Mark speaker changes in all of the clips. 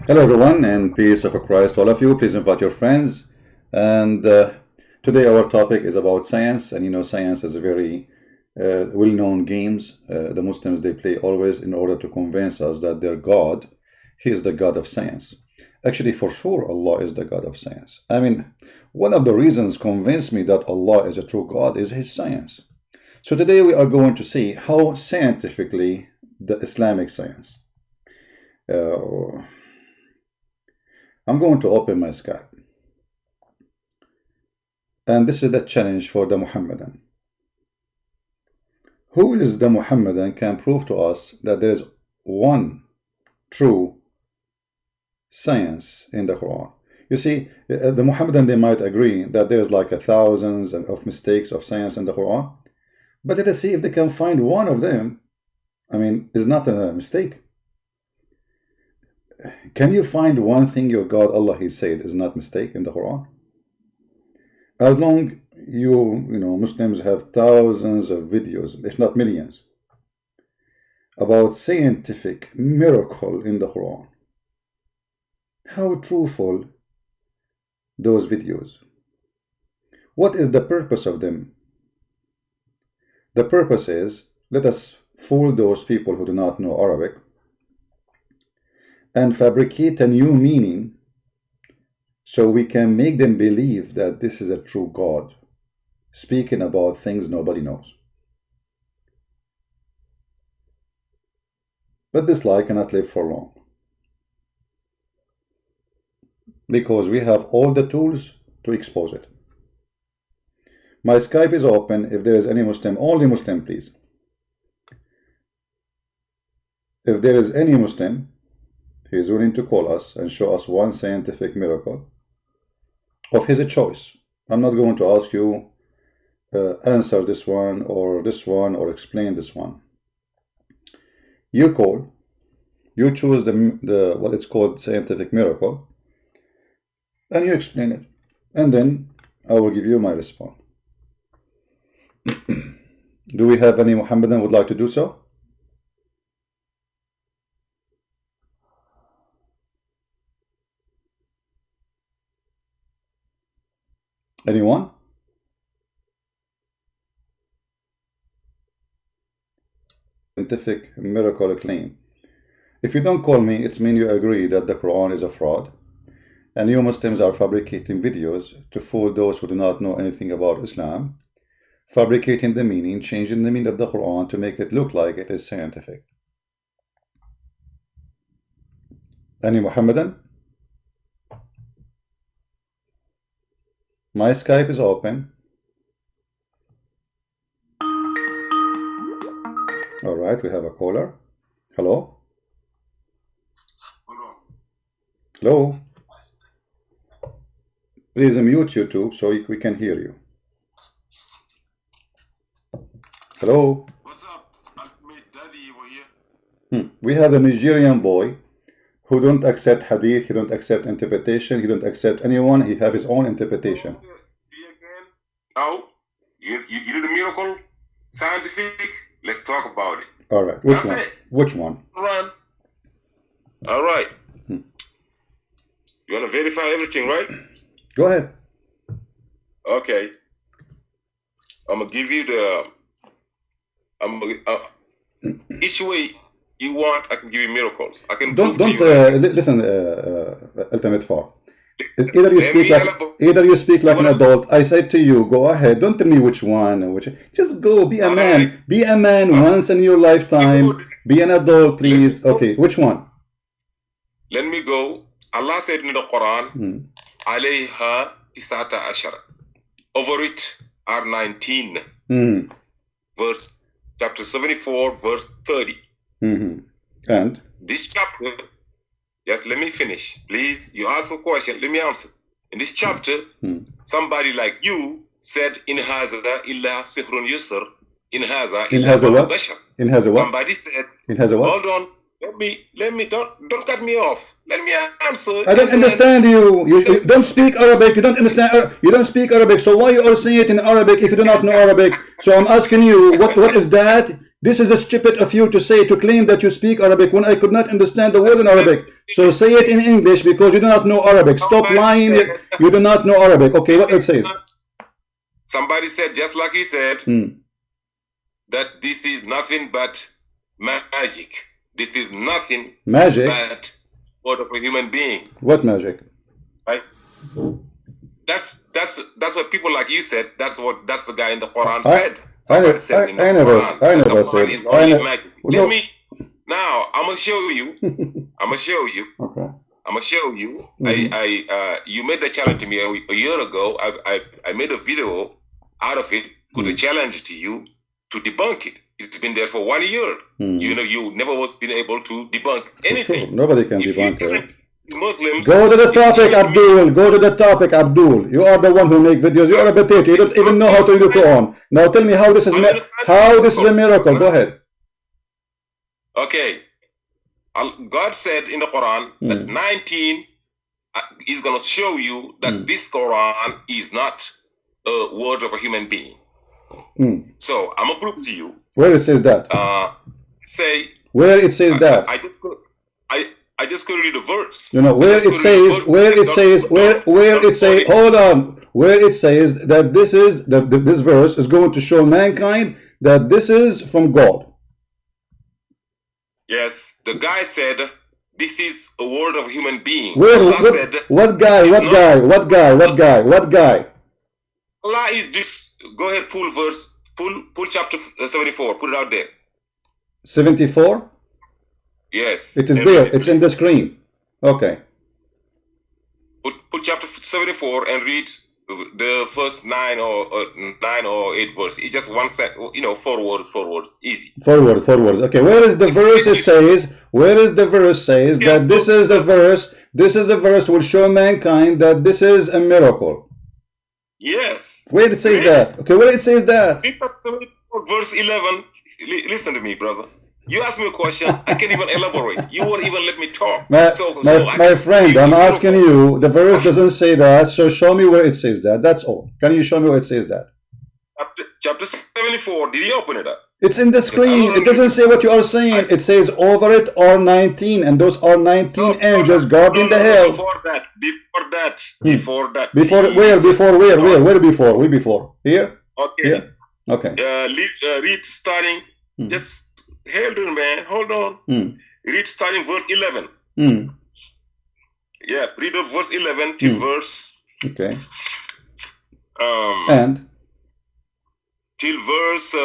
Speaker 1: Hello everyone, and peace of Christ to all of you. Please invite your friends. And today our topic is about science. And you know, science is a very well-known games. The Muslims, they play always in order to convince us that their God, He is the God of science. Actually, for sure, Allah is the God of science. I mean, one of the reasons convince me that Allah is a true God is His science. So today we are going to see how scientifically the Islamic science. I'm going to open my Skype. And this is the challenge for the Muhammadan. Who is the Muhammadan can prove to us that there is one true science in the Quran? You see, the Muhammadan, they might agree that there's like thousands of mistakes of science in the Quran. But let us see if they can find one of them. I mean, is not a mistake. Can you find one thing your God, Allah, He said is not mistake in the Quran? As long you Muslims have thousands of videos, if not millions, about scientific miracle in the Quran. How truthful those videos? What is the purpose of them? The purpose is, let us fool those people who do not know Arabic and fabricate a new meaning so we can make them believe that this is a true God speaking about things nobody knows. But this lie cannot live for long, because we have all the tools to expose it. My Skype is open. If there is any Muslim, only Muslim, please. If there is any Muslim, he is willing to call us and show us one scientific miracle of his choice. I'm not going to ask you answer this one or explain this one. You call, you choose the what it's called scientific miracle, and you explain it, and then I will give you my response. Do we have any Muhammadan would like to do so? Anyone? Scientific miracle claim. If you don't call me, it's mean you agree that the Quran is a fraud, and you Muslims are fabricating videos to fool those who do not know anything about Islam, fabricating the meaning, changing the meaning of the Quran to make it look like it is scientific. Any Muhammadan? My Skype is open. All right, we have a caller. Hello? Hello? Please mute YouTube so we can hear you. Hello?
Speaker 2: What's up? I made Daddy over here.
Speaker 1: We have a Nigerian boy who don't accept hadith, he don't accept interpretation, he don't accept anyone, he have his own interpretation.
Speaker 2: See again? No. You did a miracle? Scientific? Let's talk about it.
Speaker 1: All right. Which
Speaker 2: That's
Speaker 1: one?
Speaker 2: it.
Speaker 1: Which one?
Speaker 2: Run. All right. You want to verify everything, right?
Speaker 1: Go ahead.
Speaker 2: Okay. I'm going to give you each way you want, I can give you miracles. I can
Speaker 1: Don't listen, Ultimate Far. Either you speak like an adult. I said to you, go ahead. Don't tell me which one. Just go. Be a man. Right. Be a man once in your lifetime. Be an adult, please. Okay, which one?
Speaker 2: Let me go. Allah said in the Quran, alayha isata ashara. Over it are 19. Verse chapter 74, verse 30.
Speaker 1: And
Speaker 2: this chapter, just let me finish, please. You ask a question, let me answer. In this chapter, somebody like you said, "In haza illa sihrun yusr." In haza illa bashar.
Speaker 1: In haza what?
Speaker 2: Somebody said.
Speaker 1: In haza what?
Speaker 2: Hold on. Let me don't cut me off. Let me answer.
Speaker 1: I don't understand you. You don't speak Arabic. You don't understand. You don't speak Arabic. So why you are saying it in Arabic if you do not know Arabic? So I'm asking you, what is that? This is a stupid of you to say, to claim that you speak Arabic when I could not understand the word in Arabic. So say it in English because you do not know Arabic. Stop lying. You do not know Arabic. Okay, what it says?
Speaker 2: Somebody said, just like he said, that this is nothing but magic. This is nothing but word of a human being.
Speaker 1: What magic?
Speaker 2: Right? That's what people like you said. That's the guy in the Quran said.
Speaker 1: I never said.
Speaker 2: Now I'm gonna show you.
Speaker 1: Okay.
Speaker 2: I'm gonna show you. You made the challenge to me a year ago. I made a video out of it. Put a challenge to you to debunk it. It's been there for 1 year. You know, you never was been able to debunk anything.
Speaker 1: Nobody can debunk it.
Speaker 2: Muslims.
Speaker 1: Go to the topic, Abdul. Go to the topic, Abdul. You are the one who make videos. You are a potato. You don't even know how to do Quran. Now tell me how this is a miracle. Go ahead.
Speaker 2: Okay. God said in the Quran that 19 is going to show you that this Quran is not a word of a human being. So I'm going to prove to you.
Speaker 1: Where it says that?
Speaker 2: Where
Speaker 1: it says that?
Speaker 2: I just couldn't read the verse.
Speaker 1: You know, where it says, hold on, where it says that this verse is going to show mankind that this is from God.
Speaker 2: Yes, the guy said this is a word of a human being.
Speaker 1: What guy?
Speaker 2: Allah is this. Go ahead, pull verse, pull chapter 74, put it out there.
Speaker 1: 74?
Speaker 2: Yes.
Speaker 1: It is there. It's in the screen. Okay.
Speaker 2: Put chapter 74 and read the first 9 or 8 verse. It's just one set. You know, 4 words. Easy. 4 words. Okay. Where is the verse? It says. Where is the verse says that this is the verse? This is the verse will show mankind that this is a miracle. Yes. Where it says that? Okay. Where it says that? Verse 11. Listen to me, brother. You asked me a question, I can't even elaborate. You won't even let me talk. My friend, I'm asking you, the verse doesn't say that, so show me where it says that. That's all. Can you show me where it says that? Chapter 74, did you open it up? It's in the screen. It doesn't say what you are saying. It says over it are 19, and those are 19 angels guarding the hell. Before that. Before where? Where before? We before? Here? Okay. Here? Okay. Read starting, just hold on, man. Hold on. Read starting verse 11. Yeah, read verse 11 to verse. Okay. And till verse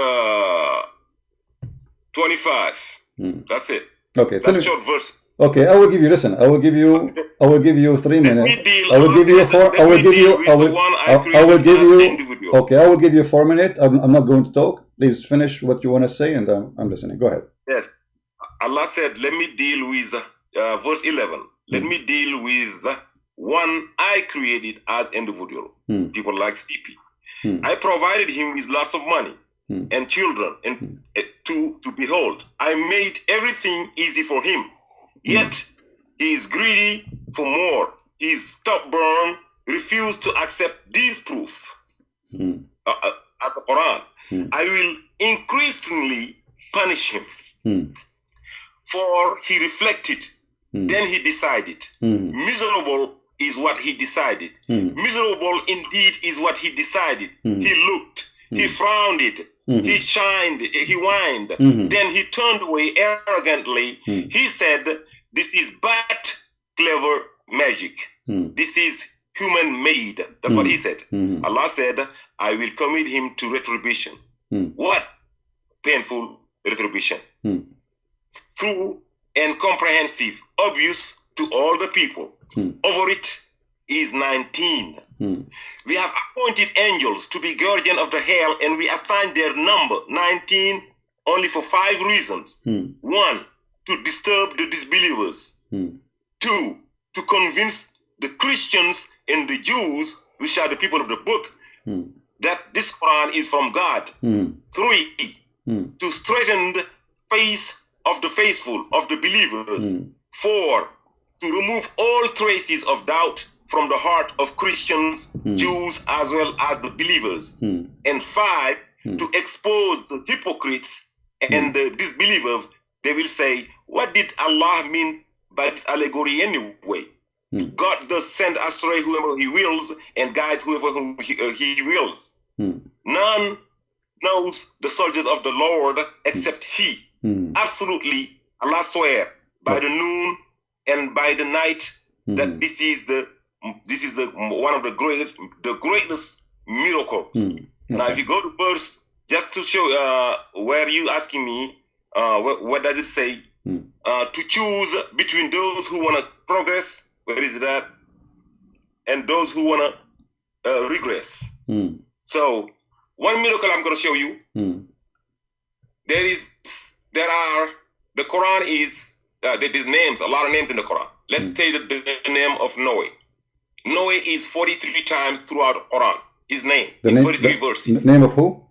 Speaker 2: 25. That's it. Okay. That's short verses. Okay, I will give you. Listen, I will give you 3 minutes. I will give you 4. I will give you. I will give you. Okay, I will give you 4 minutes. I'm not going to talk. Please finish what you want to say, and I'm listening. Go ahead. Yes. Allah said, let me deal with verse 11. Let me deal with the one I created as individual. People like CP. I provided him with lots of money and children and to behold. I made everything easy for him. Yet he is greedy for more. He is stubborn, refused to accept these proofs. At the Quran, I will increasingly punish him. For he reflected, then he decided. Miserable is what he decided. Miserable indeed is what he decided. He looked, he frowned, he shined, he whined. Then he turned away arrogantly. He said, this is but clever magic. This is human made. That's what he said. Allah said, I will commit him to retribution. What painful retribution? Through and comprehensive, obvious to all the people. Over it is 19. We have appointed angels to be guardian of the hell, and we assigned their number 19 only for 5 reasons. 1, to disturb the disbelievers. 2, to convince the Christians and the Jews, which are the people of the book, that this Quran is from God. 3, to straighten the face of the faithful, of the believers. 4, to remove all traces of doubt from the heart of Christians, Jews, as well as the believers. And 5, to expose the hypocrites And the disbelievers, they will say, what did Allah mean by this allegory anyway? God does send astray whoever he wills and guides whoever he wills. None knows the soldiers of the Lord except he. Absolutely, Allah swear by the noon and by the night that this is the one of the greatest miracles. Now, if you go to verse, just to show where you asking me, what does it say? To choose between those who want to progress, where is that, and those who want to regress. So, one miracle I'm going to show you. There are the Quran is there's names, a lot of names in the Quran. Let's take the name of Noah. Noah is 43 times throughout the Quran. His name in 43 verses.
Speaker 1: The name of who?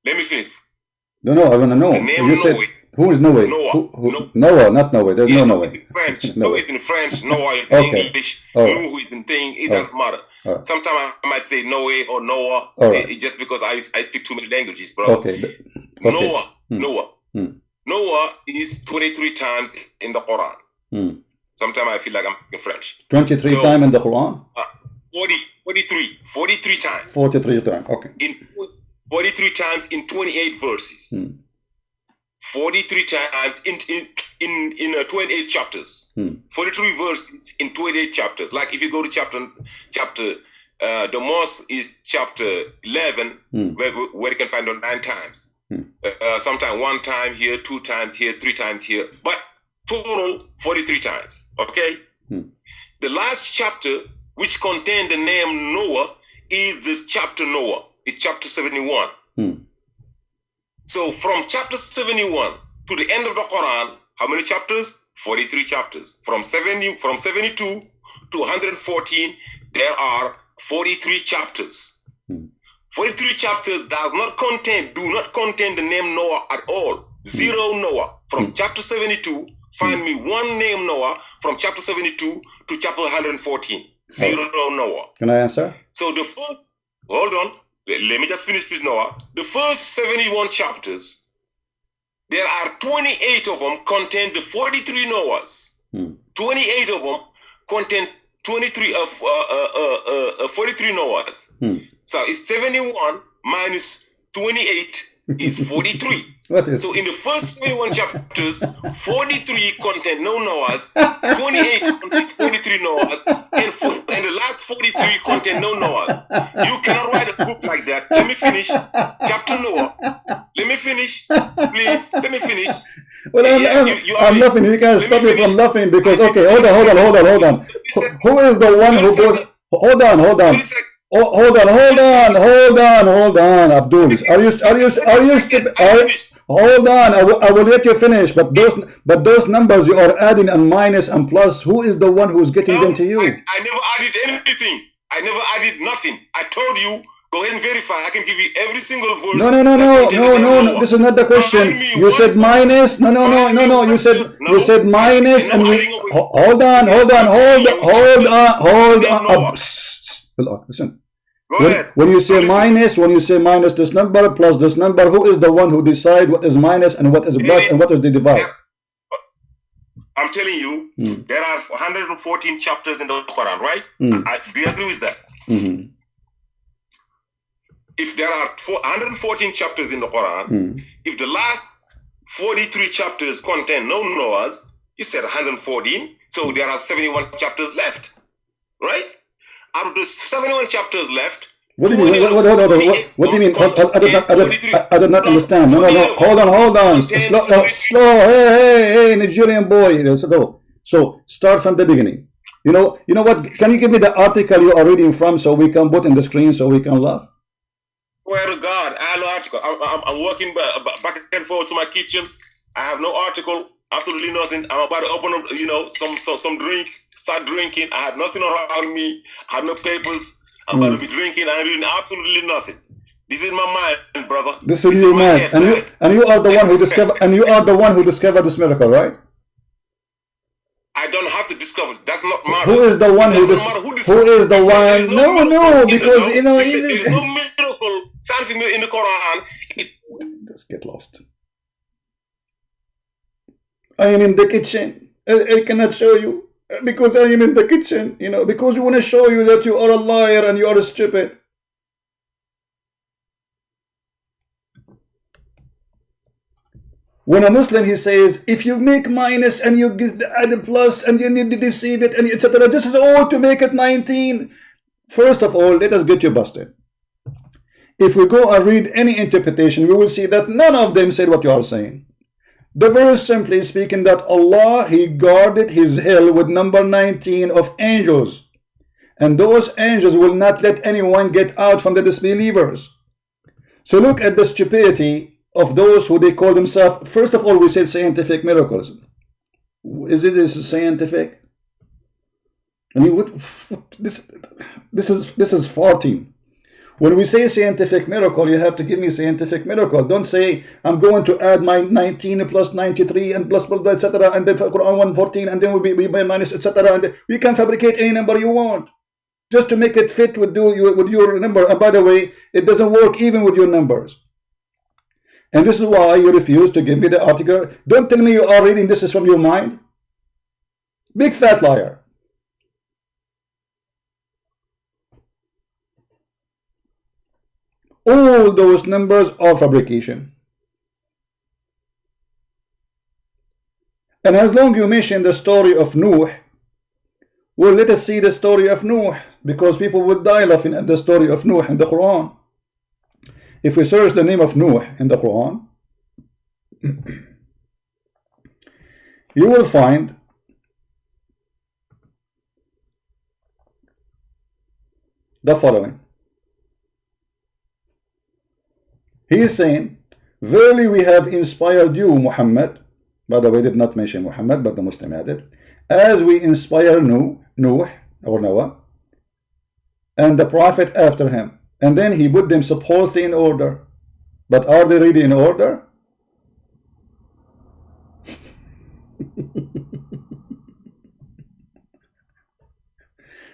Speaker 2: Let me finish.
Speaker 1: No, I want to know.
Speaker 2: The name
Speaker 1: You said,
Speaker 2: Noah.
Speaker 1: who is Noah?
Speaker 2: Noah.
Speaker 1: Noah, not Noah. There's no Noah.
Speaker 2: It's in French.
Speaker 1: Noah.
Speaker 2: Noah is in French. Noah is in English. Nuhu is in thing. It doesn't matter. Sometimes I might say Noah or Noah. Just because I speak too many languages, bro. Noah. Noah is 23 times in the Quran. Sometimes I feel like I'm speaking French.
Speaker 1: 23 times in the Quran?
Speaker 2: 43 times.
Speaker 1: 43 times, okay.
Speaker 2: 43 times in 28 verses. 43 times in 28 chapters. 43 verses in 28 chapters. Like if you go to chapter the most is chapter 11, where you can find on 9 times. Sometimes 1 time here, 2 times here, 3 times here, but total 43 times. Okay. The last chapter, which contained the name Noah, is this chapter Noah. It's chapter 71. So from chapter 71 to the end of the Quran, how many chapters? 43 chapters. From 72 to 114, there are 43 chapters. 43 chapters do not contain the name Noah at all. Zero Noah. From chapter 72, find me one name Noah from chapter 72 to chapter 114. Zero Noah.
Speaker 1: Can I answer?
Speaker 2: So the first, hold on. Let me just finish with Noah. The first 71 chapters, there are 28 of them contain the 43 Noahs. 28 of them contain 43 Noahs. So it's 71 minus 28 is 43. So in the first 71 chapters, 43 contain no Noahs, 28 contain 43 Noahs, and the last 43 contain no Noahs. You cannot write a book like that. Let me finish. Chapter Noah. Let me finish. Please, let me finish.
Speaker 1: Well, I'm laughing. You can't stop me from laughing because, okay, hold on. Who is the one who goes... Hold on. Hold on, Abdul. Are you stupid? Hold on, I will let you finish. But those numbers you are adding and minus and plus, who is the one who's getting them to you?
Speaker 2: I never added anything. I never added nothing. I told you, go ahead and verify. I can give you every single verse.
Speaker 1: No. This is not the question. You said minus. No. You said minus and hold on. Listen. When you say minus this number plus this number, who is the one who decide what is minus and what is plus and what is the divide?
Speaker 2: I'm telling you, there are 114 chapters in the Quran, right? Do you agree with that? If there are 114 chapters in the Quran, if the last 43 chapters contain no Noahs, you said 114, so there are 71 chapters left, right? Out of the 71 chapters left,
Speaker 1: what do you mean? What do you mean? I did not understand. No. Hold on. Slow. Hey, Nigerian boy. So start from the beginning. You know what? Can you give me the article you are reading from so we can put in the screen so we can laugh?
Speaker 2: Swear to God, I have no article. I'm walking back and forth to my kitchen. I have no article. Absolutely nothing. I'm about to open up, some drink. Start drinking. I have nothing around me. I have no papers. I'm about to be drinking. I'm reading absolutely nothing. This is my mind, brother.
Speaker 1: This is your mind, and you are the one who discovered. And you are the one who discovered this miracle, right?
Speaker 2: I don't have to discover. That's not matter.
Speaker 1: Who is the one who discovered? Who is the one? No, because
Speaker 2: there's no miracle. Something in the Quran.
Speaker 1: Just get lost. I am in the kitchen. I cannot show you because I am in the kitchen, you know, because we want to show you that you are a liar and you are stupid. When a Muslim, he says, if you make minus and you add a plus and you need to deceive it and etc., this is all to make it 19. First of all, let us get you busted. If we go and read any interpretation, we will see that none of them said what you are saying. The verse simply speaking that Allah, he guarded his hell with number 19 of angels, and those angels will not let anyone get out from the disbelievers. So look at the stupidity of those who they call themselves. First of all, we said scientific miracles. Is it scientific? I mean, what this is farting. When we say scientific miracle, you have to give me scientific miracle. Don't say I'm going to add my 19 plus 93 and plus etc. and then Quran 114 and then we minus etc. and we can fabricate any number you want just to make it fit with your number. And by the way, it doesn't work even with your numbers. And this is why you refuse to give me the article. Don't tell me you are reading this is from your mind. Big fat liar. All those numbers are fabrication. And as long as you mention the story of Nuh, well, let us see the story of Nuh, because people will die laughing at the story of Nuh in the Quran. If we search the name of Nuh in the Quran, you will find the following. He is saying, verily we have inspired you, Muhammad. By the way, did not mention Muhammad, but the Muslim added, as we inspire Nuh or Noah, and the prophet after him. And then he put them supposedly in order. But are they really in order?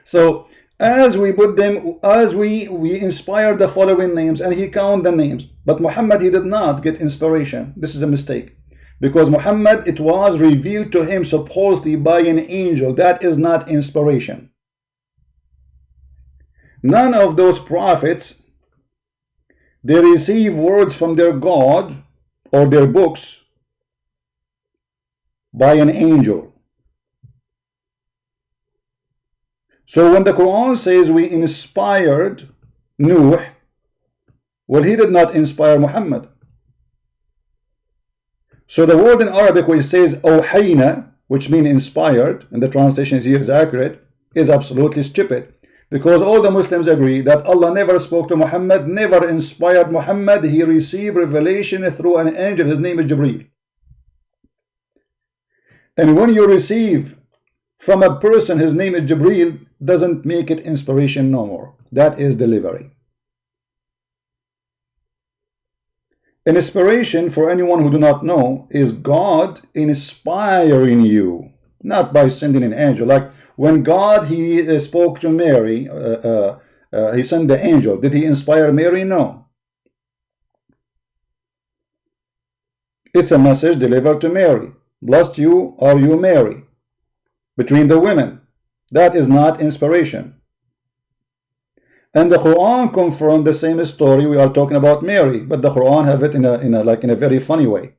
Speaker 1: So as we put them, as we inspired the following names, and he counted the names. But Muhammad, he did not get inspiration. This is a mistake. Because Muhammad, it was revealed to him supposedly by an angel. That is not inspiration. None of those prophets, they receive words from their God or their books by an angel. So when the Quran says we inspired Nuh, well, he did not inspire Muhammad. So the word in Arabic which says awhayna, which means inspired, and the translation here is accurate, is absolutely stupid. Because all the Muslims agree that Allah never spoke to Muhammad, never inspired Muhammad. He received revelation through an angel. His name is Jibreel. And when you receive from a person, his name is Jibreel, doesn't make it inspiration no more. That is delivery. Inspiration, for anyone who do not know, is God inspiring you, not by sending an angel. Like when God, he spoke to Mary, he sent the angel. Did he inspire Mary? No. It's a message delivered to Mary. Blessed you are you, Mary, between the women. That is not inspiration. And the Quran confirmed the same story. We are talking about Mary, but the Quran have it in a very funny way.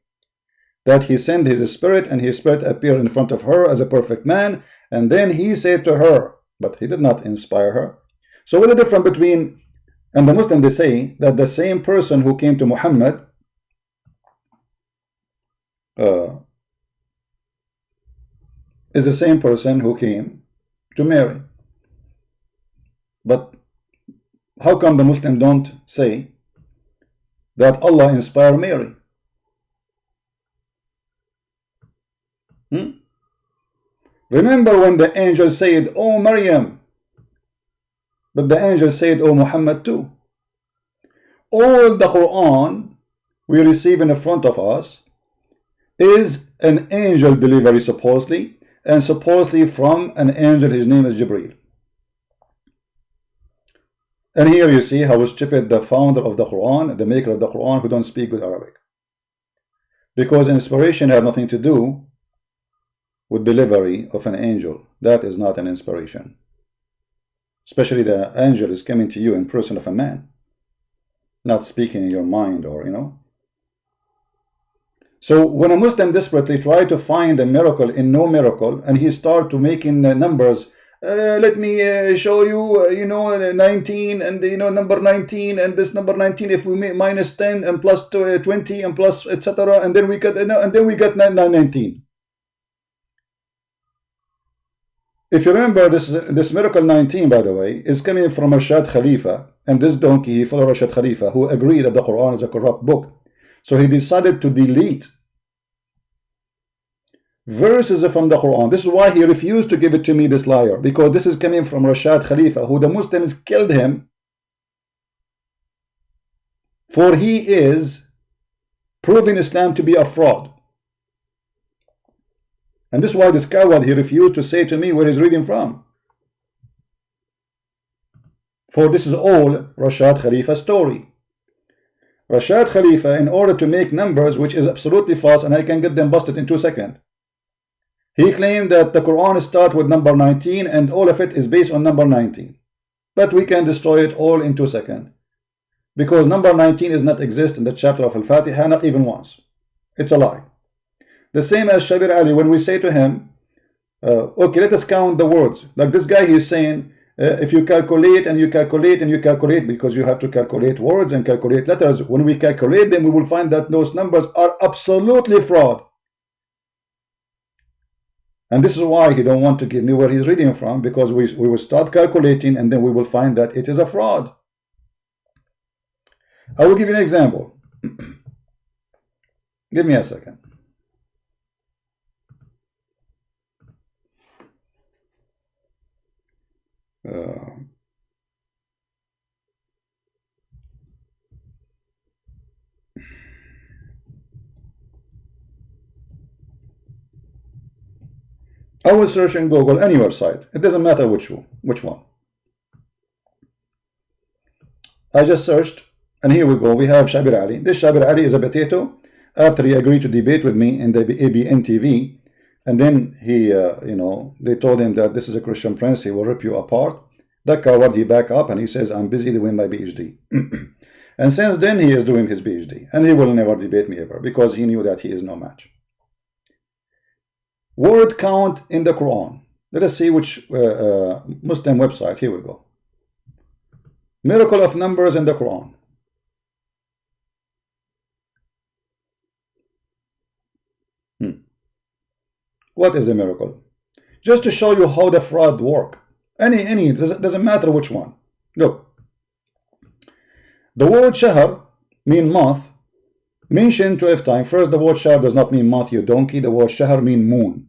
Speaker 1: That he sent his spirit, and his spirit appeared in front of her as a perfect man, and then he said to her, but he did not inspire her. So what's the difference between, and the Muslims, they say that the same person who came to Muhammad is the same person who came to Mary. But how come the Muslims don't say that Allah inspired Mary? Remember when the angel said, "Oh Maryam," but the angel said, "Oh Muhammad" too. All the Quran we receive in front of us is an angel delivery supposedly, and supposedly from an angel. His name is Jibreel. And here you see how stupid the founder of the Quran, the maker of the Quran, who don't speak good Arabic. Because inspiration have nothing to do with delivery of an angel. That is not an inspiration. Especially the angel is coming to you in person of a man, not speaking in your mind, or So when a Muslim desperately try to find a miracle in no miracle, and he start to making numbers, let me show you, 19 and number 19 and this number 19. If we make minus 10 and plus 20 and plus etc. and then we get 19. If you remember, this miracle 19, by the way, is coming from Rashad Khalifa, and this donkey, he followed Rashad Khalifa, who agreed that the Quran is a corrupt book. So he decided to delete verses from the Quran. This is why he refused to give it to me, this liar, because this is coming from Rashad Khalifa, who the Muslims killed him, for he is proving Islam to be a fraud. And this is why this coward, he refused to say to me where he's reading from. For this is all Rashad Khalifa's story. Rashad Khalifa, in order to make numbers, which is absolutely false, and I can get them busted in 2 seconds, he claimed that the Quran starts with number 19 and all of it is based on number 19. But we can destroy it all in 2 seconds. Because number 19 does not exist in the chapter of Al-Fatiha, not even once. It's a lie. The same as Shabir Ali, when we say to him, okay, let us count the words. Like this guy, he's saying, if you calculate and you calculate and you calculate, because you have to calculate words and calculate letters, when we calculate them, we will find that those numbers are absolutely fraud. And this is why he don't want to give me where he's reading from, because we will start calculating and then we will find that it is a fraud. I will give you an example. Give me a second. I will search in Google any website. It doesn't matter which one. I just searched, and here we go. We have Shabir Ali. This Shabir Ali is a potato. After he agreed to debate with me in the ABN TV, and then he, they told him that this is a Christian prince. He will rip you apart. That coward, he back up and he says, I'm busy doing my PhD. And since then, he is doing his PhD. And he will never debate me ever, because he knew that he is no match. Word count in the Quran. Let us see which Muslim website. Here we go. Miracle of numbers in the Quran. What is a miracle? Just to show you how the fraud work. Any doesn't matter which one. Look. The word shahr mean month, mentioned 12 times. First, the word shahr does not mean month, you donkey. The word shahr mean moon.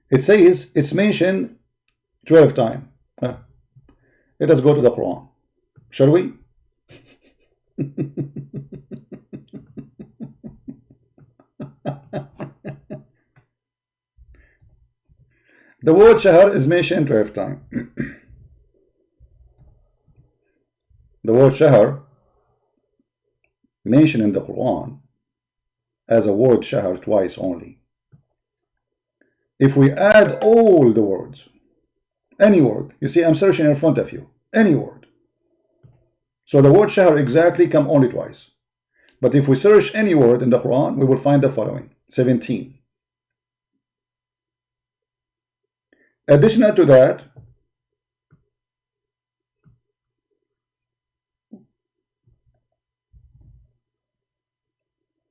Speaker 1: It says it's mentioned 12 times. Let us go to the Quran. Shall we? The word shahr is mentioned 12 times. The word shahr mentioned in the Quran as a word shahr twice only. If we add all the words, any word, you see I'm searching in front of you, any word. So the word shahr exactly come only twice. But if we search any word in the Quran, we will find the following, 17. Additional to that,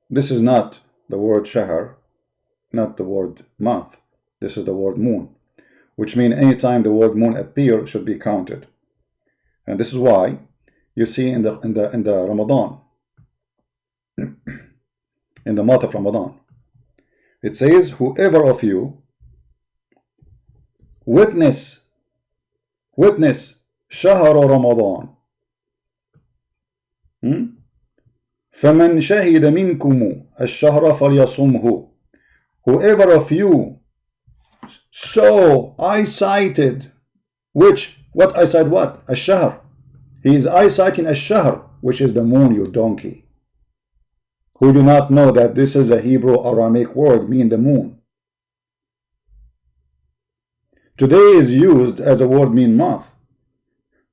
Speaker 1: this is not the word shahr, not the word month. This is the word moon, which means anytime the word moon appears should be counted. And this is why you see in the Ramadan, in the month of Ramadan, it says, whoever of you witness شهر رمضان فمن شهد منكم الشهر فليصمه. Whoever of you saw eyesighted, what eyesight what? الشهر. He is eyesighting الشهر, which is the moon, you donkey. who do not know that this is a Hebrew Aramaic word meaning the moon. Today is used as a word mean month,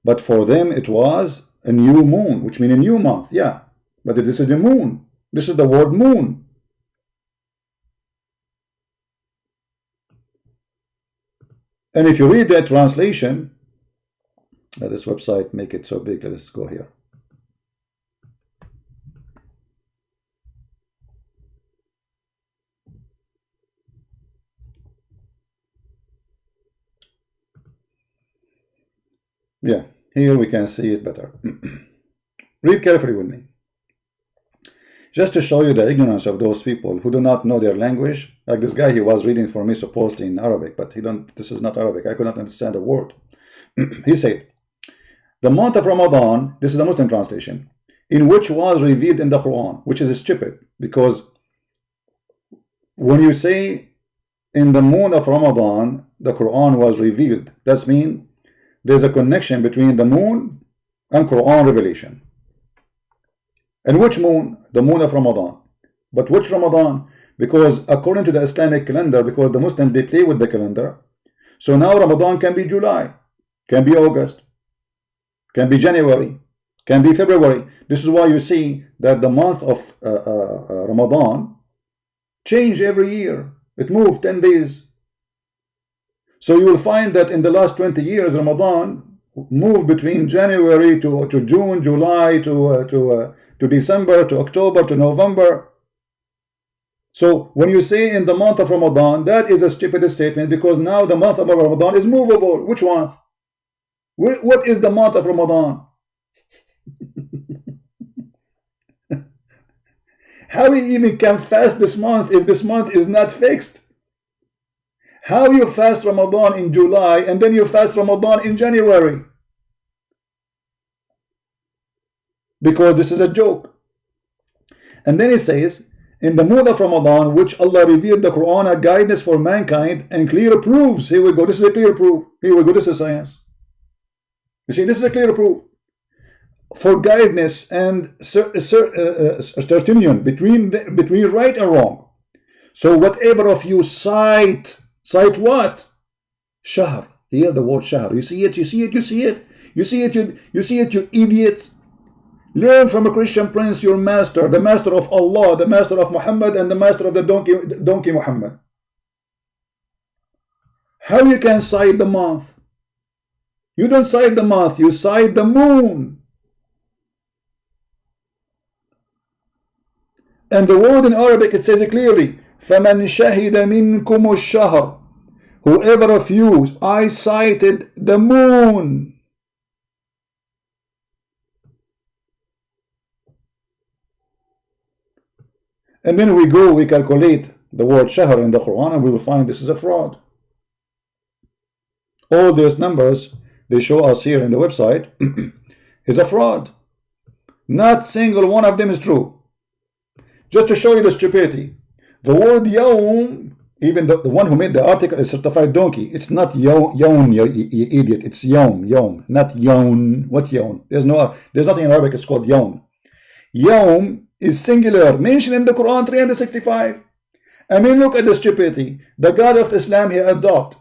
Speaker 1: but for them it was a new moon, which means a new month. Yeah, but this is the moon. This is the word moon. And if you read that translation, this website make it so big. Let's go here. Yeah, here we can see it better. Read carefully with me. Just to show you the ignorance of those people who do not know their language. Like this guy, he was reading for me supposedly in Arabic, but this is not Arabic. I could not understand a word. He said, the month of Ramadan, this is the Muslim translation, in which was revealed in the Quran, which is stupid, because when you say in the moon of Ramadan, the Quran was revealed, that means there's a connection between the moon and Quran revelation. And which moon? The moon of Ramadan. But which Ramadan? Because according to the Islamic calendar, because the Muslims, they play with the calendar, so now Ramadan can be July, can be August, can be January, can be February. This is why you see that the month of Ramadan change every year. It moved 10 days. So you will find that in the last 20 years, Ramadan moved between January to June, July to December, to October, to November. So when you say in the month of Ramadan, that is a stupid statement, because now the month of Ramadan is movable. Which month? What is the month of Ramadan? How we even can fast this month if this month is not fixed? How you fast Ramadan in July and then you fast Ramadan in January? Because this is a joke. And then it says, in the mood of Ramadan, which Allah revealed the Quran, a guidance for mankind and clear proofs. Here we go. This is a clear proof. Here we go. This is science. You see, this is a clear proof for guidance and certitude between right and wrong. So whatever of you cite what? Shahr. Here the word shahr. You see it. You see it. You see it. You see it. You see it. You idiots. Learn from a Christian prince, your master, the master of Allah, the master of Muhammad, and the master of the donkey Muhammad. How you can cite the month? You don't cite the month, you cite the moon. And the word in Arabic, it says it clearly, فَمَنْ شَهِدَ مِنْكُمُ الشَّهْرِ. Whoever of you, I cited the moon. And then we calculate the word shahr in the Quran, and we will find this is a fraud. All these numbers they show us here in the website is a fraud. Not single one of them is true. Just to show you the stupidity, the word yawm, even the one who made the article is certified donkey. It's not yawn, you idiot. It's yawm, not yawn. What yawn? There's nothing in Arabic. It's called yawn. Yawm is singular, mentioned in the Quran 365. I mean, look at the stupidity. The God of Islam, he adopt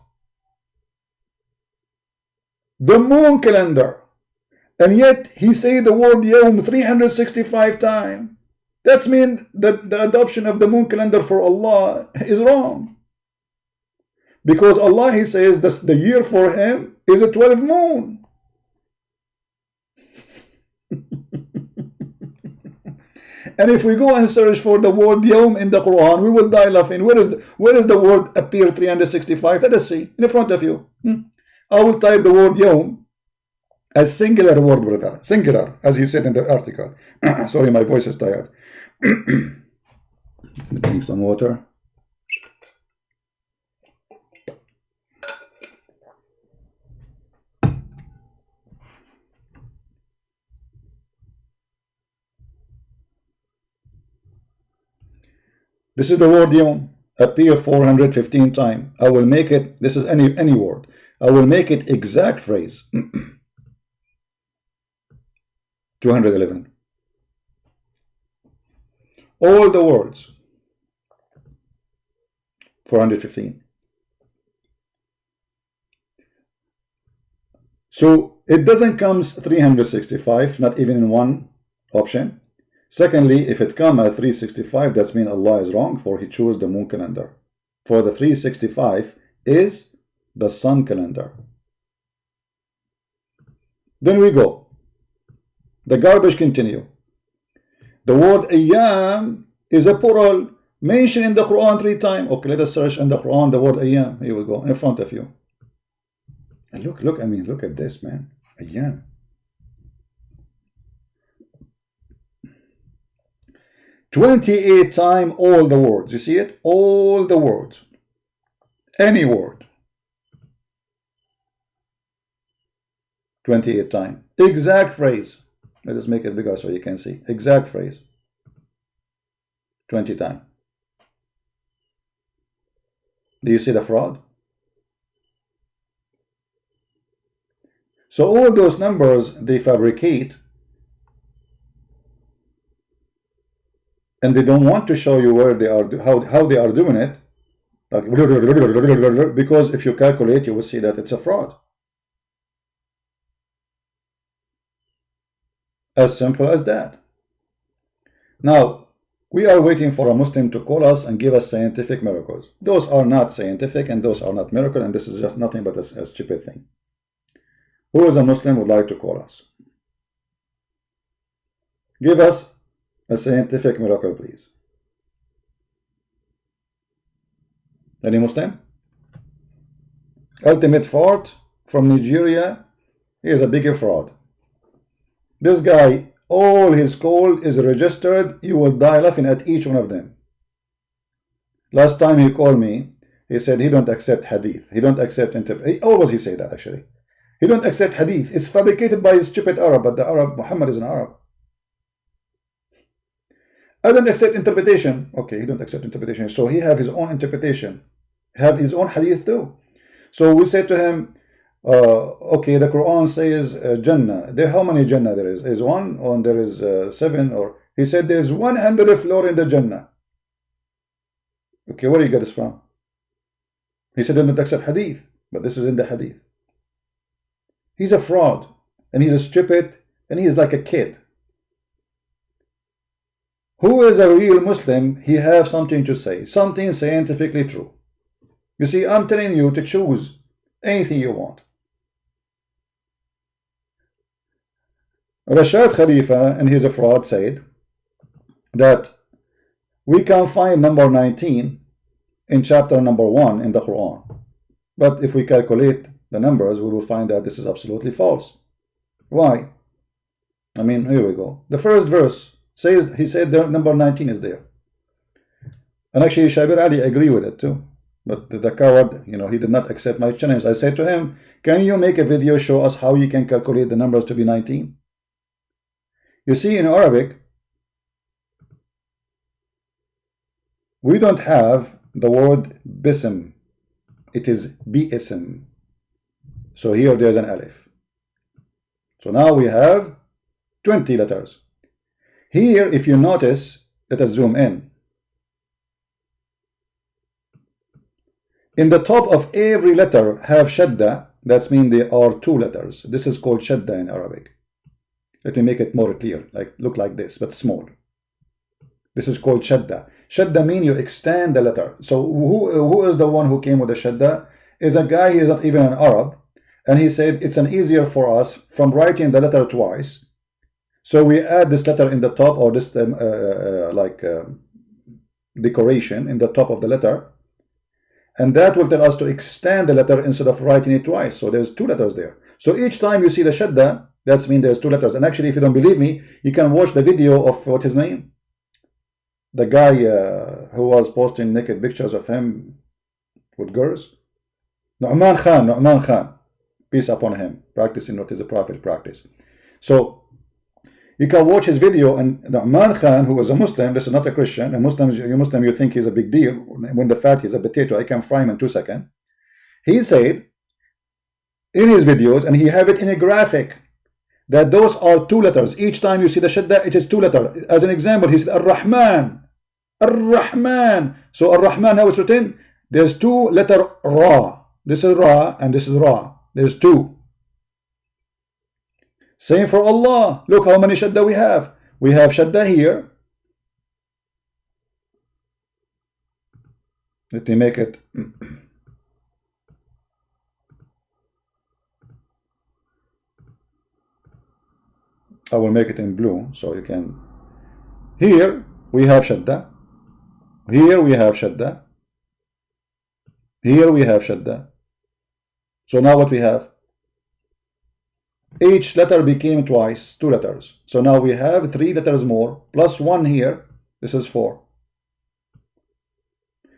Speaker 1: the moon calendar, and yet he say the word yawm 365 times. That means that the adoption of the moon calendar for Allah is wrong, because Allah, he says the year for him is a 12 moon. And if we go and search for the word yawm in the Quran, we will die laughing. Where is the word appear 365? Let us see in front of you. I will type the word yawm as singular word, brother. Singular, as he said in the article. Sorry, my voice is tired. Let me drink some water. This is the word yawm, appear 415 times. I will make it, this is any word. I will make it exact phrase. 211. all the words. 415. So it doesn't come 365, not even in one option. Secondly, if it comes at 365, that means Allah is wrong, for He chose the moon calendar. For the 365 is the sun calendar. Then we go. The garbage continue. The word ayyam is a plural mentioned in the Quran 3 times. Okay, let us search in the Quran the word ayyam. Here we go, in front of you. And look, I mean, look at this, man. Ayyam. 28 times all the words. You see it? All the words. Any word. 28 times. Exact phrase. Let us make it bigger so you can see. Exact phrase. 20 times. Do you see the fraud? So all those numbers they fabricate, and they don't want to show you where they are, how they are doing it, like, because if you calculate, you will see that it's a fraud. As simple as that. Now, we are waiting for a Muslim to call us and give us scientific miracles. Those are not scientific and those are not miracles, and this is just nothing but a stupid thing. Who is a Muslim would like to call us? Give us a scientific miracle, please. Any Muslim? Ultimate Fort from Nigeria. He is a bigger fraud. This guy, all his call is registered. You will die laughing at each one of them. Last time he called me, he said he don't accept hadith. He don't accept interpretation. Always he say that actually. He don't accept hadith. It's fabricated by a stupid Arab, but the Arab, Muhammad is an Arab. I don't accept interpretation. Okay, he don't accept interpretation. So he have his own interpretation. Have his own hadith too. So we said to him, okay, the Quran says Jannah. There, how many Jannah there is? Is one, or there is 7? Or he said there's 100 floor in the Jannah. Okay, where do you get this from? He said, don't accept hadith, but this is in the hadith. He's a fraud, and he's a stupid, and he is like a kid. Who is a real Muslim? He have something to say, something scientifically true. You see, I'm telling you to choose anything you want. Rashad Khalifa, and he's a fraud, said that we can find number 19 in chapter number 1 in the Quran. But if we calculate the numbers, we will find that this is absolutely false. Why? I mean, here we go. The first verse says, he said the number 19 is there. And actually, Shabir Ali agree with it too. But the coward, you know, he did not accept my challenge. I said to him, can you make a video, show us how you can calculate the numbers to be 19? You see, in Arabic, we don't have the word bism. It is bi-ism. So here there's an alif. So now we have 20 letters. Here, if you notice, let us zoom in. In the top of every letter have shadda. That means there are 2 letters. This is called shadda in Arabic. Let me make it more clear, like look like this, but small. This is called shadda. Shadda means you extend the letter. So who is the one who came with the shadda? Is a guy, he is not even an Arab. And he said it's an easier for us from writing the letter twice. So we add this letter in the top, or this decoration in the top of the letter. And that will tell us to extend the letter instead of writing it twice. So there's 2 letters there. So each time you see the shadda, that means there's 2 letters. And actually, if you don't believe me, you can watch the video of what his name? The guy who was posting naked pictures of him with girls. Nu'man Khan. Peace upon him. Practicing what is a prophet practice. So you can watch his video, and Nu'man Khan, who was a Muslim, this is not a Christian. A Muslim, you think he's a big deal. When the fact he's a potato, I can fry him in 2 seconds. He said in his videos, and he have it in a graphic, that those are 2 letters. Each time you see the shadda, it is 2 letters. As an example, he said Ar-Rahman. Ar-Rahman. So Ar-Rahman, how it's written? There's two letter Ra. This is Ra and this is Ra. There's two. Same for Allah. Look how many Shadda we have. We have Shadda here. Let me make it. I will make it in blue so you can. Here we have Shadda. Here we have Shadda. Here we have Shadda. So now what we have? Each letter became twice, two letters. So now we have three letters more, plus one here. This is 4.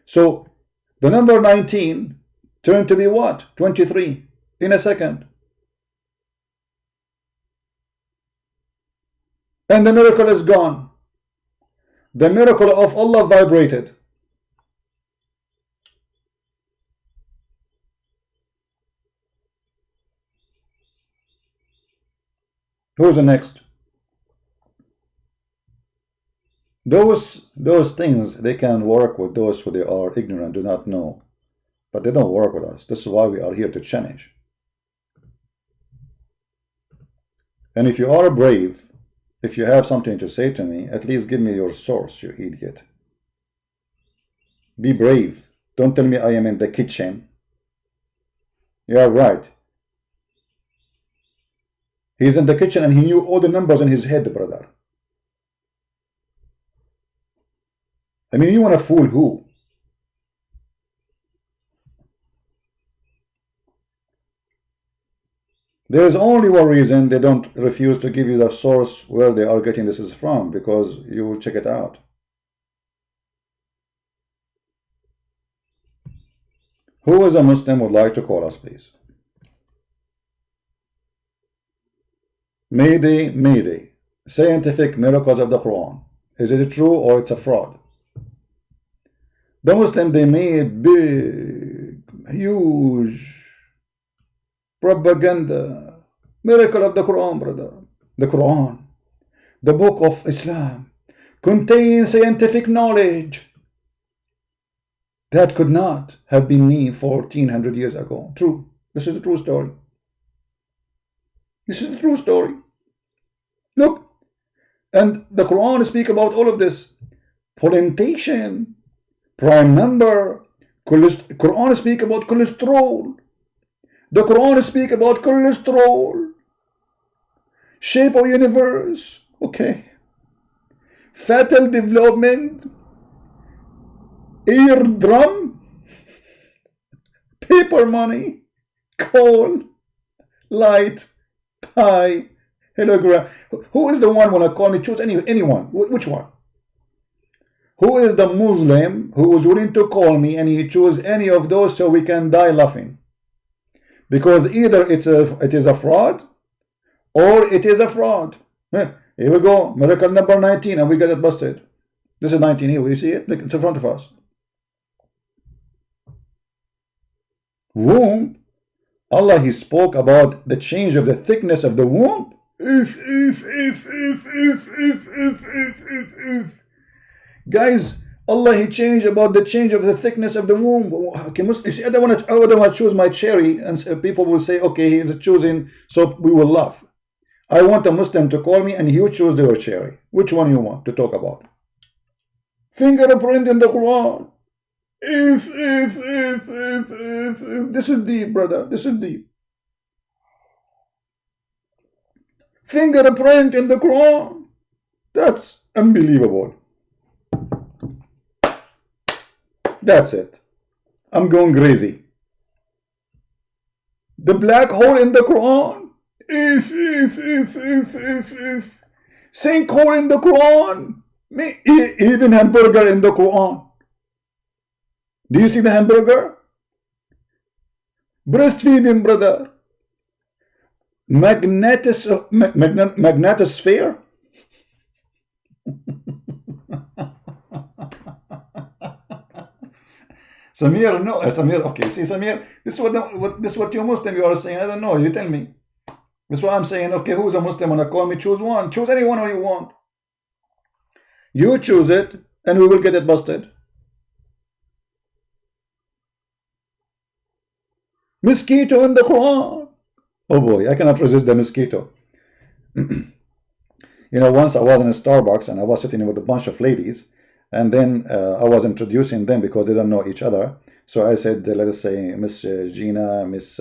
Speaker 1: So the number 19 turned to be what? 23 in a second. And the miracle is gone. The miracle of Allah vibrated. Who's the next? Those things, they can work with those who they are ignorant, do not know. But they don't work with us. This is why we are here to change. And if you are brave, if you have something to say to me, at least give me your source, you idiot. Be brave. Don't tell me I am in the kitchen. You are right. He's in the kitchen and he knew all the numbers in his head, brother. I mean, you want to fool who? There is only one reason they don't refuse to give you the source where they are getting this is from, because you will check it out. Who is a Muslim would like to call us, please? Mayday, Mayday. Scientific miracles of the Quran. Is it true or it's a fraud? The Muslim, they made big, huge propaganda. Miracle of the Quran, brother. The Quran, the book of Islam, contains scientific knowledge that could not have been me 1400 years ago. True. This is a true story. This is a true story. Look, and the Quran speaks about all of this. Pollination, prime number, Quran speaks about cholesterol. The Quran speaks about cholesterol. Shape of universe. Okay. Fatal development. Eardrum. Paper money. Coal. Light. Pie. Hologram. Who is the one when I call me? Choose anyone. Which one? Who is the Muslim who is willing to call me and he choose any of those so we can die laughing? Because either it is a fraud or it is a fraud. Here we go. Miracle number 19 and we get it busted. This is 19 here. Will you see it? Look, it's in front of us. Womb. Allah, he spoke about the change of the thickness of the womb. If. Guys, Allah, he changed about the change of the thickness of the womb. Okay, you see, I don't want to choose my cherry, and people will say, okay, he is choosing, so we will laugh. I want a Muslim to call me and you choose your cherry. Which one you want to talk about? Fingerprint in the Quran. If. This is deep, brother. This is deep. Fingerprint in the Quran. That's unbelievable. That's it. I'm going crazy. The black hole in the Quran. If. Sinkhole in the Quran. Even hamburger in the Quran. Do you see the hamburger? Breastfeeding, brother. Magnetosphere. Samir, no, Samir, okay, see, Samir, this is what you Muslim you are saying. I don't know, you tell me. This is what I'm saying. Okay, who's a Muslim? Wanna call me? Choose one. Choose anyone you want. You choose it. and we will get it busted. Mosquito in the Quran. Oh boy, I cannot resist the mosquito. You know, once I was in a Starbucks and I was sitting with a bunch of ladies, and then I was introducing them because they don't know each other. So I said, let us say Miss Gina, Miss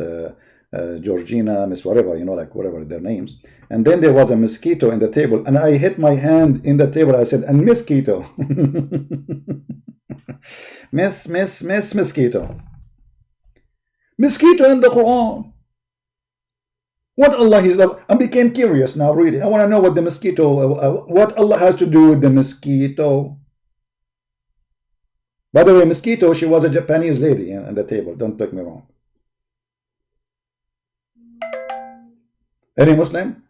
Speaker 1: Georgina, Miss whatever, you know, like whatever their names. And then there was a mosquito in the table, and I hit my hand in the table. I said, and mosquito. Miss mosquito. Mosquito in the Quran. What Allah is love? I became curious now, really. I want to know what the mosquito, what Allah has to do with the mosquito. By the way, mosquito, she was a Japanese lady in the table. Don't take me wrong. Any Muslim?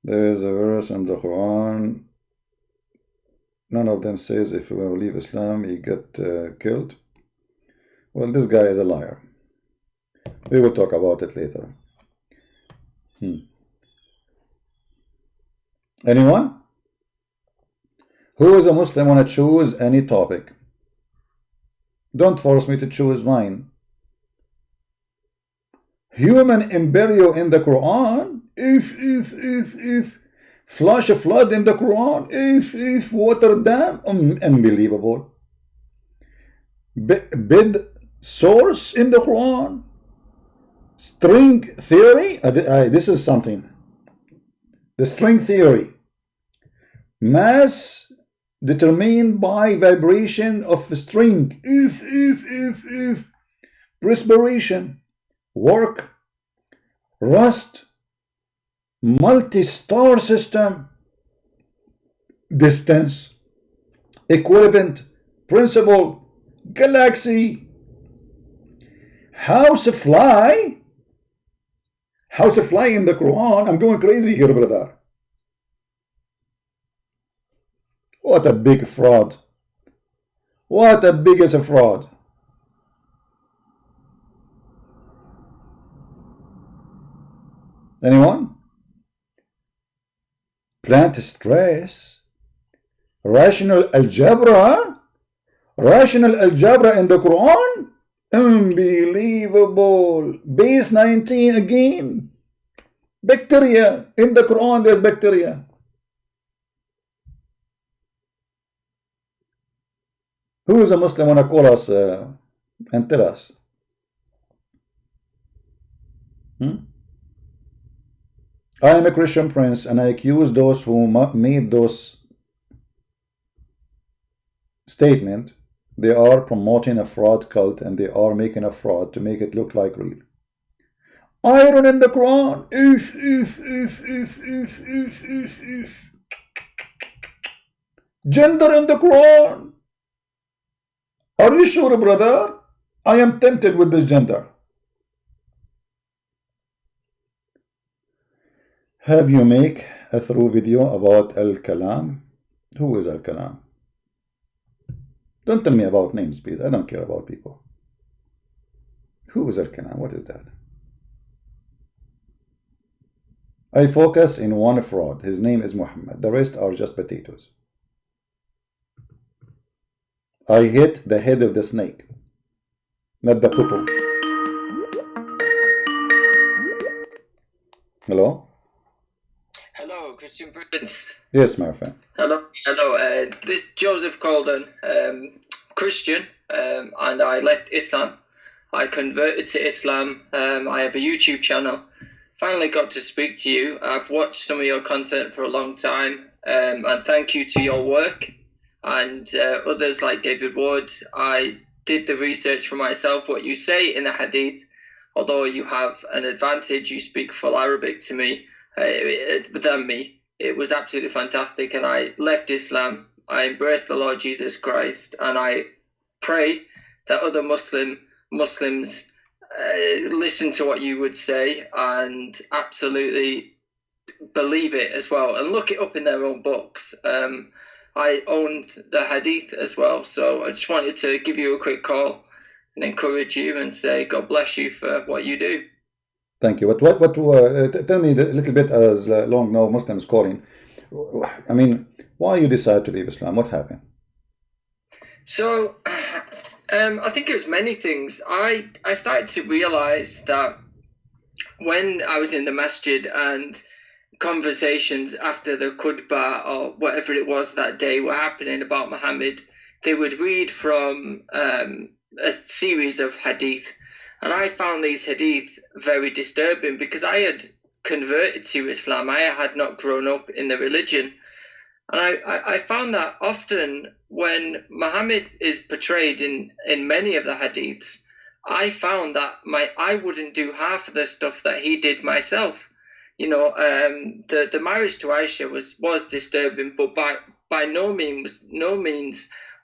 Speaker 1: There is a verse in the Quran. None of them says if you will leave Islam, you get killed. Well, this guy is a liar. We will talk about it later. Anyone? Who is a Muslim want to choose any topic? Don't force me to choose mine. Human embryo in the Quran? If flash a flood in the Quran? If water dam? Unbelievable. Bid source in the Quran? String theory? This is something. The string theory. Mass determined by vibration of string. If perspiration, work, rust, multi-star system, distance, equivalent, principle, galaxy, housefly in the Quran. I'm going crazy here, brother. What a big fraud. What a biggest fraud. Anyone? Plant stress. Rational algebra. Rational algebra in the Quran. Unbelievable. Base 19 again. Bacteria. In the Quran there's bacteria. Who is a Muslim want to call us and tell us? I am a Christian prince, and I accuse those who made those statements. They are promoting a fraud cult, and they are making a fraud to make it look like real. Iron in the Quran. If. Gender in the Quran. Are you sure, brother? I am tempted with this gender. Have you make a through video about Al-Kalam? Who is Al-Kalam? Don't tell me about names, please. I don't care about people. Who is Al-Kalam? What is that? I focus in one fraud. His name is Muhammad. The rest are just potatoes. I hit the head of the snake, not the poo-poo. Hello?
Speaker 3: Hello, Christian Prince.
Speaker 1: Yes, my friend.
Speaker 3: Hello. This is Joseph Colden, Christian, and I left Islam. I converted to Islam. I have a YouTube channel. Finally got to speak to you. I've watched some of your content for a long time, and thank you to your work and others like David Wood. I did the research for myself, what you say in the Hadith. Although you have an advantage, you speak full Arabic to me than me. It was absolutely fantastic, and I left Islam. I embraced the Lord Jesus Christ, and I pray that other Muslims listen to what you would say and absolutely believe it as well and look it up in their own books. I owned the hadith as well, so I just wanted to give you a quick call and encourage you and say God bless you for what you do.
Speaker 1: Thank you. But tell me a little bit, as long now Muslims calling. I mean, why you decide to leave Islam? What happened?
Speaker 3: So, I think it was many things. I started to realize that when I was in the masjid and conversations after the khutbah or whatever it was that day were happening about Muhammad, they would read from a series of hadith. And I found these hadith very disturbing because I had converted to Islam. I had not grown up in the religion. And I found that often when Muhammad is portrayed in many of the hadiths, I found that I wouldn't do half of the stuff that he did myself. You know, the marriage to Aisha was disturbing, but by no means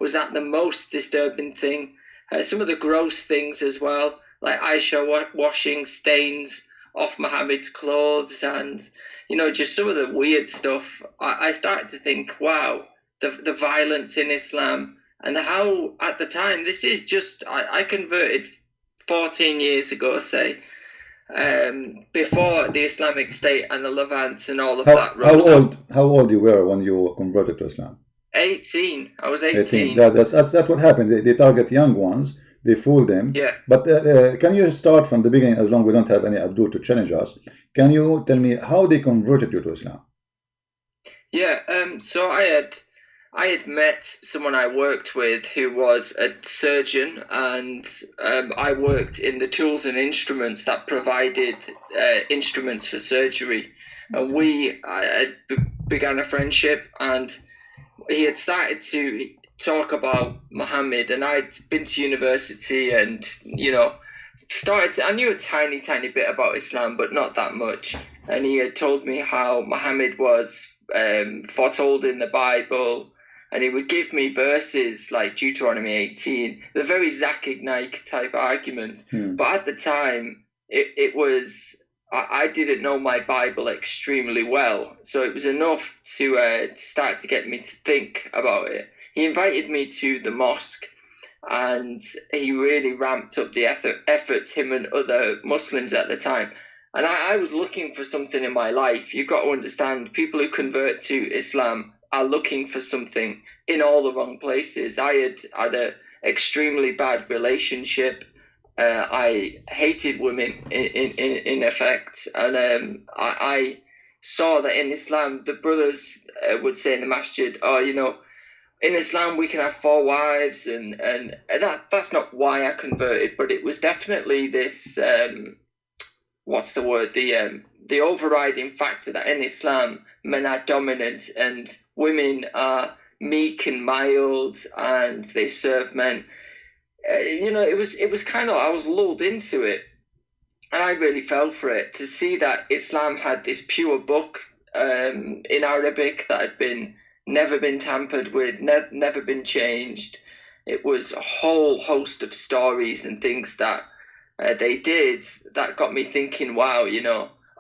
Speaker 3: was that the most disturbing thing. Some of the gross things as well, like Aisha washing stains off Muhammad's clothes, and just some of the weird stuff. I started to think, wow, the violence in Islam, and how at the time, this is just I converted 14 years ago, say. Before the Islamic State and the Levant and all of that.
Speaker 1: How old you were when you converted to Islam?
Speaker 3: 18. I was 18.
Speaker 1: That's what happened. They target young ones. They fool them.
Speaker 3: Yeah.
Speaker 1: But can you start from the beginning, as long as we don't have any Abdul to challenge us? Can you tell me how they converted you to Islam?
Speaker 3: Yeah. So I had met someone I worked with who was a surgeon, and I worked in the tools and instruments that provided instruments for surgery. And we began a friendship, and he had started to talk about Muhammad, and I'd been to university and, I knew a tiny bit about Islam, but not that much. And he had told me how Muhammad was foretold in the Bible, and he would give me verses like Deuteronomy 18, the very Zakir Naik type argument. But at the time, it was, I didn't know my Bible extremely well. So it was enough to start to get me to think about it. He invited me to the mosque, and he really ramped up the efforts, him and other Muslims at the time. And I was looking for something in my life. You've got to understand, people who convert to Islam are looking for something in all the wrong places. I had an extremely bad relationship. I hated women in effect. And I saw that in Islam, the brothers would say in the masjid, in Islam we can have 4 wives, and that's not why I converted, but it was definitely this the overriding factor that in Islam men are dominant and women are meek and mild, and they serve men. It was kind of, I was lulled into it, and I really fell for it, to see that Islam had this pure book in Arabic that had never been tampered with, never been changed. It was a whole host of stories and things that they did that got me thinking, wow,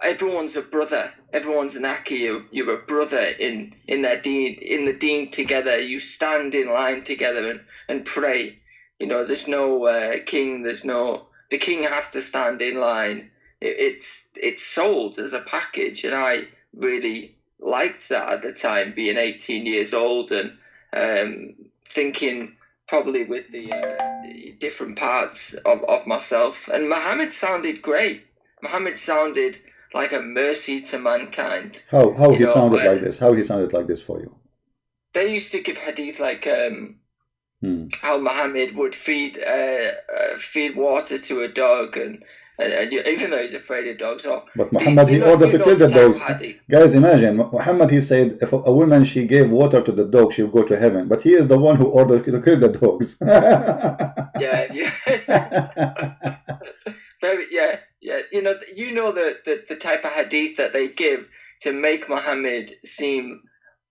Speaker 3: everyone's a brother, everyone's an Aki, you're a brother in the deen together. You stand in line together and pray. There's no king, the king has to stand in line. It's sold as a package, and I really liked that at the time, being 18 years old and thinking probably with the different parts of myself. And Muhammad sounded great. Muhammad sounded like a mercy to mankind.
Speaker 1: How he sounded like this? How he sounded like this for you?
Speaker 3: They used to give hadith like how Muhammad would feed water to a dog, and even though he's afraid of dogs.
Speaker 1: But Muhammad, he ordered to kill the dogs. Guys, imagine, Muhammad, he said, if a woman, she gave water to the dog, she would go to heaven. But he is the one who ordered to kill the dogs.
Speaker 3: Yeah. The type of hadith that they give to make Muhammad seem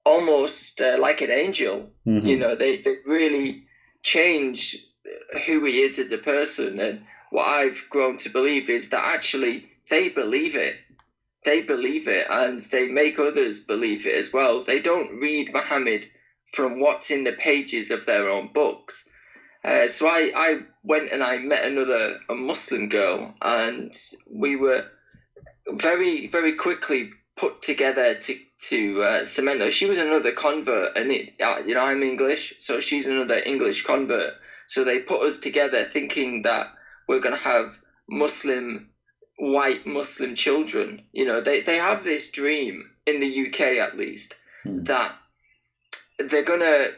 Speaker 3: almost like an angel.
Speaker 1: Mm-hmm.
Speaker 3: They really change who he is as a person. And what I've grown to believe is that actually they believe it. they believe it, and they make others believe it as well. They don't read Muhammad from what's in the pages of their own books. So I went and I met a Muslim girl, and we were very, very quickly put together to cement her. She was another convert, and I'm English, so she's another English convert. So they put us together thinking that we're going to have white Muslim children. They have this dream in the UK, at least, that they're going to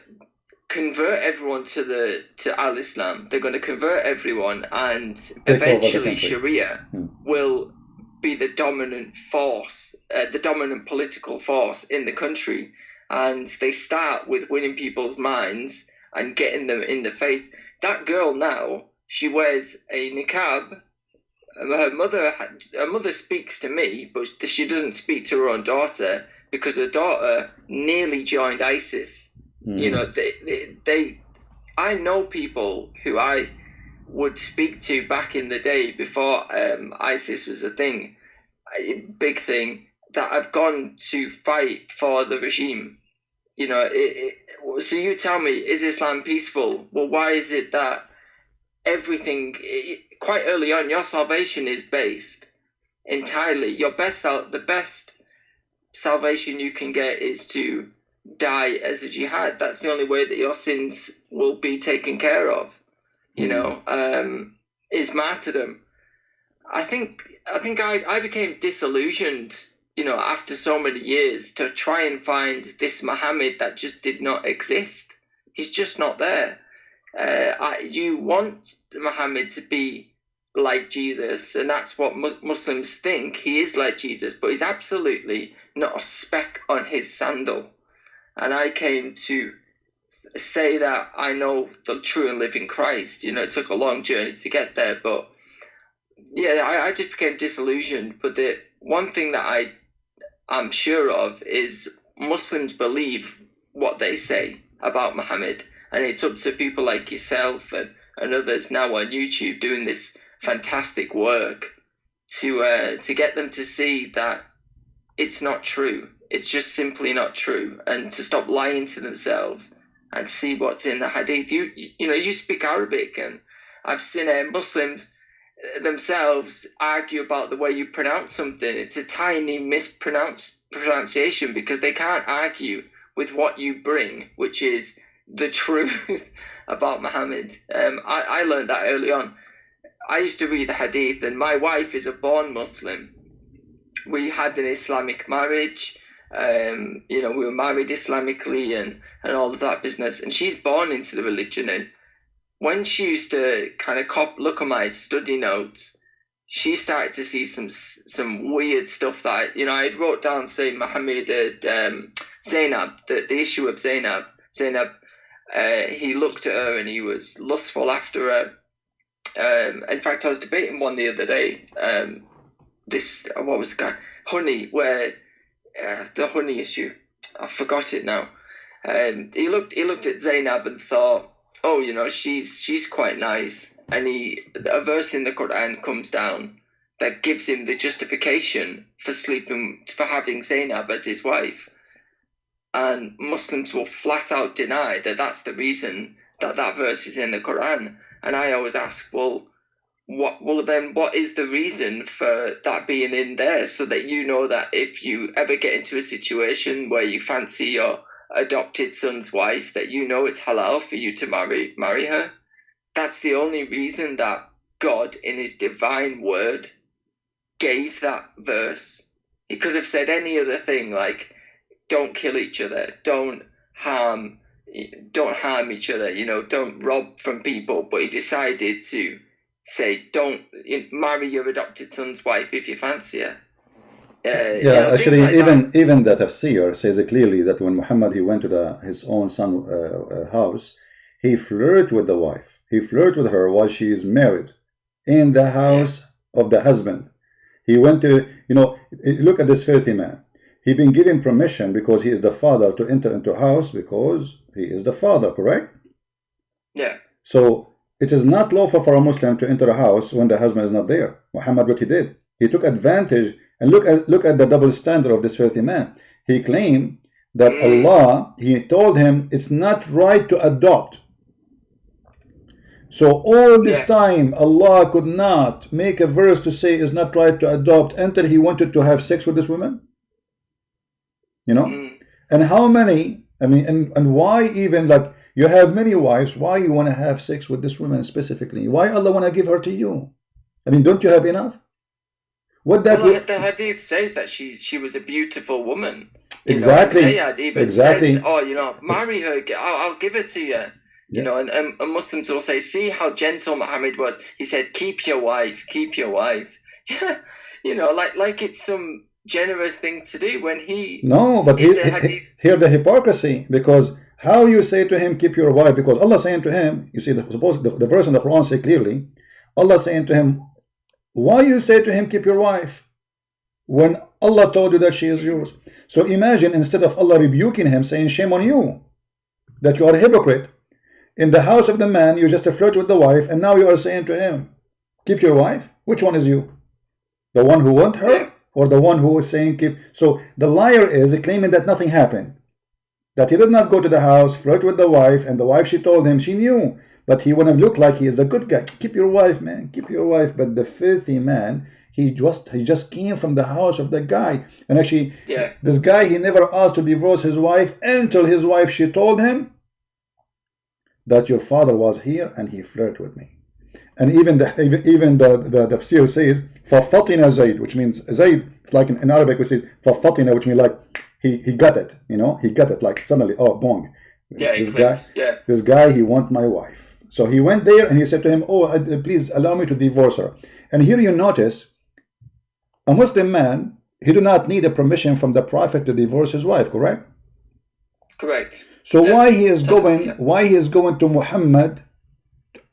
Speaker 3: convert everyone to al-Islam. They're going to convert everyone, and eventually Sharia will be the dominant force, the dominant political force in the country. And they start with winning people's minds and getting them in the faith. That girl now, she wears a niqab. Her mother speaks to me, but she doesn't speak to her own daughter, because her daughter nearly joined ISIS. I know people who I would speak to back in the day before ISIS was a big thing, that have gone to fight for the regime. So you tell me, is Islam peaceful? Well, why is it that everything, quite early on, your salvation is based entirely, the best salvation you can get is to die as a jihad. That's the only way that your sins will be taken care of, is martyrdom. I think I became disillusioned, after so many years, to try and find this Muhammad that just did not exist. He's just not there. You want Muhammad to be like Jesus, and that's what Muslims think. He is like Jesus, but he's absolutely not a speck on his sandal. And I came to say that I know the true and living Christ. It took a long journey to get there, but yeah, I just became disillusioned. But the one thing that I'm sure of is Muslims believe what they say about Muhammad, and it's up to people like yourself and others now on YouTube doing this fantastic work to get them to see that it's not true. It's just simply not true, and to stop lying to themselves and see what's in the hadith. You speak Arabic, and I've seen Muslims themselves argue about the way you pronounce something. It's a tiny mispronunciation, because they can't argue with what you bring, which is the truth about Muhammad. I learned that early on. I used to read the hadith, and my wife is a born Muslim. We had an Islamic marriage. We were married Islamically and all of that business. And she's born into the religion. And when she used to kind of look at my study notes, she started to see some weird stuff that I wrote down, saying Muhammad Zainab, the issue of Zainab. He looked at her and he was lustful after her. In fact, I was debating one the other day. What was the guy? Honey, where the honey issue. I forgot it now. He looked at Zainab and thought, oh, she's quite nice. And a verse in the Quran comes down that gives him the justification for having Zainab as his wife. And Muslims will flat out deny that that's the reason that verse is in the Quran. And I always ask, what is the reason for that being in there, so that you know that if you ever get into a situation where you fancy your adopted son's wife, that it's halal for you to marry her? That's the only reason that God, in his divine word, gave that verse. He could have said any other thing, like, don't kill each other, don't harm each other, don't rob from people. But he decided to say, don't marry your adopted son's wife if you fancy her.
Speaker 1: Actually,
Speaker 3: like
Speaker 1: even the tafsir says clearly that when Muhammad, he went to his own son's house, he flirted with the wife. He flirted with her while she is married in the house of the husband. He went to, look at this filthy man. He been given permission, because he is the father, to enter into a house, because he is the father, correct?
Speaker 3: Yeah.
Speaker 1: So it is not lawful for a Muslim to enter a house when the husband is not there. Muhammad, what he did, he took advantage And look at the double standard of this filthy man. He claimed that Allah, he told him it's not right to adopt. So all this time Allah could not make a verse to say it's not right to adopt until he wanted to have sex with this woman. You know? And how many, I mean, and why even, like, you have many wives, why you want to have sex with this woman specifically? Why Allah want to give her to you? I mean, don't you have enough? What that
Speaker 3: the hadith says that she was a beautiful woman.
Speaker 1: Exactly.
Speaker 3: Sayyid even says, oh, you know, marry her, I'll give it to you. You know, and Muslims will say, see how gentle Muhammad was. He said, keep your wife, keep your wife. You know, like it's some generous thing to do when he...
Speaker 1: No, but here the hypocrisy, because how you say to him, keep your wife, because Allah saying to him, you see, the verse in the Quran say clearly, Allah saying to him, why you say to him, keep your wife, when Allah told you that she is yours? So imagine, instead of Allah rebuking him, saying, shame on you, that you are a hypocrite, in the house of the man, you just flirt with the wife, and now you are saying to him, keep your wife? Which one is you? The one who want her, or the one who is saying keep? So the liar is claiming that nothing happened, that he did not go to the house, flirt with the wife, and the wife, she told him, she knew, but he want to look like he is a good guy. Keep your wife, man, keep your wife. But the filthy man, he just came from the house of the guy, and actually, this guy, he never asked to divorce his wife until his wife, she told him that your father was here and he flirted with me. And even the tafsir says فَفَطِنَ Zayd, which means Zayd, it's like in Arabic we say فَفَطِنَ, which means like he got it, you know, he got it, like suddenly, oh, bong. This guy, he want my wife. So he went there and he said to him, oh, please allow me to divorce her. And here you notice, a Muslim man, he do not need a permission from the Prophet to divorce his wife, correct?
Speaker 3: Correct.
Speaker 1: So why he is going to Muhammad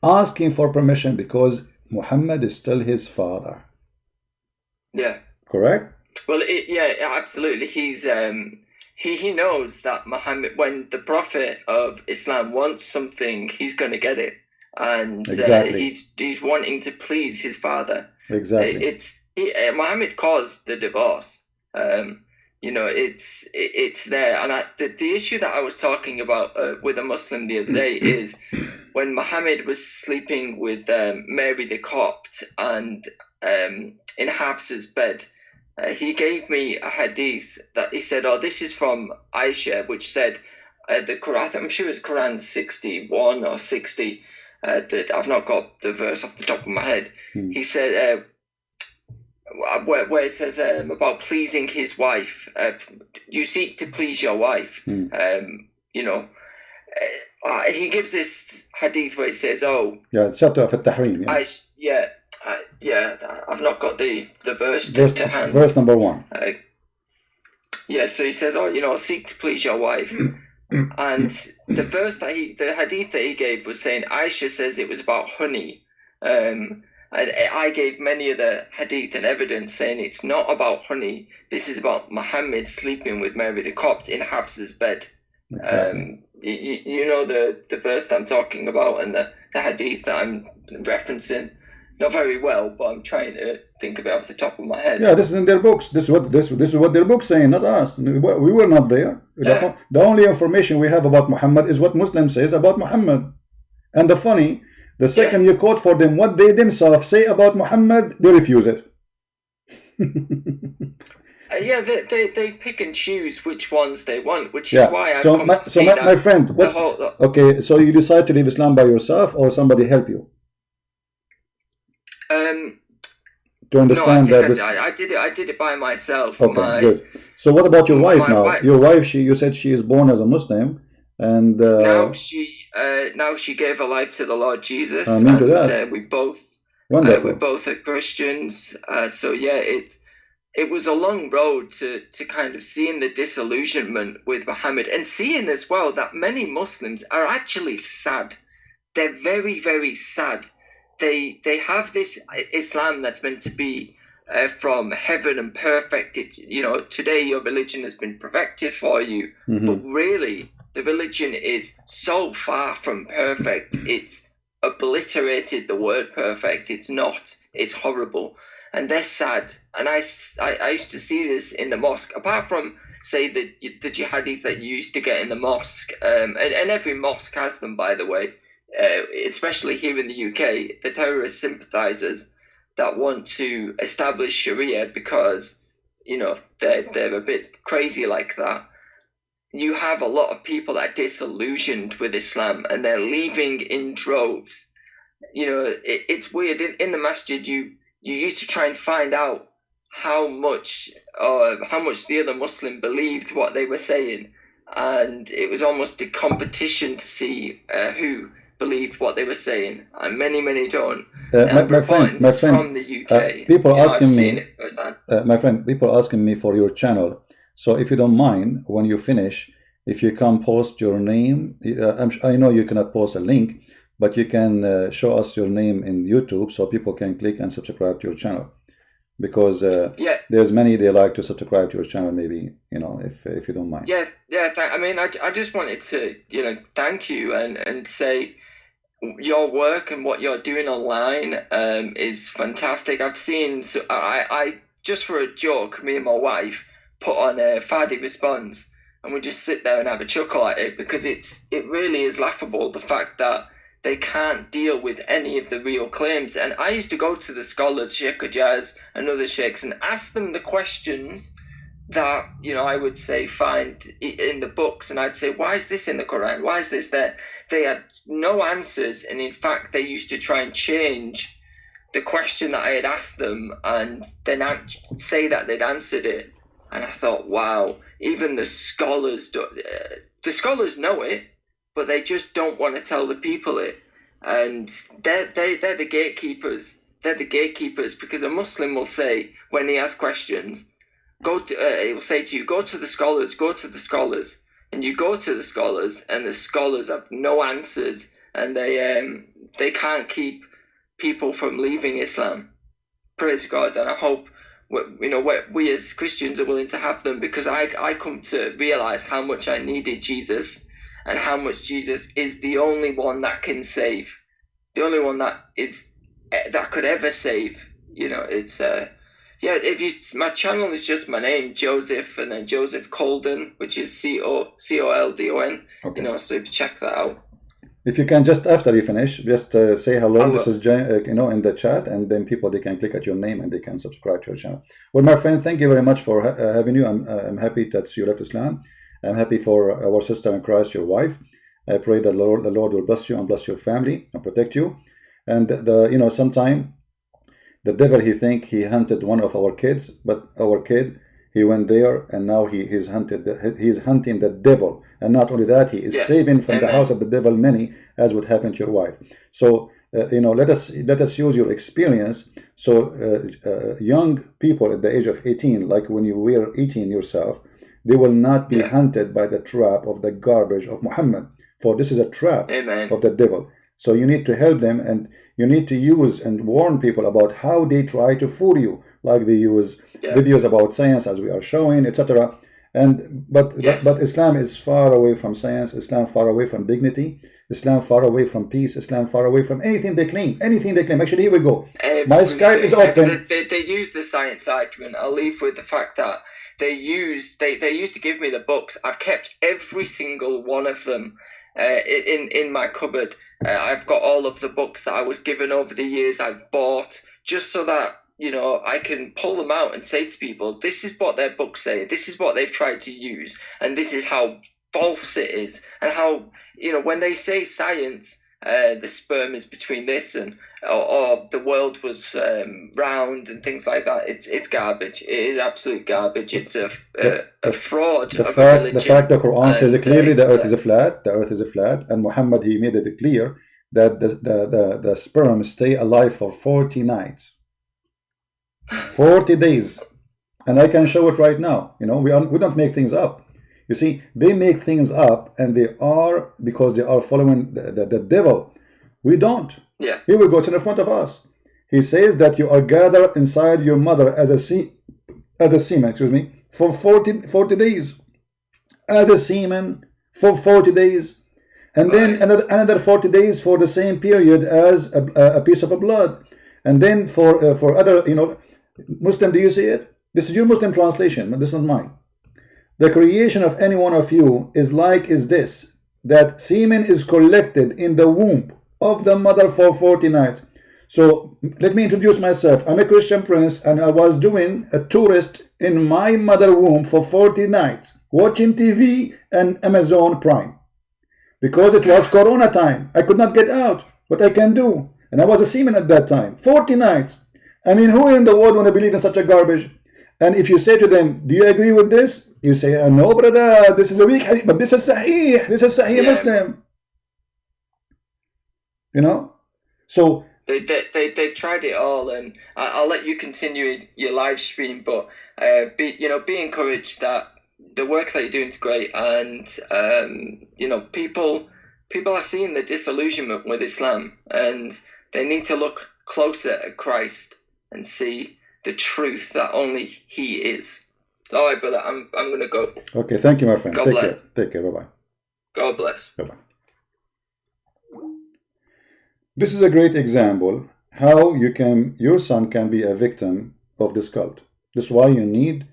Speaker 1: asking for permission? Because Muhammad is still his father. Yeah. Correct?
Speaker 3: Well, absolutely. He's he knows that Muhammad, when the Prophet of Islam wants something, he's going to get it, and he's wanting to please his father.
Speaker 1: Exactly.
Speaker 3: Muhammad caused the divorce. You know, it's there, and the issue that I was talking about with a Muslim the other day is when Muhammad was sleeping with Mary the Copt and in Hafsa's bed, he gave me a hadith that he said, oh, this is from Aisha, which said the Quran, I'm sure it's Quran 61 or 60, I've not got the verse off the top of my head. He said, where it says about pleasing his wife, you seek to please your wife. You know, he gives this hadith where it says, "Oh,
Speaker 1: chapter of At-Tahrim."
Speaker 3: I've not got the verse to hand.
Speaker 1: Verse number 1.
Speaker 3: So he says, "Oh, you know, seek to please your wife." And the hadith that he gave was saying Aisha says it was about honey. And I gave many of the hadith and evidence saying it's not about honey. This is about Muhammad sleeping with Mary the Copt in Hafsa's bed. Exactly. You know the verse that I'm talking about and the hadith that I'm referencing. Not very well, but I'm trying to think of it off the top of my head.
Speaker 1: Yeah, this is in their books. This is what their books saying, not us. We were not there. Yeah. The only information we have about Muhammad is what Muslims says about Muhammad. And the second you quote for them what they themselves say about Muhammad, they refuse it.
Speaker 3: They pick and choose which ones they want, which is why I come to see that.
Speaker 1: My friend, okay, so you decide to leave Islam by yourself or somebody help you? To understand
Speaker 3: I did it by myself.
Speaker 1: Okay, good. So what about your wife now? Your wife, you said she is born as a Muslim, and
Speaker 3: now she gave her life to the Lord Jesus.
Speaker 1: Amen to that.
Speaker 3: We both are Christians. So yeah, it was a long road to kind of seeing the disillusionment with Muhammad and seeing as well that many Muslims are actually sad. They're very, very sad. They have this Islam that's meant to be from heaven and perfect. It's, you know, today your religion has been perfected for you, but really the religion is so far from perfect. It's obliterated the word perfect. It's not. It's horrible. and they're sad. And I used to see this in the mosque, apart from, say, the jihadis that you used to get in the mosque, and every mosque has them, by the way, especially here in the UK, the terrorist sympathizers that want to establish Sharia because, you know, they're a bit crazy like that. You have a lot of people that are disillusioned with Islam, and they're leaving in droves. You know, it's weird. In the masjid, you used to try and find out how much the other Muslim believed what they were saying, and it was almost a competition to see who believed what they were saying, and many don't.
Speaker 1: My friend,
Speaker 3: from the UK,
Speaker 1: people asking me, my friend, people asking me for your channel. So if you don't mind, when you finish, if you can post your name, I know you cannot post a link, but you can show us your name in YouTube so people can click and subscribe to your channel. Because there's many they like to subscribe to your channel, maybe, you know, if you don't mind.
Speaker 3: I mean, I just wanted to, you know, thank you and say your work and what you're doing online is fantastic. I've seen, so I just for a joke, me and my wife put on a Fadi Responds, and we just sit there and have a chuckle at it, because it really is laughable, the fact that they can't deal with any of the real claims. And I used to go to the scholars, Sheikh Ijaz and other sheikhs, and ask them the questions that, you know, I would say find in the books, and I'd say, why is this in the Quran? Why is this there? They had no answers, and in fact, they used to try and change the question that I had asked them, and then say that they'd answered it. And I thought, wow, even the scholars know it, but they just don't want to tell the people it. And they're the gatekeepers. They're the gatekeepers, because a Muslim will say, when he asks questions, he will say to you, go to the scholars. And you go to the scholars, and the scholars have no answers, and they can't keep people from leaving Islam. Praise God. And I hope, you know, we as Christians are willing to have them, because I come to realize how much I needed Jesus, and how much Jesus is the only one that can save, the only one that could ever save. You know, it's my channel is just my name, Joseph, and then Joseph Coldon, which is Coldon. Okay. You know, so if you check that out.
Speaker 1: If you can, just after you finish, just say hello. This is you know, in the chat, and then they can click at your name and they can subscribe to your channel. Well, my friend, thank you very much for having you. I'm happy that you left Islam. I'm happy for our sister in Christ, your wife. I pray that the Lord will bless you and bless your family and protect you. And you know, sometime the devil, he think he hunted one of our kids, but our kid, he went there, and now he's hunting the devil. And not only that, he is saving from the house of the devil many, as would happen to your wife. So you know, let us use your experience. So young people at the age of 18, like when you were 18 yourself, they will not be hunted by the trap of the garbage of Muhammad, for this is a trap of the devil. So you need to help them, and you need to use and warn people about how they try to fool you, like they use videos about science, as we are showing, etc. But Islam is far away from science. Islam far away from dignity. Islam far away from peace. Islam far away from anything they claim. Actually, here we go. My Skype is open.
Speaker 3: They use the science argument. I'll leave with the fact that they used to give me the books. I've kept every single one of them in my cupboard. I've got all of the books that I was given over the years. I've bought, just so that, you know, I can pull them out and say to people, this is what their books say, this is what they've tried to use, and this is how false it is. And how, you know, when they say science, the sperm is between this and or the world was round and things like that, it's garbage. It is absolute garbage. It's a fraud.
Speaker 1: The fact the Quran says clearly the earth is a flat. The earth is a flat, and Muhammad, he made it clear that the sperm stay alive for 40 nights. 40 days, and I can show it right now. You know, we don't make things up. You see, they make things up, and because they are following the devil. We don't.
Speaker 3: Yeah.
Speaker 1: Here we go. It's in front of us. He says that you are gathered inside your mother as a semen, for 40 days, as a semen for 40 days, and then another 40 days for the same period as a piece of blood, and then for other, you know. Muslim, do you see it? This is your Muslim translation, but this is not mine. The creation of any one of you is this, that semen is collected in the womb of the mother for 40 nights. So let me introduce myself. I'm a Christian prince, and I was doing a tourist in my mother womb for 40 nights, watching TV and Amazon Prime. Because it was Corona time, I could not get out. What I can do? And I was a seaman at that time. 40 nights. I mean, who in the world want to believe in such a garbage? And if you say to them, do you agree with this? You say, no, brother, this is a weak hadith, but this is Sahih. This is Sahih Muslim. You know? So
Speaker 3: they've tried it all, and I'll let you continue your live stream, but be encouraged that the work that you're doing is great, and people are seeing the disillusionment with Islam, and they need to look closer at Christ and see the truth that only He is. All right, brother, I'm gonna go.
Speaker 1: Okay, thank you, my friend.
Speaker 3: God bless.
Speaker 1: Take care. Bye bye.
Speaker 3: God bless.
Speaker 1: Bye bye. This is a great example how your son can be a victim of this cult. This is why you need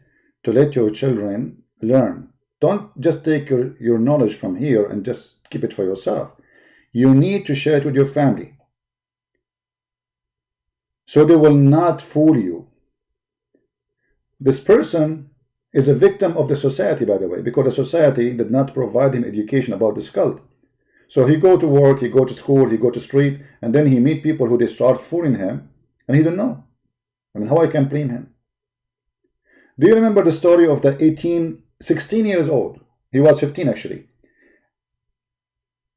Speaker 1: to let your children learn. Don't just take your knowledge from here and just keep it for yourself. You need to share it with your family, so they will not fool you. This person is a victim of the society, by the way, because the society did not provide him education about this cult. So he go to work, he go to school, he go to street, and then he meet people who they start fooling him, and he don't know. I mean, how I can blame him? Do you remember the story of the 16 years old? He was 15 actually.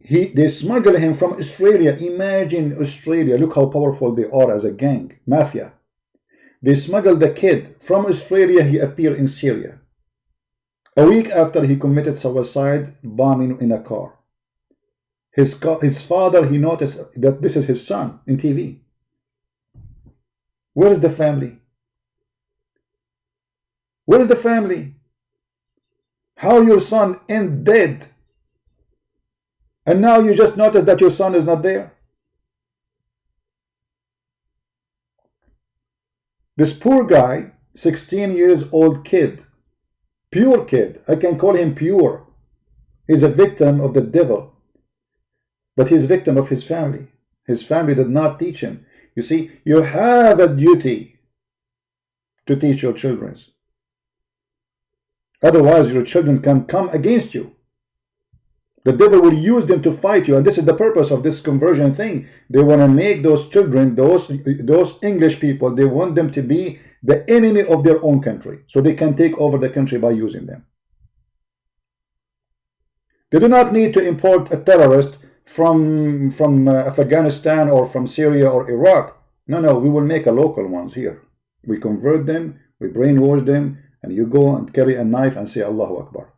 Speaker 1: They smuggled him from Australia. Imagine Australia. Look how powerful they are as a gang, mafia. They smuggled the kid from Australia. He appeared in Syria. A week after, he committed suicide, bombing in a car. His father, he noticed that this is his son in TV. Where is the family? Where is the family? How your son end dead? And now you just notice that your son is not there. This poor guy, 16 years old kid, pure kid, I can call him pure. He's a victim of the devil. But he's a victim of his family. His family did not teach him. You see, you have a duty to teach your children. Otherwise, your children can come against you. The devil will use them to fight you, and this is the purpose of this conversion thing. They want to make those children, those English people, they want them to be the enemy of their own country, so they can take over the country by using them. They do not need to import a terrorist from Afghanistan or from Syria or Iraq. No, we will make a local ones here. We convert them, we brainwash them, and you go and carry a knife and say Allahu Akbar.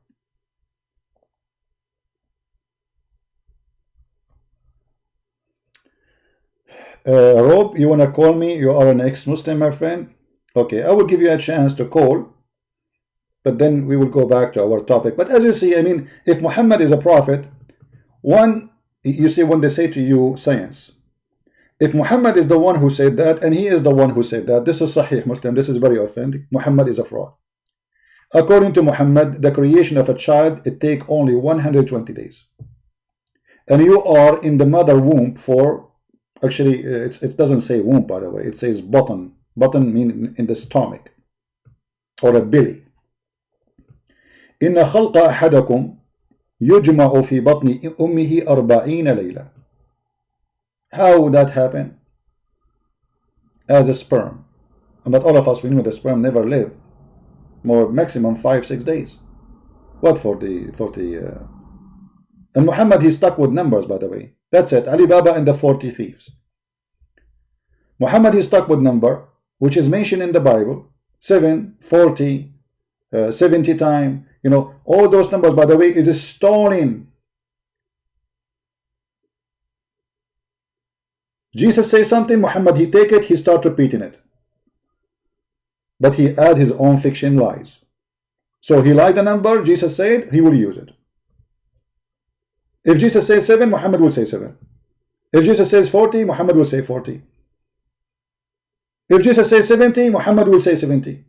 Speaker 1: Rob, you want to call me? You are an ex-Muslim, my friend. Okay, I will give you a chance to call, but then we will go back to our topic. But as you see, I mean, if Muhammad is a prophet, you see, when they say to you science, if Muhammad is the one who said that, and he is the one who said that, this is Sahih Muslim, this is very authentic. Muhammad is a fraud. According to Muhammad, the creation of a child, it takes only 120 days. And you are in the mother womb for, actually, it doesn't say womb, by the way, it says bottom. Bottom means in the stomach, or a belly. إن خلق أحدكم يجمع في بطن أمه 40 ليلة. How would that happen? As a sperm. And but all of us, we know the sperm never live more maximum 5-6 days. What for the and Muhammad, he stuck with numbers, by the way. That's it. Ali Baba and the 40 thieves. Muhammad, he stuck with number which is mentioned in the Bible, 7, 40, 70 times. You know, all those numbers, by the way, is stolen. Jesus says something, Muhammad, he take it, he start repeating it. But he add his own fiction lies. So he lied the number, Jesus said, he will use it. If Jesus says 7, Muhammad will say 7. If Jesus says 40, Muhammad will say 40. If Jesus says 70, Muhammad will say 70.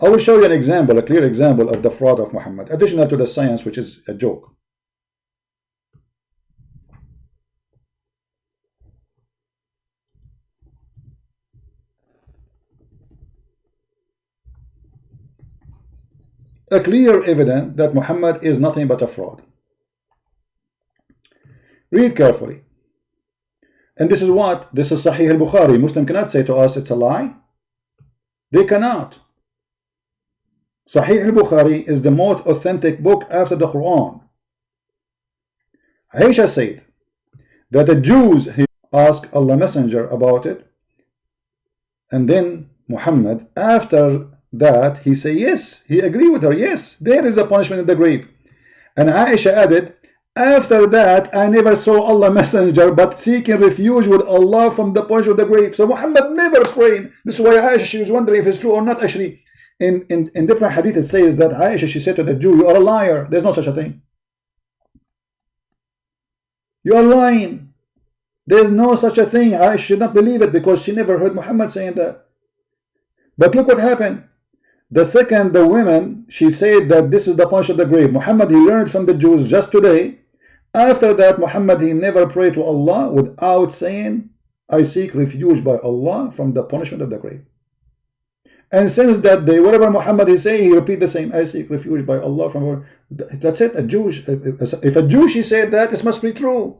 Speaker 1: I will show you an example, a clear example of the fraud of Muhammad, additional to the science, which is a joke. A clear evidence that Muhammad is nothing but a fraud. Read carefully. And this is what? This is Sahih al-Bukhari. Muslim cannot say to us it's a lie. They cannot. Sahih al-Bukhari is the most authentic book after the Quran. Aisha said that the Jews asked Allah Messenger about it, and then Muhammad, after that, he said yes, he agreed with her, yes, there is a punishment in the grave. And Aisha added, after that I never saw Allah Messenger but seeking refuge with Allah from the punishment of the grave. So Muhammad never prayed. This is why Aisha, she was wondering if it's true or not. Actually, in different hadith it says that Aisha, she said to the Jew, you are a liar, there's no such a thing. You are lying. There's no such a thing. Aisha should not believe it because she never heard Muhammad saying that. But look what happened. The second, the women, she said that this is the punishment of the grave. Muhammad, he learned from the Jews just today. After that, Muhammad, he never prayed to Allah without saying, I seek refuge by Allah from the punishment of the grave. And since that day, whatever Muhammad he say, he repeat the same, I seek refuge by Allah from. That's it. A Jewish, if a Jew she said that, it must be true.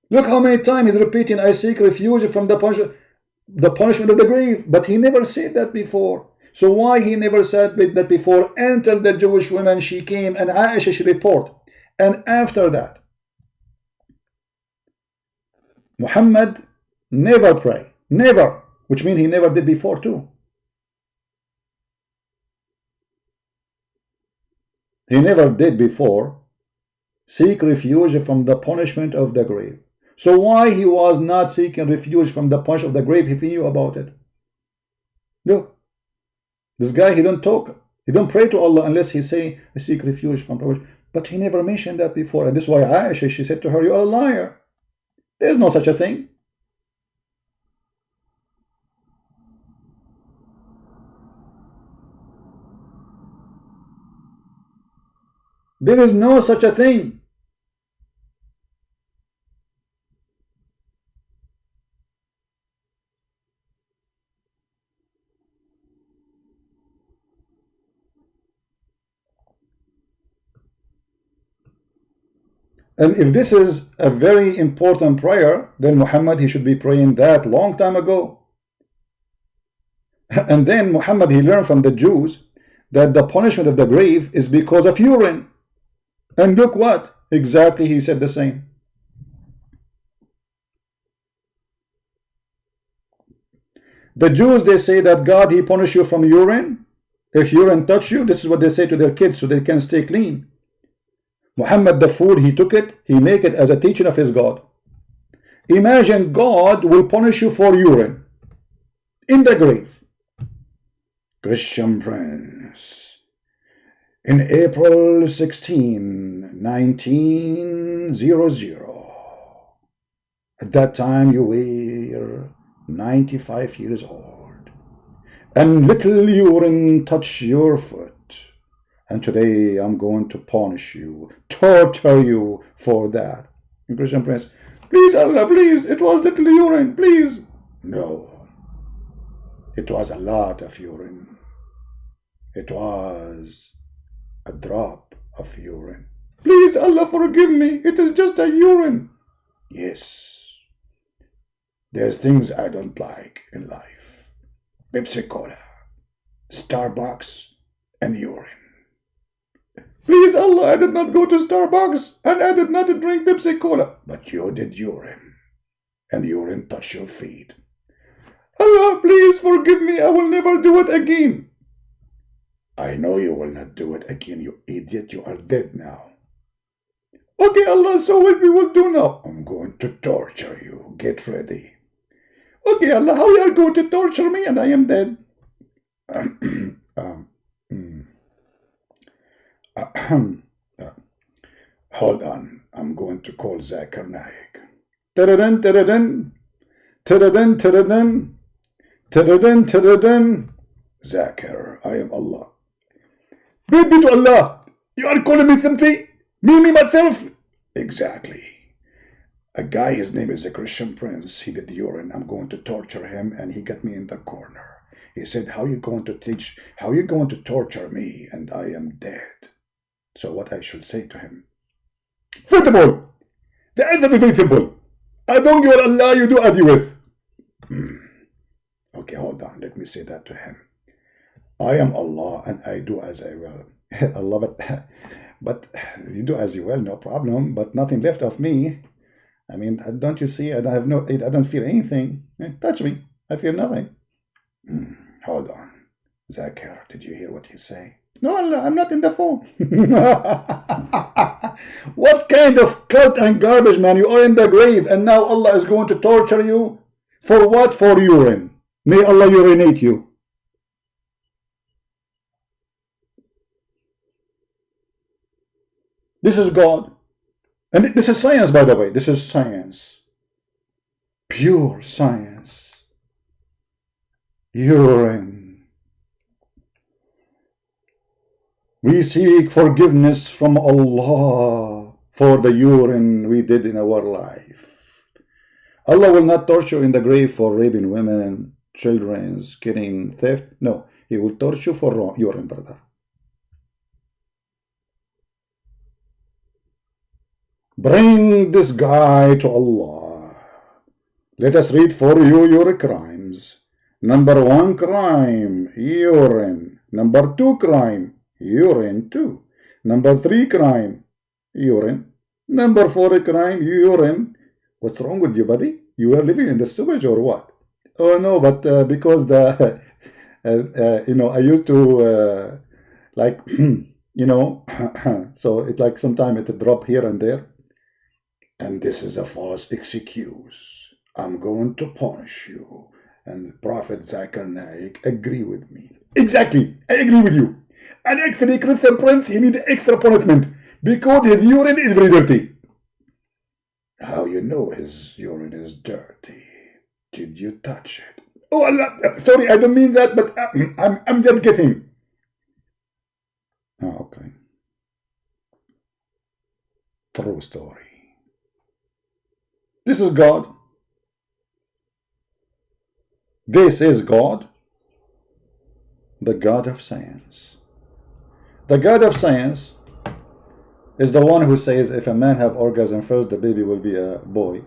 Speaker 1: Look how many times he's repeating, I seek refuge from the punishment of the grave. But he never said that before. So why he never said that before until the Jewish woman, she came and Aisha, she report. And after that, Muhammad never pray. Never. Which means he never did before too. He never did before seek refuge from the punishment of the grave. So why he was not seeking refuge from the punishment of the grave if he knew about it? Look. This guy, he don't talk. He don't pray to Allah unless he say, I seek refuge from punishment. But he never mentioned that before. And this is why Aisha, she said to her, you are a liar. There's no such a thing. There is no such a thing. And if this is a very important prayer, then Muhammad, he should be praying that long time ago. And then Muhammad, he learned from the Jews that the punishment of the grave is because of urine. And look what? Exactly, he said the same. The Jews, they say that God, he punish you from urine. If urine touch you, this is what they say to their kids so they can stay clean. Muhammad, the fool, he took it, he make it as a teaching of his God. Imagine God will punish you for urine in the grave. Christian Prince, in April 16, 1900, at that time you were 95 years old, and little urine touched your foot. And today I'm going to punish you, torture you for that. And Christian Prince, please Allah, please, it was little urine, please. No, it was a lot of urine. It was a drop of urine. Please Allah, forgive me, it is just a urine. Yes, there's things I don't like in life. Pepsi Cola, Starbucks, and urine. Please Allah, I did not go to Starbucks and I did not drink Pepsi Cola. But you did urine. And urine touched your feet. Allah, please forgive me. I will never do it again. I know you will not do it again, you idiot. You are dead now. Okay, Allah, so what we will do now? I'm going to torture you. Get ready. Okay, Allah, how you are going to torture me and I am dead? Hold on, I'm going to call Zakir Naik. Taradan, taradan. Taradan, taradan. Taradan, taradan. Zakir, I am Allah. Baby to Allah. You are calling me something? Me, myself? Exactly. A guy, his name is a Christian prince. He did urine. I'm going to torture him, and he got me in the corner. He said, how you going to torture me, and I am dead? So what I should say to him? First of all, the answer is very simple. As long as you are Allah, you do as you wish. Okay, hold on. Let me say that to him. I am Allah, and I do as I will. Allah, but you do as you will, no problem. But nothing left of me. I mean, don't you see? I don't feel anything. Touch me. I feel nothing. Hold on. Zakir, did you hear what he say? No, Allah, I'm not in the phone. What kind of cult and garbage, man? You are in the grave, and now Allah is going to torture you? For what? For urine. May Allah urinate you. This is God. And this is science, by the way. This is science. Pure science. Urine. We seek forgiveness from Allah for the urine we did in our life. Allah will not torture you in the grave for raping women, children, killing, theft. No, He will torture you for urine, brother. Bring this guy to Allah. Let us read for you your crimes. Number 1 crime, urine. Number 2 crime, urine too. Number 3 crime, urine. Number 4 crime, urine. What's wrong with you, buddy? You are living in the sewage or what? Oh no, but because the I used to like so it like sometimes it drop here and there. And this is a false excuse. I'm going to punish you. And Prophet Zakir Naik agree with me. Exactly, I agree with you. And actually, Christian Prince, he need extra punishment because his urine is very dirty. How you know his urine is dirty? Did you touch it? Oh Allah, sorry, I don't mean that, but I'm just guessing. Oh, okay. True story. This is God. This is God, the God of science. The God of science is the one who says if a man have orgasm first, the baby will be a boy.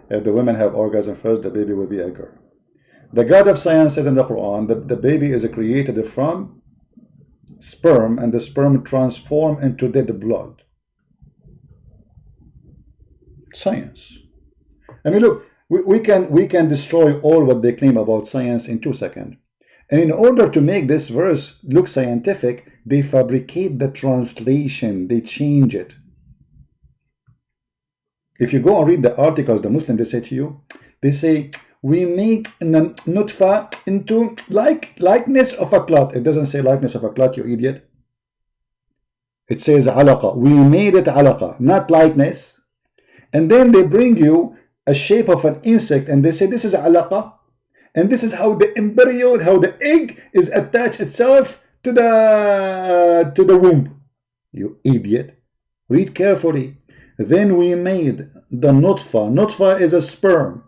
Speaker 1: If the women have orgasm first, the baby will be a girl. The God of science says in the Quran that the baby is created from sperm, and the sperm transform into dead blood. Science. I mean, look, we can destroy all what they claim about science in 2 seconds. And in order to make this verse look scientific, they fabricate the translation, they change it. If you go and read the articles, the Muslim, they say to you, they say, we made nutfa into likeness of a clot. It doesn't say likeness of a clot, you idiot. It says alaqa. We made it alaqa, not likeness. And then they bring you a shape of an insect, and they say this is alaqa, and this is how the embryo, how the egg is attached itself to the womb. You idiot. Read carefully. Then we made the nutfa. Nutfa is a sperm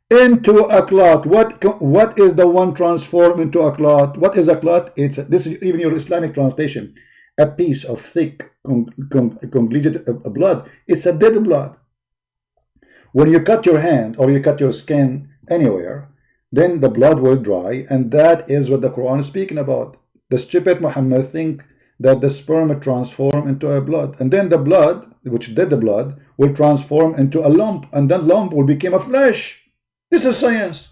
Speaker 1: into a clot. What is the one transformed into a clot? What is a clot? This is even your Islamic translation. A piece of thick congregate blood. It's a dead blood. When you cut your hand or you cut your skin anywhere, then the blood will dry, and that is what the Quran is speaking about. The stupid Muhammad think that the sperm transform into a blood, and then the blood, which dead the blood, will transform into a lump, and that lump will become a flesh. This is science.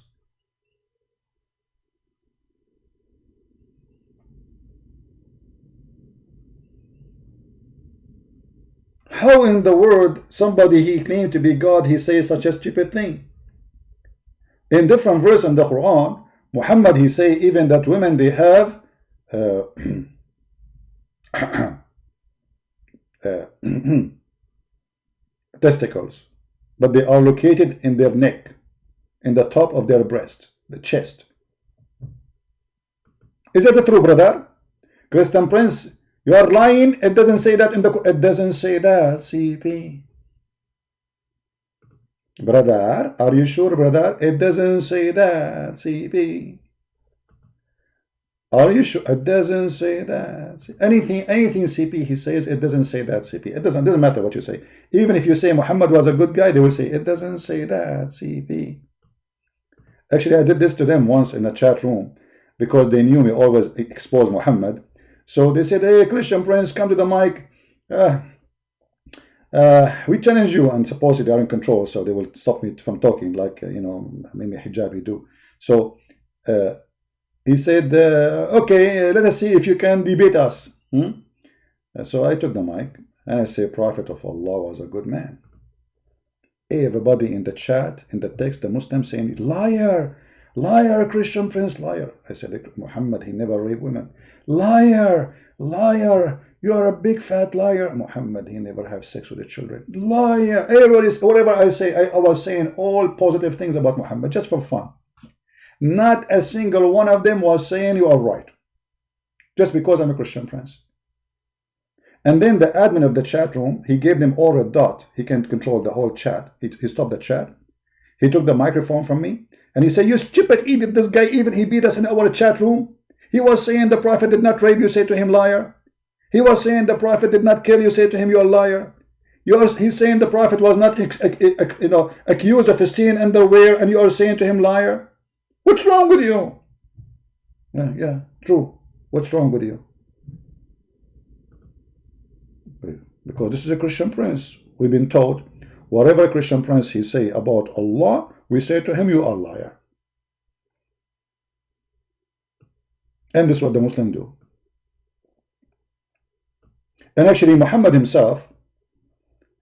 Speaker 1: How in the world somebody he claimed to be God, he says such a stupid thing? In different verses in the Quran, Muhammad, he say even that women, they have testicles. but they are located in their neck, in the top of their breast, the chest. Is that true, brother? Christian Prince, you are lying. It doesn't say that in the. It doesn't say that, CP. Brother, are you sure, brother? It doesn't say that, CP. Are you sure? It doesn't say that. Anything CP he says, it doesn't say that, CP. It doesn't matter what you say. Even if you say Muhammad was a good guy, they will say it doesn't say that, CP. Actually, I did this to them once in a chat room because they knew me always expose Muhammad. So they said, hey, Christian Prince, come to the mic. We challenge you, and supposedly they are in control, so they will stop me from talking, like you know, maybe hijabi do. So he said, okay, let us see if you can debate us. So I took the mic and I say, Prophet of Allah was a good man. Everybody in the chat, in the text, the Muslims saying, liar, liar, Christian Prince, liar. I said, Muhammad, he never raped women. Liar, liar, you are a big fat liar. Muhammad, he never have sex with the children. Liar. Everybody, whatever I say, I was saying all positive things about Muhammad, just for fun. Not a single one of them was saying you are right, just because I'm a Christian Prince. And then the admin of the chat room, he gave them all a dot. He can't control the whole chat. He stopped the chat. He took the microphone from me and he said, you stupid idiot, this guy, even he beat us in our chat room. He was saying the Prophet did not rape you, say to him, liar. He was saying the Prophet did not kill you, say to him, you are a liar. He's saying the Prophet was not accused of stealing underwear, and you are saying to him, liar. What's wrong with you? Yeah, true. What's wrong with you? Because this is a Christian Prince. We've been taught whatever a Christian Prince he say about Allah, we say to him, you are a liar. And this is what the Muslims do. And actually Muhammad himself,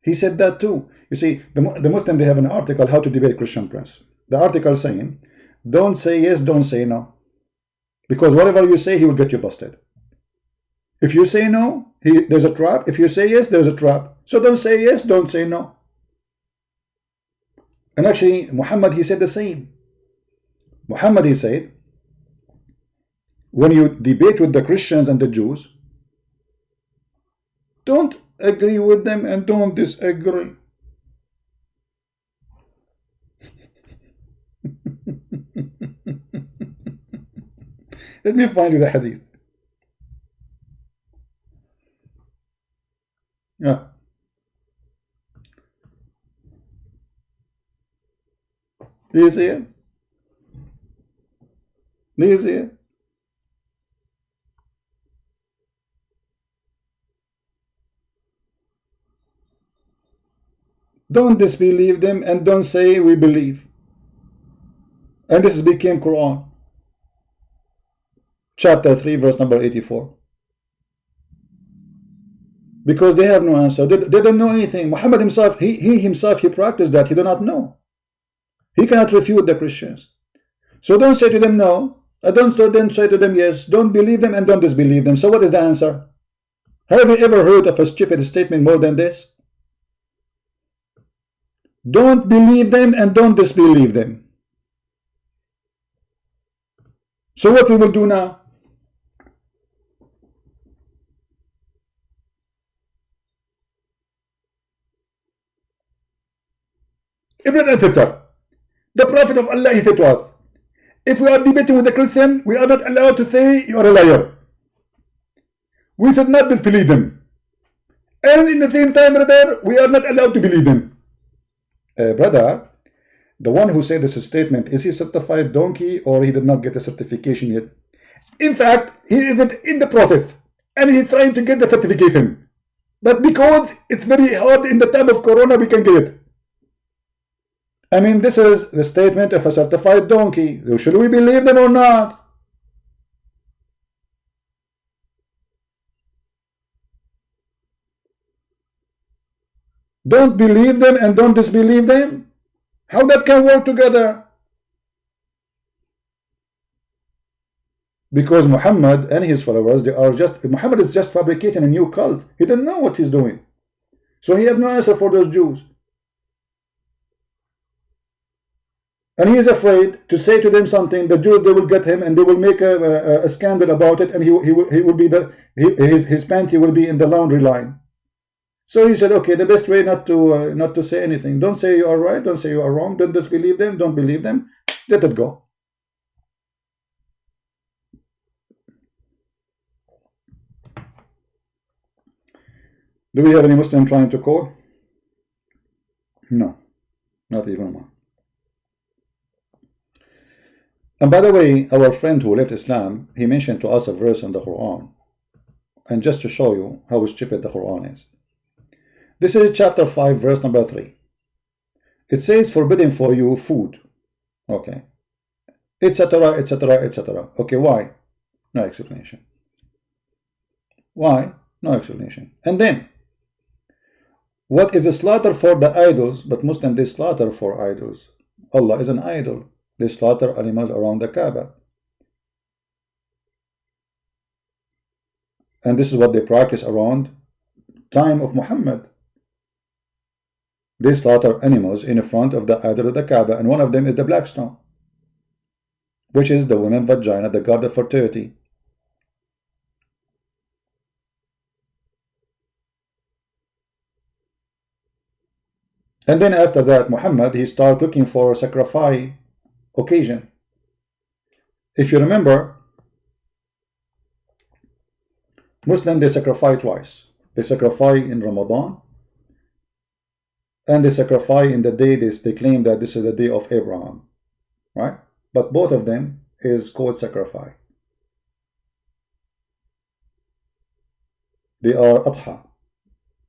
Speaker 1: he said that too. You see, the Muslim, they have an article, How to Debate Christian Prince. The article saying, don't say yes, don't say no. Because whatever you say, he will get you busted. If you say no, there's a trap. If you say yes, there's a trap. So don't say yes, don't say no. And actually, Muhammad, he said the same. Muhammad, he said, when you debate with the Christians and the Jews, don't agree with them and don't disagree. Let me find you the hadith. Yeah. Do you see it? Do you see it? Don't disbelieve them and don't say we believe. And this became Quran. Chapter 3, verse number 84. Because they have no answer. They don't know anything. Muhammad himself, he himself, he practiced that. He do not know. He cannot refute the Christians. So don't say to them no. Don't say to them yes. Don't believe them and don't disbelieve them. So what is the answer? Have you ever heard of a stupid statement more than this? Don't believe them and don't disbelieve them. So what we will do now? Ibn al-Tatar, the Prophet of Allah, he said to us, if we are debating with a Christian, we are not allowed to say you are a liar. We should not disbelieve them. And in the same time, brother, we are not allowed to believe them. Brother, the one who said this statement, is he certified donkey or he did not get a certification yet? In fact, he isn't in the process and he's trying to get the certification. But because it's very hard in the time of Corona, we can get it. I mean, this is the statement of a certified donkey. Should we believe them or not? Don't believe them and don't disbelieve them? How that can work together? Because Muhammad and his followers, Muhammad is just fabricating a new cult. He didn't know what he's doing. So he had no answer for those Jews. And he is afraid to say to them something. The Jews, they will get him and they will make a scandal about it, and he will be his panty will be in the laundry line. So he said, okay, the best way not to say anything. Don't say you are right. Don't say you are wrong. Don't disbelieve them. Don't believe them. Let it go. Do we have any Muslim trying to call? No, not even one. And by the way, our friend who left Islam, he mentioned to us a verse in the Quran. And just to show you how stupid the Quran is. This is chapter 5, verse number 3. It says, forbidden for you food. Okay. Etc., etc., etc. Okay, why? No explanation. Why? No explanation. And then, what is a slaughter for the idols? But Muslims, they slaughter for idols. Allah is an idol. They slaughter animals around the Kaaba. And this is what they practice around time of Muhammad. They slaughter animals in front of the idol of the Kaaba, and one of them is the black stone, which is the woman's vagina, the god of fertility. And then after that, Muhammad, he started looking for a sacrifice occasion. If you remember, Muslims, they sacrifice twice. They sacrifice in Ramadan, and they sacrifice in the day they claim that this is the day of Abraham, right? But both of them is called sacrifice. They are Adha,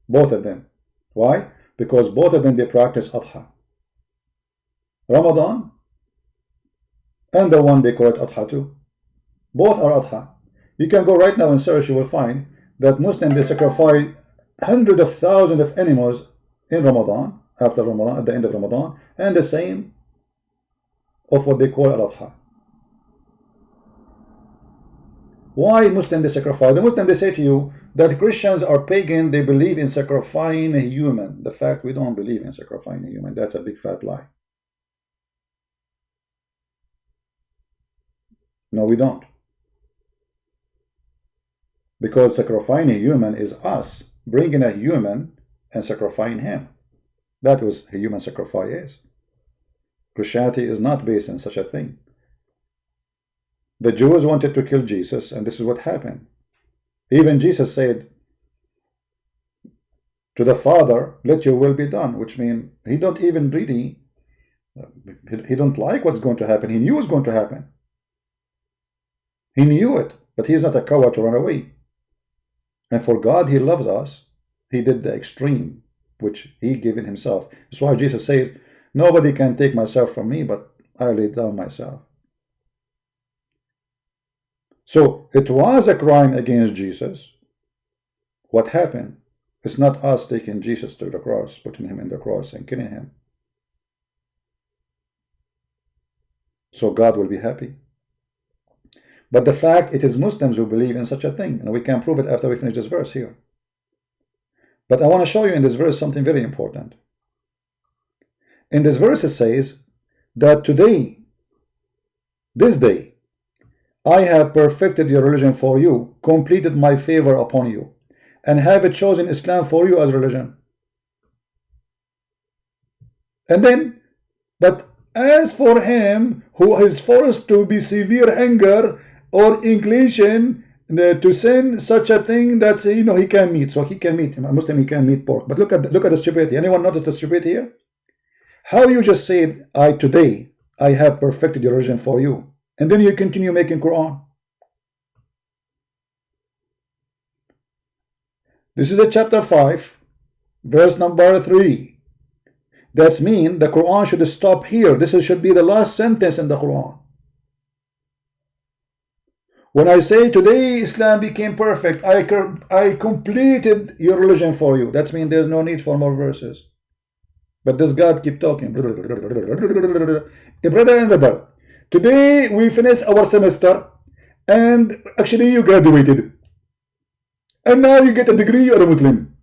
Speaker 1: both of them. Why? Because both of them, they practice Adha. Ramadan and the one they call it Adha too. Both are Adha. You can go right now and search, you will find that Muslims, they sacrifice hundreds of thousands of animals in Ramadan, after Ramadan, at the end of Ramadan, and the same of what they call Al-Adha. Why Muslims, they sacrifice? The Muslims, they say to you that Christians are pagan, they believe in sacrificing a human. The fact we don't believe in sacrificing a human, that's a big fat lie. No, we don't. Because sacrificing a human is us bringing a human and sacrificing him. That was a human sacrifice is. Christianity is not based on such a thing. The Jews wanted to kill Jesus, and this is what happened. Even Jesus said to the Father, let your will be done, which means he don't even really, he don't like what's going to happen. He knew it was going to happen. He knew it, but he is not a coward to run away. And for God, he loves us. He did the extreme, which he gave in himself. That's why Jesus says, nobody can take myself from me, but I lay down myself. So it was a crime against Jesus. What happened? It's not us taking Jesus to the cross, putting him in the cross and killing him. So God will be happy. But the fact, it is Muslims who believe in such a thing, and we can prove it after we finish this verse here. But I want to show you in this verse something very important. In this verse it says that today, this day, I have perfected your religion for you, completed my favor upon you, and have chosen Islam for you as religion. And then, but as for him who is forced to be severe hunger or inclination to sin, such a thing that he can meet. So he can meet, a Muslim, he can meet pork. But look at the stupidity. Anyone notice the stupidity here? How you just said, today I have perfected your religion for you, and then you continue making Quran. This is the chapter 5, verse number 3. That means the Quran should stop here. This should be the last sentence in the Quran. When I say today Islam became perfect, I completed your religion for you. That means there's no need for more verses. But this God keep talking. Brother and brother, today we finished our semester, and actually you graduated, and now you get a degree, you're a Muslim.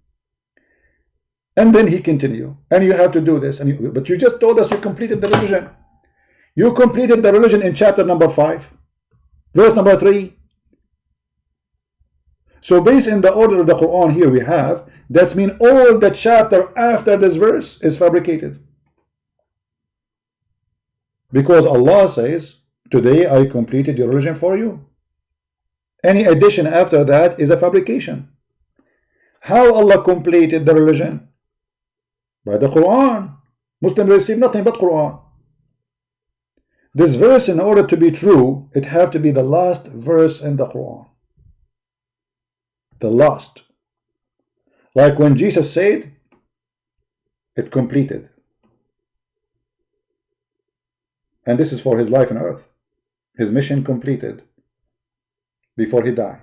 Speaker 1: And then he continue, and you have to do this, but you just told us you completed the religion. You completed the religion in chapter number 5, verse number 3. So based in the order of the Quran here we have, that's mean all the chapter after this verse is fabricated. Because Allah says, today I completed your religion for you. Any addition after that is a fabrication. How Allah completed the religion? By the Quran. Muslims receive nothing but Quran. This verse, in order to be true, it have to be the last verse in the Quran. The last. Like when Jesus said, it completed. And this is for his life on earth. His mission completed before he died.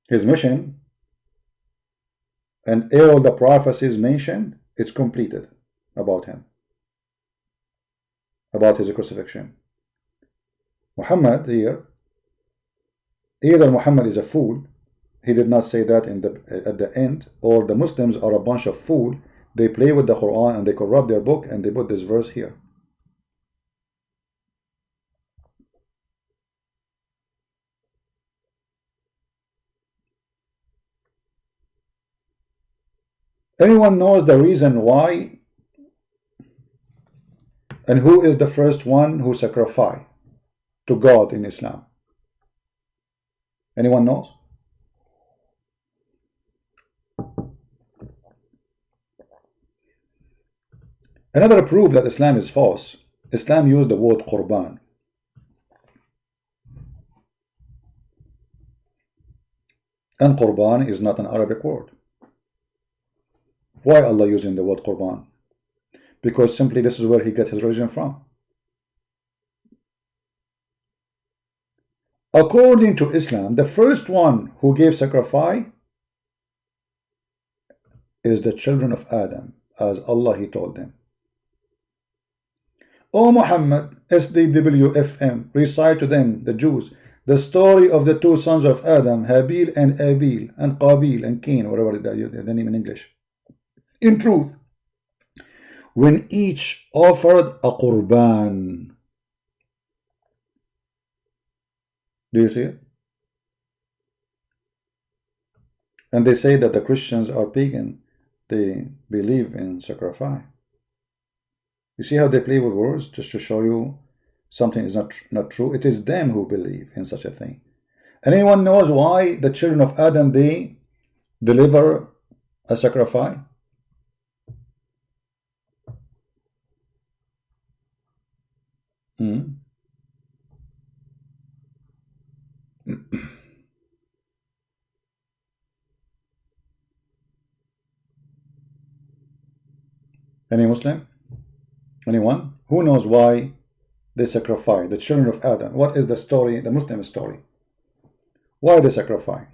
Speaker 1: His mission and all the prophecies mentioned, it's completed about him, about his crucifixion. Muhammad here, either Muhammad is a fool, he did not say that at the end, or the Muslims are a bunch of fools. They play with the Quran and they corrupt their book and they put this verse here. Anyone knows the reason why and who is the first one who sacrificed to God in Islam? Anyone knows? Another proof that Islam is false, Islam used the word Qurban. And Qurban is not an Arabic word. Why Allah using the word Qurban? Because simply this is where he got his religion from. According to Islam, the first one who gave sacrifice is the children of Adam, as Allah he told them. O Muhammad, SDWFM, recite to them, the Jews, the story of the two sons of Adam, Habil and Abil, and Qabil and Cain, whatever the name in English. In truth, when each offered a Qurban. Do you see it? And they say that the Christians are pagan. They believe in sacrifice. You see how they play with words just to show you something is not true? It is them who believe in such a thing. And anyone knows why the children of Adam, they deliver a sacrifice? Any Muslim? Anyone? Who knows why they sacrifice? The children of Adam. What is the story, the Muslim story? Why they sacrifice?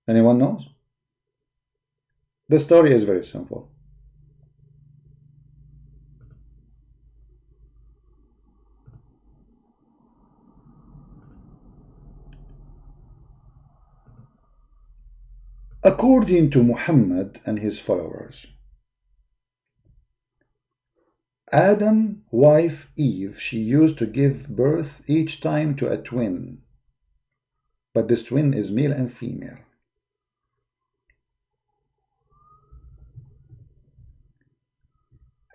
Speaker 1: Anyone knows? The story is very simple. According to Muhammad and his followers, Adam's wife Eve, she used to give birth each time to a twin, but this twin is male and female.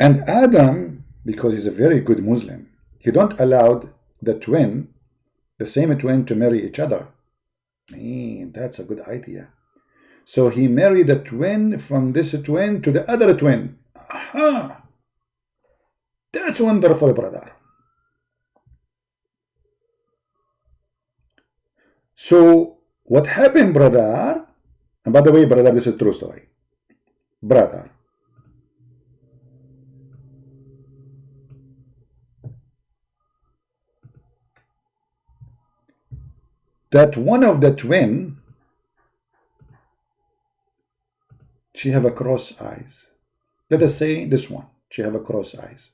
Speaker 1: And Adam, because he's a very good Muslim, he don't allow the twin, the same twin, to marry each other. Man, that's a good idea. So he married the twin from this twin to the other twin. Aha! That's wonderful, brother. So what happened, brother? And by the way, brother, this is a true story. Brother, that one of the twin, she have a cross eyes. Let us say this one, she have a cross eyes.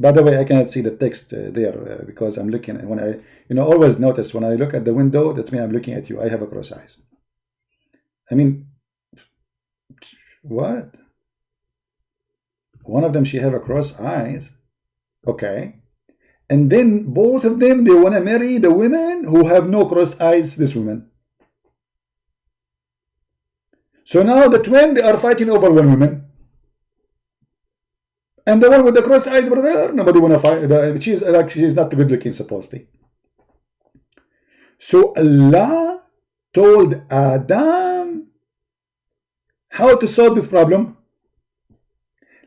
Speaker 1: By the way, I cannot see the text there because I'm looking at, when I, always notice when I look at the window, that's mean I'm looking at you. I have a cross eyes. I mean, what? One of them, she have a cross eyes. Okay. And then both of them, they want to marry the women who have no cross eyes, this woman. So now the twin, they are fighting over one woman. And the one with the cross eyes, brother, nobody want to fight. She's not good looking, supposedly. So Allah told Adam how to solve this problem.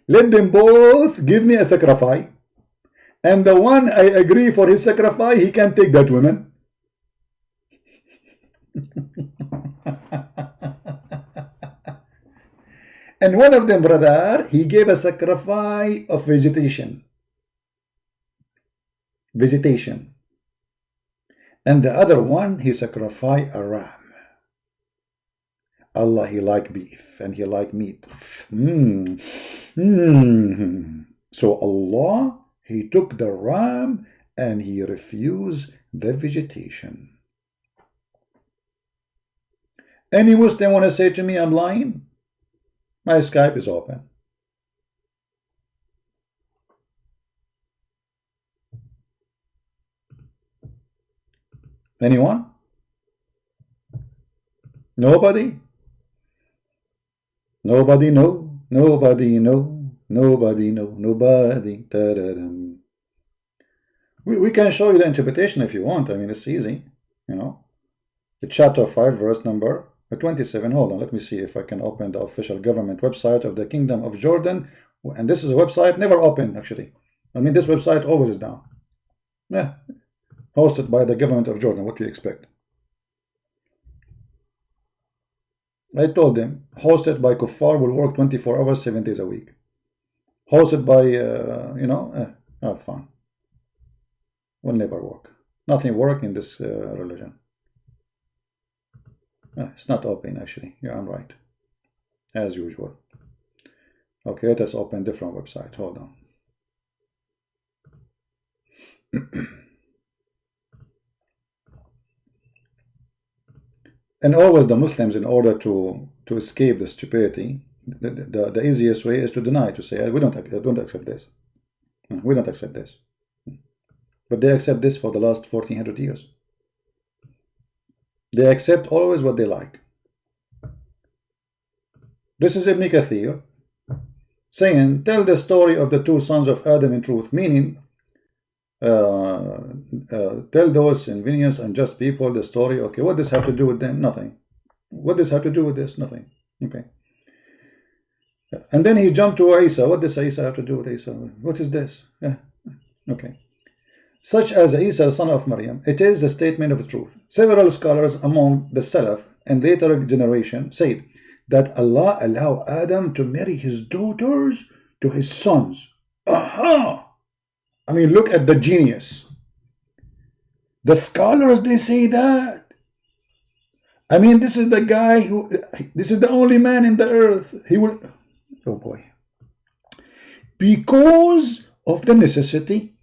Speaker 1: Let them both give me a sacrifice. And the one I agree for his sacrifice, he can take that woman. And one of them, brother, he gave a sacrifice of vegetation. And the other one, he sacrificed a ram. Allah, he like beef and he like meat. So Allah, he took the ram and he refused the vegetation. Any Muslim want to say to me I'm lying? My Skype is open. Anyone? Nobody? Nobody know. Nobody know. Nobody know. Nobody. Ta-da-dum. We can show you the interpretation if you want. I mean, it's easy. The chapter 5, verse number 27. Hold on, let me see if I can open the official government website of the Kingdom of Jordan. And this is a website never open, actually. I mean, this website always is down. Yeah, hosted by the government of Jordan. What do you expect? I told them, hosted by kuffar, will work 24 hours, 7 days a week. Hosted by, have fun. Will never work. Nothing work in this religion. It's not open, actually. Yeah, I'm right. As usual. Okay, let us open different website. Hold on. And always the Muslims, in order to escape the stupidity, the easiest way is to deny, to say, we don't accept this. We don't accept this. But they accept this for the last 1400 years. They accept always what they like. This is Ibn Kathir saying, tell the story of the two sons of Adam in truth, meaning tell those invidious and just people the story. Okay, what does this have to do with them? Nothing. What does this have to do with this? Nothing. Okay. And then he jumped to Isa. What does Isa have to do with Isa? What is this? Yeah. Okay. Such as Isa, son of Maryam, it is a statement of truth. Several scholars among the Salaf and later generation said that Allah allowed Adam to marry his daughters to his sons. Aha! I mean, look at the genius. The scholars, they say that. I mean, this is the guy this is the only man in the earth. He will, oh boy. Because of the necessity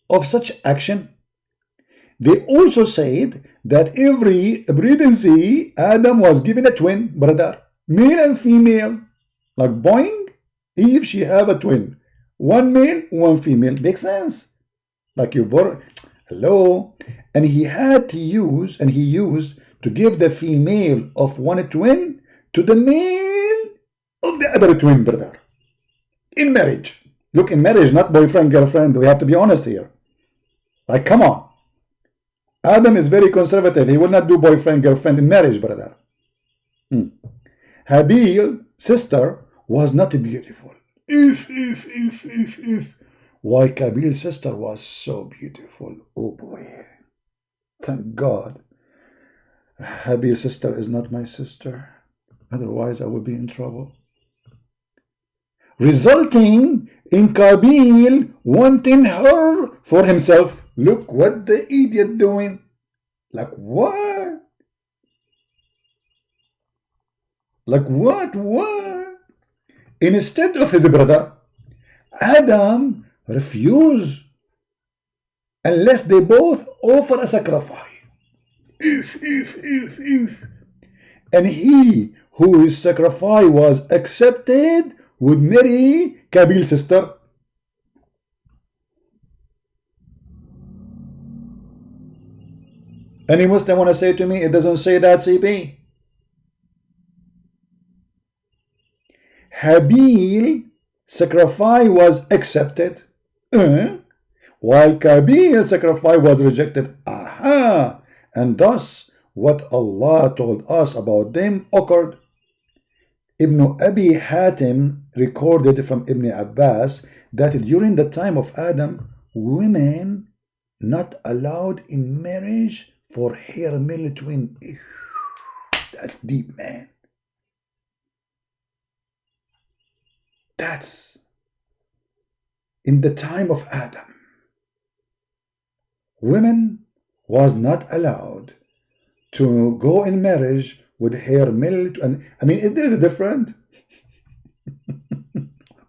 Speaker 1: of such action, they also said that every pregnancy, Adam was given a twin, brother, male and female. Like Boeing, Eve, she have a twin. One male, one female. Makes sense. Like you born, hello. And he had to use, and he used to give the female of one twin to the male of the other twin, brother. In marriage. Look, in marriage, not boyfriend, girlfriend. We have to be honest here. Like, come on. Adam is very conservative. He will not do boyfriend, girlfriend in marriage, brother. Habil, sister, was not beautiful. Why Kabil's sister was so beautiful. Oh boy. Thank God. Habil's sister is not my sister. Otherwise, I would be in trouble. Resulting in Kabil wanting her for himself. Look what the idiot doing. Like what? Like what? Instead of his brother, Adam refuse unless they both offer a sacrifice. And he whose sacrifice was accepted would marry Qabil's sister. Any Muslim want to say to me, it doesn't say that, CP? Habil sacrifice was accepted, while Qabil's sacrifice was rejected. Aha! And thus, what Allah told us about them occurred. Ibn Abi Hatim recorded from Ibn Abbas that during the time of Adam, women not allowed in marriage for her male twin. That's deep, man. That's in the time of Adam. Women was not allowed to go in marriage with her male. I mean, there's a difference.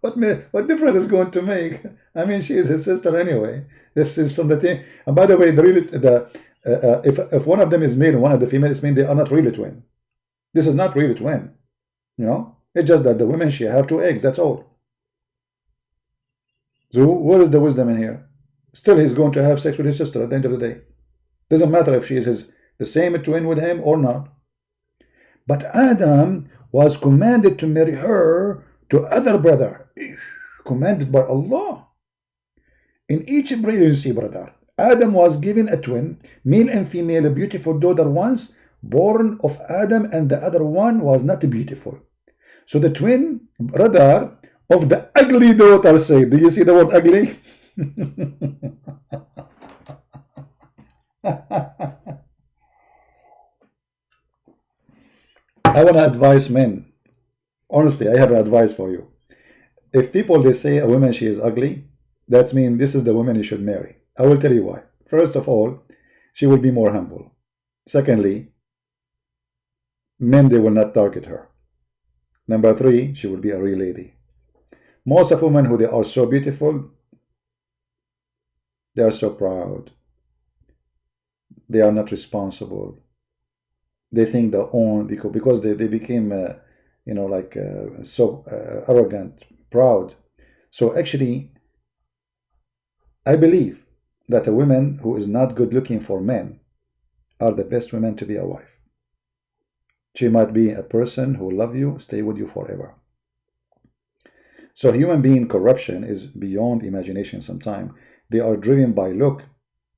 Speaker 1: What difference is going to make? I mean, she is his sister anyway. This is from the thing. And by the way, if one of them is male and one of the female is male, they are not really twin. This is not really twin. You know, it's just that the women, she have 2 eggs. That's all. So what is the wisdom in here? Still, he's going to have sex with his sister at the end of the day. Doesn't matter if she is the same twin with him or not. But Adam was commanded to marry her to other brother, commanded by Allah. In each pregnancy, brother, Adam was given a twin, male and female, a beautiful daughter once, born of Adam, and the other one was not beautiful. So the twin brother of the ugly daughter said, do you see the word ugly? I want to advise men. Honestly, I have an advice for you. If people, they say a woman, she is ugly, that means this is the woman you should marry. I will tell you why. First of all, she will be more humble. Secondly, men, they will not target her. Number 3, she will be a real lady. Most of women who they are so beautiful, they are so proud. They are not responsible. They think they own, because they became, so arrogant, proud. So actually, I believe that a woman who is not good looking for men are the best women to be a wife. She might be a person who will love you, stay with you forever. So human being corruption is beyond imagination sometimes. They are driven by look,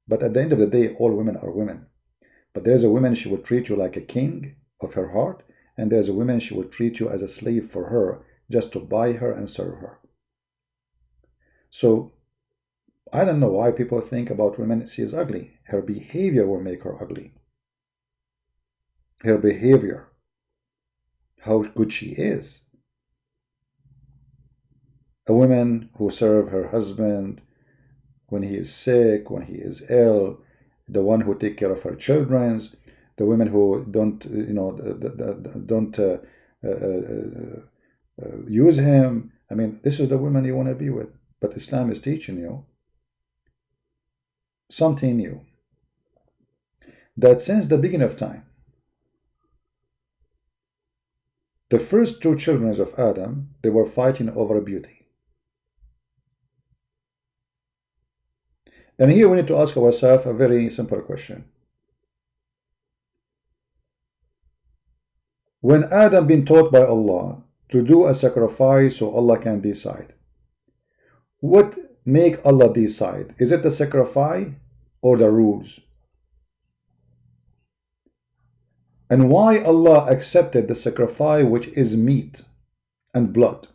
Speaker 1: but at the end of the day, all women are women. But there's a woman, she will treat you like a king of her heart, and there's a woman, she will treat you as a slave for her, just to buy her and serve her. So I don't know why people think about women, she is ugly. Her behavior will make her ugly. Her behavior, how good she is. A woman who serves her husband when he is sick, when he is ill, the one who takes care of her children, the women who don't, use him. I mean, this is the woman you want to be with. But Islam is teaching you something new. That since the beginning of time, the first 2 children of Adam, they were fighting over beauty. And here we need to ask ourselves a very simple question. When Adam been taught by Allah to do a sacrifice so Allah can decide, what make Allah decide? Is it the sacrifice or the rules? And why Allah accepted the sacrifice which is meat and blood?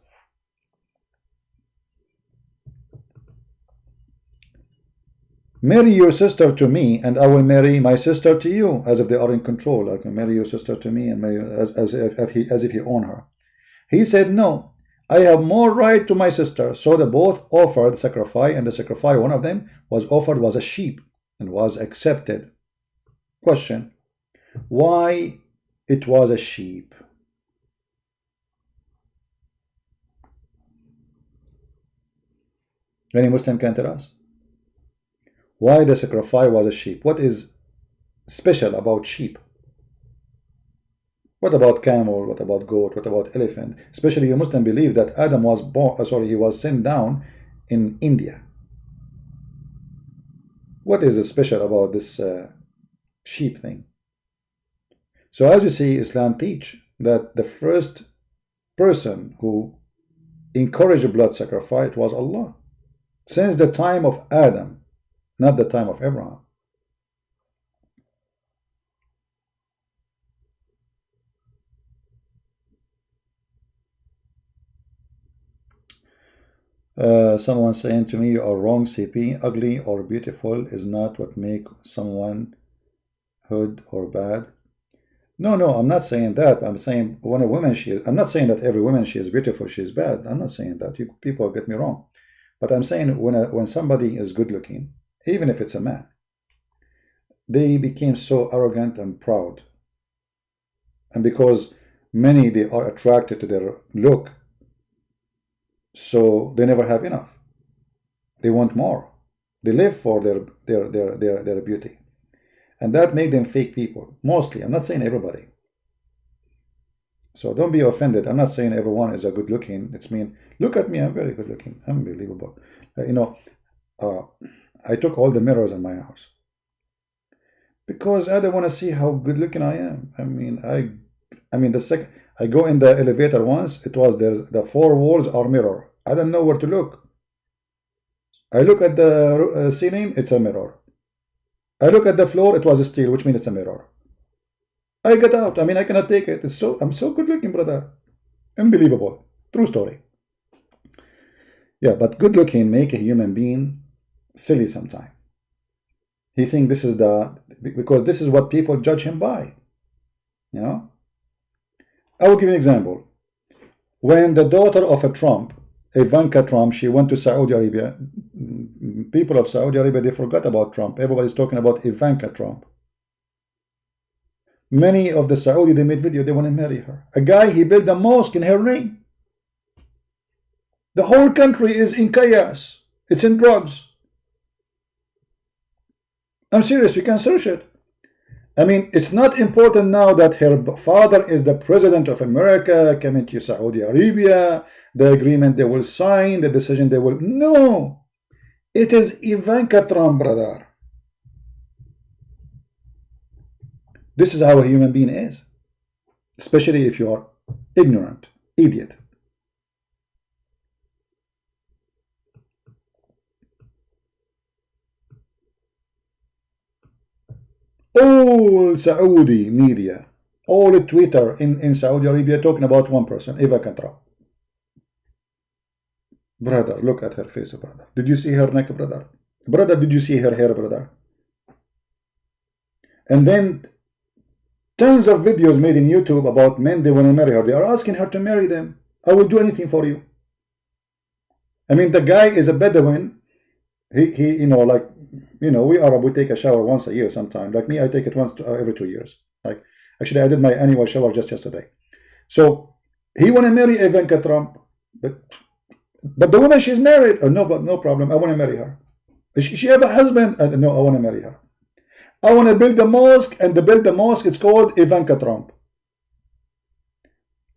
Speaker 1: Marry your sister to me, and I will marry my sister to you, as if they are in control. I can marry your sister to me and marry as if you own her. He said, no, I have more right to my sister. So they both offered sacrifice, and the sacrifice, one of them was offered, was a sheep, and was accepted. Question: why it was a sheep? Any Muslim can tell us why the sacrifice was a sheep. What is special about sheep? What about camel? What about goat? What about elephant? Especially you Muslim believe that Adam was born, he was sent down in India. What is special about this sheep thing? So as you see, Islam teach that the first person who encouraged blood sacrifice was Allah. Since the time of Adam, not the time of Abraham. Someone saying to me, you are wrong, CP. Ugly or beautiful is not what make someone good or bad. No, I'm not saying that. I'm saying when a woman, I'm not saying that every woman she is beautiful, she is bad. I'm not saying that. People get me wrong. But I'm saying when somebody is good looking, even if it's a man, they became so arrogant and proud. And because many, they are attracted to their look, so they never have enough. They want more. They live for their beauty. And that make them fake people. Mostly. I'm not saying everybody. So don't be offended. I'm not saying everyone is a good looking. It's mean, look at me, I'm very good looking. Unbelievable. I took all the mirrors in my house. Because I don't want to see how good looking I am. The second I go in the elevator once, it was there, the four walls are mirror. I don't know where to look. I look at the ceiling, it's a mirror. I look at the floor, it was a steel, which means it's a mirror. I get out. I cannot take it. I'm so good looking, brother. Unbelievable. True story. Yeah, but good looking make a human being silly sometimes. He think this is because this is what people judge him by. You know? I will give you an example. When the daughter of a Trump, Ivanka Trump, she went to Saudi Arabia, people of Saudi Arabia, they forgot about Trump. Everybody's talking about Ivanka Trump. Many of the Saudi, they made video, they want to marry her. A guy, he built a mosque in her name. The whole country is in chaos. It's in drugs. I'm serious, you can search it. It's not important now that her father is the president of America, coming to Saudi Arabia, the agreement they will sign, the decision they will... No! It is Ivanka Trump, brother. This is how a human being is. Especially if you are ignorant, idiot. All Saudi media, all Twitter in Saudi Arabia talking about one person, Ivanka Trump. Brother, look at her face, brother. Did you see her neck, brother? Brother, did you see her hair, brother? And then tons of videos made in YouTube about men, they want to marry her. They are asking her to marry them. I will do anything for you. The guy is a Bedouin. We Arab, we take a shower once a year sometime. Like me, I take it once every 2 years. Actually, I did my annual shower just yesterday. So he want to marry Ivanka Trump, but the woman she's married, no problem. I want to marry her. She have a husband? No, I want to marry her. I want to build a mosque, and to build the mosque, it's called Ivanka Trump.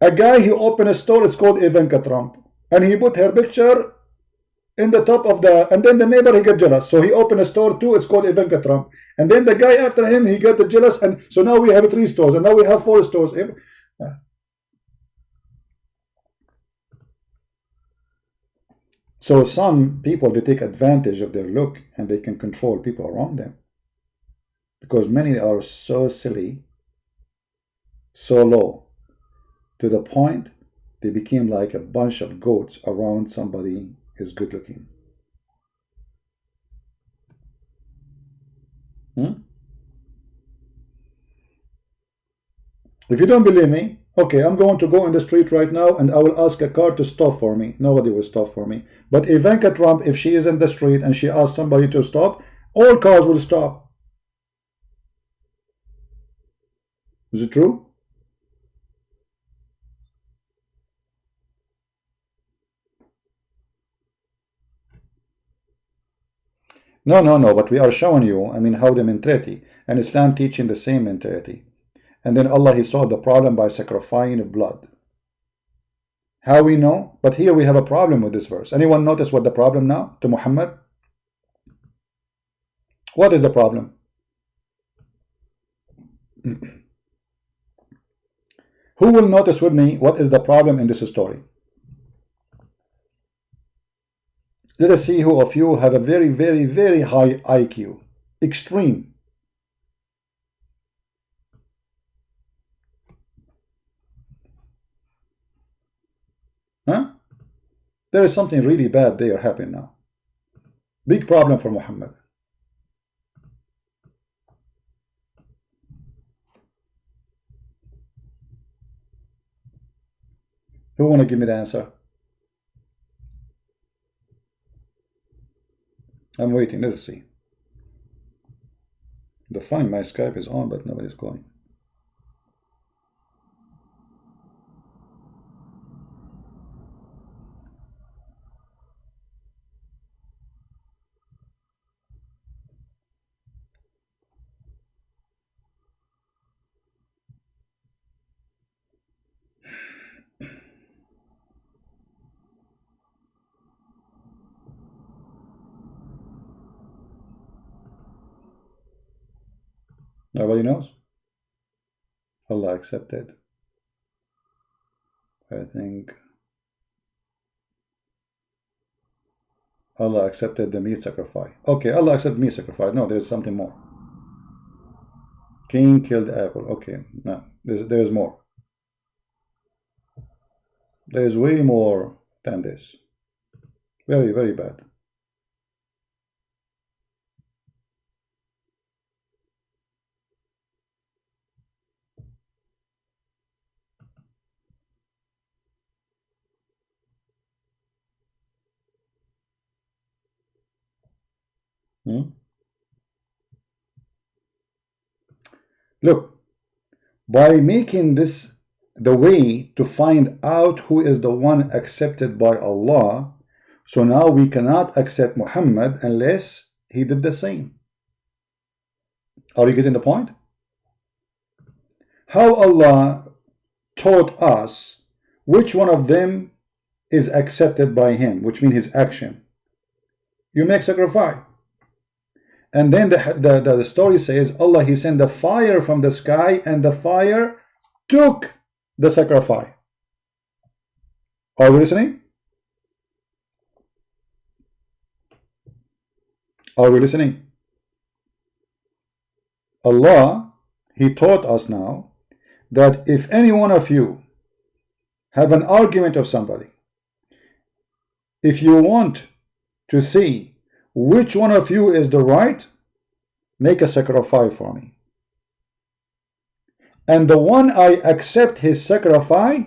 Speaker 1: A guy, he opened a store, it's called Ivanka Trump, and he put her picture in the top of and then the neighbor, he got jealous. So he opened a store too, it's called Ivanka Trump. And then the guy after him, he got jealous, and so now we have 3 stores, and now we have 4 stores. So some people, they take advantage of their look, and they can control people around them. Because many are so silly, so low, to the point they became like a bunch of goats around somebody is good looking. If you don't believe me, okay, I'm going to go in the street right now and I will ask a car to stop for me. Nobody will stop for me. But Ivanka Trump, if she is in the street and she asks somebody to stop, all cars will stop. Is it true? No, but we are showing you, I mean, how the mentality, and Islam teaching the same mentality. And then Allah, He solved the problem by sacrificing blood. How we know? But here we have a problem with this verse. Anyone notice what the problem now to Muhammad? What is the problem? Who will notice with me what is the problem in this story? Let us see who of you have a very, very, very high IQ. Extreme. Huh? There is something really bad there happening now. Big problem for Muhammad. Who want to give me the answer? I'm waiting. Let's see. The fine, my Skype is on, but nobody's calling. Nobody knows? Allah accepted. I think Allah accepted the meat sacrifice. Okay, Allah accepted meat sacrifice. No, there's something more. King killed apple. Okay, no, there's more. There's way more than this. Very, very bad. Look, by making this the way to find out who is the one accepted by Allah, so now we cannot accept Muhammad unless he did the same. Are you getting the point? How Allah taught us which one of them is accepted by him, which means his action. You make sacrifice. And then the story says Allah, He sent the fire from the sky, and the fire took the sacrifice. Are we listening? Are we listening? Allah, He taught us now that if any one of you have an argument of somebody, if you want to see which one of you is the right, make a sacrifice for me. And the one I accept his sacrifice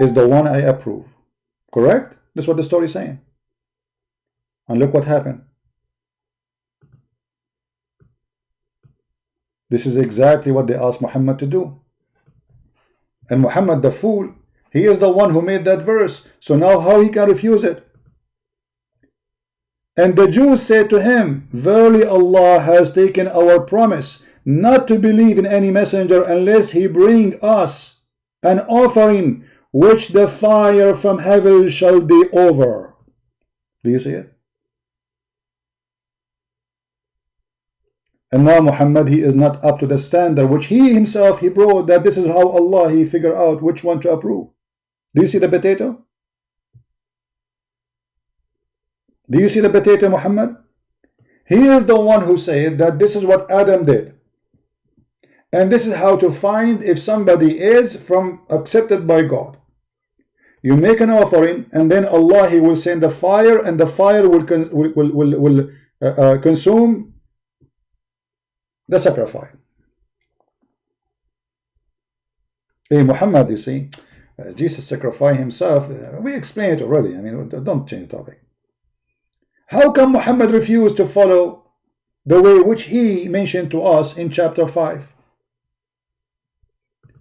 Speaker 1: is the one I approve. Correct? That's what the story is saying. And look what happened. This is exactly what they asked Muhammad to do. And Muhammad, the fool, he is the one who made that verse. So now how he can refuse it? And the Jews said to him, verily Allah has taken our promise not to believe in any messenger unless he bring us an offering which the fire from heaven shall be over. Do you see it? And now Muhammad, he is not up to the standard which he himself he brought, that this is how Allah he figure out which one to approve. Do you see the potato? Do you see the potato, Muhammad? He is the one who said that this is what Adam did. And this is how to find if somebody is from accepted by God. You make an offering, and then Allah, He will send the fire, and the fire will consume the sacrifice. Hey, Muhammad, you see, Jesus sacrificed himself. We explained it already. I mean, don't change the topic. How come Muhammad refused to follow the way which he mentioned to us in chapter 5?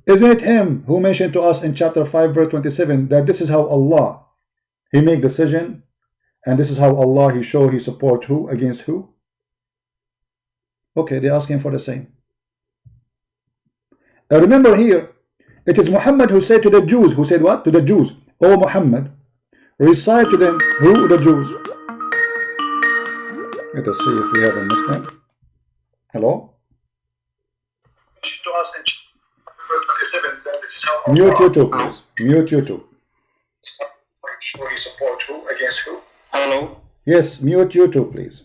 Speaker 1: Isn't it him who mentioned to us in chapter 5 verse 27 that this is how Allah he make decision, And this is how Allah, he show he support who against who? Okay, they're asking for the same. Remember here, it is Muhammad who said to the Jews, who said what? To the Jews, O Muhammad, recite to them, who? The Jews. Let us see if we have a Muslim. Hello?
Speaker 2: To us in 27, this is how
Speaker 1: Mute YouTube, please. Mute YouTube.
Speaker 2: Show his support who against who? Hello?
Speaker 1: Yes, mute YouTube, please.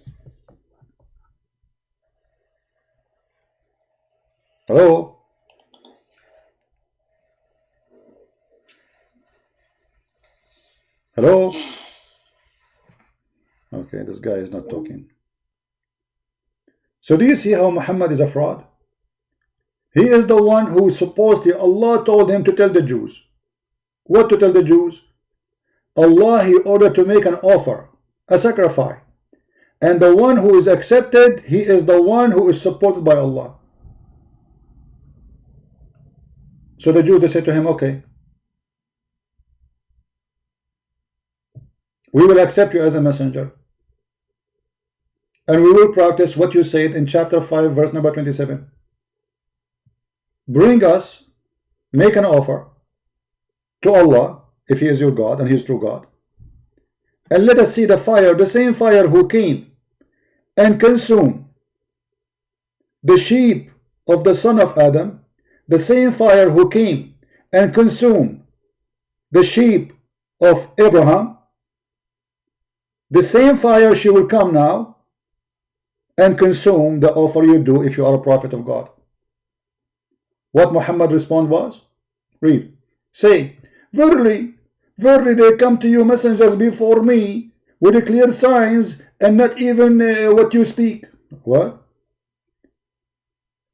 Speaker 1: Hello? Hello? Okay, this guy is not talking. So do you see how Muhammad is a fraud? He is the one who supposedly Allah told him to tell the Jews. What to tell the Jews? Allah, he ordered to make an offer, a sacrifice. And the one who is accepted, he is the one who is supported by Allah. So the Jews, they said to him, okay, we will accept you as a messenger. And we will practice what you said in chapter 5, verse number 27. Bring us, make an offer to Allah, if he is your God and he is true God, and let us see the fire, the same fire who came and consumed the sheep of the son of Adam, the same fire who came and consumed the sheep of Abraham, the same fire she will come now and consume the offer you do if you are a prophet of God. What Muhammad response was? Read. Say, verily, verily they come to you messengers before me with the clear signs and not even what you speak. What?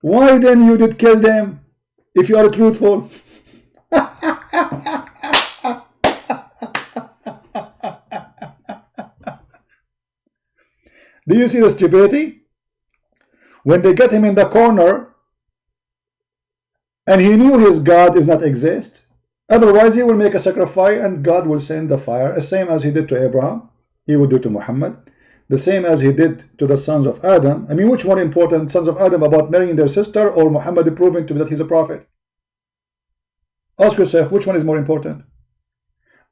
Speaker 1: Why then you did kill them if you are truthful? Do you see the stupidity? When they get him in the corner, and he knew his God does not exist, otherwise he will make a sacrifice and God will send the fire, the same as he did to Abraham, he would do to Muhammad, the same as he did to the sons of Adam. I mean, which one important, sons of Adam about marrying their sister or Muhammad proving to be that he's a prophet? Ask yourself, which one is more important?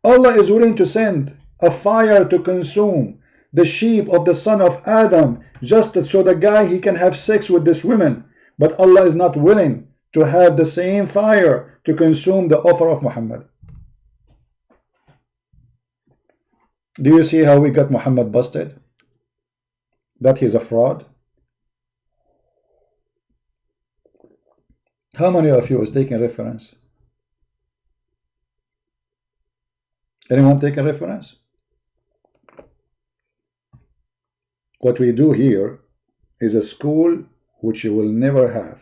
Speaker 1: Allah is willing to send a fire to consume the sheep of the son of Adam just so the guy he can have sex with this woman, but Allah is not willing to have the same fire to consume the offer of Muhammad. Do you see how we got Muhammad busted? That he's a fraud? How many of you is taking reference? Anyone taking reference? What we do here is a school which you will never have.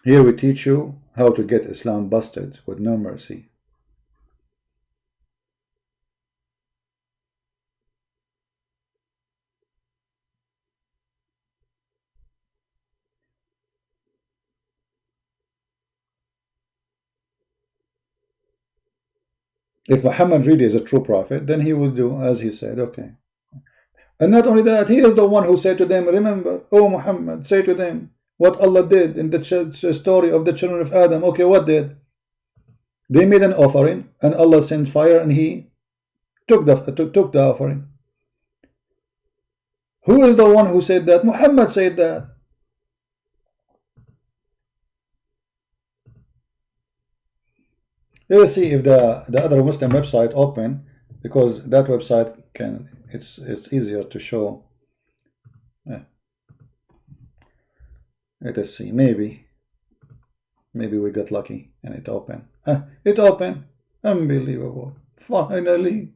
Speaker 1: Here we teach you how to get Islam busted with no mercy. If Muhammad really is a true prophet, then he will do as he said, okay. And not only that, he is the one who said to them, remember, O Muhammad, say to them what Allah did in the story of the children of Adam. Okay, what did? They made an offering and Allah sent fire and he took the offering. Who is the one who said that? Muhammad said that. Let's see if the other Muslim website open, because that website can, it's easier to show. Let us see, maybe we got lucky and it opened. It opened. Unbelievable. Finally.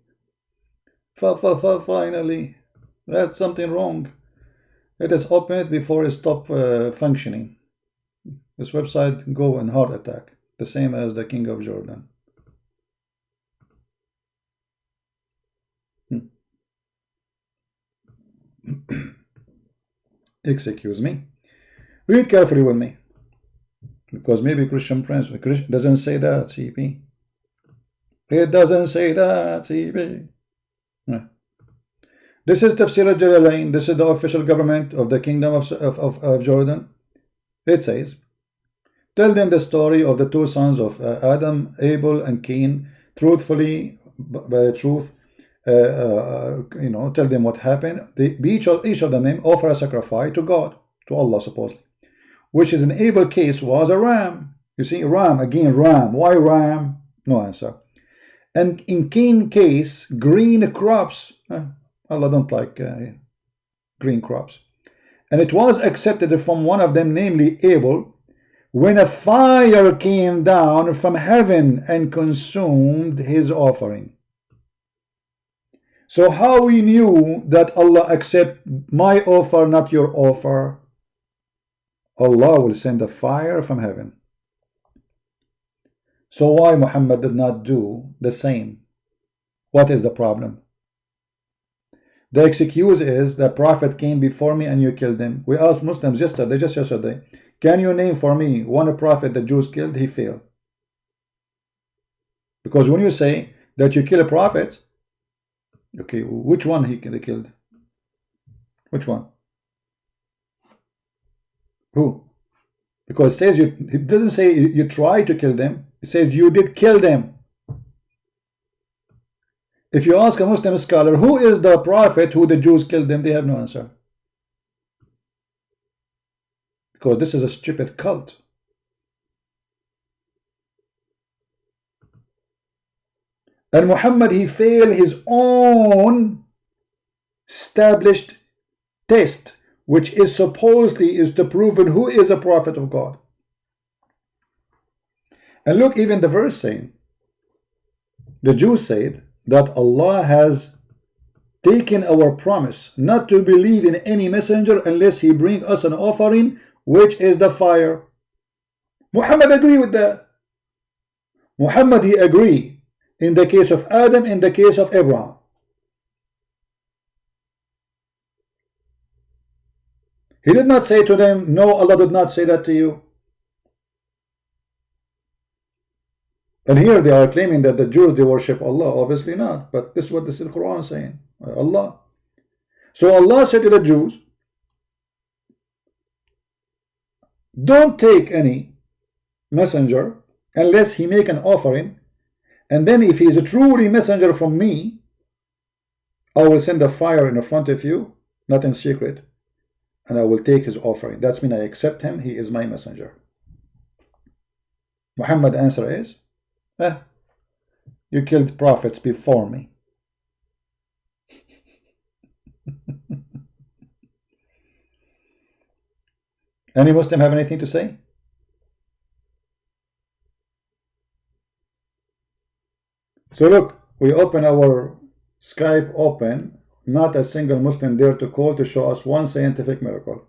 Speaker 1: Finally. That's something wrong. It is opened before it stopped functioning. This website go in heart attack, the same as the King of Jordan. Excuse me. Read carefully with me, because maybe Christian Prince doesn't say that, CP. It doesn't say that, CP. This is Tafsir al-Jalalain. This is the official government of the kingdom of Jordan. It says, tell them the story of the two sons of Adam, Abel and Cain, truthfully, by the truth. Tell them what happened. Each of them offer a sacrifice to God, to Allah supposedly, which is in Abel case was a ram. You see, ram, again ram. Why ram? No answer. And in Cain case, green crops. Allah don't like green crops. And it was accepted from one of them, namely Abel, when a fire came down from heaven and consumed his offering. So how we knew that Allah accept my offer, not your offer? Allah will send a fire from heaven. So why Muhammad did not do the same? What is the problem? The excuse is the prophet came before me and you killed him. We asked Muslims just yesterday, can you name for me one prophet the Jews killed? He failed. Because when you say that you kill a prophet, okay, which one they killed? Which one? Who? Because it says it doesn't say you try to kill them. It says you did kill them. If you ask a Muslim scholar, who is the prophet who the Jews killed them, they have no answer. Because this is a stupid cult. And Muhammad, he failed his own established test, which is supposedly is to prove who is a prophet of God. And look, even the verse saying, the Jews said that Allah has taken our promise not to believe in any messenger unless he bring us an offering, which is the fire. Muhammad agree with that. Muhammad, he agree in the case of Adam, in the case of Abraham. He did not say to them, no, Allah did not say that to you. And here they are claiming that the Jews, they worship Allah. Obviously not. But this is what this is the Quran is saying. Allah. So Allah said to the Jews, don't take any messenger unless he make an offering. And then if he is a truly messenger from me, I will send a fire in front of you, not in secret. And I will take his offering. That's mean I accept him. He is my messenger. Muhammad's answer is, you killed prophets before me. Any Muslim have anything to say? So look, we open our Skype open, not a single Muslim there to call to show us one scientific miracle.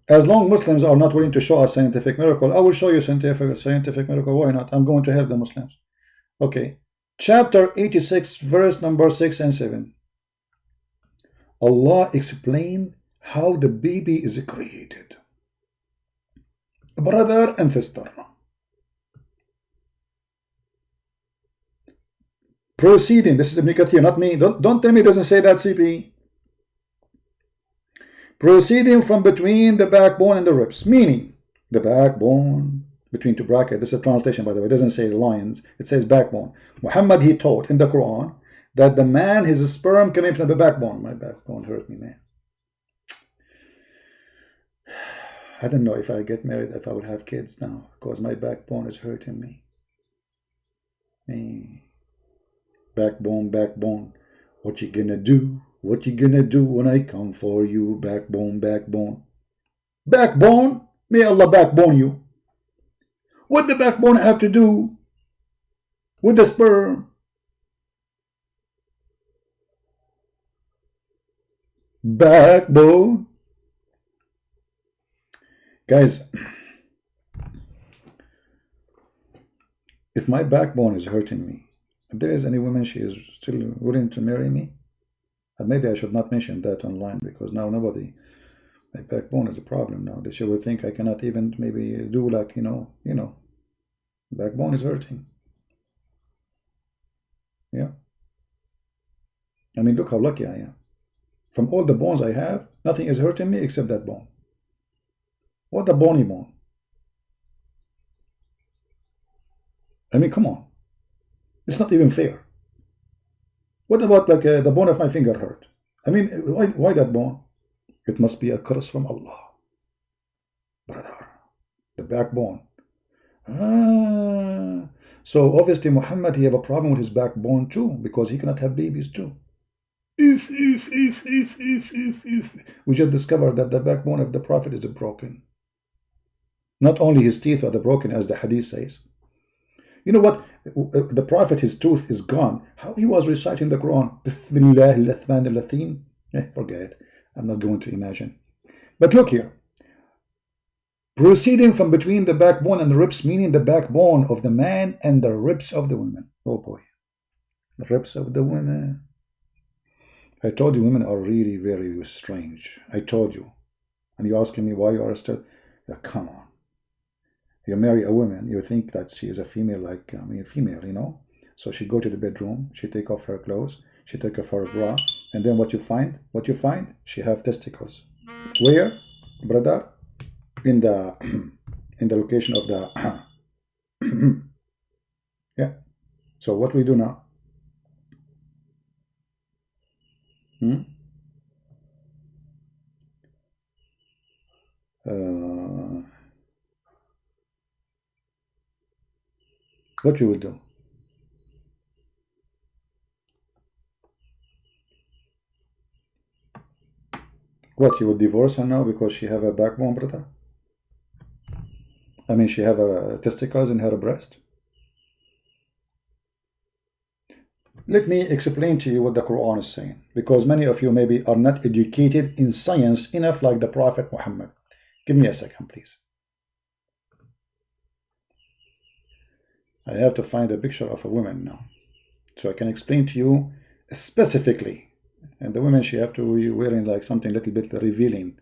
Speaker 1: As long Muslims are not willing to show us scientific miracle, I will show you scientific miracle. Why not? I'm going to help the Muslims. Okay. Chapter 86, verse number 6 and 7. Allah explained how the baby is created. Brother and sister. Proceeding, this is Ibn Kathir, not me. Don't tell me it doesn't say that, CP. Proceeding from between the backbone and the ribs, meaning the backbone between two brackets. This is a translation, by the way. It doesn't say lions, it says backbone. Muhammad, he taught in the Quran that the man, his sperm coming from the backbone. My backbone hurt me, man. I don't know if I get married, if I will have kids now, because my backbone is hurting me. Backbone, backbone. What you gonna do? What you gonna do when I come for you? Backbone, backbone. Backbone? May Allah backbone you. What the backbone have to do with the sperm? Backbone. Guys, if my backbone is hurting me, if there is any woman she is still willing to marry me, maybe I should not mention that online, because now nobody, my backbone is a problem now. They will think I cannot even maybe do like, you know, backbone is hurting. Yeah. I mean, look how lucky I am. From all the bones I have, nothing is hurting me except that bone. What a bony bone. I mean, come on. It's not even fair. What about like the bone of my finger hurt? I mean, why that bone? It must be a curse from Allah. Brother, the backbone. So obviously Muhammad, he have a problem with his backbone too, because he cannot have babies too. If. We just discovered that the backbone of the Prophet is broken. Not only his teeth are broken, as the hadith says. You know what? The Prophet, his tooth is gone. How he was reciting the Quran? Bismillah. Forget. I'm not going to imagine. But look here. Proceeding from between the backbone and the ribs, meaning the backbone of the man and the ribs of the women. Oh boy. The ribs of the women. I told you women are really very strange. I told you. And you're asking me why you are still... come on. You marry a woman, you think that she is a female, like, I mean, female, you know. So she go to the bedroom, she take off her clothes, she take off her bra, and then what you find? What you find? She have testicles. Where, brother? In the location of the yeah. So what we do now? What you will do? What, you will divorce her now because she have a backbone, brother? I mean, she have a testicles in her breast? Let me explain to you what the Quran is saying, because many of you maybe are not educated in science enough like the Prophet Muhammad. Give me a second, please. I have to find a picture of a woman now, so I can explain to you specifically. And the woman, she have to be wearing like something a little bit revealing,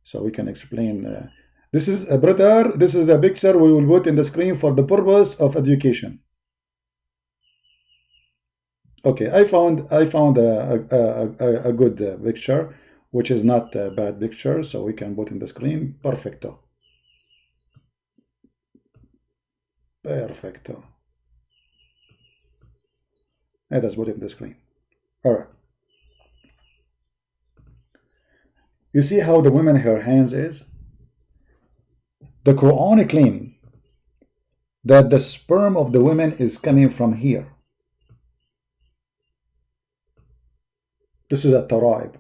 Speaker 1: so we can explain. This is a brother. This is the picture we will put in the screen for the purpose of education. Okay, I found a good picture, which is not a bad picture, so we can put in the screen. Perfecto. Perfecto. And that's put it in the screen. All right. You see how the woman, her hands is? The Quran claiming that the sperm of the women is coming from here. This is a tara'ib.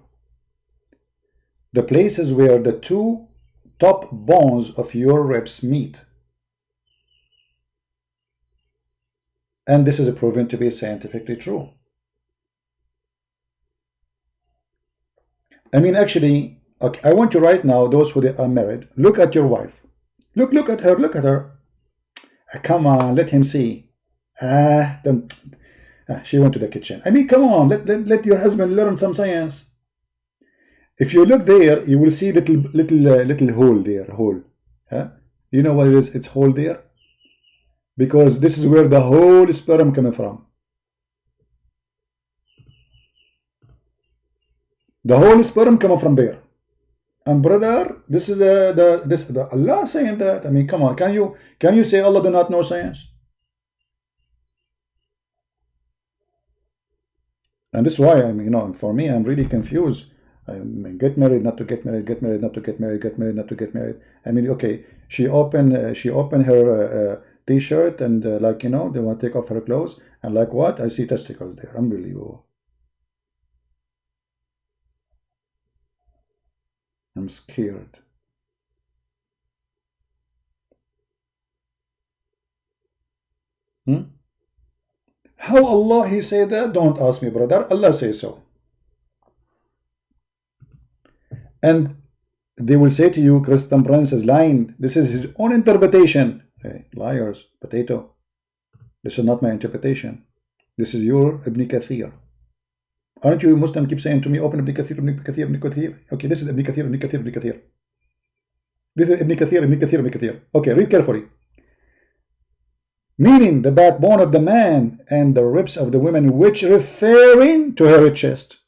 Speaker 1: The places where the two top bones of your ribs meet. And this is proven to be scientifically true. I mean, actually, okay, I want you right now, those who are married, look at your wife. Look at her, look at her. Come on, let him see. She went to the kitchen. I mean, come on, let your husband learn some science. If you look there, you will see little hole there, hole. You know what it is? It's hole there. Because this is where the whole sperm coming from. The whole sperm coming from there. And brother, this is the Allah saying that. I mean, come on, can you say Allah do not know science? And this is why, I mean, you know, for me, I'm really confused. I mean, get married, not to get married, get married, not to get married, get married, not to get married. I mean, okay, she opened her t-shirt and like, you know, they want to take off her clothes, and like what? I see testicles there. Unbelievable. I'm scared. How Allah he say that? Don't ask me, brother. Allah say so. And they will say to you, Christian Prince is lying. This is his own interpretation. Hey, liars, potato. This is not my interpretation. This is your Ibn Kathir. Aren't you Muslim keep saying to me, open Ibn Kathir, Ibn Kathir, Ibn Kathir? Okay, this is Ibn Kathir, Ibn Kathir, Ibn Kathir. This is Ibn Kathir, Ibn Kathir, Ibn Kathir. Okay, read carefully. meaning the backbone of the man and the ribs of the women, which referring to her chest.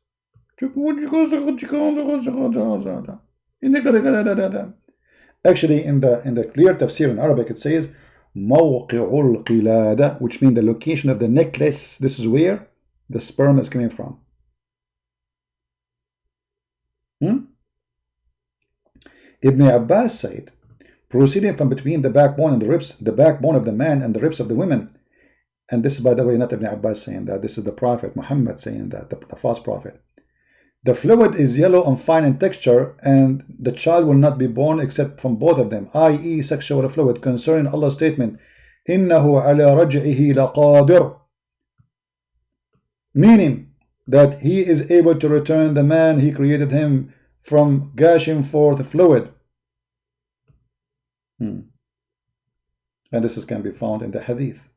Speaker 1: Actually, in the clear tafsir in Arabic, it says موقع القلادة, which means the location of the necklace. This is where the sperm is coming from. Ibn Abbas said, proceeding from between the backbone and the ribs, the backbone of the man and the ribs of the women. And this is, by the way, not Ibn Abbas saying that. This is the Prophet Muhammad saying that, the false prophet. The fluid is yellow and fine in texture, and the child will not be born except from both of them, i.e. sexual fluid, concerning Allah's statement, إِنَّهُ عَلَى رَجْعِهِ لَقَادِرٌ, meaning that he is able to return the man he created him from gushing forth fluid. And this can be found in the hadith.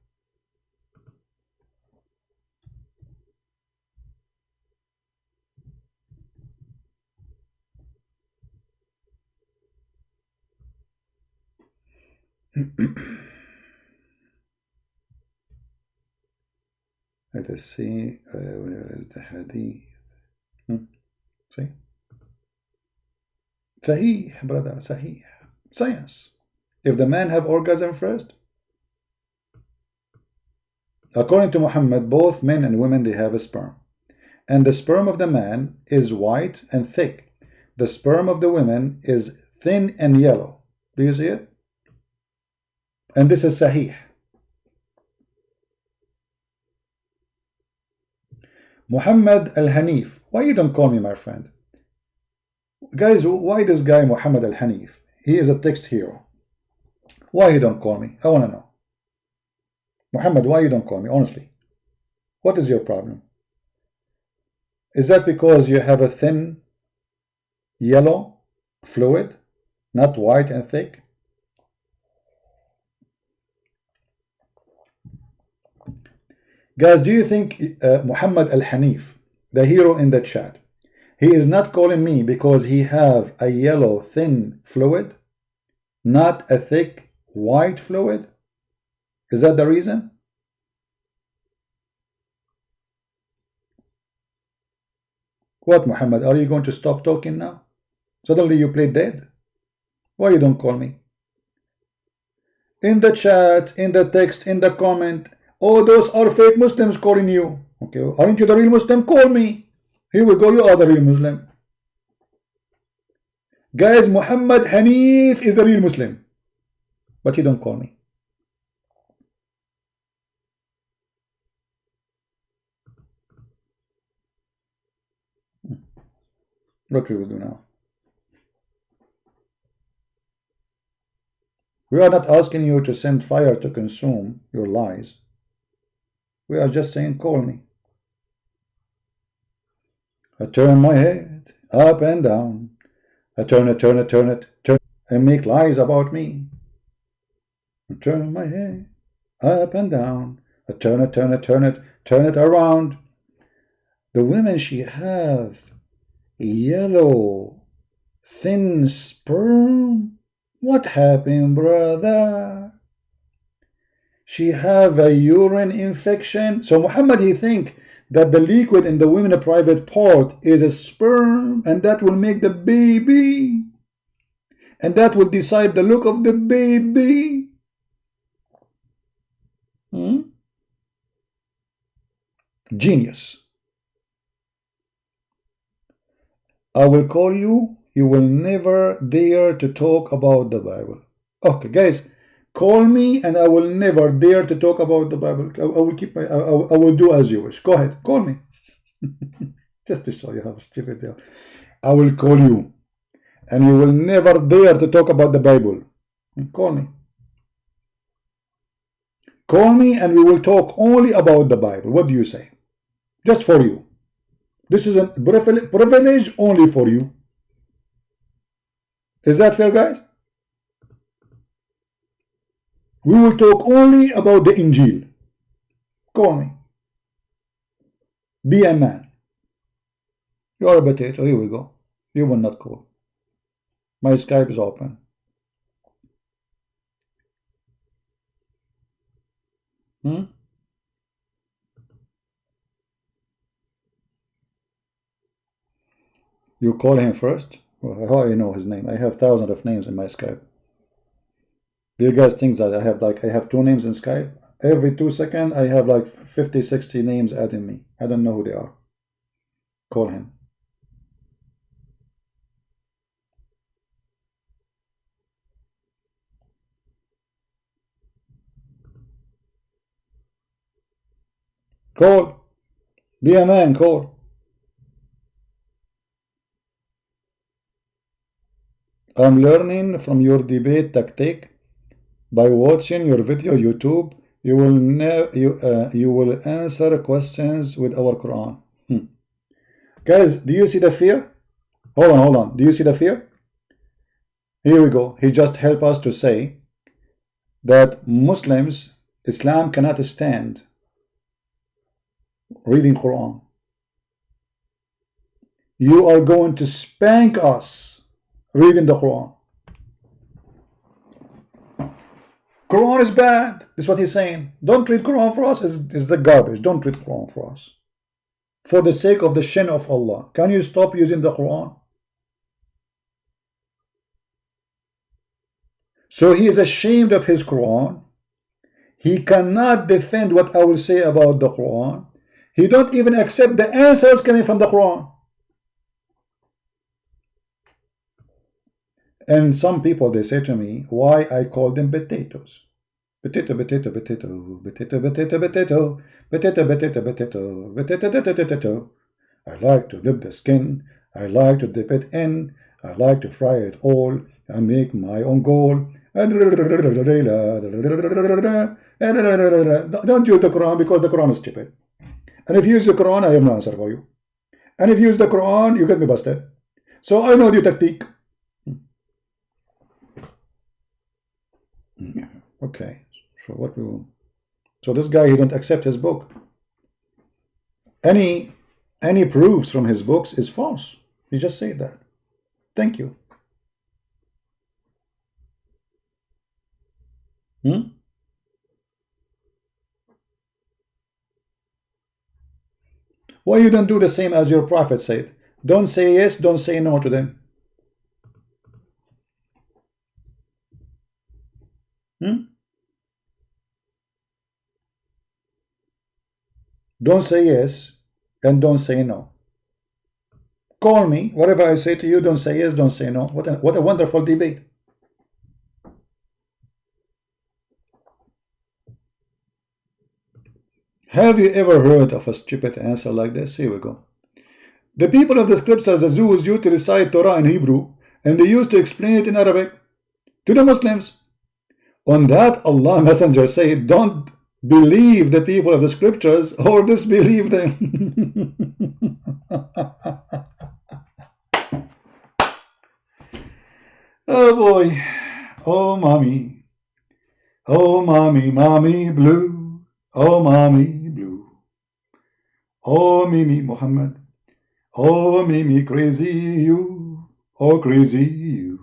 Speaker 1: Let us see, where is the hadith? See? Sahih, brother, Sahih. Science. If the man have orgasm first, according to Muhammad, both men and women, they have a sperm. And the sperm of the man is white and thick. The sperm of the women is thin and yellow. Do you see it? And this is Sahih. Muhammad al-Hanif. Why you don't call me my friend? Guys, why this guy Muhammad al-Hanif? He is a text hero. Why you don't call me? I want to know. Muhammad, why you don't call me? Honestly. What is your problem? Is that because you have a thin yellow fluid, not white and thick? Guys, do you think Muhammad al-Hanif, the hero in the chat, he is not calling me because he have a yellow thin fluid, not a thick white fluid? Is that the reason? What, Muhammad, are you going to stop talking now? Suddenly you play dead? Why you don't call me? In the chat, in the text, in the comment, oh, those are fake Muslims calling you. Okay, aren't you the real Muslim? Call me. Here we go, you are the real Muslim. Guys, Muhammad Hanif is a real Muslim. But he don't call me. What we will do now? We are not asking you to send fire to consume your lies. We are just saying, call me. I turn my head up and down. I turn it, and make lies about me. I turn my head up and down. I turn it around. The women, she have yellow, thin sperm. What happened, brother? She have a urine infection. So Muhammad, he think that the liquid in the women's private part is a sperm, and that will make the baby, and that will decide the look of the baby. Genius. I will call you. You will never dare to talk about the Bible. Okay, guys, call me, and I will never dare to talk about the Bible. I will keep my. I will do as you wish. Go ahead, call me. Just to show you how stupid they are. I will call you, and you will never dare to talk about the Bible. Call me. Call me, and we will talk only about the Bible. What do you say? Just for you. This is a privilege only for you. Is that fair, guys? We will talk only about the Injil. Call me. Be a man. You are a potato. Here we go. You will not call. My Skype is open. Hmm? You call him first? Well, how do you know his name? I have thousands of names in my Skype. Do you guys think that I have 2 names in Skype? Every 2 seconds I have like 50, 60 names adding me. I don't know who they are. Call him. Call. Be a man, call. I'm learning from your debate tactic by watching your video YouTube. You will answer questions with our Quran. Guys, do you see the fear? Hold on. Do you see the fear? Here we go. He just helped us to say that Muslims, Islam cannot stand reading Quran. You are going to spank us reading the Quran. Quran is bad. This is what he's saying. Don't read Quran for us. It's the garbage. Don't read Quran for us. For the sake of the shin of Allah, can you stop using the Quran? So he is ashamed of his Quran. He cannot defend what I will say about the Quran. He don't even accept the answers coming from the Quran. And some people, they say to me, why I call them potatoes. Potato, potato, potato, potato, potato, potato, potato, potato, potato, potato, potato. I like to dip the skin. I like to dip it in. I like to fry it all and make my own goal. Don't use the Quran because the Quran is stupid. And if you use the Quran, I have no answer for you. And if you use the Quran, you get me busted. So I know the tactic. Okay. So what we will. So this guy, he don't accept his book. Any proofs from his books is false. He just said that. Thank you. Why you don't do the same as your prophet said? Don't say yes, don't say no to them. Don't say yes and don't say no. Call me. Whatever I say to you, don't say yes, don't say no. What a wonderful debate. Have you ever heard of a stupid answer like this? Here we go. The people of the scriptures, the Jews, used to recite Torah in Hebrew, and they used to explain it in Arabic to the Muslims. On that, Allah Messenger said, don't believe the people of the scriptures or disbelieve them. Oh boy. Oh mommy. Oh mommy, mommy blue. Oh mommy blue. Oh Mimi Muhammad. Oh Mimi crazy you. Oh crazy you.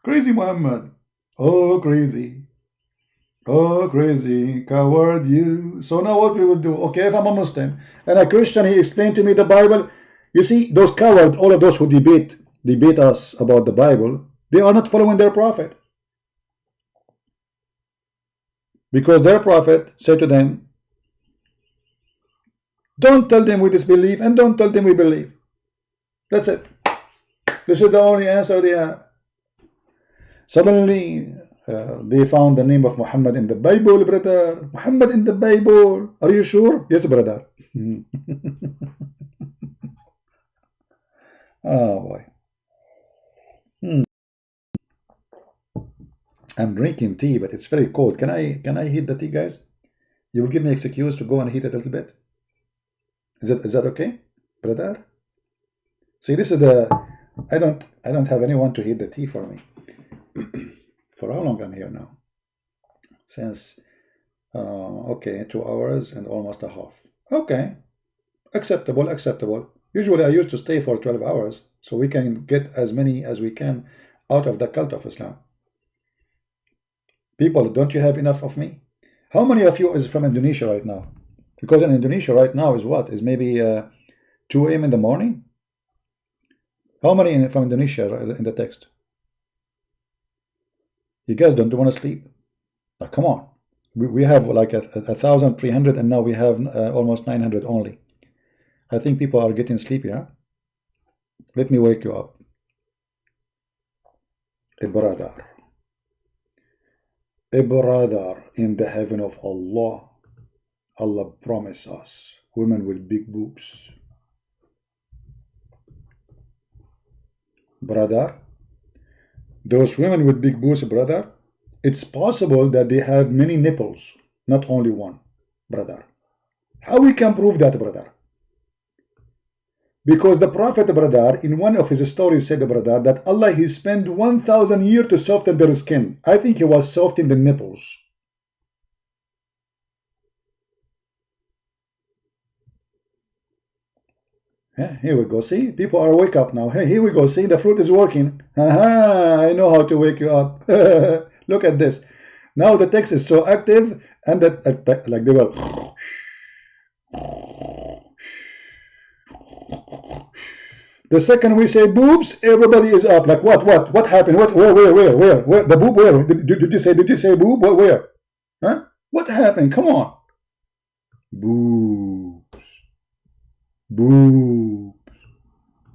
Speaker 1: Crazy Muhammad. Oh crazy. Oh crazy coward you. So now what we will do? Okay, if I'm a Muslim and a Christian, he explained to me the Bible. You see, those cowards, all of those who debate us about the Bible, they are not following their prophet. Because their prophet said to them, don't tell them we disbelieve and don't tell them we believe. That's it. This is the only answer they have. Suddenly, they found the name of Muhammad in the Bible, brother. Muhammad in the Bible. Are you sure? Yes, brother. Oh boy. I'm drinking tea, but it's very cold. Can I heat the tea, guys? You will give me an excuse to go and heat it a little bit. Is that okay, brother? See, this is the I don't have anyone to heat the tea for me. For how long I'm here now? Since okay, 2 hours and almost a half. Okay, acceptable. Usually I used to stay for 12 hours, so we can get as many as we can out of the cult of Islam. People, don't you have enough of me? How many of you is from Indonesia right now? Because in Indonesia right now is what? Is maybe 2 a.m. in the morning? How many from Indonesia in the text? You guys don't want to sleep? Now, come on. We have like 1,300 and now we have almost 900 only. I think people are getting sleepy, huh? Let me wake you up. A brother in the heaven of Allah. Allah promised us women with big boobs. Brother, those women with big boobs, brother, it's possible that they have many nipples, not only one, brother. How we can prove that, brother? Because the Prophet, brother, in one of his stories said, brother, that Allah, he spent 1,000 years to soften their skin. I think he was softening the nipples. Yeah, here we go. See, people are wake up now. Hey, here we go. See, the fruit is working. Aha, I know how to wake you up. Look at this. Now the text is so active, and that like they will. The second we say boobs, everybody is up. Like what happened? Where? The boob? Where? Did you say boob? Where? Huh? What happened? Come on. Boobs.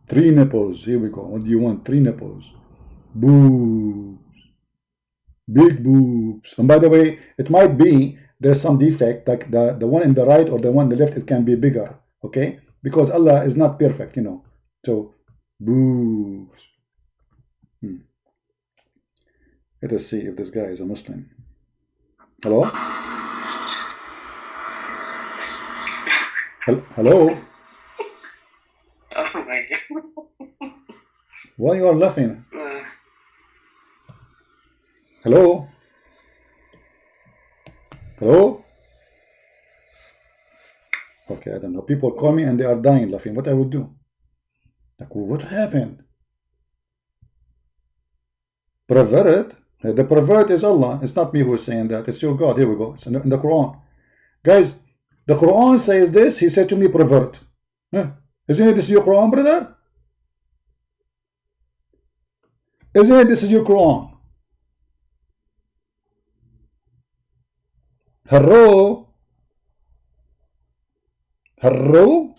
Speaker 1: 3 nipples. Here we go. What do you want? 3 nipples. Boobs. Big boobs. And by the way, it might be there's some defect, like the one in the right or the one in the left, it can be bigger. Okay? Because Allah is not perfect, you know. So, boobs. Let us see if this guy is a Muslim. Hello? Hello?
Speaker 3: Oh my God.
Speaker 1: Why you are laughing? Hello? Hello? Okay, I don't know. People call me and they are dying laughing. What I would do? Like, what happened? Perverted? The pervert is Allah. It's not me who is saying that. It's your God. Here we go. It's in the Quran. Guys, the Quran says this. He said to me, pervert. Isn't it this your Quran, brother? Isn't it this is your Quran? Hello? Hello?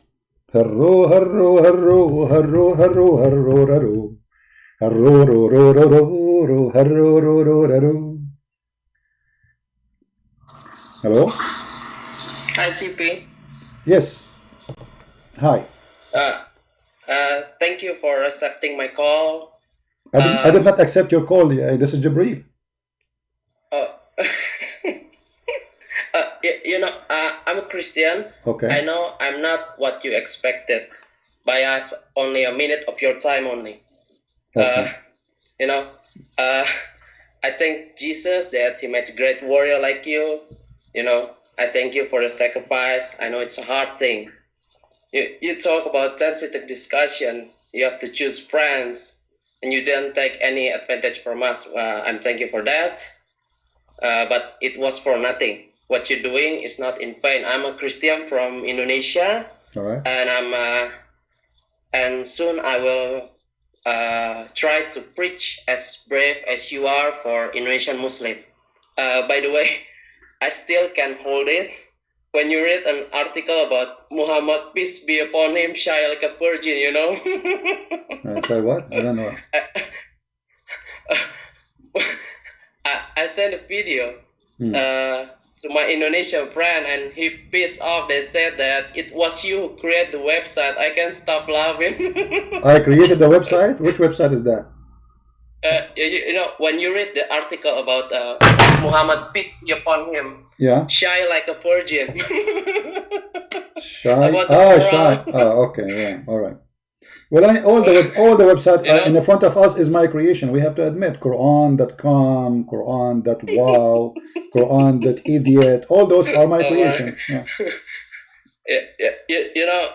Speaker 1: Hello, hello, hello, hello, hello, hello, hello. Hello, hello, hello, hello. Hello?
Speaker 3: Hi, CP.
Speaker 1: Yes. Hi.
Speaker 3: Thank you for accepting my call.
Speaker 1: I did not accept your call. This is Jibreel.
Speaker 3: Oh. You know, I'm a Christian.
Speaker 1: Okay.
Speaker 3: I know I'm not what you expected by us. Only a minute of your time only.
Speaker 1: Okay.
Speaker 3: You know, I thank Jesus that he made a great warrior like you. You know, I thank you for the sacrifice. I know it's a hard thing. You talk about sensitive discussion. You have to choose friends, and you didn't take any advantage from us. I'm thank you for that. But it was for nothing. What you're doing is not in vain. I'm a Christian from Indonesia.
Speaker 1: All right.
Speaker 3: And and soon I will try to preach as brave as you are for Indonesian Muslim. By the way, I still can hold it. When you read an article about Muhammad, peace be upon him, shy like a virgin, you know?
Speaker 1: Sorry, what? I don't know.
Speaker 3: I sent a video to my Indonesian friend, and he pissed off. They said that it was you who created the website. I can't stop laughing.
Speaker 1: I created the website? Which website is that?
Speaker 3: You know, when you read the article about Muhammad, peace be upon him,
Speaker 1: yeah,
Speaker 3: shy like a virgin.
Speaker 1: Shy? Shy. Okay, yeah, all right. Well, all the website in the front of us is my creation. We have to admit, Quran.com, Quran.wow, Quran.idiot, all those are my creation. Yeah.
Speaker 3: You know,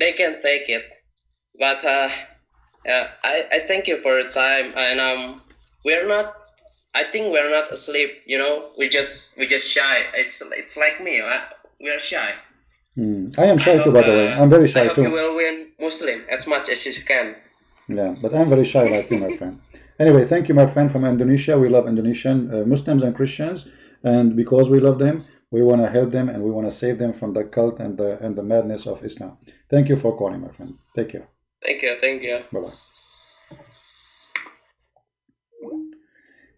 Speaker 3: they can take it, but I thank you for your time, and we're not I think we're not asleep. You know, we just shy. It's like me. We are shy.
Speaker 1: I am shy too, by the way. I'm very shy
Speaker 3: I hope
Speaker 1: too.
Speaker 3: you will win Muslim as much as you can.
Speaker 1: Yeah, but I'm very shy like you, my friend. Anyway, thank you, my friend from Indonesia. We love Indonesian Muslims and Christians, and because we love them, we want to help them and we want to save them from the cult and the madness of Islam. Thank you for calling, my friend. Take care.
Speaker 3: Thank you. Thank you.
Speaker 1: Bye bye.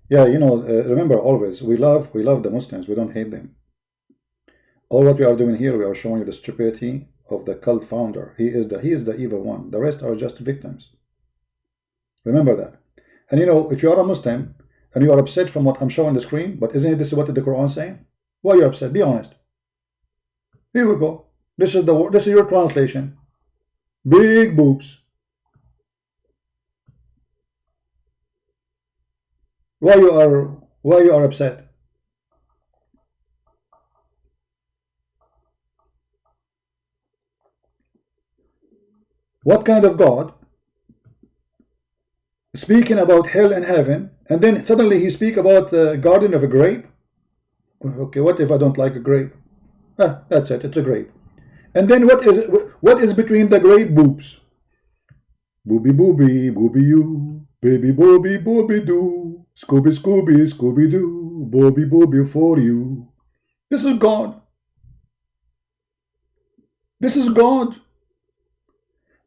Speaker 1: Yeah, you know, remember always we love the Muslims. We don't hate them. All what we are doing here, we are showing you the stupidity of the cult founder. He is the evil one. The rest are just victims. Remember that. And you know, if you are a Muslim and you are upset from what I'm showing on the screen, but isn't this what the Quran is saying? Why are you upset? Be honest. Here we go. This is your translation. Big boobs. Why you are upset? What kind of God speaking about hell and heaven, and then suddenly he speak about the garden of a grape? Okay, what if I don't like a grape? That's it, it's a grape. And then what is between the grape boobs? Booby booby, booby you, baby booby booby doo, Scooby Scooby, Scooby Doo, booby booby for you. This is God. This is God.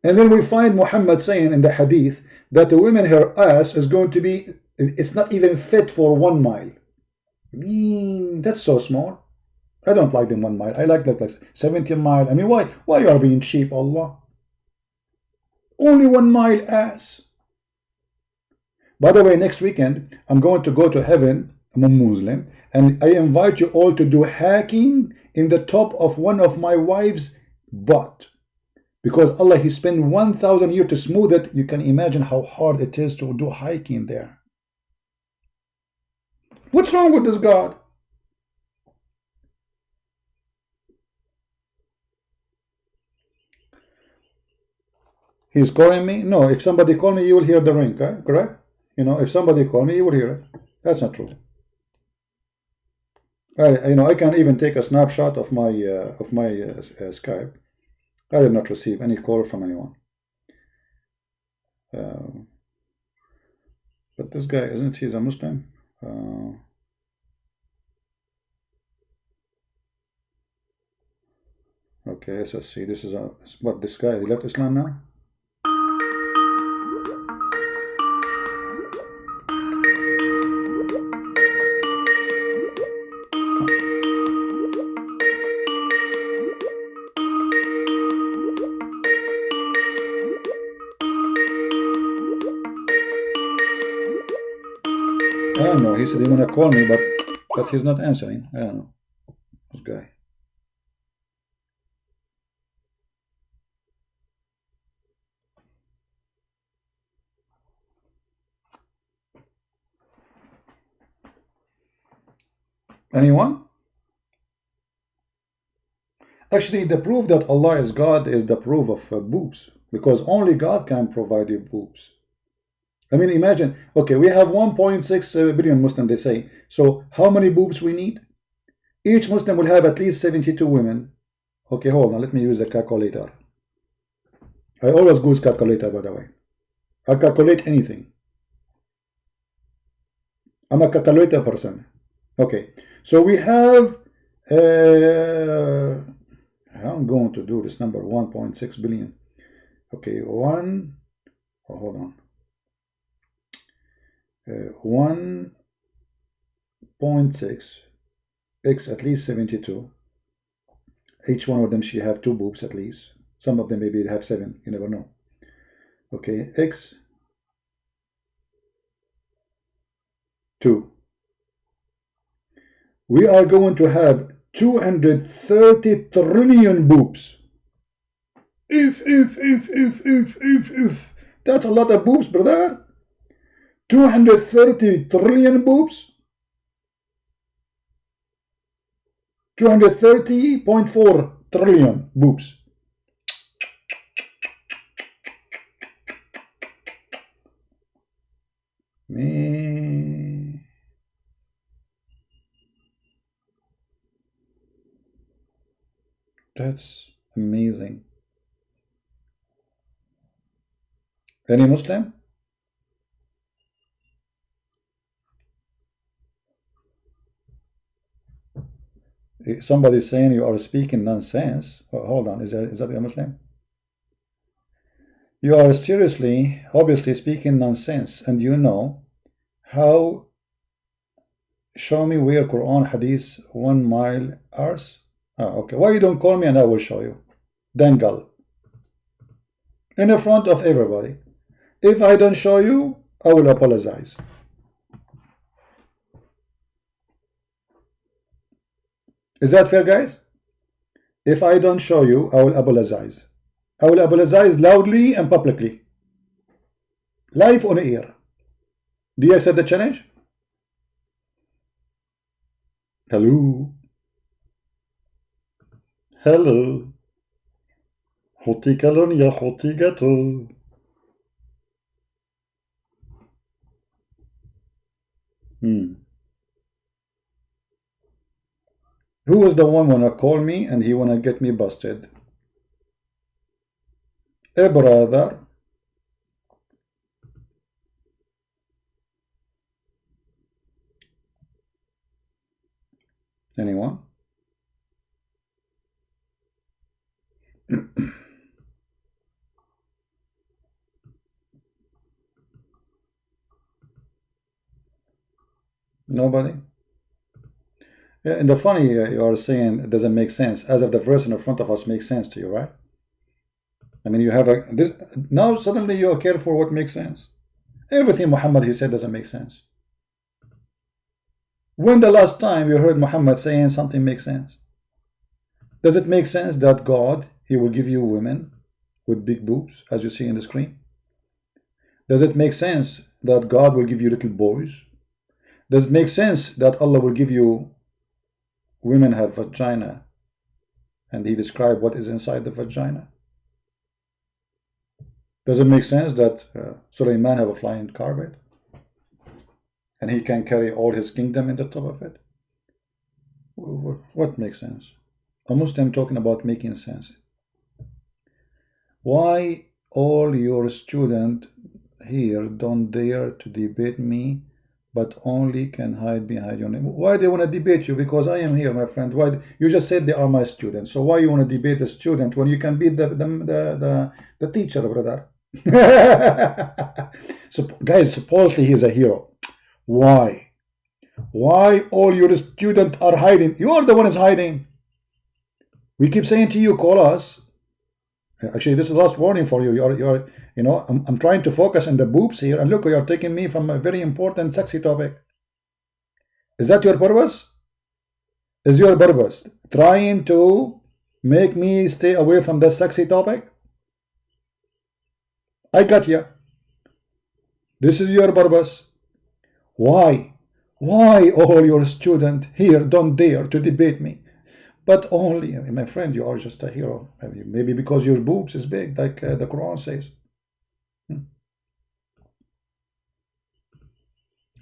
Speaker 1: And then we find Muhammad saying in the hadith that the woman, her ass is going to be, it's not even fit for 1 mile. That's so small. I don't like them 1 mile. I like 70 mile. I mean, why you are being cheap, Allah? Only 1 mile ass. By the way, next weekend, I'm going to go to heaven. I'm a Muslim. And I invite you all to do hacking in the top of one of my wife's butt. Because Allah, He spent 1,000 years to smooth it. You can imagine how hard it is to do hiking there. What's wrong with this God? He's calling me? No, if somebody call me, you will hear the ring, right? Correct? You know, if somebody call me, you will hear it. That's not true. I can even take a snapshot of my Skype. I did not receive any call from anyone. But this guy, isn't he a Muslim? Okay, SSC. This is what this guy, he left Islam now? I don't know. He said he wanna call me, but he's not answering. I don't know. This guy. Anyone? Actually, the proof that Allah is God is the proof of boobs, because only God can provide you boobs. I mean, imagine, okay, we have 1.6 billion Muslims, they say. So how many boobs we need? Each Muslim will have at least 72 women. Okay, hold on, let me use the calculator. I always use calculator, by the way. I calculate anything. I'm a calculator person. Okay, so we have, I'm going to do this number, 1.6 billion. Okay, hold on. 1.6 x at least 72. Each one of them should have 2 boobs at least. Some of them maybe have 7. You never know. Okay, x 2. We are going to have 230 trillion boobs. If. That's a lot of boobs, brother. 230 trillion boobs. 230.4 trillion boobs. Me. That's amazing. Any Muslim? Somebody saying you are speaking nonsense. Well, hold on, is that a Muslim? You are seriously, obviously speaking nonsense, and you know how. Show me where Quran Hadith 1 mile hours. Okay. Why you don't call me and I will show you? Dangal. In the front of everybody. If I don't show you, I will apologize. Is that fair, guys? If I don't show you, I will apologize. I will apologize loudly and publicly. Live on air. Do you accept the challenge? Hello. Hello. Hotikalon ya hotigato. Who was the one wanna call me and he wanna get me busted? A brother. Anyone? Nobody? Yeah, and the funny you are saying it doesn't make sense, as if the verse in front of us makes sense to you, right? I mean, you have now suddenly you care for what makes sense. Everything Muhammad he said doesn't make sense. When the last time you heard Muhammad saying something makes sense? Does it make sense that God, he will give you women with big boobs, as you see in the screen? Does it make sense that God will give you little boys? Does it make sense that Allah will give you women have vagina and he described what is inside the vagina? Does it make sense that Sulaiman have a flying carpet and he can carry all his kingdom in the top of it? What makes sense? A Muslim talking about making sense. Why all your students here don't dare to debate me, but only can hide behind your name? Why they want to debate you? Because I am here, my friend. Why you just said they are my students? So why you want to debate the student when you can beat the teacher, brother? So guys, supposedly he's a hero. Why all your students are hiding? You are the one is hiding. We keep saying to you, call us. Actually, this is the last warning for you. You know, I'm trying to focus on the boobs here, and look, you are taking me from a very important, sexy topic. Is that your purpose? Is your purpose trying to make me stay away from that sexy topic? I got you. This is your purpose. Why all your students here don't dare to debate me? But only, my friend, you are just a hero. Maybe because your boobs is big, like the Quran says.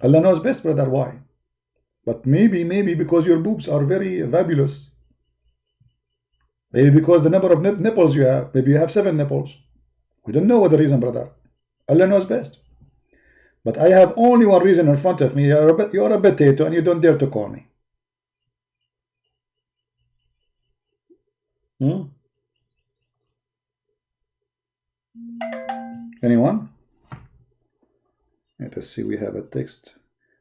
Speaker 1: Allah knows best, brother, why. But maybe because your boobs are very fabulous. Maybe because the number of nipples you have. Maybe you have 7 nipples. We don't know what the reason, brother. Allah knows best. But I have only one reason in front of me. You are a potato and you don't dare to call me. Anyone? Let us see, we have a text.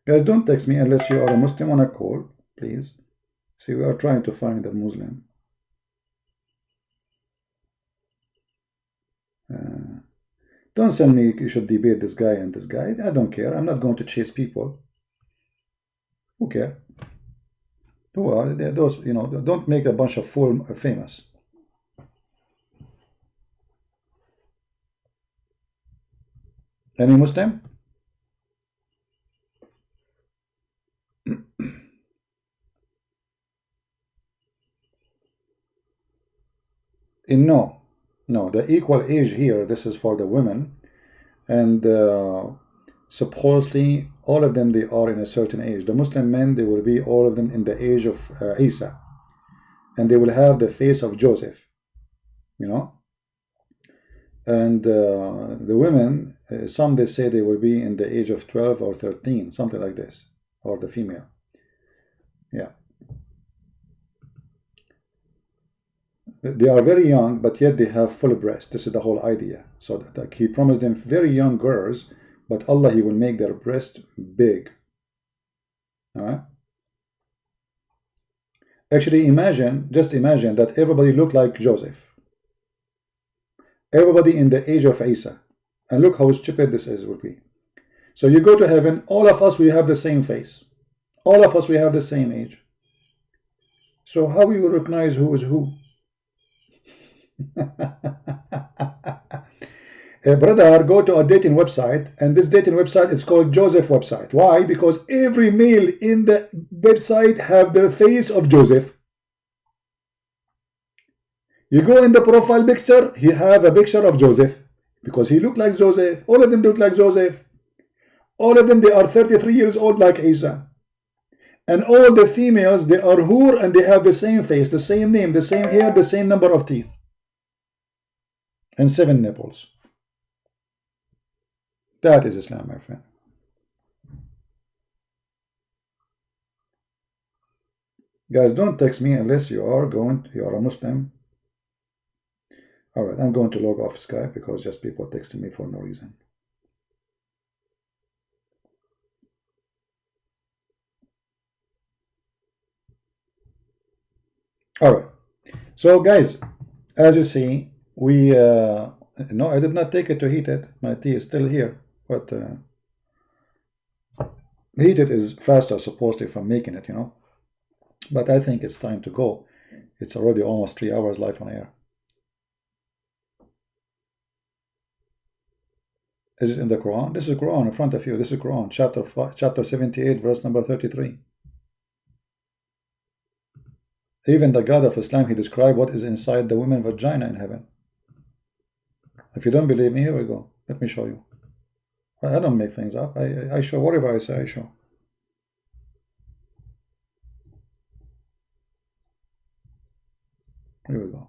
Speaker 1: Guys, don't text me unless you are a Muslim on a call, please. See, we are trying to find a Muslim. Don't send me you should debate this guy and this guy. I don't care. I'm not going to chase people. Who care? Who are they? Those, you know, don't make a bunch of fool famous. Any Muslim? No, the equal age here, this is for the women, and supposedly all of them, they are in a certain age. The Muslim men, they will be all of them in the age of Isa, and they will have the face of Joseph, you know. And the women, some they say they will be in the age of 12 or 13, something like this, or the female. Yeah. They are very young, but yet they have full breast. This is the whole idea. So that, like, he promised them very young girls, but Allah, he will make their breast big. All right. Actually, just imagine that everybody looked like Joseph. Everybody in the age of Isa. And look how stupid this is would be. So you go to heaven, all of us, we have the same face. All of us, we have the same age. So how we will recognize who is who? A brother go to a dating website, and this dating website is called Joseph website. Why? Because every male in the website have the face of Joseph. You go in the profile picture, he have a picture of Joseph because he look like Joseph. All of them look like Joseph. All of them, they are 33 years old like Isa. And all the females, they are Hur, and they have the same face, the same name, the same hair, the same number of teeth, and 7 nipples. That is Islam, my friend. Guys, don't text me unless you are a Muslim. All right, I'm going to log off Skype because just people texting me for no reason. All right. So, guys, as you see, we no, I did not take it to heat it. My tea is still here, but heat it is faster, supposedly, from making it, you know. But I think it's time to go. It's already almost 3 hours live on air. Is it in the Quran? This is Quran in front of you. This is Quran, chapter 78, verse number 33. Even the God of Islam, he described what is inside the women's vagina in heaven. If you don't believe me, here we go. Let me show you. I don't make things up. I show whatever I say, I show. Here we go.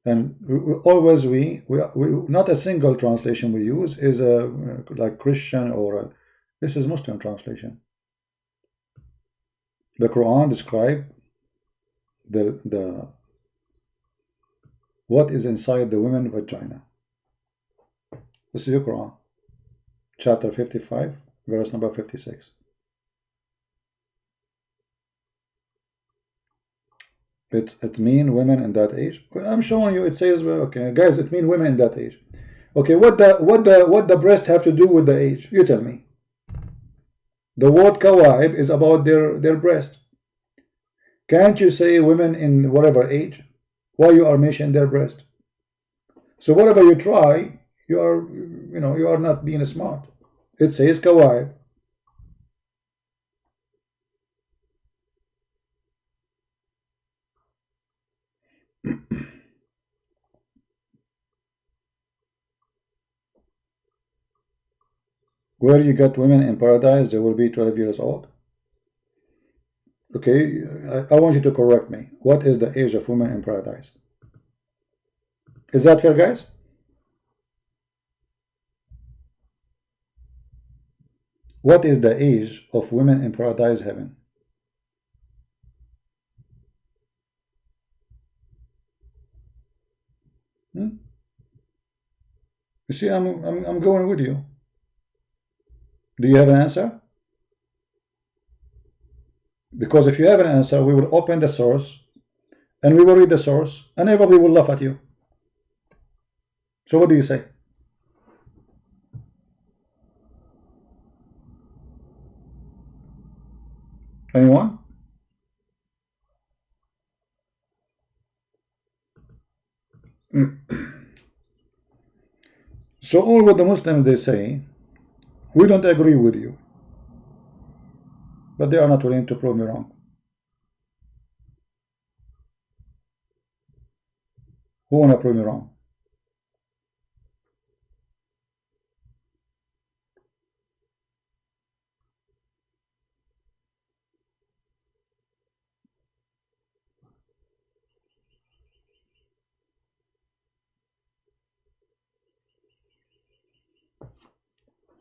Speaker 1: And always we not a single translation we use is a like Christian or this is Muslim translation. The Quran describe the what is inside the women's vagina. This is your Quran, chapter 55, verse number 56. It mean women in that age. I'm showing you. It says, well, okay, guys, it mean women in that age. Okay, what the breast have to do with the age? You tell me. The word kawaib is about their breast. Can't you say women in whatever age? Why you are mentioning their breast? So whatever you try, you are not being smart. It says kawaib. Where you got women in paradise, they will be 12 years old. Okay, I want you to correct me. What is the age of women in paradise? Is that fair, guys? What is the age of women in paradise heaven? You see, I'm going with you. Do you have an answer? Because if you have an answer, we will open the source and we will read the source and everybody will laugh at you. So what do you say? Anyone? So all what the Muslims they say, we don't agree with you, but they are not willing to prove me wrong. Who wanna prove me wrong?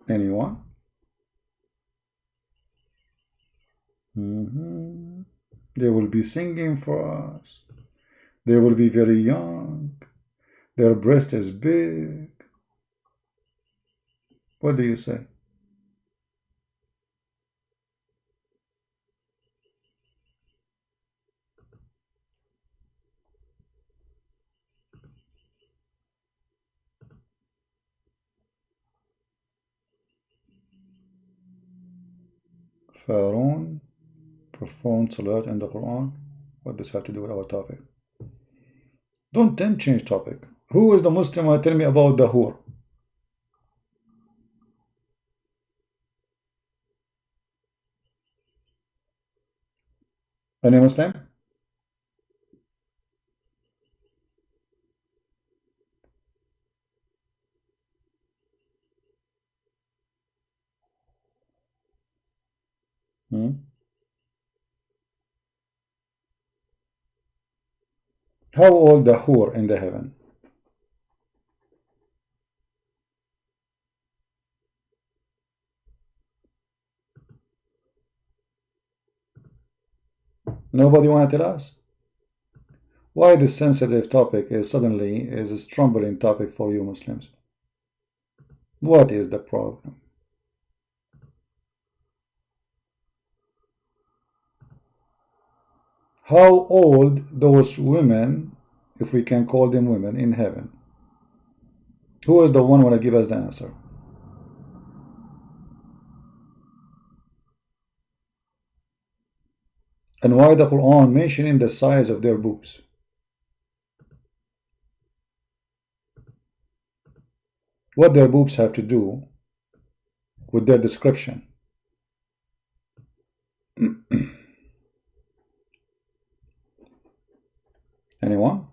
Speaker 1: Anyone? They will be singing for us. They will be very young. Their breast is big. What do you say? Pharaoh performed salat in the Quran. What does have to do with our topic? Don't then change topic. Who is the Muslim who tell me about the whore? Any Muslim? How old the whore in the heaven? Nobody want to tell us? Why this sensitive topic is suddenly a stumbling topic for you Muslims? What is the problem? How old those women, if we can call them women, in heaven? Who is the one who want to give us the answer? And why the Quran mentioning the size of their boobs? What their boobs have to do with their description? Anyone?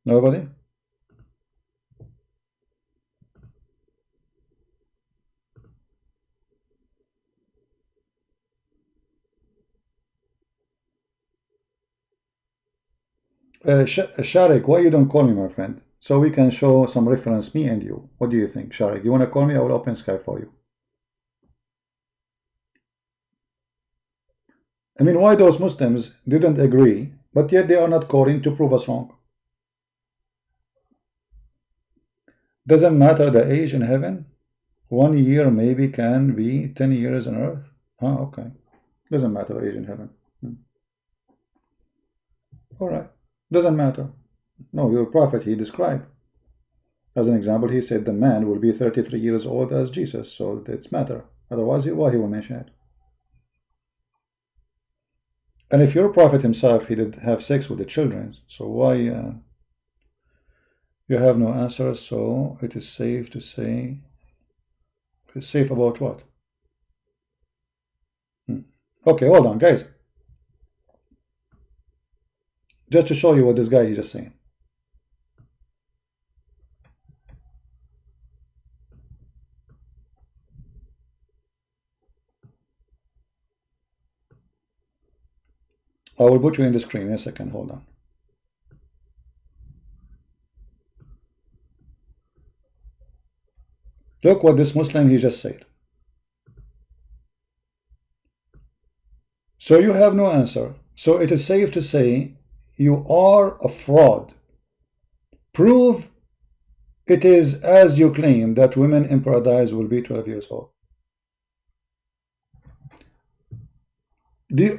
Speaker 1: Nobody? Sharik, why you don't call me, my friend? So we can show some reference, me and you. What do you think, Sharik? You want to call me? I will open Skype for you. I mean, why those Muslims didn't agree, but yet they are not calling to prove us wrong? Doesn't matter the age in heaven? 1 year maybe can be 10 years on earth? Okay. Doesn't matter age in heaven. Alright. Doesn't matter. No, your prophet, he described. As an example, he said the man will be 33 years old as Jesus, so it's matter. Otherwise, why he will mention it? And if your prophet himself, he did have sex with the children, so why you have no answer? So it is safe to say, it's safe about what? Okay, hold on, guys. Just to show you what this guy is just saying. I will put you in the screen in a second, hold on. Look what this Muslim he just said. So you have no answer. So it is safe to say you are a fraud. Prove it is as you claim that women in paradise will be 12 years old.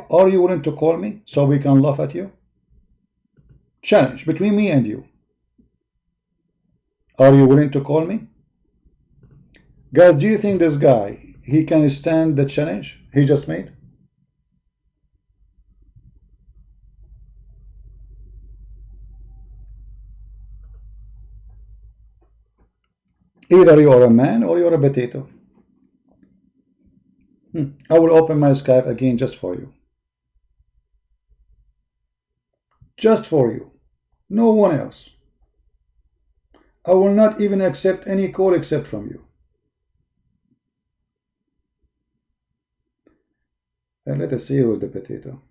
Speaker 1: Are you willing to call me so we can laugh at you? Challenge between me and you. Are you willing to call me? Guys, do you think this guy, he can stand the challenge he just made? Either you're a man or you're a potato. I will open my Skype again just for you. Just for you. No one else. I will not even accept any call except from you. And let us see who's the potato.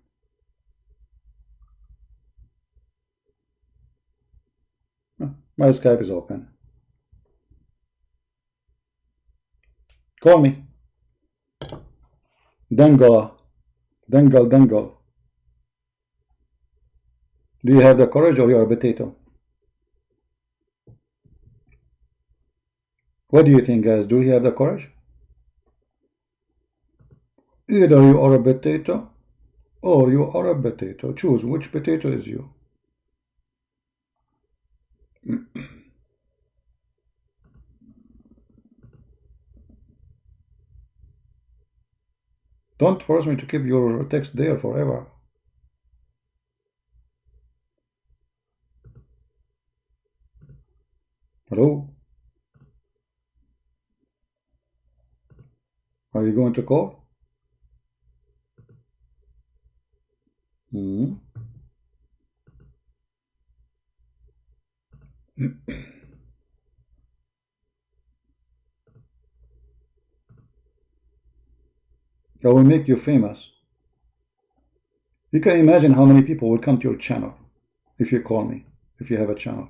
Speaker 1: My Skype is open. Call me. Dangle. Dangle, dangle. Do you have the courage or you're a potato? What do you think, guys? Do you have the courage? Either you are a potato or you are a potato. Choose which potato is you. Don't force me to keep your text there forever. Hello? Are you going to call? I will make you famous. You can imagine how many people will come to your channel if you call me, if you have a channel.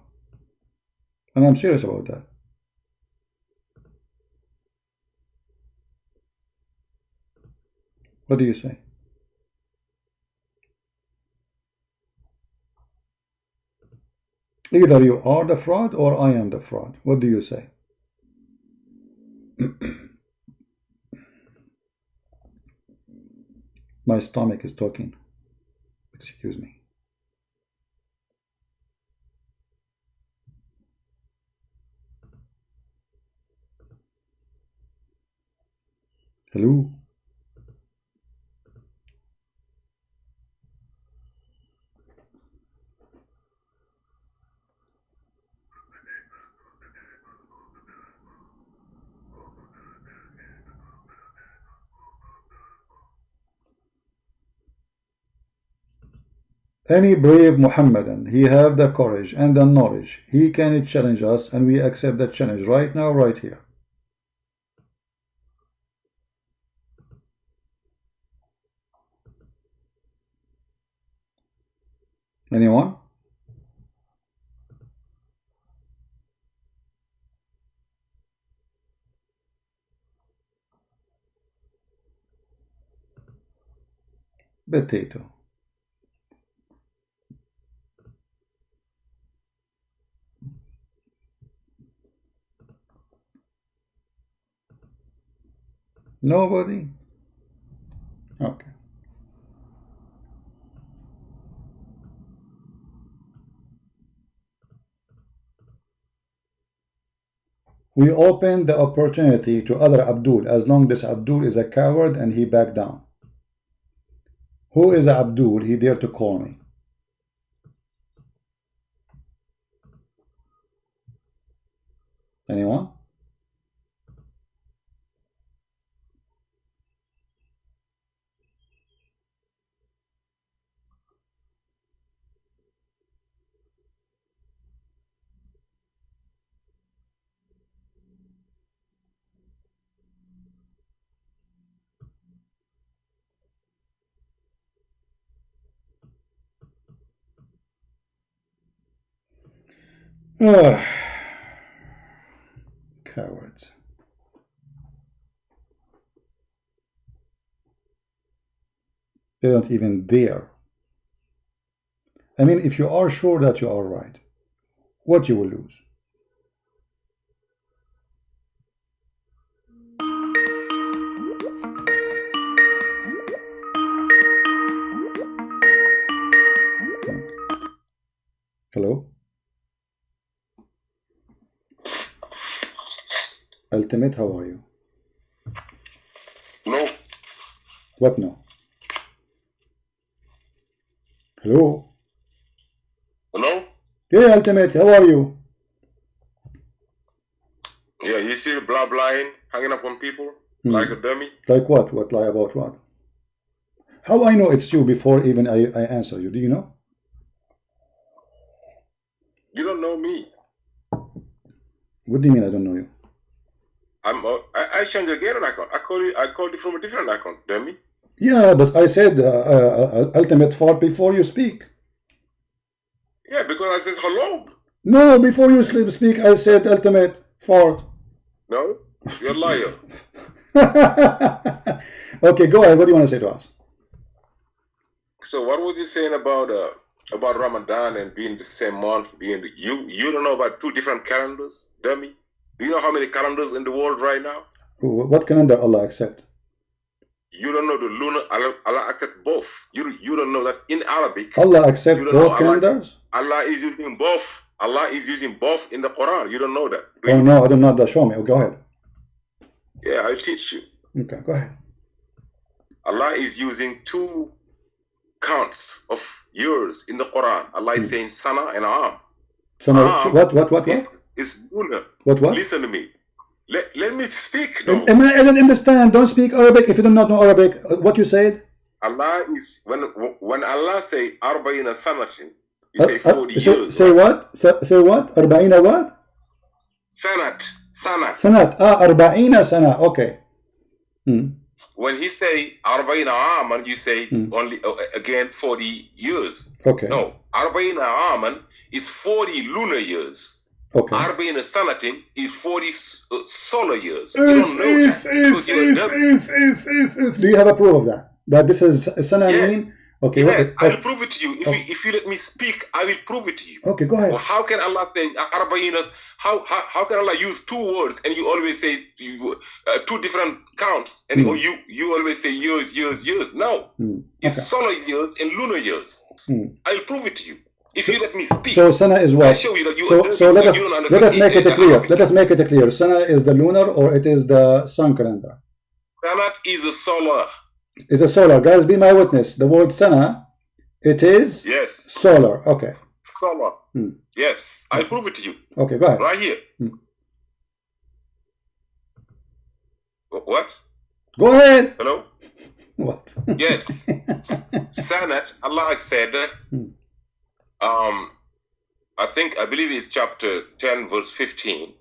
Speaker 1: And I'm serious about that. What do you say? Either you are the fraud or I am the fraud. What do you say? My stomach is talking. Excuse me. Hello? Any brave Muhammadan, he have the courage and the knowledge. He can challenge us and we accept that challenge right now, right here. Anyone? Potato. Nobody? Okay. We open the opportunity to other Abdul as long as Abdul is a coward and he back down. Who is Abdul? He dare to call me. Anyone? Cowards. They don't even dare. I mean, if you are sure that you are right, what you will lose? Hello? Ultimate, how are you?
Speaker 2: No.
Speaker 1: What no? Hello?
Speaker 2: Hello?
Speaker 1: Yeah, Ultimate, how are you?
Speaker 2: Yeah, you see blah blahing, hanging up on people like a dummy.
Speaker 1: Like what? What lie about what? How I know it's you before even I answer you? Do you know?
Speaker 2: You don't know me.
Speaker 1: What do you mean I don't know you?
Speaker 2: I changed again an account. I called you from a different account, dummy.
Speaker 1: Yeah, but I said ultimate fart before you speak.
Speaker 2: Yeah, because I said hello.
Speaker 1: No, before you speak, I said ultimate fart.
Speaker 2: No, you're a liar.
Speaker 1: Okay, go ahead. What do you want to say to us?
Speaker 2: So what was you saying about Ramadan and being the same month? Being you don't know about two different calendars, dummy. Do you know how many calendars in the world right now?
Speaker 1: What calendar Allah accept?
Speaker 2: You don't know the lunar. Allah accept both. You don't know that in Arabic.
Speaker 1: Allah accept both calendars.
Speaker 2: Allah is using both. Allah is using both in the Quran. You don't know that.
Speaker 1: Oh no, I don't know that. Show me. Oh, go ahead.
Speaker 2: Yeah, I'll teach you.
Speaker 1: Okay, go ahead.
Speaker 2: Allah is using two counts of years in the Quran. Allah is saying Sana and Am.
Speaker 1: Sana, what?
Speaker 2: It's lunar.
Speaker 1: What?
Speaker 2: Listen to me. Let me speak. No.
Speaker 1: I don't understand. Don't speak Arabic if you do not know Arabic. What you said?
Speaker 2: Allah is when Allah say Arba'ina Sanatin, you say 40 years.
Speaker 1: Say what? Say what? Arba'ina what?
Speaker 2: Sanat.
Speaker 1: Arba'ina sana. Okay.
Speaker 2: When he say Arba'ina Aman, you say only again 40 years.
Speaker 1: Okay.
Speaker 2: No, Arba'ina Aman is 40 lunar years.
Speaker 1: Okay.
Speaker 2: Arba'ina Sanatin is 40 solar years. You don't know that because you're dumb.
Speaker 1: Do you have a proof of that? That this is sana mean? Okay.
Speaker 2: Yes, I will prove it to you. If you let me speak, I will prove it to you.
Speaker 1: Okay, go ahead.
Speaker 2: Well, how can Allah say Arba'ina? How can Allah use two words and you always say two different counts and you always say years? No, it's solar years and lunar years. I'll prove it to you if you let me speak.
Speaker 1: So sana is what?
Speaker 2: I'll show you that you
Speaker 1: so let us make it clear. Let us make it clear. Sana is the lunar or it is the sun calendar?
Speaker 2: Sanat is a solar.
Speaker 1: It's a solar. Guys, be my witness. The word sana, it is solar. Okay.
Speaker 2: Solar. Yes, I'll prove it to you.
Speaker 1: Okay, go ahead.
Speaker 2: Right here. What?
Speaker 1: Go ahead.
Speaker 2: Hello?
Speaker 1: What?
Speaker 2: Yes. Sanat, Allah said, I believe it's chapter 10, verse 15,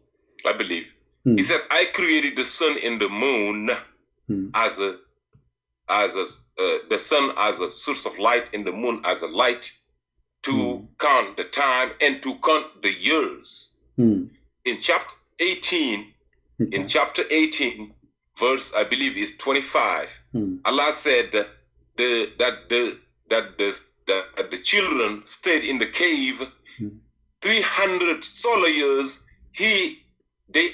Speaker 2: I believe. He said, I created the sun and the moon as the sun as a source of light and the moon as a light to count the time and to count the years. In chapter 18, verse I believe is 25, Allah said that the children stayed in the cave 300 solar years. They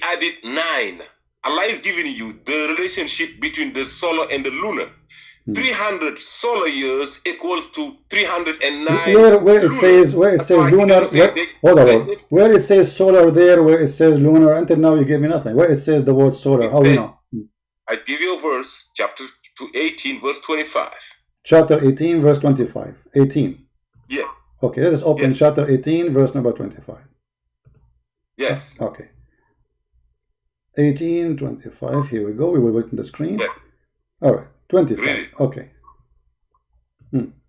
Speaker 2: added 9. Allah is giving you the relationship between the solar and the lunar. 300 solar years equals to 309.
Speaker 1: Where it says lunar. Hold on. Where it says solar there, where it says lunar, until now you gave me nothing. Where it says the word solar, how you know?
Speaker 2: I give you a verse, chapter 18, verse 25.
Speaker 1: Chapter 18, verse 25. 18.
Speaker 2: Yes.
Speaker 1: Okay, let us open chapter 18, verse number 25.
Speaker 2: Yes.
Speaker 1: Okay. 18, 25. Here we go. We will wait on the screen.
Speaker 2: Yeah.
Speaker 1: All right. 25.
Speaker 2: Really?
Speaker 1: Okay.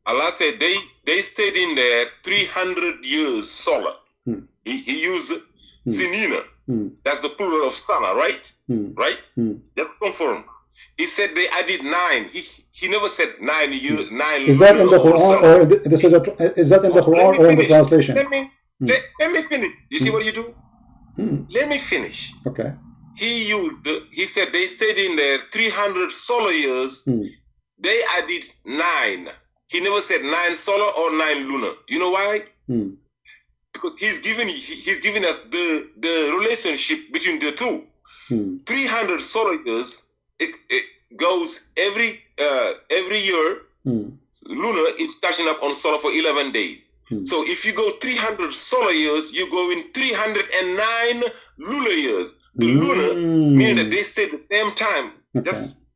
Speaker 2: Allah said they stayed in there 300 years solar. He used sinina. That's the plural of sana, right? Right? Just confirm. He said they added 9. He never said 9 years. 9.
Speaker 1: Is that in the Quran or this is that in the Quran or in the translation?
Speaker 2: Let me finish. You see what you do? Let me finish.
Speaker 1: Okay.
Speaker 2: He said they stayed in there 300 solar years. They added 9. He never said 9 solar or 9 lunar. You know why? Because he's giving us the relationship between the two. 300 solar years, it goes every year. Lunar is catching up on solar for 11 days. So if you go 300 solar years, you go in 309 lunar years. The lunar, meaning that they stay the same time. Okay.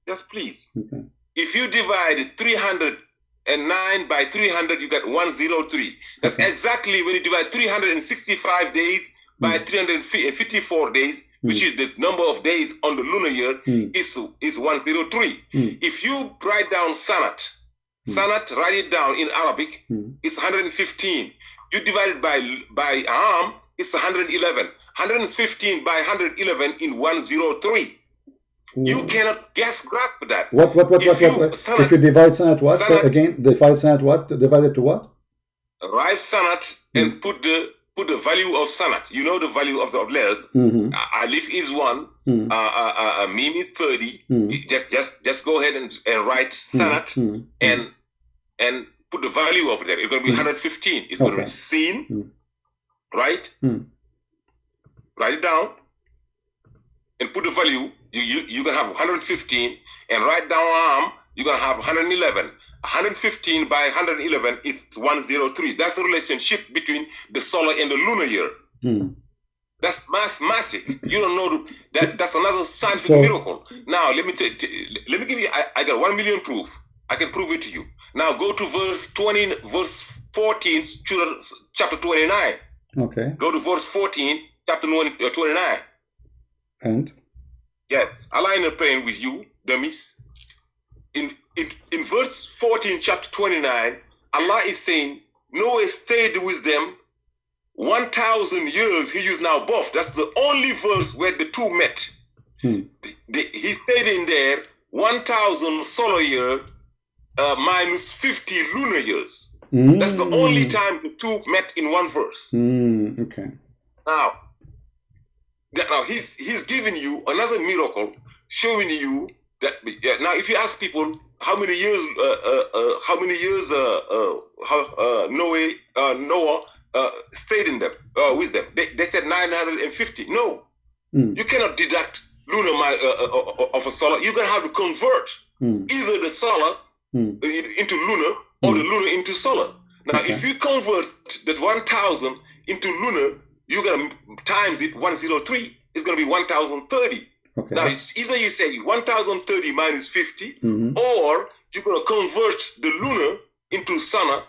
Speaker 2: Just please. Okay. If you divide 309 by 300, you get 103. That's exactly when you divide 365 days by 354 days, which is the number of days on the lunar year, is 103. If you write down Sanat, write it down in Arabic, it's 115. You divide it by Am, it's 111. 115 by 111 in 103. You cannot grasp that.
Speaker 1: What? If you divide sanat what? So again, divide sanat what? Divide it to what?
Speaker 2: Write sanat and put the value of sanat. You know the value of the letters. Alif is 1. Mim is 30. Just go ahead and write sanat and put the value of there. It's going to be 115. It's going to be sin, right? Write it down and put the value. You're going to have 115, and write down arm, you're going to have 111. 115 by 111 is 103. That's the relationship between the solar and the lunar year. That's mathematic. You don't know that's another scientific miracle. Now let me give you. I got 1 million proof. I can prove it to you. Now go to verse 14, chapter 29.
Speaker 1: Okay.
Speaker 2: Go to verse 14, chapter 29.
Speaker 1: And?
Speaker 2: Yes, Allah is praying with you, dummies. In verse 14, chapter 29, Allah is saying, Noah stayed with them 1,000 years. He used now both. That's the only verse where the two met. He stayed in there 1,000 solar year minus 50 lunar years. That's the only time the two met in one verse.
Speaker 1: Okay.
Speaker 2: Now he's giving you another miracle, showing you that. Now, if you ask people how many years Noah stayed in them with them, they said 950. No, you cannot deduct lunar of a solar. You're gonna have to convert either the solar into lunar or the lunar into solar. Now, if you convert that 1,000 into lunar, you're going to times it 103. It's going to be 1,030.
Speaker 1: Okay.
Speaker 2: Now, it's either you say 1,030 minus 50, or you're going to convert the lunar into sana.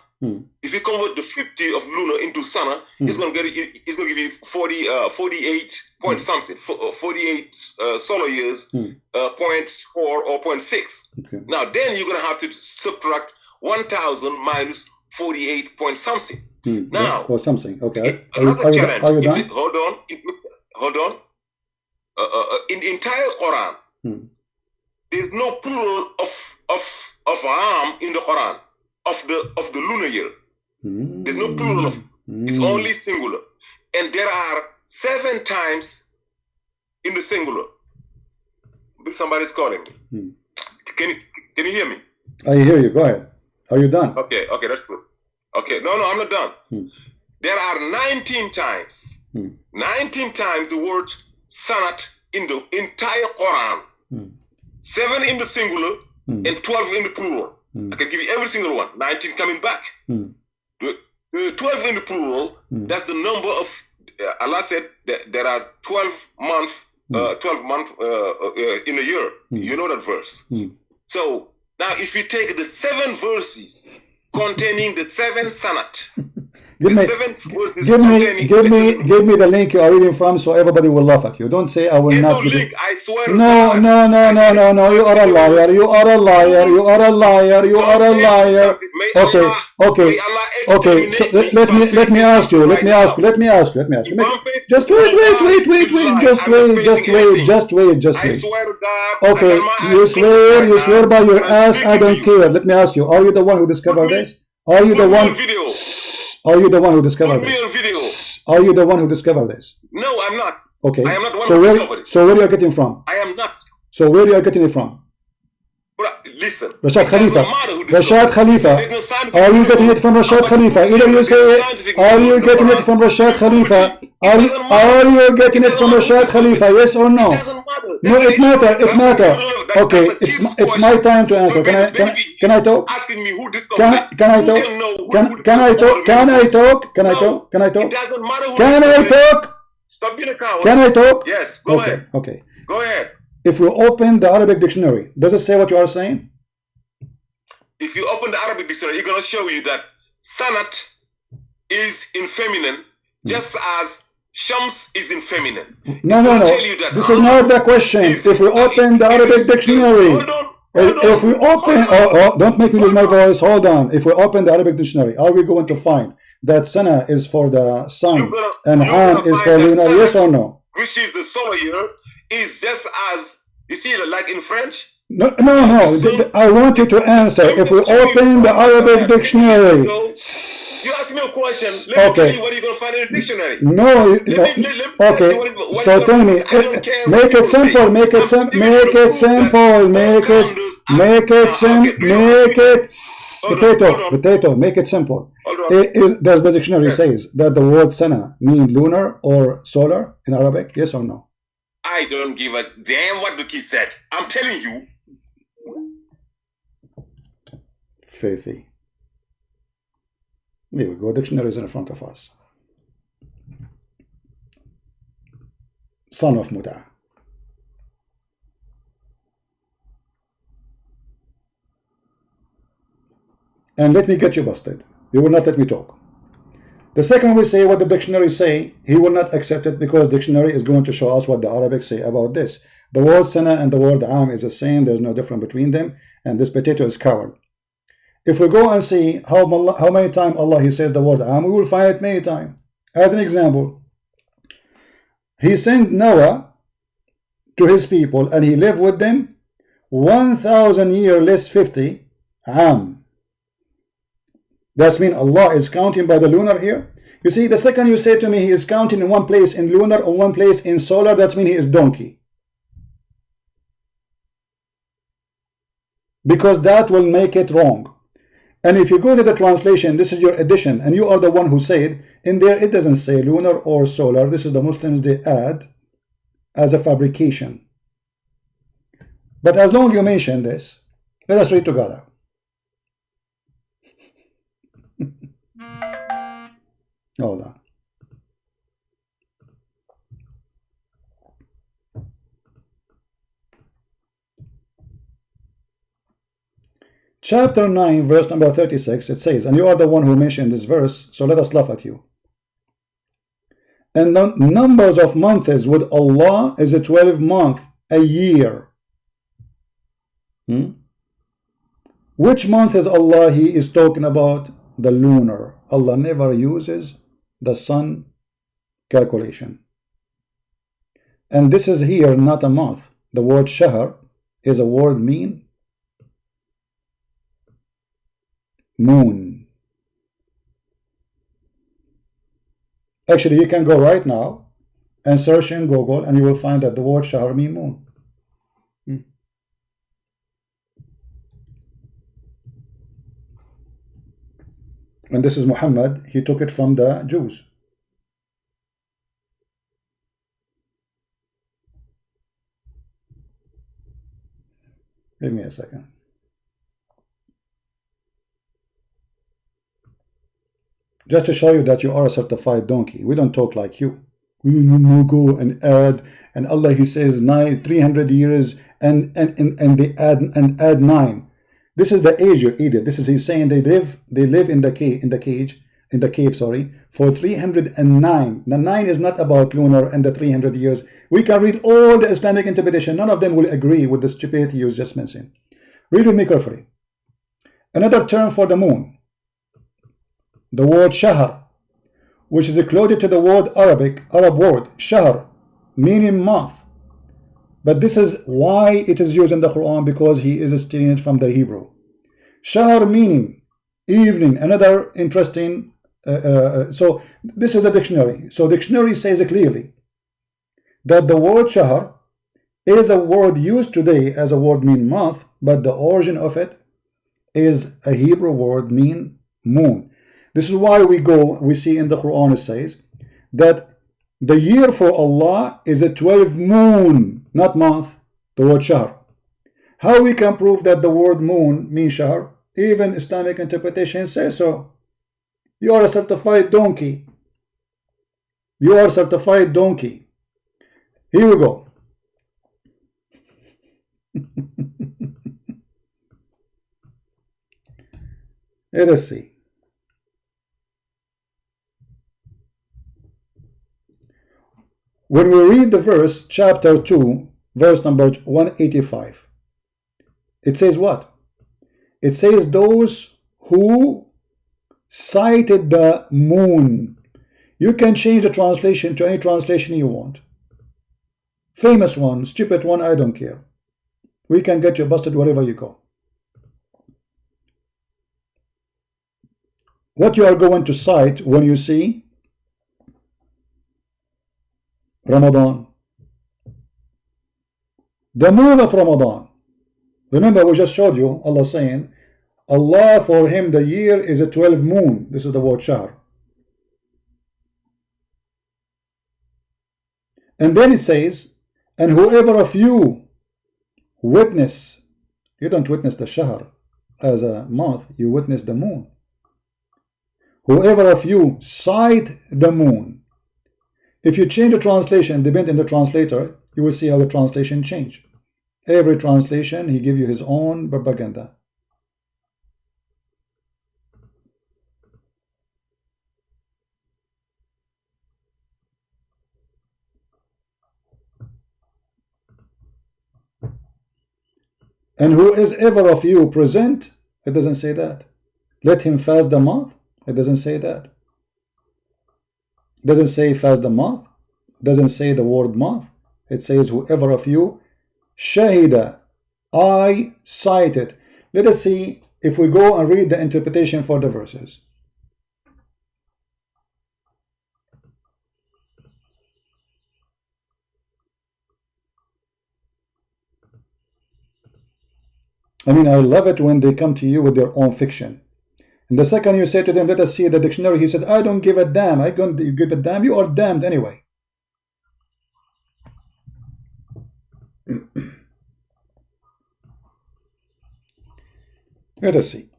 Speaker 2: If you convert the 50 of lunar into sana, it's going to give you 48 point something, 48 solar years, 0.4 or 0.6.
Speaker 1: Okay.
Speaker 2: Now, then you're going to have to subtract 1,000 minus 48 point something. Now,
Speaker 1: or something. Okay. Are
Speaker 2: you
Speaker 1: done?
Speaker 2: Hold on. In the entire Quran, there's no plural of arm in the Quran of the lunar year. There's no plural of. It's only singular, and there are 7 times in the singular. Somebody's calling me. Can you hear me?
Speaker 1: I hear you. Go ahead. Are you done?
Speaker 2: Okay, that's good. Okay, no, I'm not done. There are 19 times. 19 times the word sanat in the entire Quran. 7 in the singular and 12 in the plural. I can give you every single one. 19 coming back. The 12 in the plural, that's the number of, Allah said that there are 12 months in a year. You know that verse. So now if you take the 7 verses containing the 7 sanat, give me
Speaker 1: the link you are reading from, so everybody will laugh at you. Don't say I will not give
Speaker 2: link. I swear.
Speaker 1: No. You are a liar. You are a liar. You are a liar. You are a liar. Okay. So let me ask you. Just wait.
Speaker 2: I swear to God.
Speaker 1: Okay. You swear by your ass. I don't care. Let me ask you. Are you the one who discovered this? Are you the one? Are you the one who discovered this? Are you the one who discovered this?
Speaker 2: No, I'm not.
Speaker 1: Okay.
Speaker 2: I am not the one who discovered it.
Speaker 1: So where are you getting it from?
Speaker 2: I am not.
Speaker 1: So where are you getting it from?
Speaker 2: Listen.
Speaker 1: Rashad Khalifa. Are you getting it from Rashad Khalifa? Either you say, are you getting it from Rashad Khalifa? Are you getting it from Rashad Khalifa? Yes or no? No, it matter. Okay, it's my time to answer. Can I talk?
Speaker 2: Asking me who discovered it.
Speaker 1: Can I talk? Can I talk?
Speaker 2: It doesn't matter who
Speaker 1: Can I talk?
Speaker 2: Stop being a coward.
Speaker 1: Can I talk?
Speaker 2: Yes, go ahead.
Speaker 1: Okay.
Speaker 2: Go ahead.
Speaker 1: If we open the Arabic dictionary, does it say what you are saying?
Speaker 2: If you open the Arabic dictionary, it's going to show you that sanat is in feminine, just as shams is in feminine.
Speaker 1: No. This is not the question. If we open the Arabic dictionary, if we open, don't make me lose my voice. Hold on. If we open the Arabic dictionary, are we going to find that sana is for the sun and han is for lunar? Yes or no?
Speaker 2: Which is the solar year, is just as You see, like in French.
Speaker 1: No. I want you to answer. If we open the Arabic dictionary.
Speaker 2: You ask me a question. Let me tell you what you're going to find in the dictionary.
Speaker 1: No. Okay. So tell me. Make it simple. Make it simple. Make it simple. Make it simple. Potato. Make it simple. Does the dictionary says that the word sana mean lunar or solar in Arabic? Yes or no?
Speaker 2: I don't give a damn what the kid said. I'm telling you.
Speaker 1: Faithy. Here we go. Dictionary is in front of us. Son of Muta. And let me get you busted. You will not let me talk. The second we say what the dictionary say, he will not accept it because dictionary is going to show us what the Arabic say about this. The word sana and the word am is the same. There's no difference between them. And this potato is coward. If we go and see how many times Allah he says the word am, we will find it many times. As an example, he sent Noah to his people and he lived with them 1,000 years less 50 am. That means Allah is counting by the lunar here. You see, the second you say to me he is counting in one place in lunar or one place in solar, that means he is donkey. Because that will make it wrong. And if you go to the translation, this is your addition, and you are the one who said, in there it doesn't say lunar or solar. This is the Muslims, they add as a fabrication. But as long as you mention this, let us read together. Hold on. Chapter 9, verse number 36, it says, and you are the one who mentioned this verse, so let us laugh at you. And the numbers of months with Allah is a 12 month a year. Which month is Allah he is talking about? The lunar. Allah never uses the sun calculation. And this is here not a month. The word shahr is a word mean moon. Actually, you can go right now and search in Google and you will find that the word shahr mean moon. And this is Muhammad. He took it from the Jews. Give me a second. Just to show you that you are a certified donkey. We don't talk like you. We will go and add, and Allah he says 300 years and they add 9. This is the age you idiot. This is he's saying they live in the cave, sorry, for 309. The 9 is not about lunar and the 300 years. We can read all the Islamic interpretation. None of them will agree with the stupidity you just mentioned. Read with me carefully. Another term for the moon, the word shahr, which is close to the word Arab word shahr, meaning month. But this is why it is used in the Quran, because he is stealing it from the Hebrew. Shahr meaning evening. Another interesting. So this is the dictionary. So dictionary says clearly that the word shahr is a word used today as a word mean month, but the origin of it is a Hebrew word mean moon. This is why we see in the Quran it says that the year for Allah is a 12 moon, not month, the word shahr. How we can prove that the word moon means shahr? Even Islamic interpretation says so. You are a certified donkey. You are a certified donkey. Here we go. Let us see. When we read the verse, chapter 2, verse number 185, it says what? It says those who sighted the moon. You can change the translation to any translation you want. Famous one, stupid one, I don't care. We can get you busted wherever you go. What you are going to cite when you see Ramadan, the moon of Ramadan. Remember, we just showed you Allah saying, Allah for him the year is a 12 moon. This is the word shahr. And then it says, and whoever of you witness, you don't witness the shahr as a month, you witness the moon. Whoever of you sight the moon. If you change the translation, depending on the translator, you will see how the translation change. Every translation, he give you his own propaganda. And who is ever of you present, it doesn't say that. Let him fast the month, it doesn't say that. It doesn't say fast the month, it doesn't say the word month. It says whoever of you shahida, I cited. Let us see if we go and read the interpretation for the verses. I mean, I love it when they come to you with their own fiction. And the second you say to them, let us see the dictionary, he said, I don't give a damn. I don't give a damn. You are damned anyway. Let us see.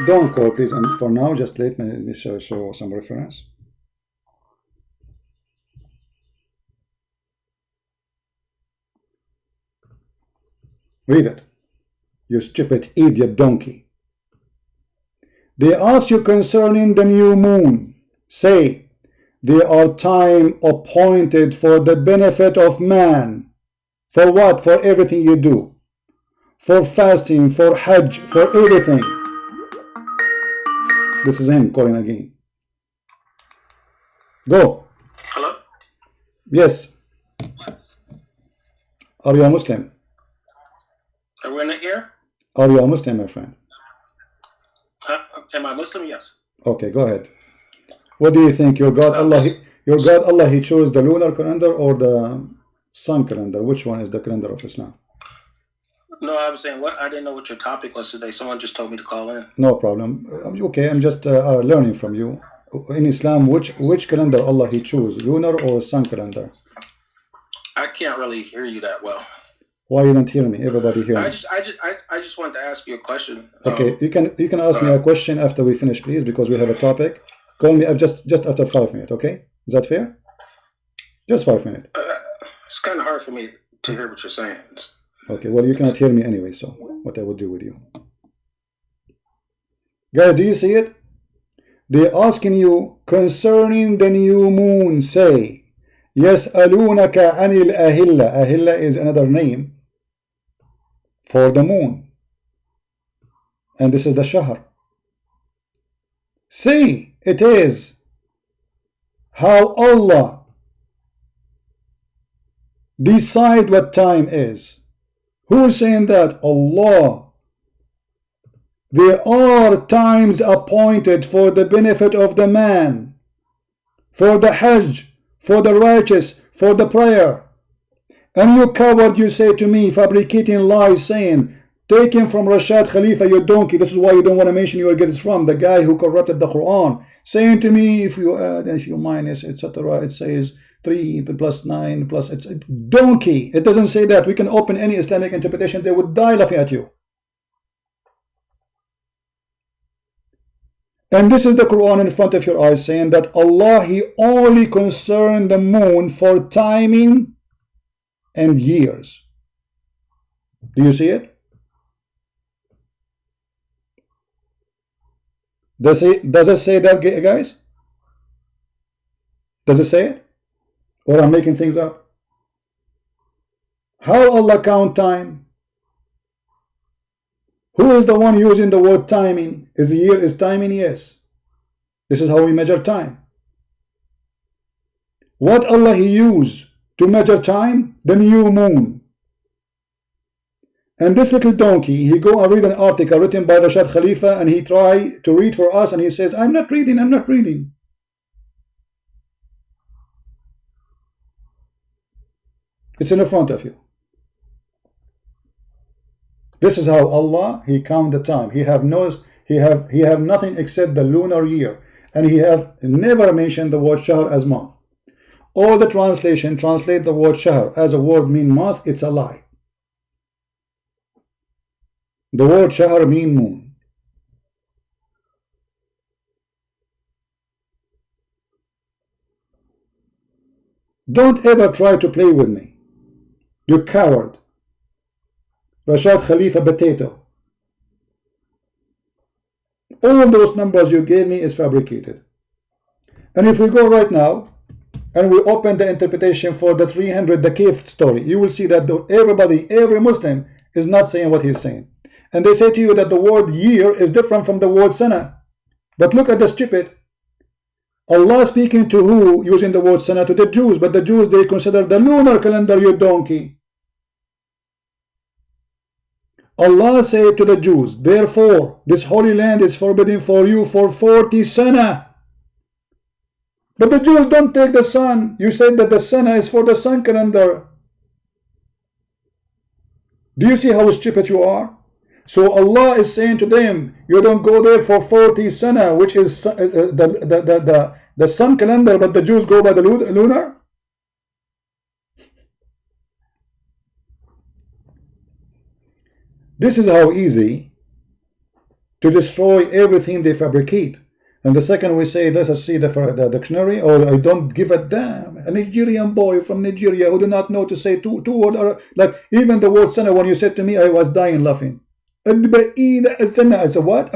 Speaker 1: Don't call, please. And for now, just let me show some reference. Read it. You stupid idiot donkey. They ask you concerning the new moon. Say, they are time appointed for the benefit of man. For what? For everything you do. For fasting, for hajj, for everything. This is him calling again. Go.
Speaker 4: Hello?
Speaker 1: Yes. Are you a Muslim?
Speaker 4: Are we in the ear?
Speaker 1: Are you a Muslim, my friend?
Speaker 4: Am I Muslim? Yes.
Speaker 1: Okay, go ahead. What do you think? Your God Allah, he chose the lunar calendar or the sun calendar? Which one is the calendar of Islam?
Speaker 4: No, I was saying, I didn't know what your topic was today. Someone just told me to call in.
Speaker 1: No problem. Okay, I'm just learning from you. In Islam, which calendar Allah he chose, lunar or sun calendar?
Speaker 4: I can't really hear you that well.
Speaker 1: Why you don't hear me? Everybody hear me.
Speaker 4: I just wanted to ask you a question.
Speaker 1: Okay, you can ask me a question after we finish, please, because we have a topic. Call me just after 5 minutes. Okay, is that fair? Just 5 minutes.
Speaker 4: It's kind of hard for me to hear what you're saying.
Speaker 1: Okay, well, you cannot hear me anyway, so what I will do with you. Guys, do you see it? They're asking you concerning the new moon. Say, يَسْأَلُونَكَ عَنِ الْأَهِلَّةِ. Ahilla is another name for the moon. And this is the shahr. Say, it is how Allah decide what time is. Who is saying that? Allah. There are times appointed for the benefit of the man, for the hajj, for the righteous, for the prayer. And you coward, you say to me, fabricating lies, saying, taken from Rashad Khalifa, you donkey. This is why you don't want to mention where you get it from. The guy who corrupted the Quran, saying to me, if you add, if you minus, etc., it says 3 plus 9 plus, it's donkey. It doesn't say that. We can open any Islamic interpretation, they would die laughing at you. And this is the Quran in front of your eyes saying that Allah, he only concerned the moon for timing and years. Do you see it? Does it say that, guys? Does it say it? Or I'm making things up? How Allah count time? Who is the one using the word timing? Is a year is timing? Yes. This is how we measure time. What Allah He use to measure time? The new moon. And this little donkey, he go and read an article written by Rashad Khalifa, and he try to read for us, and he says, I'm not reading. It's in the front of you. This is how Allah He count the time. He have nothing except the lunar year, and He have never mentioned the word shahr as month. All the translation translate the word shahr as a word mean month. It's a lie. The word shahr mean moon. Don't ever try to play with me, you coward. Rashad Khalifa potato. All those numbers you gave me is fabricated. And if we go right now and we open the interpretation for the 300, the cave story, you will see that every Muslim is not saying what he's saying. And they say to you that the word year is different from the word sana. But look at the stupid. Allah speaking to who using the word sana? To the Jews. But the Jews, they consider the lunar calendar, you donkey. Allah said to the Jews, therefore this holy land is forbidden for you for 40 sana. But the Jews don't take the sun. You said that the sana is for the sun calendar. Do you see how stupid you are? So Allah is saying to them, you don't go there for 40 sana, which is the sun calendar, but the Jews go by the lunar. This is how easy to destroy everything they fabricate. And the second we say, let us see the dictionary, or I don't give a damn. A Nigerian boy from Nigeria who do not know to say two words, like even the word sana, when you said to me, I was dying laughing. I said, what?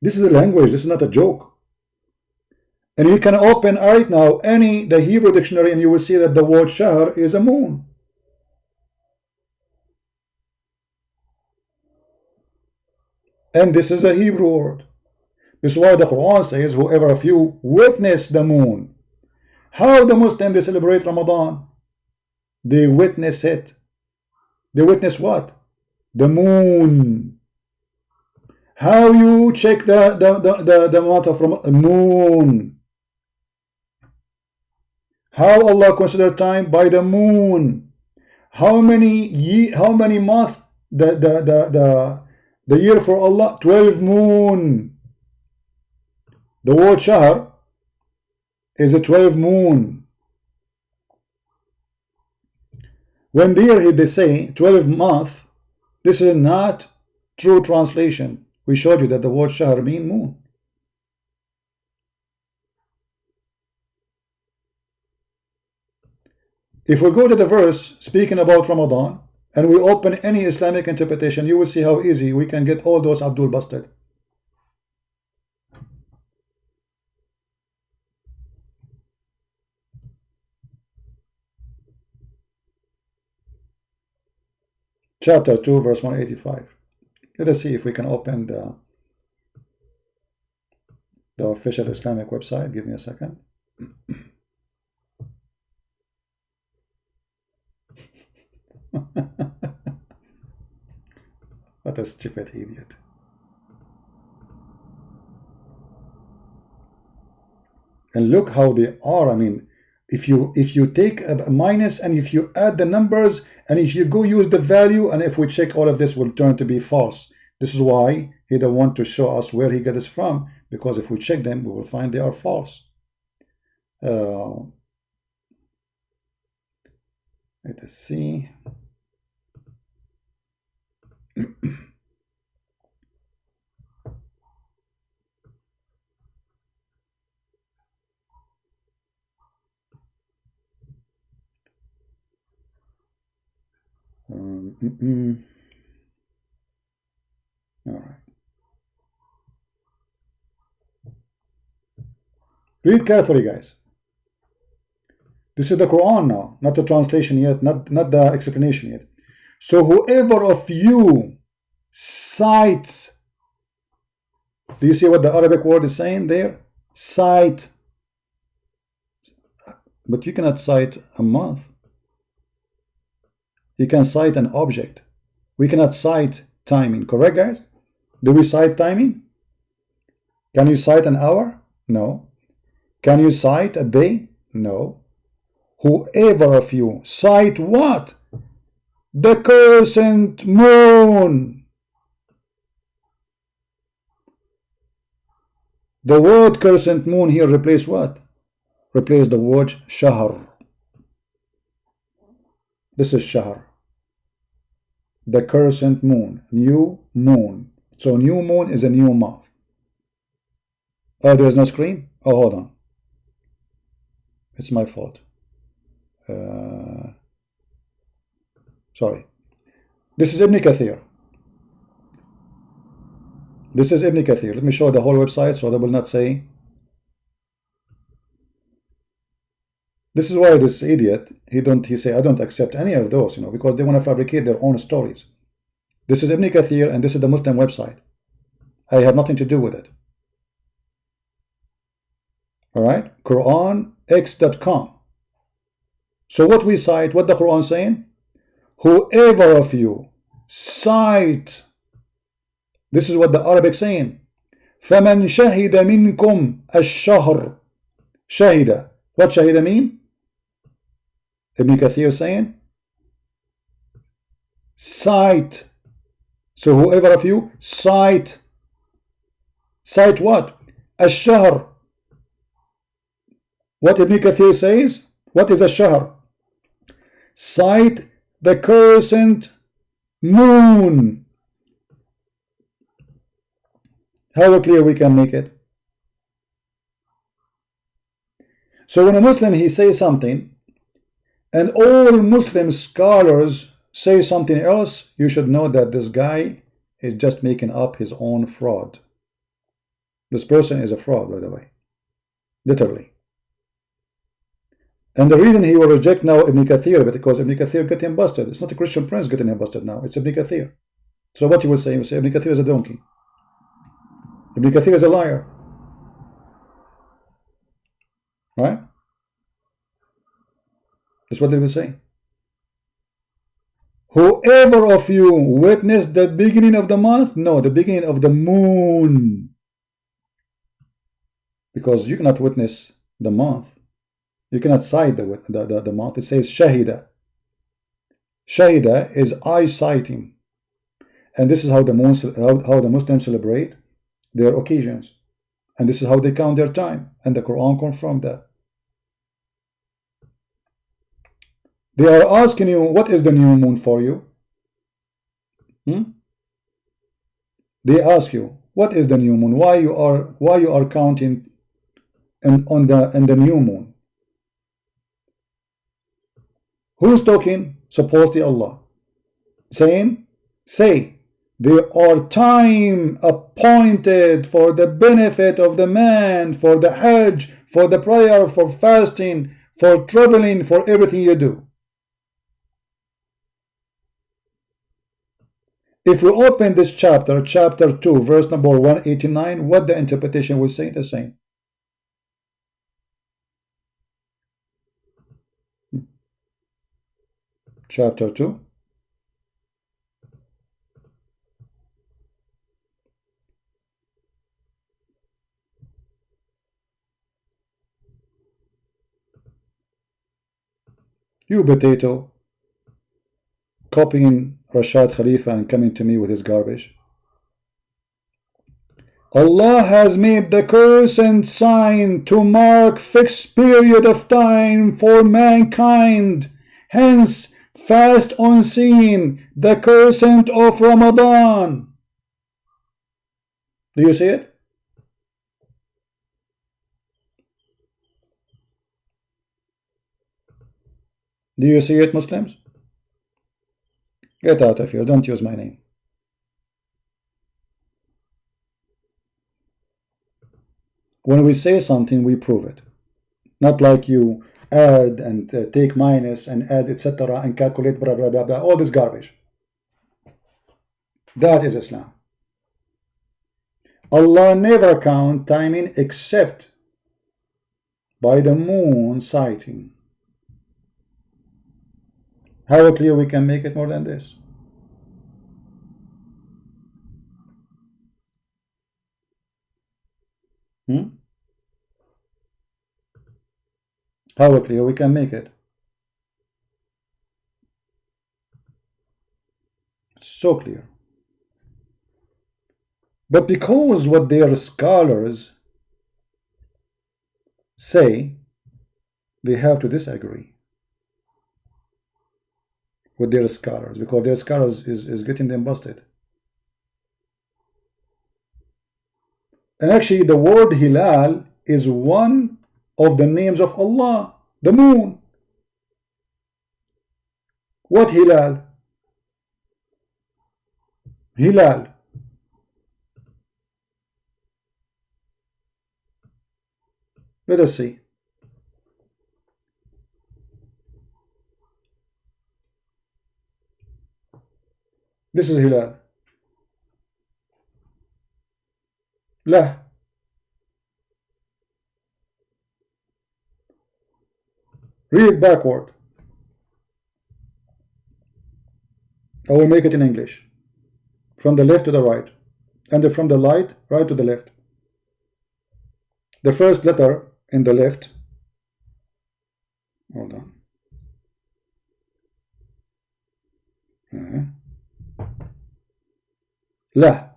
Speaker 1: This is a language, this is not a joke. And you can open right now the Hebrew dictionary, and you will see that the word shahr is a moon. And this is a Hebrew word. This is why the Quran says, whoever of you witness the moon. How the Muslims, they celebrate Ramadan? They witness it. They witness what? The moon. How you check the month of moon? How Allah consider time? By the moon. How many months the year for Allah? 12 moon. The word shahr is a 12 moon. When they say 12 month, this is not true translation. We showed you that the word shahr mean moon. If we go to the verse speaking about Ramadan, and we open any Islamic interpretation, you will see how easy we can get all those Abdul busted. Chapter 2, verse 185. Let us see if we can open the official Islamic website. Give me a second. What a stupid idiot. And look how they are. I mean, if you take a minus, and if you add the numbers, and if you go use the value, and if we check, all of this will turn to be false. This is why he don't want to show us where he got this from, because if we check them, we will find they are false. Let us see. All right. Read carefully, guys. This is the Quran now, not the translation yet, not the explanation yet. So whoever of you cites, do you see what the Arabic word is saying there? Cite. But you cannot cite a month. You can cite an object. We cannot cite timing, correct, guys? Do we cite timing? Can you cite an hour? No. Can you cite a day? No. Whoever of you cite what? The crescent moon. The word crescent moon here replace what? Replace the word shahr. This is shahr. The crescent moon, new moon. So new moon is a new month. Oh, there's no screen? Oh, hold on. It's my fault. Sorry. This is Ibn Kathir. This is Ibn Kathir. Let me show the whole website so they will not say. This is why this idiot, he say I don't accept any of those, because they want to fabricate their own stories. This is Ibn Kathir and this is the Muslim website. I have nothing to do with it. Alright? QuranX.com. So what we cite, what the Quran saying? Whoever of you cite, this is what the Arabic saying. فَمَنْ شَهِدَ مِنْكُمْ الشَّهْرِ. Shahida. What shahida mean? Ibn Kathir saying cite. So whoever of you cite. Cite what? Ash-shahr. What Ibn Kathir says? What is ash-shahr? Cite the crescent moon. How clear we can make it? So when a Muslim he says something and all Muslim scholars say something else, you should know that this guy is just making up his own fraud. This person is a fraud, by the way. Literally. And the reason he will reject now Ibn Kathir, because Ibn Kathir got him busted. It's not a Christian prince getting him busted now. It's Ibn Kathir. So what he will say? He will say Ibn Kathir is a donkey. Ibn Kathir is a liar. Right? That's what they will say. Whoever of you witnessed the beginning of the month? No, the beginning of the moon. Because you cannot witness the month. You cannot cite the month. It says shahida. Shahida is eye-sighting. And this is how the Muslims celebrate their occasions. And this is how they count their time. And the Quran confirmed that. They are asking you, what is the new moon for you? They ask you, what is the new moon? Why you are counting in the new moon? Who's talking? Supposedly Allah. Saying, say, there are time appointed for the benefit of the man, for the Hajj, for the prayer, for fasting, for traveling, for everything you do. If we open this chapter 2, verse number 189, what the interpretation will say? The same. Chapter 2. You potato, copying Rashad Khalifa and coming to me with his garbage. Allah has made the crescent sign to mark fixed period of time for mankind. Hence, fast on seeing the crescent of Ramadan. Do you see it? Do you see it, Muslims? Get out of here. Don't use my name. When we say something, we prove it. Not like you add and take minus and add, etc., and calculate, blah, blah, blah, blah, all this garbage. That is Islam. Allah never count timing except by the moon sighting. How clear we can make it more than this? How clear we can make it? It's so clear. But because what their scholars say, they have to disagree with their scholars, because their scholars is getting them busted. And actually the word hilal is one of the names of Allah, the moon. What hilal? Hilal. Let us see. This is hilal. La. Read backward. I will make it in English. From the left to the right. And from the right to the left. The first letter in the left. Hold on. La.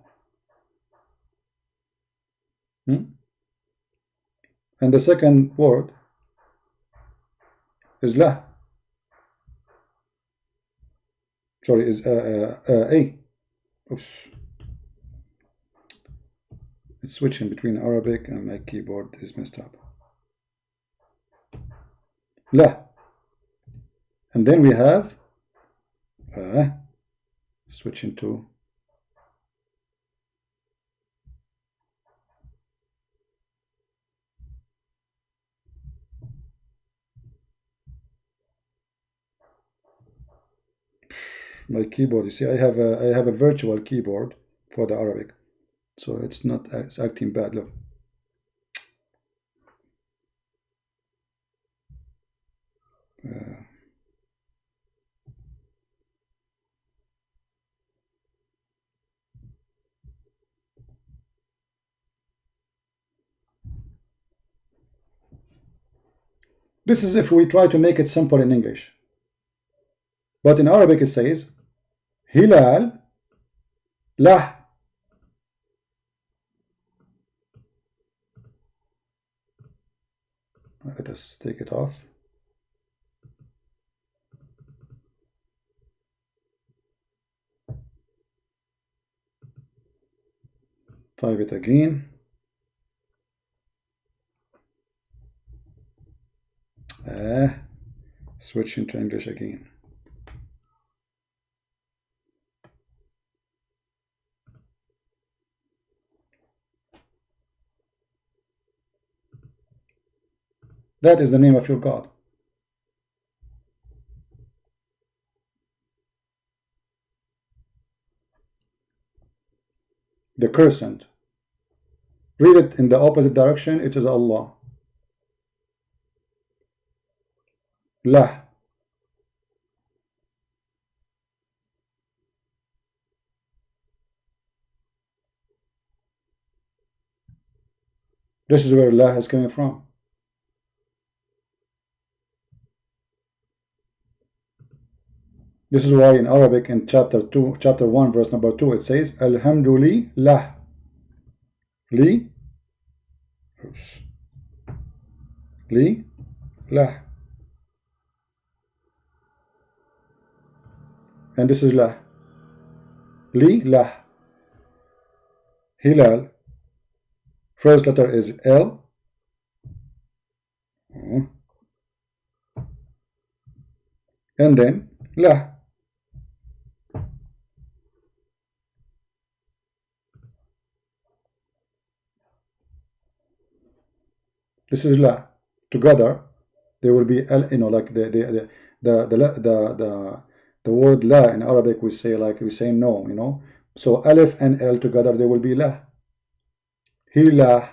Speaker 1: And the second word is la. Sorry, is a. Oops. It's switching between Arabic and my keyboard is messed up. La. And then we have switching to my keyboard. You see, I have a virtual keyboard for the Arabic, so it's acting bad. Look. This is if we try to make it simple in English. But in Arabic it says Hilal Lah. Let us take it off. Type it again. Switch into English again. That is the name of your God. The crescent. Read it in the opposite direction. It is Allah. Lah. This is where Allah is coming from. This is why in Arabic in chapter 1 verse number 2 it says Alhamdulillah. Li. Oops. Li. Lah. And this is lah. Li. Lah. Hilal. First letter is L. And then lah. This is la. Together, there will be al. You know, like the word la in Arabic, we say no. You know, so alif and l together, they will be la. He la,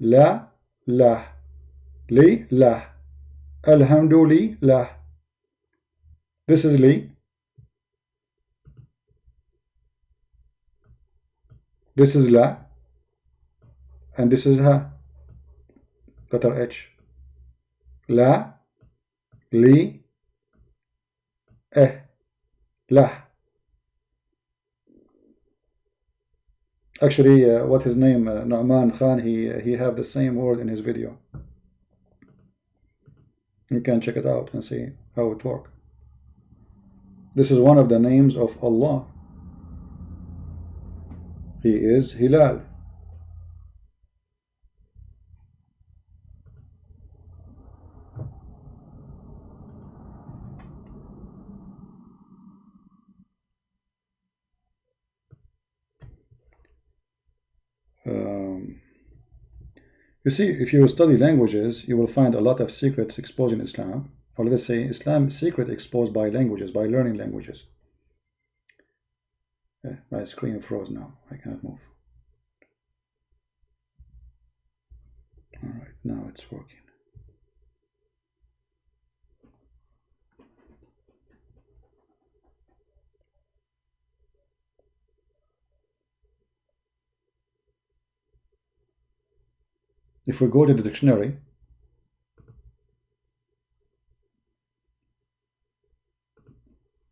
Speaker 1: la, la, li la, alhamdulillah la. This is li. This is la, and this is ha. Letter H. La, li, la. Actually, what his name, Nu'man Khan, he have the same word in his video. You can check it out and see how it works. This is one of the names of Allah. He is Hilal. You see, if you study languages, you will find a lot of secrets exposed in Islam. Or let's say Islam secret exposed by languages, by learning languages. My screen froze now. I cannot move. All right, now it's working. If we go to the dictionary,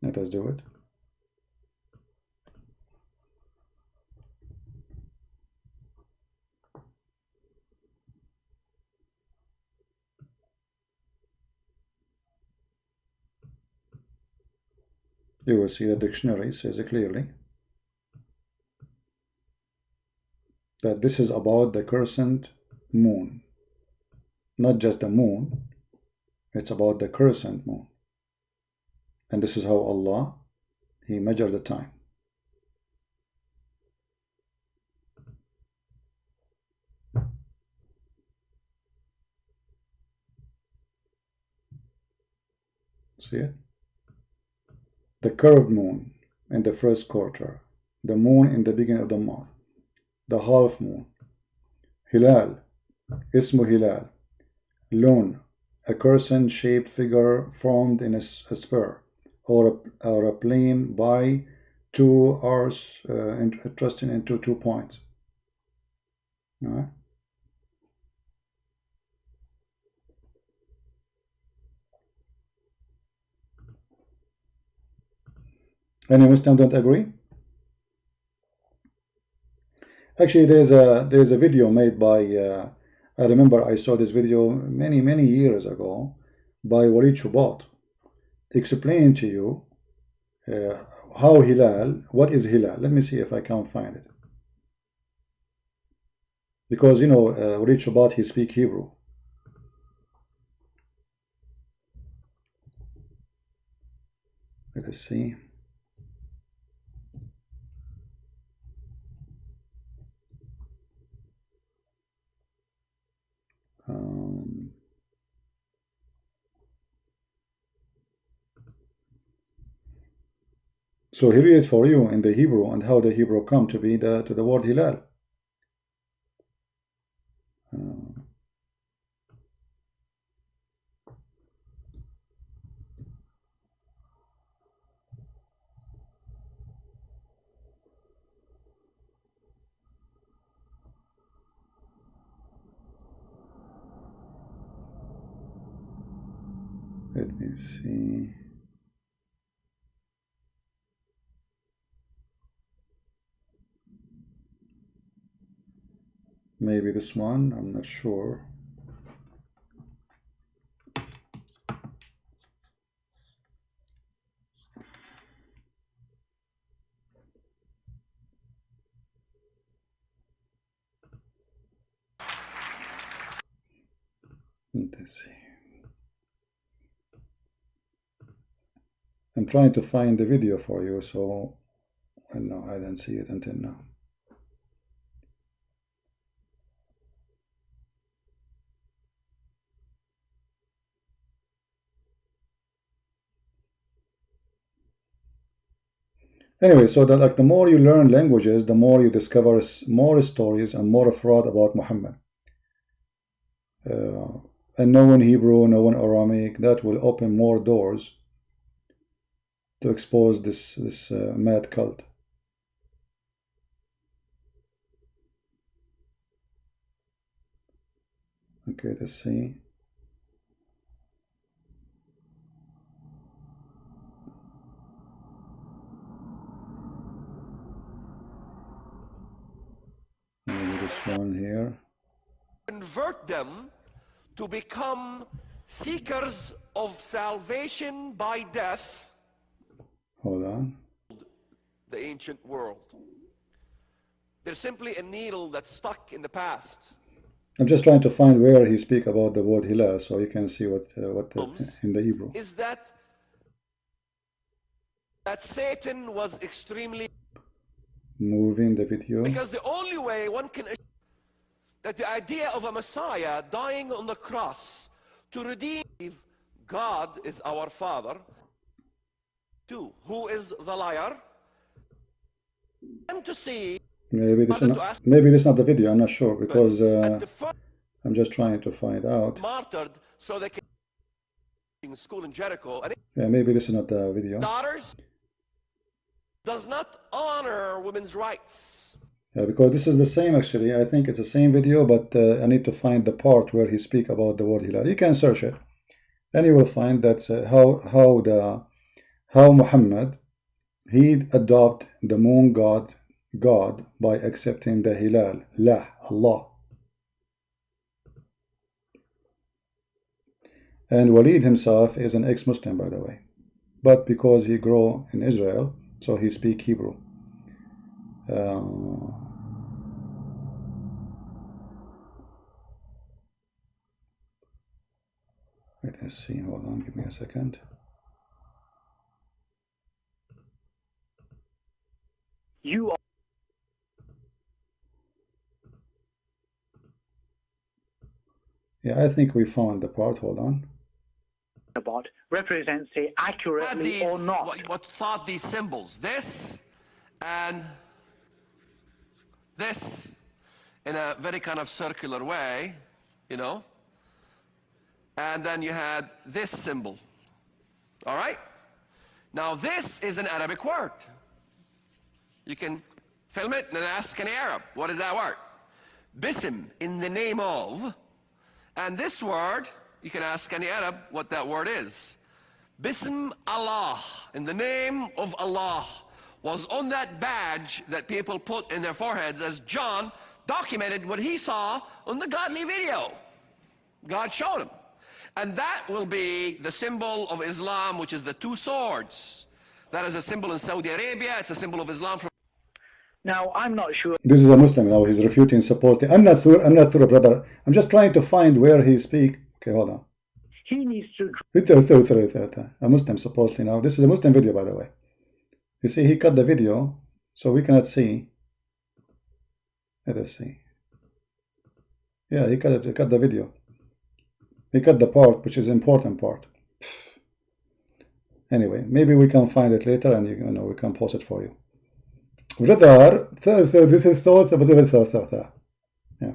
Speaker 1: let us do it. You will see the dictionary says clearly that this is about the crescent moon, not just the moon, it's about the crescent moon. And this is how Allah, He measured the time. See it? The curved moon in the first quarter, the moon in the beginning of the month, the half moon, Hilal, Ismu Hilal, Lun, a crescent-shaped figure formed in a spur or a plane by two arcs thrusting into 2 points. All right. Any Muslim don't agree? Actually, there's a video made by I remember I saw this video many years ago by Walid Chubat, explaining to you how Hilal, what is Hilal. Let me see if I can find it, because you know Walid Chubat, he speaks Hebrew. Let us see. So he read it for you in the Hebrew and how the Hebrew come to be to the word Hilal. Let me see. Maybe this one, I'm not sure. Let's see. I'm trying to find the video for you, so no, I didn't see it until now. Anyway, so that like the more you learn languages, the more you discover more stories and more fraud about Muhammad. And knowing Hebrew, knowing Aramaic, that will open more doors to expose this mad cult. Okay, let's see. Maybe this one here.
Speaker 5: Convert them to become seekers of salvation by death.
Speaker 1: Hold on.
Speaker 5: The ancient world. They're simply a needle that's stuck in the past.
Speaker 1: I'm just trying to find where he speak about the word hilal, so you can see what in the Hebrew.
Speaker 5: Is that Satan was extremely
Speaker 1: moving the video,
Speaker 5: because the only way one can that the idea of a Messiah dying on the cross to redeem God is our Father, too, who is the liar, and to see
Speaker 1: maybe this is not the video. I'm not sure, because I'm just trying to find out.
Speaker 5: Martyred so they can in school in Jericho. And
Speaker 1: yeah, maybe this is not the video.
Speaker 5: Daughters does not honor women's rights.
Speaker 1: Yeah, because this is the same actually. I think it's the same video, but I need to find the part where he speak about the word hilal. You can search it, and you will find that how Muhammad he adopt the moon god by accepting the hilal, Allah. And Walid himself is an ex-Muslim, by the way, but because he grew in Israel, so he speak Hebrew. Let's see, hold on, give me a second.
Speaker 6: You are
Speaker 1: yeah, I think we found the part, hold on.
Speaker 6: about represents it accurately or not.
Speaker 5: What thought these symbols, this and this, in a very kind of circular way, you know, and then you had this symbol. All right? Now this is an Arabic word. You can film it and ask any Arab, what is that word? Bism, in the name of. And this word, you can ask any Arab what that word is. Bism Allah, in the name of Allah, was on that badge that people put in their foreheads as John documented what he saw on the godly video. God showed him. And that will be the symbol of Islam, which is the two swords. That is a symbol in Saudi Arabia. It's a symbol of Islam from...
Speaker 6: Now, I'm not sure.
Speaker 1: This is a Muslim now. He's refuting supposedly. I'm not sure, brother. I'm just trying to find where he speak. Okay, hold on.
Speaker 6: He needs to...
Speaker 1: A Muslim supposedly now. This is a Muslim video, by the way. You see, he cut the video, so we cannot see. Let us see. Yeah, he cut the video. He cut the part, which is important part. Anyway, maybe we can find it later, and you know we can post it for you. Brother, this is so. Yeah,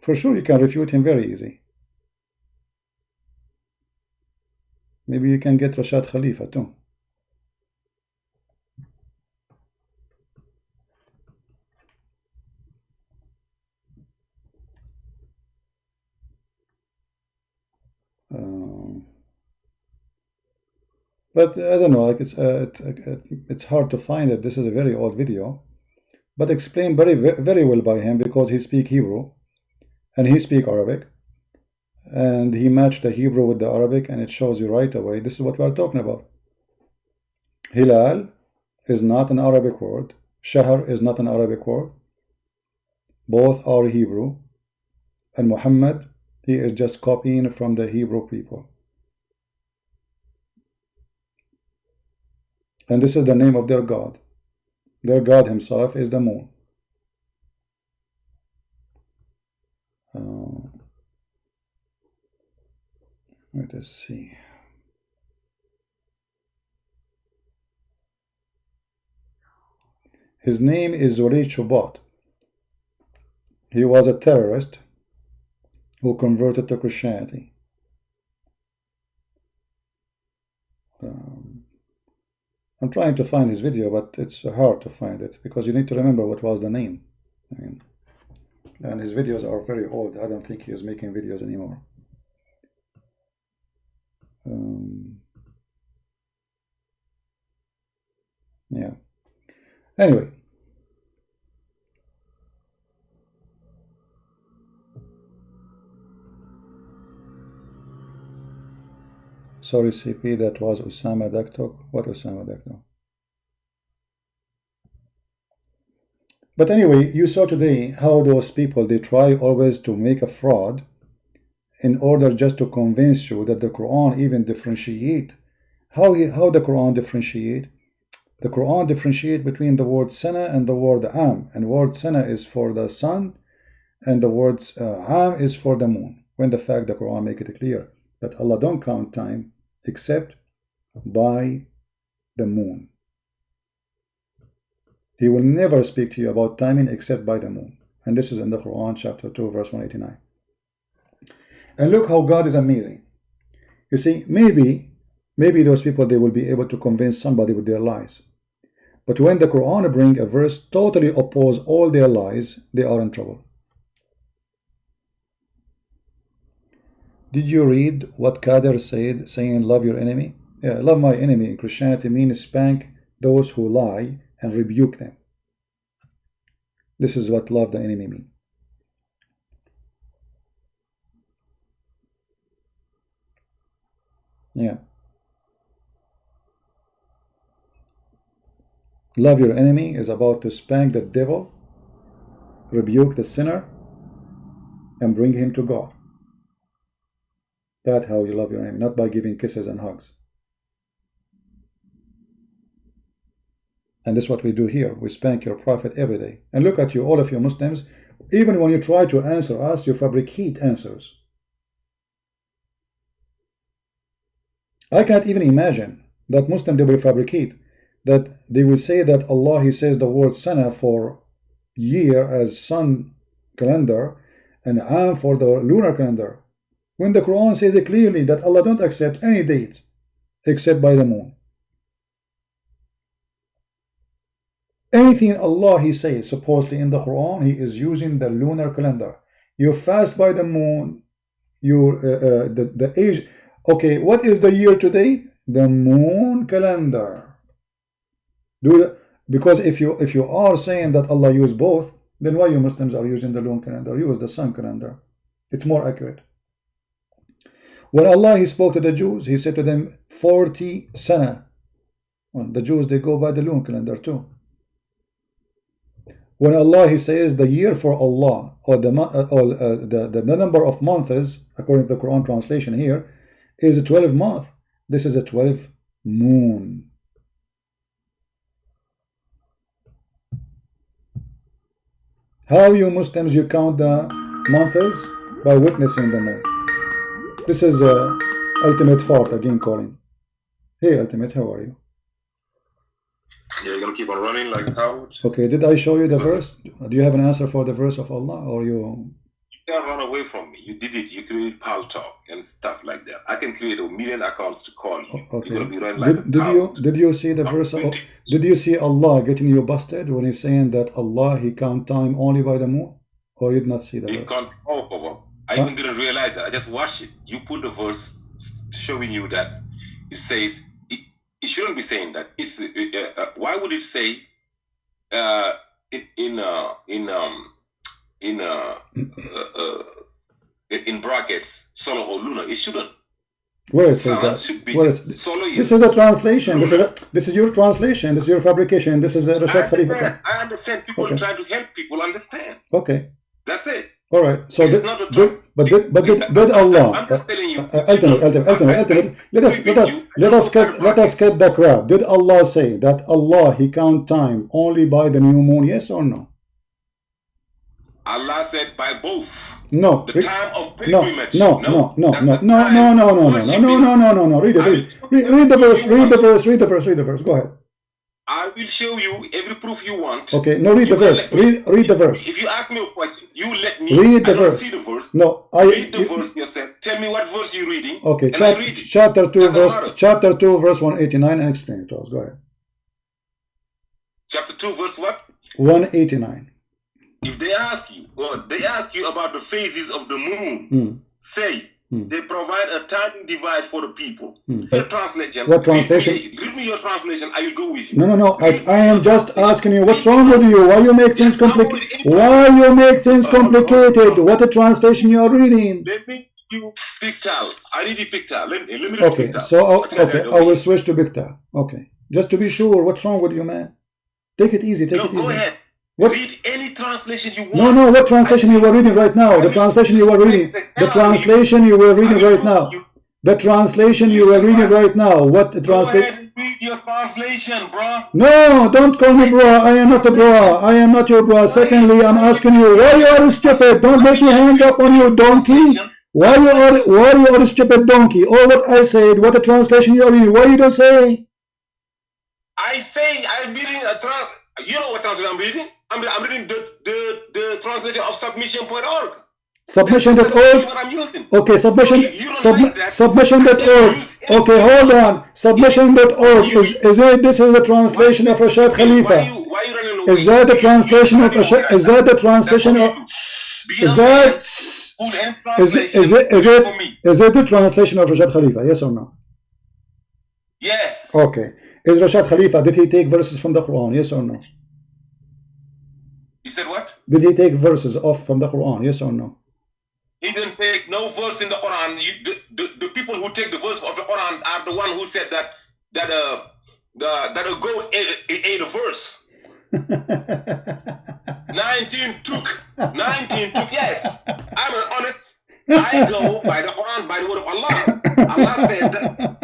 Speaker 1: for sure you can refute him very easy. Maybe you can get Rashad Khalifa too. But I don't know, like it's hard to find it. This is a very old video, but explained very well by him, because he speak Hebrew and he speak Arabic, and he matched the Hebrew with the Arabic, and it shows you right away. This is what we are talking about. Hilal is not an Arabic word. Shahr is not an Arabic word. Both are Hebrew, and Muhammad, he is just copying from the Hebrew people. And this is the name of their God. Their God himself is the moon. Let us see. His name is Walid Shoebat. He was a terrorist who converted to Christianity. I'm trying to find his video, but it's hard to find it because you need to remember what was the name. And his videos are very old. I don't think he is making videos anymore. Yeah. Anyway. Sorry, CP, that was Osama Daktok. What Osama Daktok? But anyway, you saw today how those people, they try always to make a fraud in order just to convince you that the Quran even differentiate. How the Quran differentiate? The Quran differentiate between the word sana and the word am. And word sana is for the sun and the words am is for the moon. When the fact the Quran make it clear that Allah don't count time except by the moon. He will never speak to you about timing except by the moon. And this is in the Quran chapter 2 verse 189. And look how God is amazing. You see, maybe those people, they will be able to convince somebody with their lies. But when the Quran bring a verse totally oppose all their lies, they are in trouble. Did you read what Kader said, saying love your enemy? Yeah, love my enemy in Christianity means spank those who lie and rebuke them. This is what love the enemy means. Yeah. Love your enemy is about to spank the devil, rebuke the sinner, and bring him to God. That's how you love your enemy, not by giving kisses and hugs. And this is what we do here. We spank your prophet every day. And look at you, all of you Muslims, even when you try to answer us, you fabricate answers. I can't even imagine that Muslim, they will fabricate, that they will say that Allah, He says the word sana for year as sun calendar and am for the lunar calendar, when the Quran says it clearly that Allah don't accept any dates except by the moon. Anything Allah, He says supposedly in the Quran, He is using the lunar calendar. You fast by the moon, you the age. Okay, what is the year today? The moon calendar. Because if you are saying that Allah used both, then why you Muslims are using the lunar calendar? Use the sun calendar. It's more accurate. When Allah, He spoke to the Jews, He said to them 40 sana. Well, the Jews, they go by the lunar calendar too. When Allah, He says the year for Allah, or the number of months, according to the Quran translation here, is a 12 month. This is a 12 moon. How you Muslims, you count the months? By witnessing the moon. This is Ultimate Fart again calling. Hey Ultimate, how are you?
Speaker 2: Yeah, you're gonna keep on running like a coward.
Speaker 1: Okay, did I show you the verse? Do you have an answer for the verse of Allah, or you?
Speaker 2: You can't run away from me. You did it. You created Pal Talk and stuff like that. I can create 1 million accounts to call you.
Speaker 1: Okay.
Speaker 2: You're gonna be running like a coward.
Speaker 1: Did you see the verse? Did you see Allah getting you busted when He's saying that Allah, He count time only by the moon? Or you did not see the verse?
Speaker 2: Can't. I even didn't realize that. I just watched it. You put the verse showing you that it says it shouldn't be saying that. It's why would it say in brackets solar or lunar? It shouldn't.
Speaker 1: Where it says that?
Speaker 2: Should be
Speaker 1: solar. This is a translation. This is your translation. This is your fabrication. This is a Rashad Khalifa.
Speaker 2: I understand. People try to help people understand.
Speaker 1: Okay.
Speaker 2: That's it.
Speaker 1: All right. So did Allah?
Speaker 2: I'm just telling you.
Speaker 1: Ultimate. Let us cut the crap. Did Allah say that Allah, He count time only by the new moon? Yes or no?
Speaker 2: Allah said by both.
Speaker 1: No.
Speaker 2: The time of pilgrimage.
Speaker 1: No. Read the verse. Go ahead.
Speaker 2: I will show you every proof you want.
Speaker 1: Okay, no, read the verse. Read the verse.
Speaker 2: If you ask me a question, you let me.
Speaker 1: Read the
Speaker 2: I don't
Speaker 1: verse.
Speaker 2: see the verse.
Speaker 1: No,
Speaker 2: read the verse yourself. Tell me what verse you're reading.
Speaker 1: Okay,
Speaker 2: and I read it.
Speaker 1: chapter 2, verse 189, and explain it to us. Go ahead.
Speaker 2: Chapter 2, verse what?
Speaker 1: 189.
Speaker 2: If they ask you, about the phases of the moon, say they provide a timing device for the people. Your translation.
Speaker 1: What translation?
Speaker 2: Read me your translation. I will go with you.
Speaker 1: No. I am just asking you, what's wrong with you? Why you make things complicated? Why you make things complicated? What a translation you are reading?
Speaker 2: Let me do Pictal. I read the Pictal. Let me read
Speaker 1: Okay,
Speaker 2: Pictal.
Speaker 1: so I will switch to Pictal. Okay, just to be sure, what's wrong with you, man? Take it easy.
Speaker 2: Go ahead.
Speaker 1: What?
Speaker 2: Read any translation you want.
Speaker 1: No, what translation you were reading right now? The translation you were reading. The translation you were reading right now. The translation you were reading right now. What the translation?
Speaker 2: Go ahead and read your translation, bro.
Speaker 1: No, don't call me bro. I am not a bro. I am not your bro. Secondly, I'm asking you, why you are stupid? Don't make me hang up on you, donkey. Why you are stupid, donkey? Or what I said, what the translation you are reading? Why you don't say?
Speaker 2: I'm reading a you know what translation I'm reading? I'm reading the translation of submission.org.
Speaker 1: Submission.org. Okay, submission.org. Okay, hold on. Submission.org. Is it this is the translation of Rashad Khalifa?
Speaker 2: Why you running away?
Speaker 1: Is that the translation of Rashad? Is that the translation of? Is it the translation of Rashad Khalifa? Yes or no?
Speaker 2: Yes.
Speaker 1: Okay. Is Rashad Khalifa, did he take verses from the Quran? Yes or no?
Speaker 2: You said what?
Speaker 1: Did he take verses off from the Quran? Yes or no?
Speaker 2: He didn't take no verse in the Quran. The people who take the verse of the Quran are the one who said that a goat ate a verse. 19 took. Yes, I'm honest. I go by the Quran, by the word of Allah. Allah said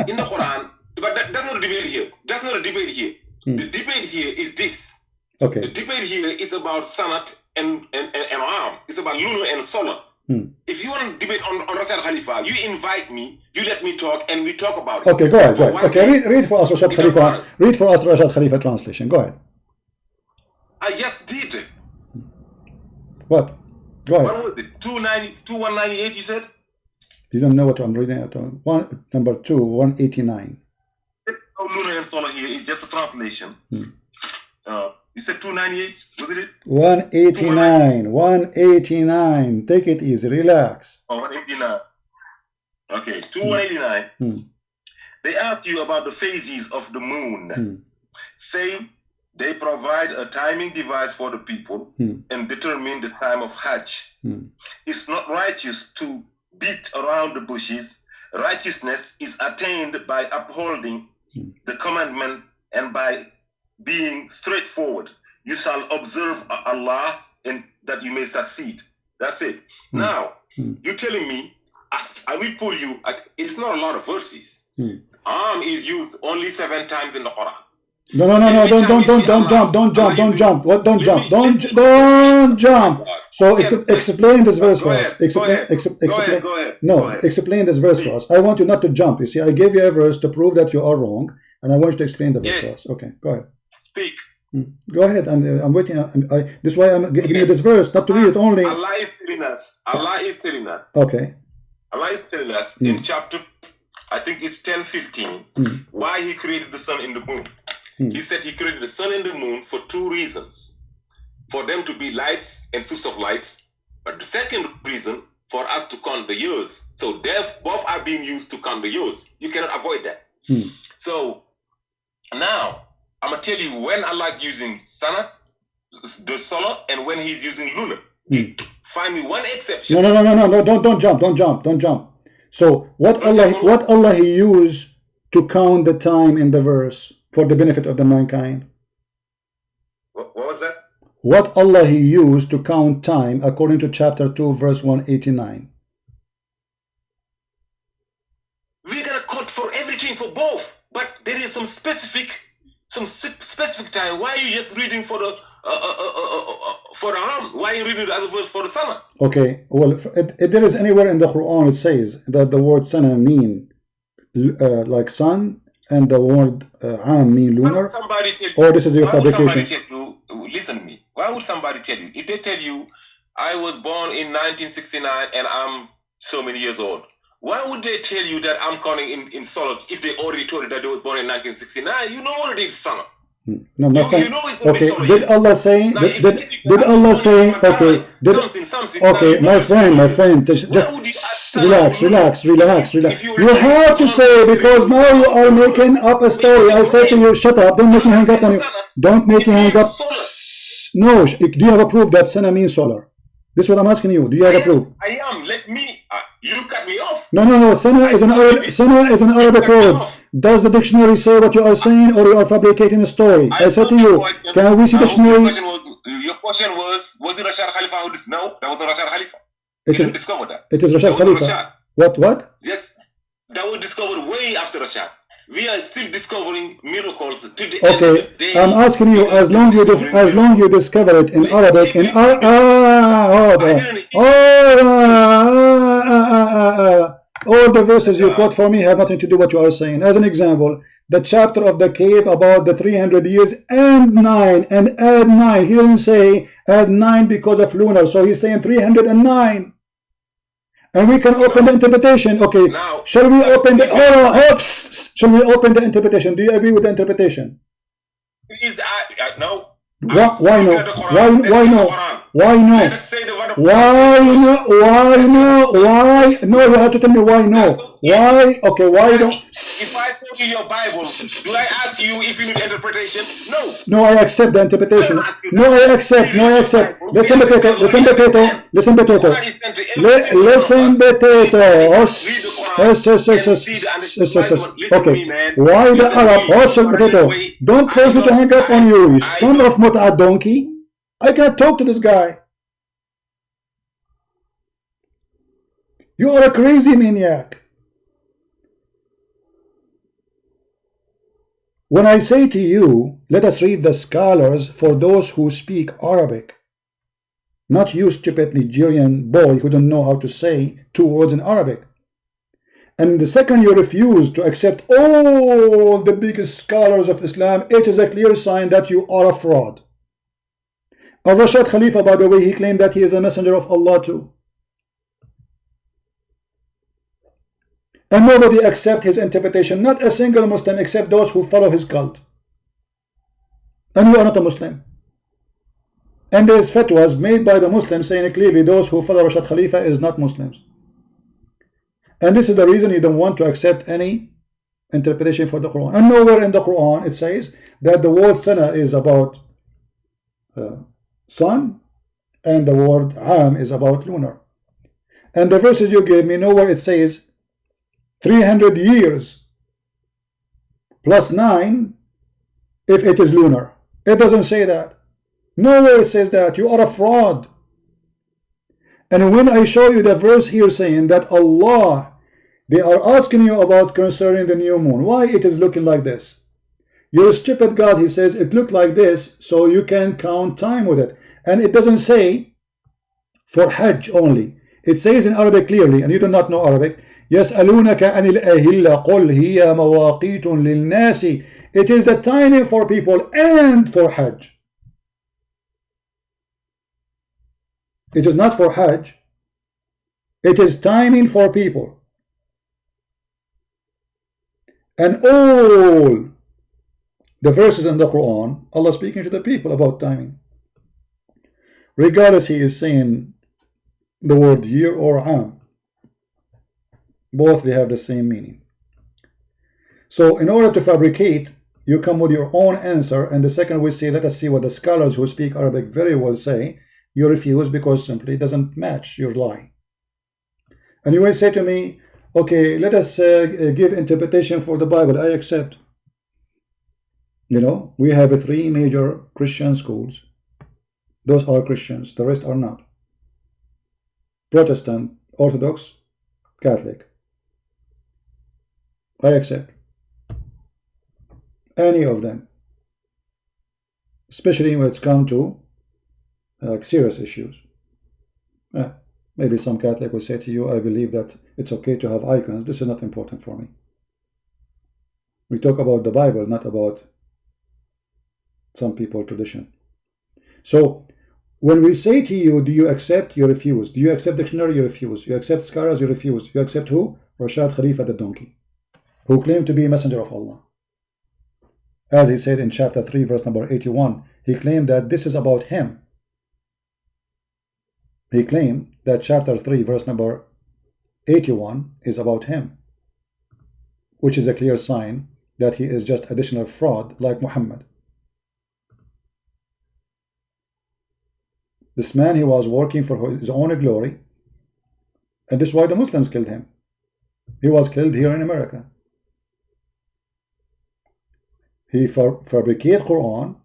Speaker 2: in the Quran, but that's not a debate here. That's not a debate here. The debate here is this.
Speaker 1: Okay.
Speaker 2: The debate here is about Sanat and Ram. It's about lunar and solar. If you want to debate on Rashad Khalifa, you invite me, you let me talk, and we talk about it.
Speaker 1: Okay, go ahead. Okay, read for us Rashad Khalifa. Read for us Rashad Khalifa translation. Go ahead.
Speaker 2: I just did.
Speaker 1: What? Go ahead.
Speaker 2: What was it? 2198, you said?
Speaker 1: You don't know what I'm reading at all. Number 2, 189.
Speaker 2: No lunar and solar here. It's just a translation. You said 298, wasn't it?
Speaker 1: 189. Take it easy, relax.
Speaker 2: Oh, 189. Okay, 189. They ask you about the phases of the moon. Say they provide a timing device for the people and determine the time of Hajj. It's not righteous to beat around the bushes. Righteousness is attained by upholding the commandment and by being straightforward. You shall observe Allah and that you may succeed. That's it. Now, you're telling me, I will pull you, it's not a lot of verses. Is used only 7 times in the Quran.
Speaker 1: No, don't jump. What? Don't jump. So explain this verse for us. Explain this verse for us. I want you not to jump. You see, I gave you a verse to prove that you are wrong, and I want you to explain the verse for us. Okay, go ahead.
Speaker 2: Speak.
Speaker 1: Go ahead. I'm waiting. This is why I'm giving you this verse, not to read it only.
Speaker 2: Allah is telling us.
Speaker 1: Okay.
Speaker 2: Allah is telling us in chapter, I think it's 10:15, why He created the sun and the moon. He said He created the sun and the moon for 2 reasons: for them to be lights and source of lights. But the second reason, for us to count the years. So both are being used to count the years. You cannot avoid that. So now I'm gonna tell you when Allah is using Sanat, the solar, and when He's using lunar. Find me one exception.
Speaker 1: No, don't jump. So what Allah He used to count the time in the verse for the benefit of the mankind?
Speaker 2: What was that?
Speaker 1: What Allah He used to count time according to chapter 2 verse 189?
Speaker 2: We're gonna count for everything for both, but there is some specific time. Why are you just reading for the Ram? Why are you reading it as a verse for the Sana?
Speaker 1: Okay, well, if there is anywhere in the Quran it says that the word Sana mean like sun and the word am mean lunar?
Speaker 2: Somebody tell you,
Speaker 1: or this is your fabrication?
Speaker 2: Listen to me. Why would somebody tell you? If they tell you, I was born in 1969 and I'm so many years old, why would they tell you that I'm counting in solar if they already told you that they was born in 1969? You know already it's summer.
Speaker 1: No, my friend.
Speaker 2: You know it's
Speaker 1: okay,
Speaker 2: solar
Speaker 1: did
Speaker 2: years.
Speaker 1: Allah say?
Speaker 2: Now,
Speaker 1: Did Allah say? Okay,
Speaker 2: something.
Speaker 1: Okay, my friend, just relax. You have to say, because now you are making up a story. I say to you, shut up. Don't make me hang up on you. Don't make me hang up. No, do you have a proof that sana means solar? This is what I'm asking you. Do you have a proof?
Speaker 2: I am. Let me. You cut me off.
Speaker 1: No. Sana is an Arabic word. Does the dictionary say what you are saying, or you are fabricating a story? I said to you, can we see dictionary?
Speaker 2: Your question was it Rashad Khalifa who did? No, that was not Rashad Khalifa. You didn't discover that.
Speaker 1: It is Rashad Khalifa. What?
Speaker 2: Yes, that was discovered way after Rashad. We are still discovering miracles to the
Speaker 1: end of the day. I'm asking you, as long you discover it in Arabic, in all the verses you quote for me have nothing to do with what you are saying. As an example, the chapter of the cave about the 300 years and 9 and add 9. He didn't say add 9 because of lunar, so he's saying 309. And we can open the interpretation. Okay, now, shall we open the shall we open the interpretation? Do you agree with the interpretation?
Speaker 2: Please, no.
Speaker 1: Why no? Why no? Why no? No, you have to tell me why no. Why? Okay, why don't?
Speaker 2: If I quote you your Bible, do I ask you if you need interpretation? No.
Speaker 1: No, I accept the interpretation. No, I accept. Listen, potato. Okay. Why the Arab? Potato. Don't force me to hang up on you, you son of a donkey. I cannot talk to this guy. You are a crazy maniac. When I say to you, let us read the scholars for those who speak Arabic, not you stupid Nigerian boy who don't know how to say 2 words in Arabic. And the second you refuse to accept all the biggest scholars of Islam, it is a clear sign that you are a fraud. Rashad Khalifa, by the way, he claimed that he is a messenger of Allah too. And nobody accepts his interpretation, not a single Muslim except those who follow his cult. And you are not a Muslim. And there is fatwas made by the Muslims saying clearly those who follow Rashad Khalifa is not Muslims. And this is the reason you don't want to accept any interpretation for the Quran. And nowhere in the Quran it says that the word sana is about sun and the word am is about lunar. And the verses you gave me, nowhere it says 300 years plus 9 if it is lunar. It doesn't say that. Nowhere it says that. You are a fraud. And when I show you the verse here saying that Allah, they are asking you about concerning the new moon, why it is looking like this? You're a stupid God, he says, it looked like this so you can count time with it. And it doesn't say for Hajj only. It says in Arabic clearly, and you do not know Arabic, يَسْأَلُونَكَ عَنِ الْأَهِلَّ قُلْ هِيَ مَوَاقِيتٌ لِلنَّاسِ. It is a timing for people and for Hajj. It is not for Hajj. It is timing for people. And all the verses in the Quran, Allah speaking to the people about timing. Regardless he is saying the word year or am. Both they have the same meaning. So in order to fabricate, you come with your own answer, and the second we say, let us see what the scholars who speak Arabic very well say. You refuse because simply it doesn't match your lie. And you will say to me, okay, let us give interpretation for the Bible. I accept. You know, we have 3 major Christian schools. Those are Christians, the rest are not. Protestant, Orthodox, Catholic. I accept. Any of them. Especially when it's come to serious issues. Maybe some Catholic will say to you, I believe that it's okay to have icons. This is not important for me. We talk about the Bible, not about some people tradition. So when we say to you, do you accept? You refuse. Do you accept dictionary? You refuse. You accept scholars? You refuse. You accept who? Rashad Khalifa the donkey, who claimed to be a messenger of Allah. As he said in chapter 3 verse number 81, he claimed that this is about him. He claimed that chapter 3 verse number 81 is about him, which is a clear sign that he is just additional fraud like Muhammad. This man, he was working for his own glory, and this is why the Muslims killed him. He was killed here in America. He fabricated Quran,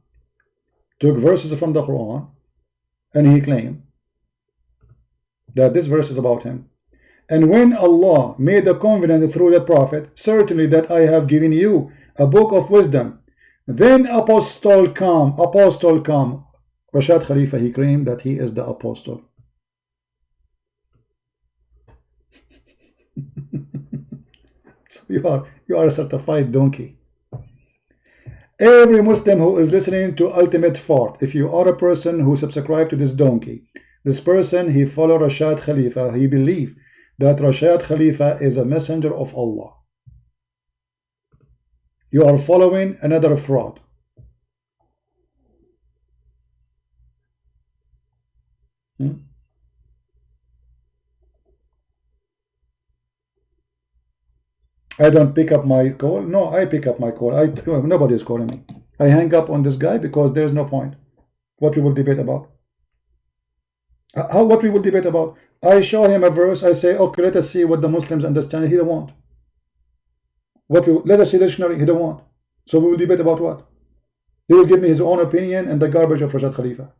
Speaker 1: took verses from the Quran, and he claimed that this verse is about him. And when Allah made a covenant through the Prophet, certainly that I have given you a book of wisdom, then apostle come, Rashad Khalifa, he claimed that he is the apostle. So you are a certified donkey. Every Muslim who is listening to Ultimate Fort, if you are a person who subscribe to this donkey, this person, he follow Rashad Khalifa, he believe that Rashad Khalifa is a messenger of Allah. You are following another fraud. I don't pick up my call. No, I pick up my call. Nobody is calling me. I hang up on this guy because there is no point. What we will debate about? What we will debate about? I show him a verse. I say, okay, let us see what the Muslims understand. He don't want. Let us see the dictionary. He don't want. So we will debate about what? He will give me his own opinion and the garbage of Rashad Khalifa,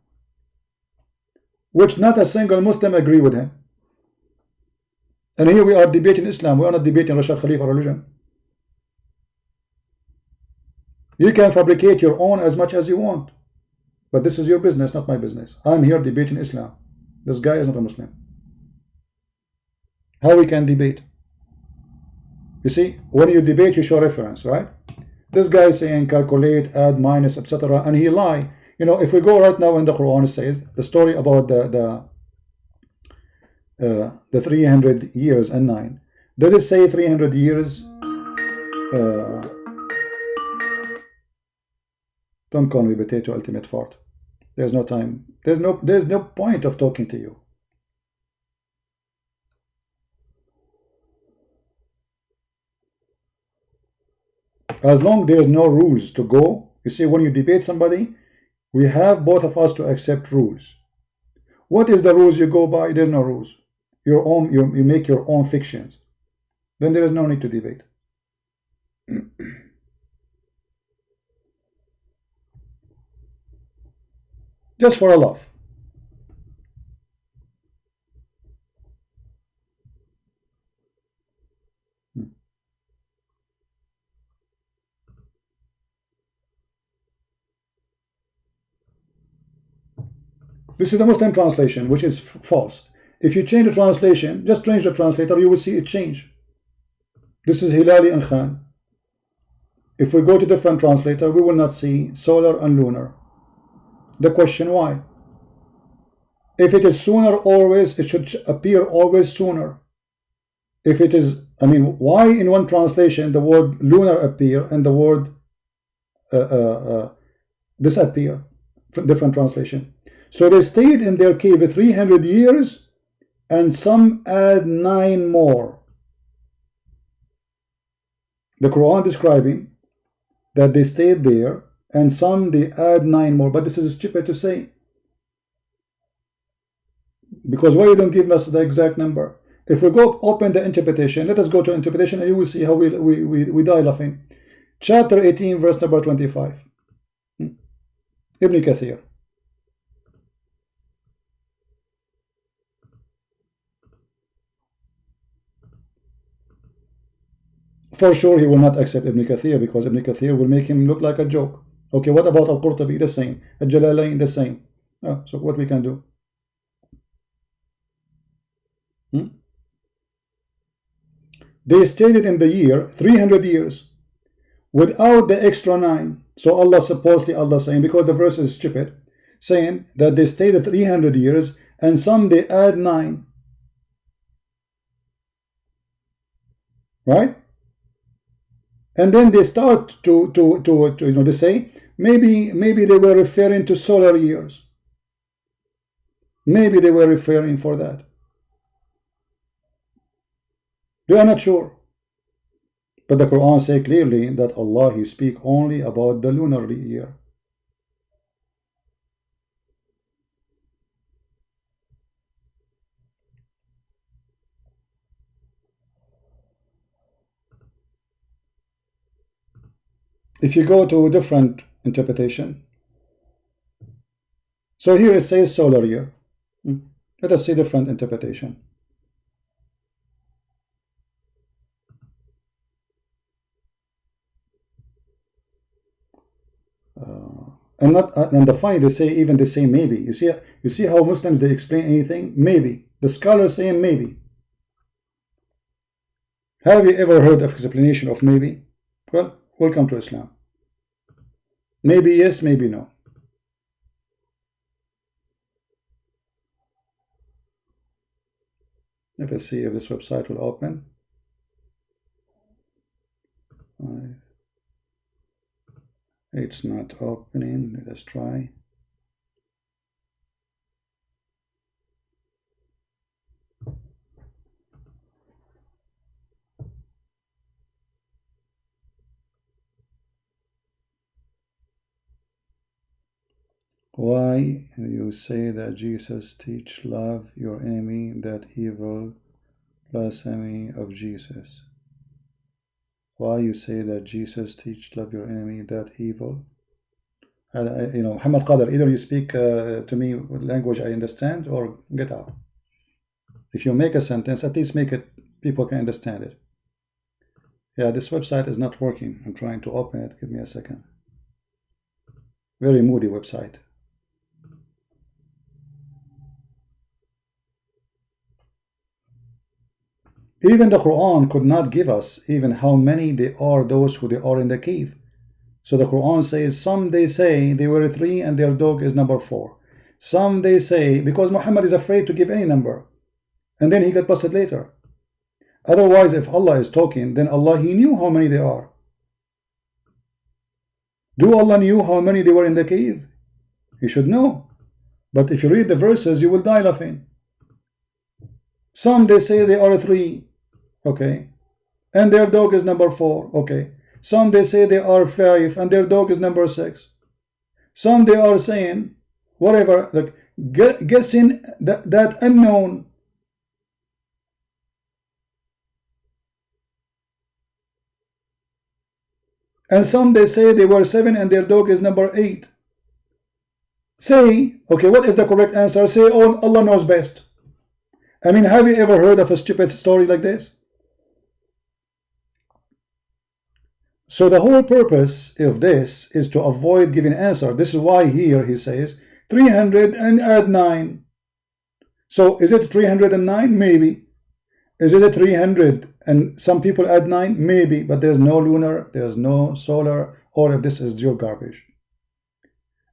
Speaker 1: which not a single Muslim agree with him. And here we are debating Islam. We are not debating Rashad Khalifa religion. You can fabricate your own as much as you want, but this is your business, not my business. I'm here debating Islam. This guy is not a Muslim. How we can debate? You see, when you debate, you show reference, right? This guy is saying calculate, add, minus, etc., and he lie. You know, if we go right now in the Quran, it says the story about the 300 years and 9. Does it say 300 years? Don't call me potato, Ultimate Fart. There's no time. There's no point of talking to you. As long there is no rules to go. You see, when you debate somebody, we have both of us to accept rules. What is the rules you go by? There's no rules. Your own, you make your own fictions. Then there is no need to debate. Just for a laugh. This is the Muslim translation, which is false. If you change the translation, just change the translator, you will see it change. This is Hilali and Khan. If we go to different translator, we will not see solar and lunar. The question why? If it is sooner always, it should appear always sooner. If it is, I mean, why in one translation the word lunar appear and the word disappear? Different translation. So they stayed in their cave 300 years and some add 9 more. The Quran describing that they stayed there and some they add 9 more, but this is stupid to say, because why you don't give us the exact number? If we go open the interpretation, let us go to interpretation and you will see how we die laughing. Chapter 18 verse number 25, Ibn Kathir. For sure he will not accept Ibn Kathir, because Ibn Kathir will make him look like a joke. Okay, what about Al-Qurtubi? The same. Al-Jalalain, the same. So what we can do? They stated in the year 300 years. without the extra 9. So Allah supposedly Allah saying, because the verse is stupid, saying that they stayed at 300 years and some they add 9. Right? And then they start to they say maybe they were referring to solar years. Maybe they were referring for that. They are not sure. But the Quran says clearly that Allah He speak only about the lunar year. If you go to a different interpretation, so here it says solar year. Let us see different interpretation. And the funny, they say maybe. You see how Muslims they explain anything? Maybe. The scholars saying maybe. Have you ever heard of explanation of maybe? Well, welcome to Islam. Maybe yes, maybe no. Let us see if this website will open. It's not opening. Let us try. Why you say that Jesus teach love your enemy, that evil blasphemy of Jesus? Why you say that Jesus teach love your enemy, that evil? Muhammad Qadr, either you speak to me with language I understand or get out. If you make a sentence, at least make it people can understand it. Yeah, this website is not working. I'm trying to open it. Give me a second. Very moody website. Even the Quran could not give us even how many they are those who they are in the cave. So the Quran says some they say they were 3 and their dog is number 4. Some they say, because Muhammad is afraid to give any number, and then he got busted later. Otherwise, if Allah is talking, then Allah He knew how many there are. Do Allah knew how many they were in the cave? He should know. But if you read the verses, you will die laughing. Some they say they are 3. Okay, and their dog is number 4. Okay, some they say they are 5 and their dog is number 6. Some they are saying whatever, like guessing that unknown. And some they say they were 7 and their dog is number 8. Say, okay, what is the correct answer? Say, oh, Allah knows best. I mean, have you ever heard of a stupid story like this? So the whole purpose of this is to avoid giving answer. This is why here he says 300 and add 9. So is it 309? Maybe. Is it 300 and some people add 9? Maybe. But there's no lunar, there's no solar, or if this is your garbage.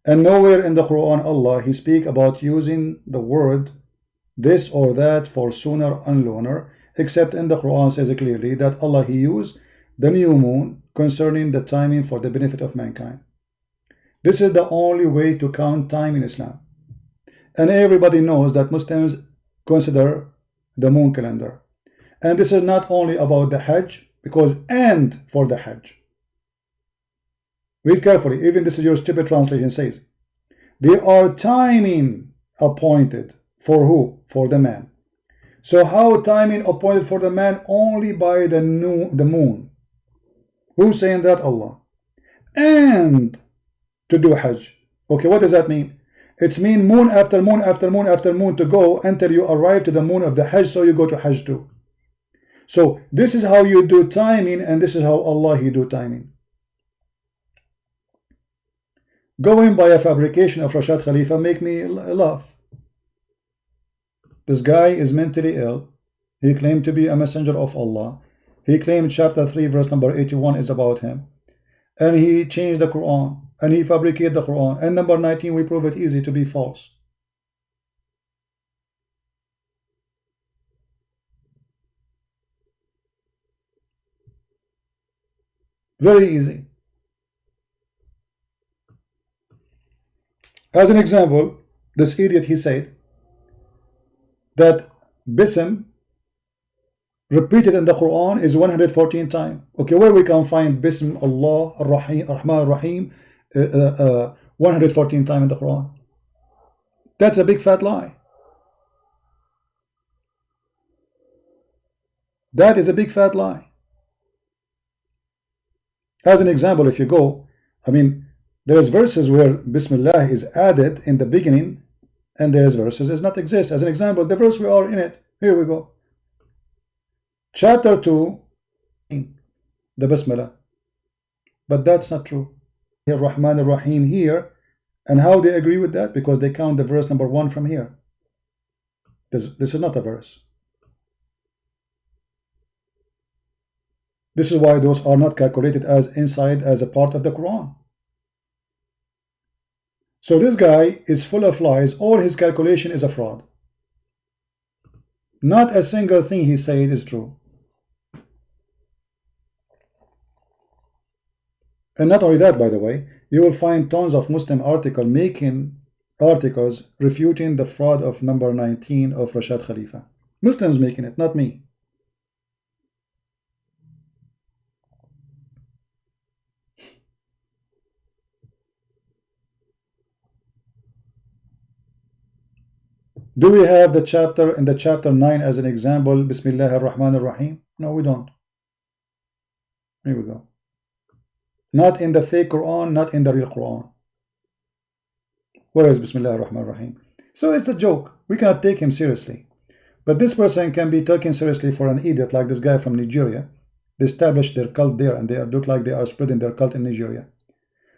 Speaker 1: And nowhere in the Quran Allah He speak about using the word this or that for solar and lunar, except in the Quran says clearly that Allah He used the new moon concerning the timing for the benefit of mankind. This is the only way to count time in Islam. And everybody knows that Muslims consider the moon calendar. And this is not only about the Hajj, because and for the Hajj. Read carefully, even this is your stupid translation says. They are timing appointed for who? For the man. So how timing appointed for the man? Only by the moon. Who's saying that? Allah. And to do Hajj. Okay, what does that mean? It's mean moon after moon after moon after moon to go until you arrive to the moon of the Hajj, so you go to Hajj too. So this is how you do timing, and this is how Allah He do timing. Going by a fabrication of Rashad Khalifa make me laugh. This guy is mentally ill. He claimed to be a messenger of Allah. He claimed chapter 3 verse number 81 is about him. and he changed the Quran, and he fabricated the Quran, and number 19 we prove it easy to be false. Very easy. As an example, this idiot, he said that Bism repeated in the Quran is 114 times. Okay, where we can find Bism Allah Ar-Rahim, Ar-Rahman Ar-Rahim 114 times in the Quran? That's a big fat lie. That is a big fat lie. As an example, if you go, I mean, there's verses where Bismillah is added in the beginning, and there's verses does not exist. As an example, the verse we are in it, here we go. Chapter 2, the Bismillah. But that's not true. Here, Rahman Ar-Rahim here, and how they agree with that? Because they count the verse number 1 from here. This is not a verse. This is why those are not calculated as inside as a part of the Quran. So this guy is full of lies. All his calculation is a fraud. Not a single thing he said is true. And not only that, by the way, you will find tons of Muslim articles refuting the fraud of number 19 of Rashad Khalifa. Muslims making it, not me. Do we have the chapter in the chapter 9 as an example, Bismillah ar-Rahman ar-Rahim? No, we don't. Here we go. Not in the fake Quran, not in the real Quran. Where is Bismillah ar-Rahman ar-Rahim? So it's a joke. We cannot take him seriously. But this person can be taken seriously for an idiot like this guy from Nigeria. They established their cult there, and they look like they are spreading their cult in Nigeria.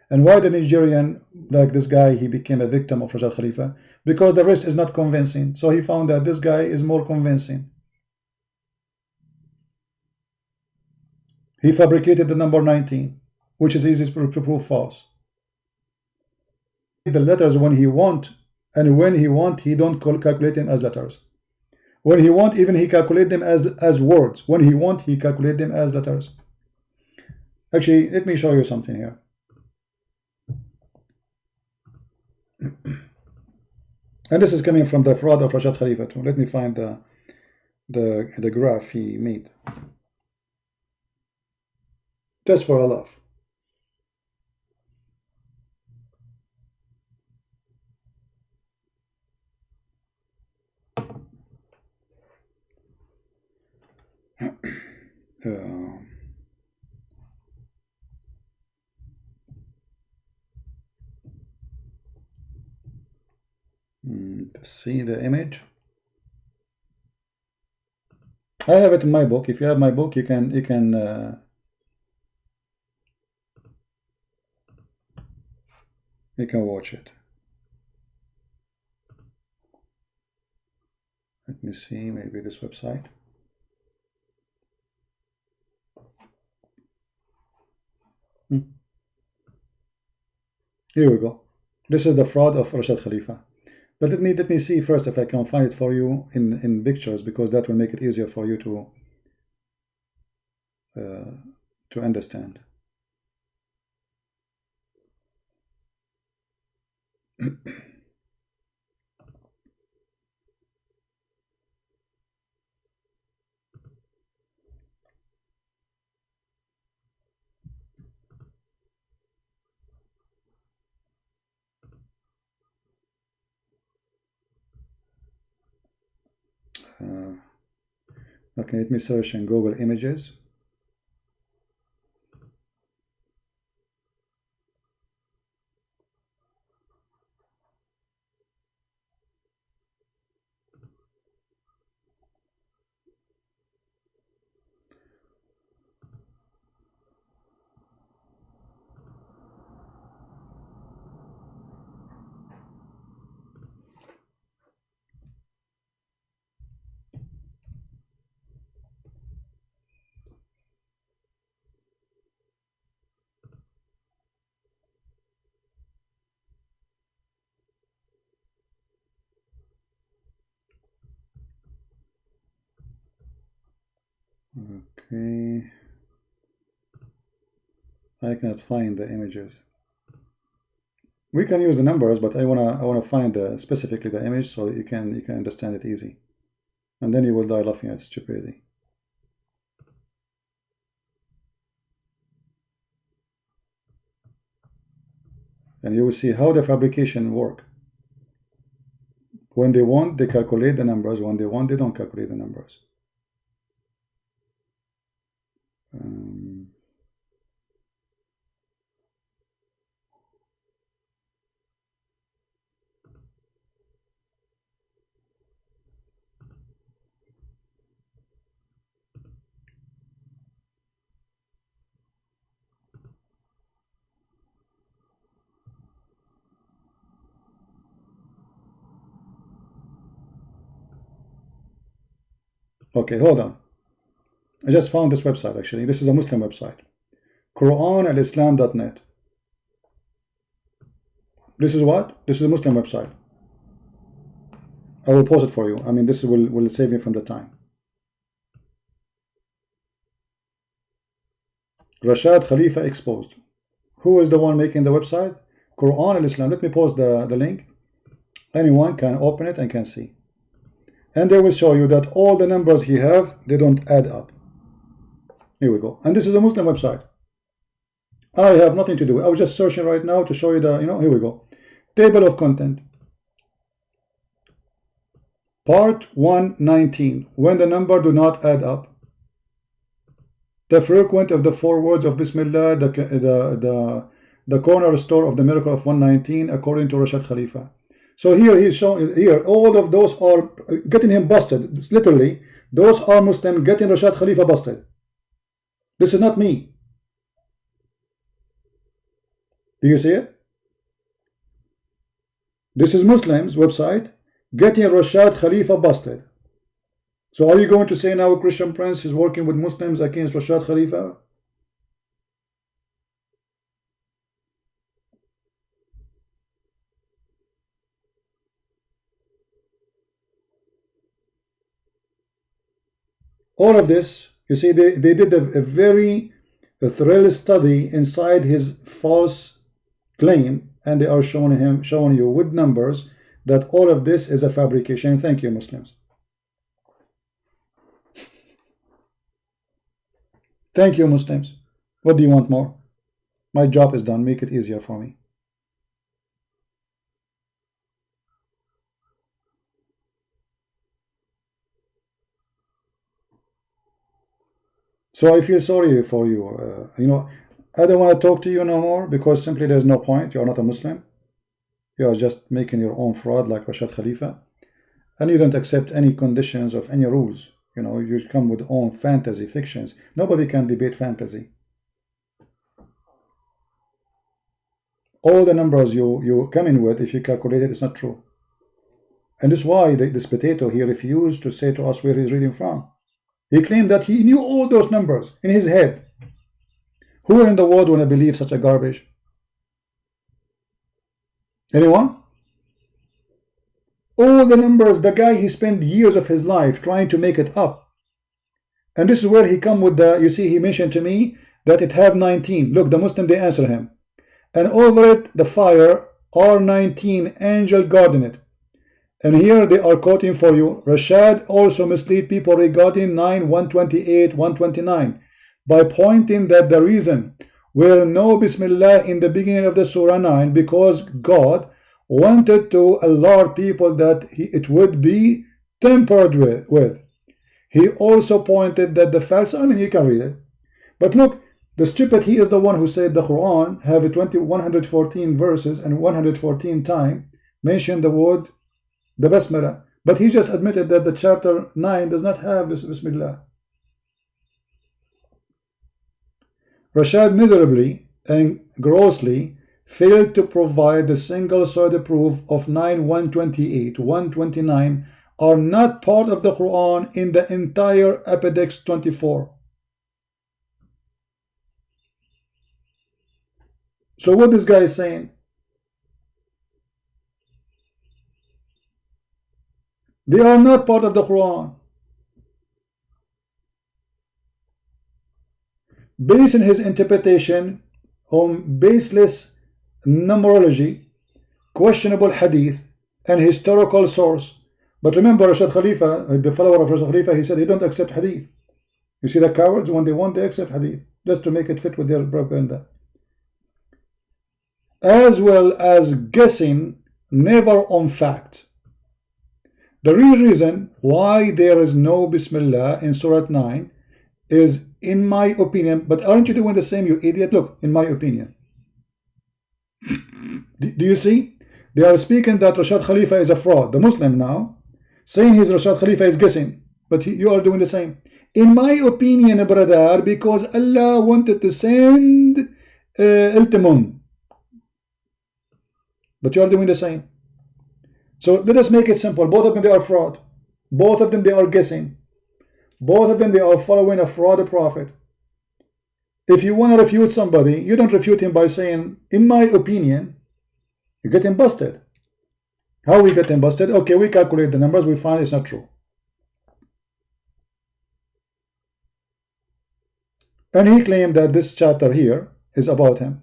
Speaker 1: And why the Nigerian, like this guy, he became a victim of Rashad Khalifa? Because the rest is not convincing. So he found that this guy is more convincing. He fabricated the number 19, which is easy to prove false. The letters when he want, and when he want, he don't calculate them as letters. When he want, even he calculate them as words. When he want, he calculate them as letters. Actually, let me show you something here. And this is coming from the fraud of Rashad Khalifa too. Let me find the graph he made. Just for a laugh. See the image. I have it in my book. If you have my book, you can watch it. Let me see, maybe this website. Here we go. This is the fraud of Rashad Khalifa. But let me see first if I can find it for you in pictures, because that will make it easier for you to understand. Okay, let me search in Google Images. Okay. I cannot find the images. We can use the numbers, but I wanna find specifically the image so you can understand it easy, and then you will die laughing at stupidity. And you will see how the fabrication work. When they want, they calculate the numbers. When they want, they don't calculate the numbers. Okay, hold on. I just found this website actually. This is a Muslim website. QuranAlislam.net. This is what? This is a Muslim website. I will post it for you. I mean, this will save me from the time. Rashad Khalifa exposed. Who is the one making the website? Quran al-Islam. Let me post the link. Anyone can open it and can see. And they will show you that all the numbers he have, they don't add up. Here we go. And this is a Muslim website. I have nothing to do. I was just searching right now to show you the, here we go. Table of content. Part 119. When the number do not add up. The frequent of the 4 words of Bismillah, the cornerstone of the miracle of 119, according to Rashad Khalifa. So here he's showing, here all of those are getting him busted. It's literally, those are Muslims getting Rashad Khalifa busted. This is not me. Do you see it? This is Muslims website getting Rashad Khalifa busted. So are you going to say now Christian Prince is working with Muslims against Rashad Khalifa? All of this, you see, they did a very thorough study inside his false claim, and they are showing you with numbers that all of this is a fabrication. Thank you, Muslims. Thank you, Muslims. What do you want more? My job is done. Make it easier for me. So I feel sorry for you. I don't want to talk to you no more because simply there's no point. You are not a Muslim. You are just making your own fraud like Rashad Khalifa. And you don't accept any conditions of any rules. You come with own fantasy fictions. Nobody can debate fantasy. All the numbers you come in with, if you calculate it, it's not true. And this is why this potato, he refused to say to us where he's reading from. He claimed that he knew all those numbers in his head. Who in the world want to believe such a garbage? Anyone? All the numbers, the guy, he spent years of his life trying to make it up. And this is where he come with the, you see, he mentioned to me that it have 19. Look, the Muslim, they answer him. And over it, the fire, R19, angel guarding it. And here they are quoting for you, Rashad also mislead people regarding 9, 128, 129 by pointing that the reason were no Bismillah in the beginning of the Surah 9 because God wanted to alert people that it would be tempered with. He also pointed that the facts, I mean, you can read it. But look, the stupid, he is the one who said the Quran have 114 verses and 114 times mentioned the word the Basmala, but he just admitted that the chapter 9 does not have Bismillah. Rashad miserably and grossly failed to provide the single solid proof of 9, 128, 129 are not part of the Quran in the entire Appendix 24. So what this guy is saying? They are not part of the Quran. basing his interpretation on baseless numerology, questionable hadith, and historical source. But remember, Rashad Khalifa, the follower of Rashad Khalifa, he said he don't accept hadith. You see the cowards, when they want, they accept hadith, just to make it fit with their propaganda. As well as guessing, never on fact. The real reason why there is no Bismillah in Surah 9 is, in my opinion, but aren't you doing the same, you idiot? Look, in my opinion. Do you see? They are speaking that Rashad Khalifa is a fraud, the Muslim now, saying his Rashad Khalifa is guessing, but you are doing the same. In my opinion, brother, because Allah wanted to send Iltimun, but you are doing the same. So let us make it simple. Both of them, they are fraud. Both of them, they are guessing. Both of them, they are following a fraud prophet. If you want to refute somebody, you don't refute him by saying, in my opinion. You get him busted. How we get him busted? Okay, we calculate the numbers, we find it's not true. And he claimed that this chapter here is about him.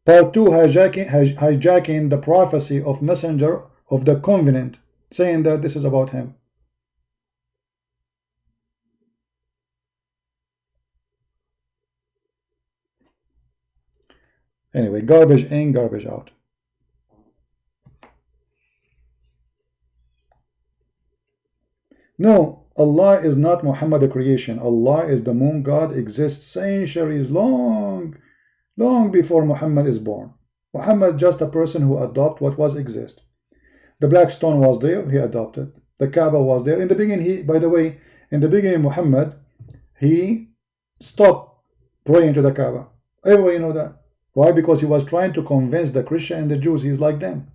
Speaker 1: Part 2, hijacking the prophecy of messenger of the covenant, saying that this is about him. Anyway, garbage in, garbage out. No, Allah is not Muhammad the creation. Allah is the moon god, exists centuries long before Muhammad is born. Muhammad just a person who adopted what was exist. The black stone was there, he adopted. The Kaaba was there. In the beginning, by the way, in the beginning, Muhammad, he stopped praying to the Kaaba. Everybody know that. Why? Because he was trying to convince the Christian and the Jews he's like them.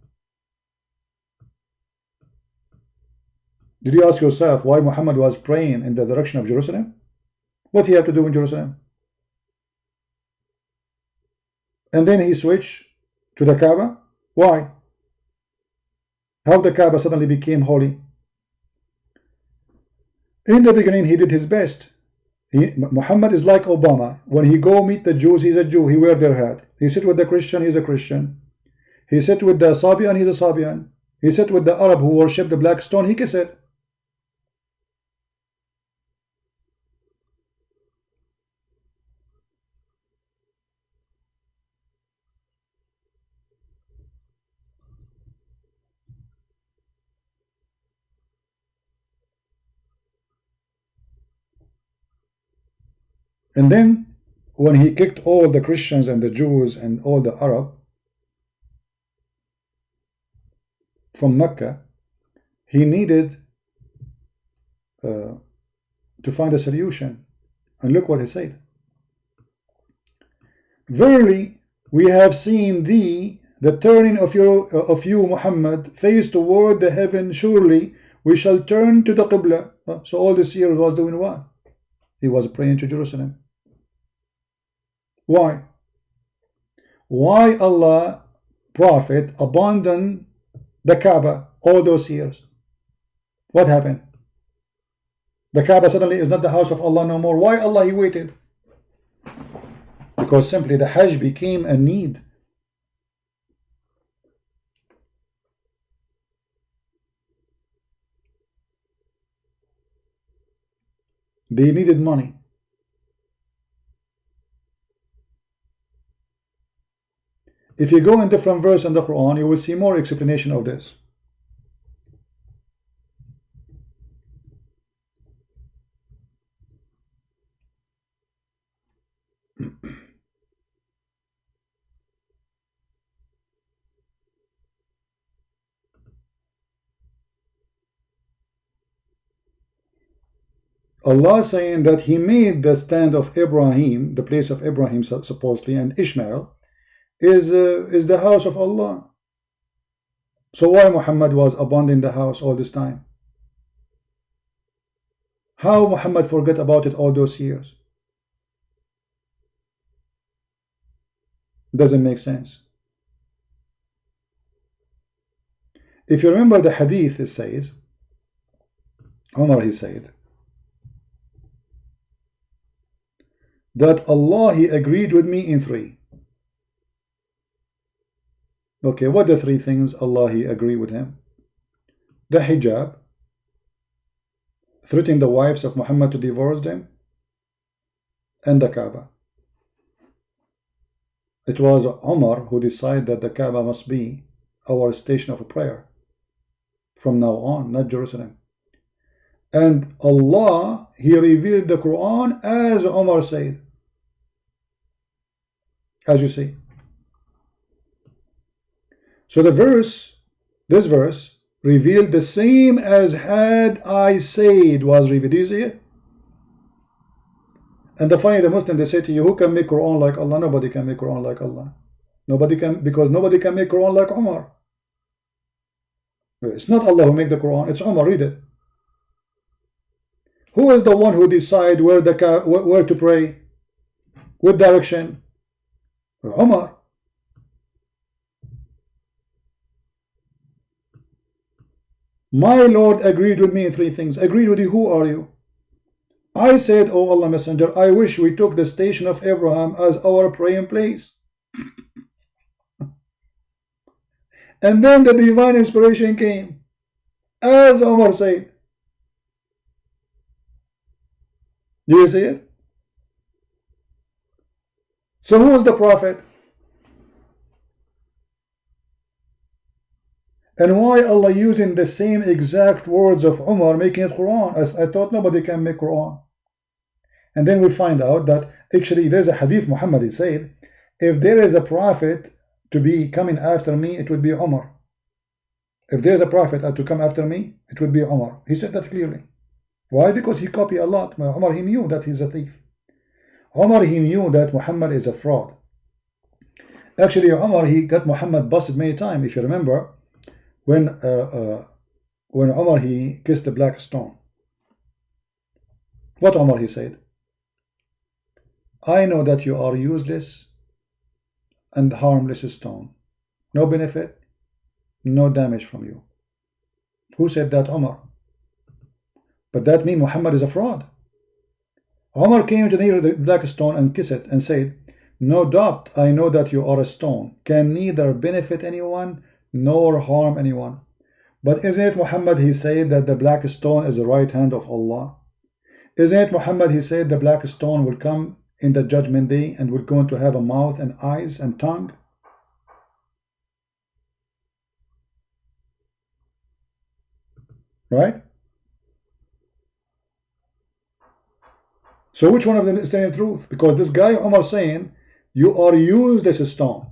Speaker 1: Did you ask yourself why Muhammad was praying in the direction of Jerusalem? What he had to do in Jerusalem? And then he switched to the Kaaba. Why? How the Kaaba suddenly became holy? In the beginning, he did his best. Muhammad is like Obama. When he go meet the Jews, he's a Jew. He wear their hat. He sit with the Christian, he's a Christian. He sit with the Sabian, he's a Sabian. He sit with the Arab who worship the black stone, he kiss it. And then when he kicked all the Christians and the Jews and all the Arab from Mecca, he needed to find a solution. And look what he said. Verily, we have seen thee, the turning of you, Muhammad, face toward the heaven. Surely we shall turn to the Qibla. So all this year was doing what? He was praying to Jerusalem. Why? Why Allah Prophet abandoned the Kaaba all those years? What happened? The Kaaba suddenly is not the house of Allah no more. Why Allah he waited? Because simply the Hajj became a need. They needed money. If you go in different verse in the Quran, you will see more explanation of this. Allah saying that he made the stand of Ibrahim, the place of Ibrahim supposedly, and Ishmael is the house of Allah. So why Muhammad was abandoning the house all this time? How Muhammad forget about it all those years? Doesn't make sense. If you remember the hadith, it says, Umar he said, that Allah, He agreed with me in 3. Okay, what the 3 things Allah, He agreed with him? The hijab, threatening the wives of Muhammad to divorce them, and the Kaaba. It was Umar who decided that the Kaaba must be our station of prayer from now on, not Jerusalem. And Allah, He revealed the Quran as Umar said, as you see. So this verse revealed the same as had I said was revealed. Do you see it? And the funny, the Muslim, they say to you, who can make Quran like Allah? Nobody can make Quran like Allah. Nobody can, because nobody can make Quran like Umar. It's not Allah who made the Quran, it's Umar. Read it. Who is the one who decide where to pray? What direction? Umar. My Lord agreed with me in 3 things. Agreed with you, who are you? I said, O Allah Messenger, I wish we took the station of Abraham as our praying place. And then the divine inspiration came, as Umar said. Do you see it? So who is the prophet? And why Allah using the same exact words of Umar making it Quran? As I thought nobody can make Quran. And then we find out that actually there's a hadith Muhammad, he said, if there is a prophet to be coming after me, it would be Umar. If there's a prophet to come after me, it would be Umar. He said that clearly. Why? Because he copied a lot. Umar, he knew that he's a thief. Umar, he knew that Muhammad is a fraud. Actually, Umar, he got Muhammad busted many times. If you remember, when Umar, he kissed the black stone. What Umar, he said? I know that you are useless and harmless stone. No benefit, no damage from you. Who said that? Umar. But that means Muhammad is a fraud. Umar came to near the black stone and kissed it and said, no doubt I know that you are a stone, can neither benefit anyone nor harm anyone. But isn't it Muhammad, he said that the black stone is the right hand of Allah? Isn't it Muhammad, he said the black stone will come in the judgment day and will going to have a mouth and eyes and tongue? Right? So which one of them is telling the truth? Because this guy Umar saying you are useless stone.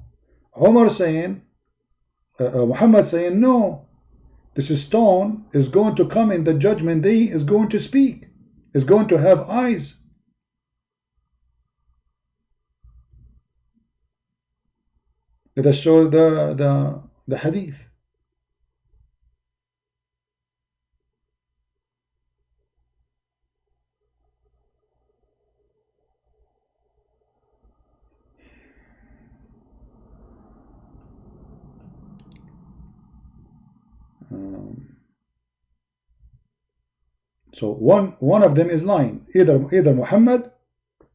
Speaker 1: Umar saying, Muhammad saying, no, this stone is going to come in the judgment day, is going to speak, is going to have eyes. Let us show the hadith. So one of them is lying, either Muhammad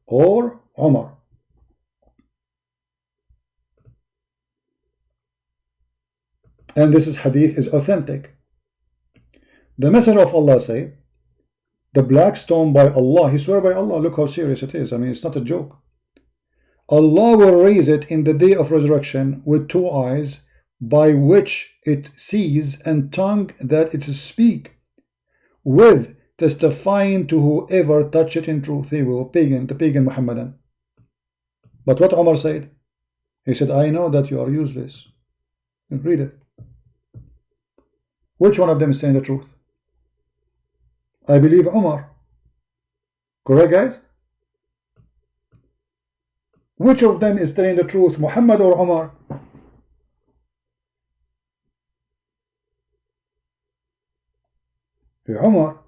Speaker 1: or Umar. And this hadith is authentic. The Messenger of Allah said, the black stone by Allah, he swear by Allah, look how serious it is. I mean, it's not a joke. Allah will raise it in the day of resurrection with 2 eyes, by which it sees, and tongue that it speak, with testifying to whoever touch it in truth. He will the pagan Muhammadan. But what Umar said? He said, I know that you are useless. Read it. Which one of them is saying the truth? I believe Umar. Correct, guys? Which of them is telling the truth, Muhammad or Umar? Umar.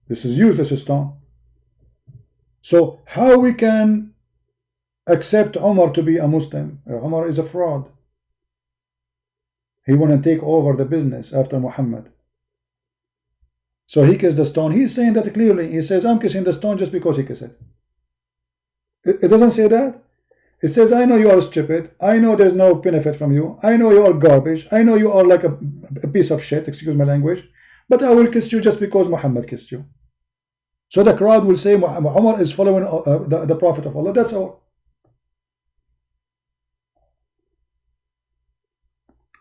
Speaker 1: This is useless stone. So how we can accept Umar to be a Muslim? Umar is a fraud. He want to take over the business after Muhammad. So he kissed the stone. He's saying that clearly. He says, I'm kissing the stone just because he kissed it. It doesn't say that. It says, I know you are stupid. I know there's no benefit from you. I know you are garbage. I know you are like a piece of shit, excuse my language. But I will kiss you just because Muhammad kissed you. So the crowd will say Umar is following the Prophet of Allah. That's all.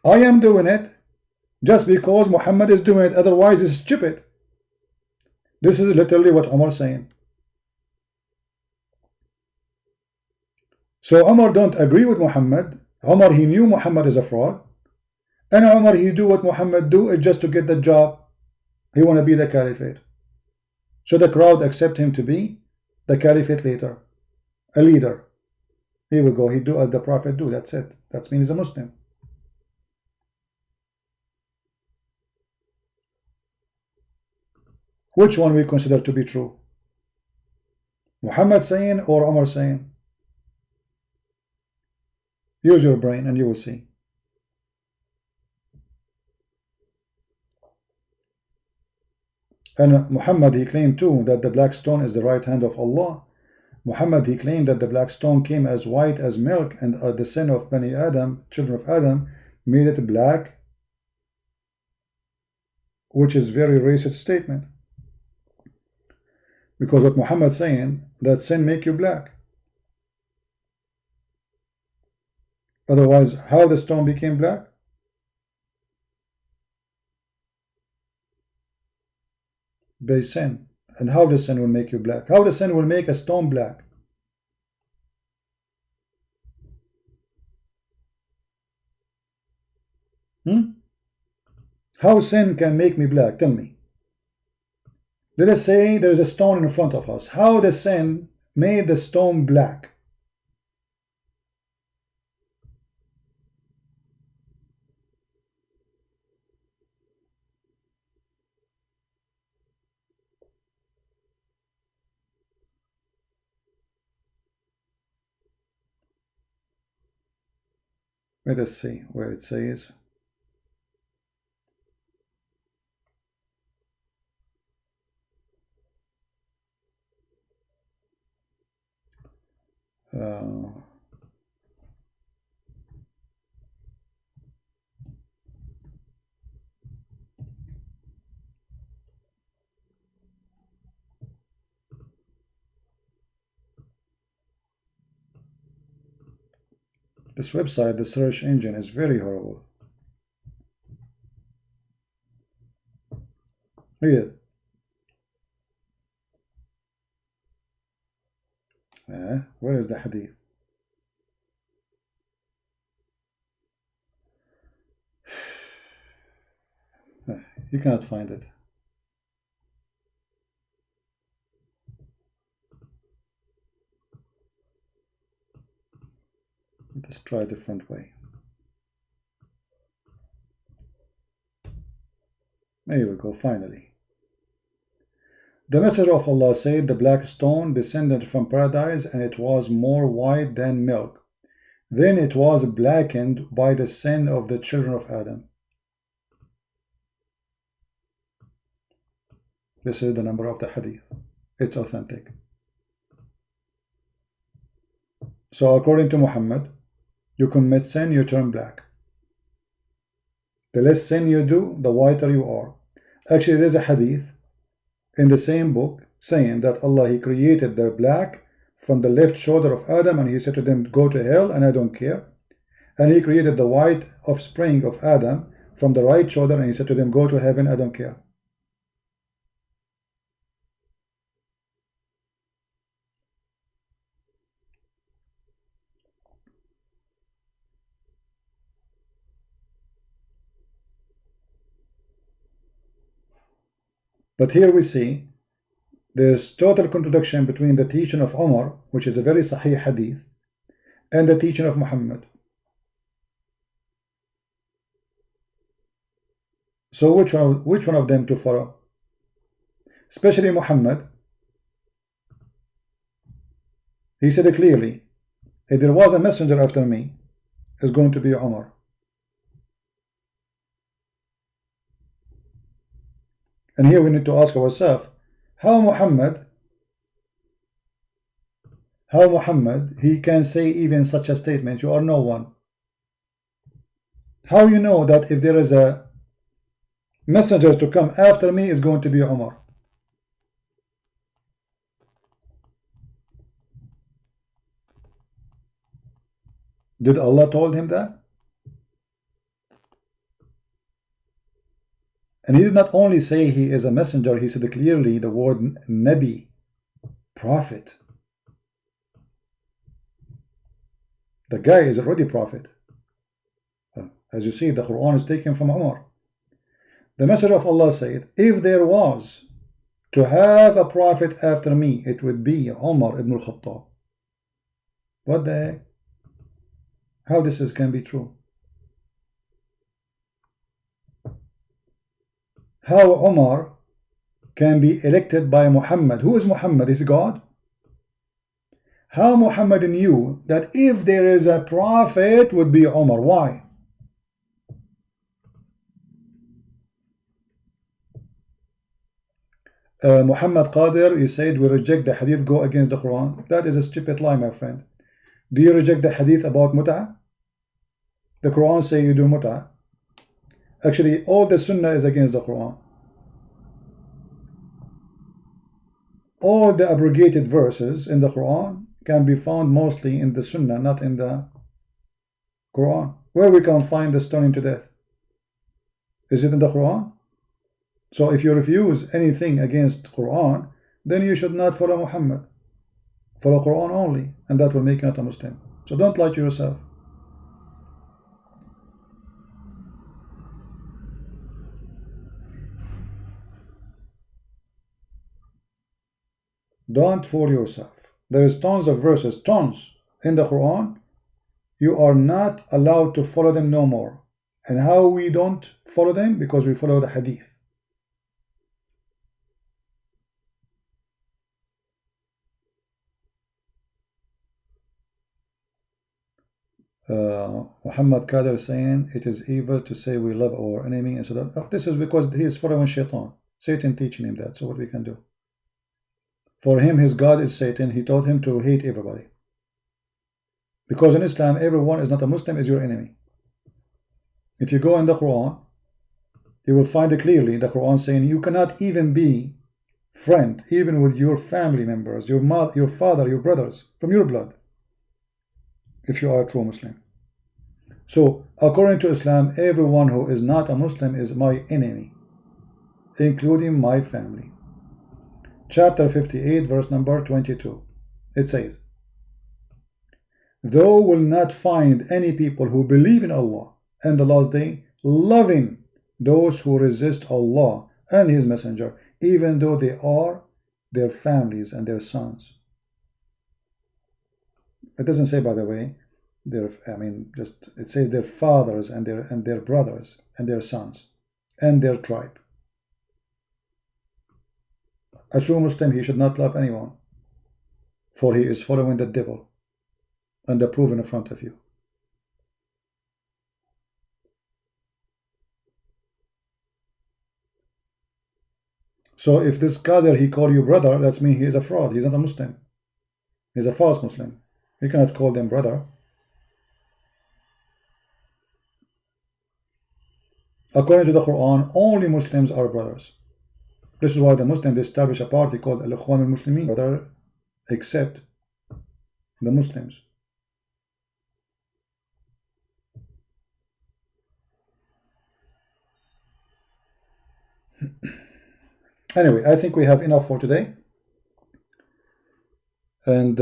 Speaker 1: I am doing it just because Muhammad is doing it. Otherwise, it's stupid. This is literally what Umar is saying. So Umar don't agree with Muhammad. Umar, he knew Muhammad is a fraud. And Umar, he do what Muhammad do is just to get the job. He want to be the caliphate. So the crowd accept him to be the caliphate later. A leader. Here we go. He do as the Prophet do. That's it. That means he's a Muslim. Which one we consider to be true? Muhammad saying or Umar saying? Use your brain and you will see. And Muhammad, he claimed too that the black stone is the right hand of Allah. Muhammad, he claimed that the black stone came as white as milk, and the sin of Bani Adam, children of Adam, made it black, which is very racist statement. Because what Muhammad saying, that sin make you black. Otherwise, how the stone became black? By sin. And how the sin will make you black? How the sin will make a stone black? How sin can make me black? Tell me. Let us say there is a stone in front of us. How the sin made the stone black? Let us see where it says. This website, the search engine is very horrible. Read it. Where is the hadith? You cannot find it. Let's try a different way. There we go, finally. The Messenger of Allah said, the black stone descended from paradise, and it was more white than milk. Then it was blackened by the sin of the children of Adam. This is the number of the hadith. It's authentic. So according to Muhammad, you commit sin, you turn black. The less sin you do, the whiter you are. Actually, there's a hadith in the same book saying that Allah, He created the black from the left shoulder of Adam, and He said to them, go to hell, and I don't care. And He created the white offspring of Adam from the right shoulder, and He said to them, go to heaven, I don't care. But here we see there's total contradiction between the teaching of Umar, which is a very sahih hadith, and the teaching of Muhammad. So which one of them to follow? Especially Muhammad. He said it clearly, if there was a messenger after me, it's going to be Umar. And here we need to ask ourselves, how Muhammad How Muhammad, he can say even such a statement, you are no one? How you know that if there is a messenger to come after me is going to be Umar? Did Allah told him that? And he did not only say he is a messenger, he said clearly the word Nabi, prophet. The guy is already prophet. As you see, the Quran is taken from Umar. The Messenger of Allah said, if there was to have a prophet after me, it would be Umar ibn al-Khattab. What the heck? How this can be true? How Umar can be elected by Muhammad? Who is Muhammad? Is God? How Muhammad knew that if there is a prophet would be Umar? Why? Muhammad Qadir, he said we reject the hadith go against the Quran. That is a stupid lie, my friend. Do you reject the hadith about mut'ah? The Quran say you do mut'ah. Actually, all the Sunnah is against the Quran. All the abrogated verses in the Quran can be found mostly in the Sunnah, not in the Quran. Where we can find the stoning to death? Is it in the Quran? So if you refuse anything against Quran, then you should not follow Muhammad. Follow Quran only, and that will make you not a Muslim. So don't lie to yourself. Don't fool yourself. There is tons of verses, tons in the Quran. You are not allowed to follow them no more. And how we don't follow them? Because we follow the hadith. Muhammad Qadir is saying it is evil to say we love our enemy and so that. Oh, this is because he is following Shaitan. Satan teaching him that. So what we can do? For him, his God is Satan. He taught him to hate everybody. Because in Islam, everyone is not a Muslim is your enemy. If you go in the Quran, you will find it clearly. The Quran saying you cannot even be friend, even with your family members, your mother, your father, your brothers, from your blood, if you are a true Muslim. So, according to Islam, everyone who is not a Muslim is my enemy, including my family. Chapter 58, verse number 22. It says, "Thou will not find any people who believe in Allah and the last day loving those who resist Allah and His Messenger, even though they are their families and their sons." It doesn't say, by the way, it says their fathers and their brothers and their sons and their tribe. A true Muslim, he should not love anyone, for he is following the devil, and the proof in front of you. So if this Qadir, he call you brother, that's mean he is a fraud. He's not a Muslim. He's a false Muslim. You cannot call them brother. According to the Quran, only Muslims are brothers. This is why the Muslims establish a party called Al-Ikhwan al-Muslimin, brother, except the Muslims. Anyway, I think we have enough for today. And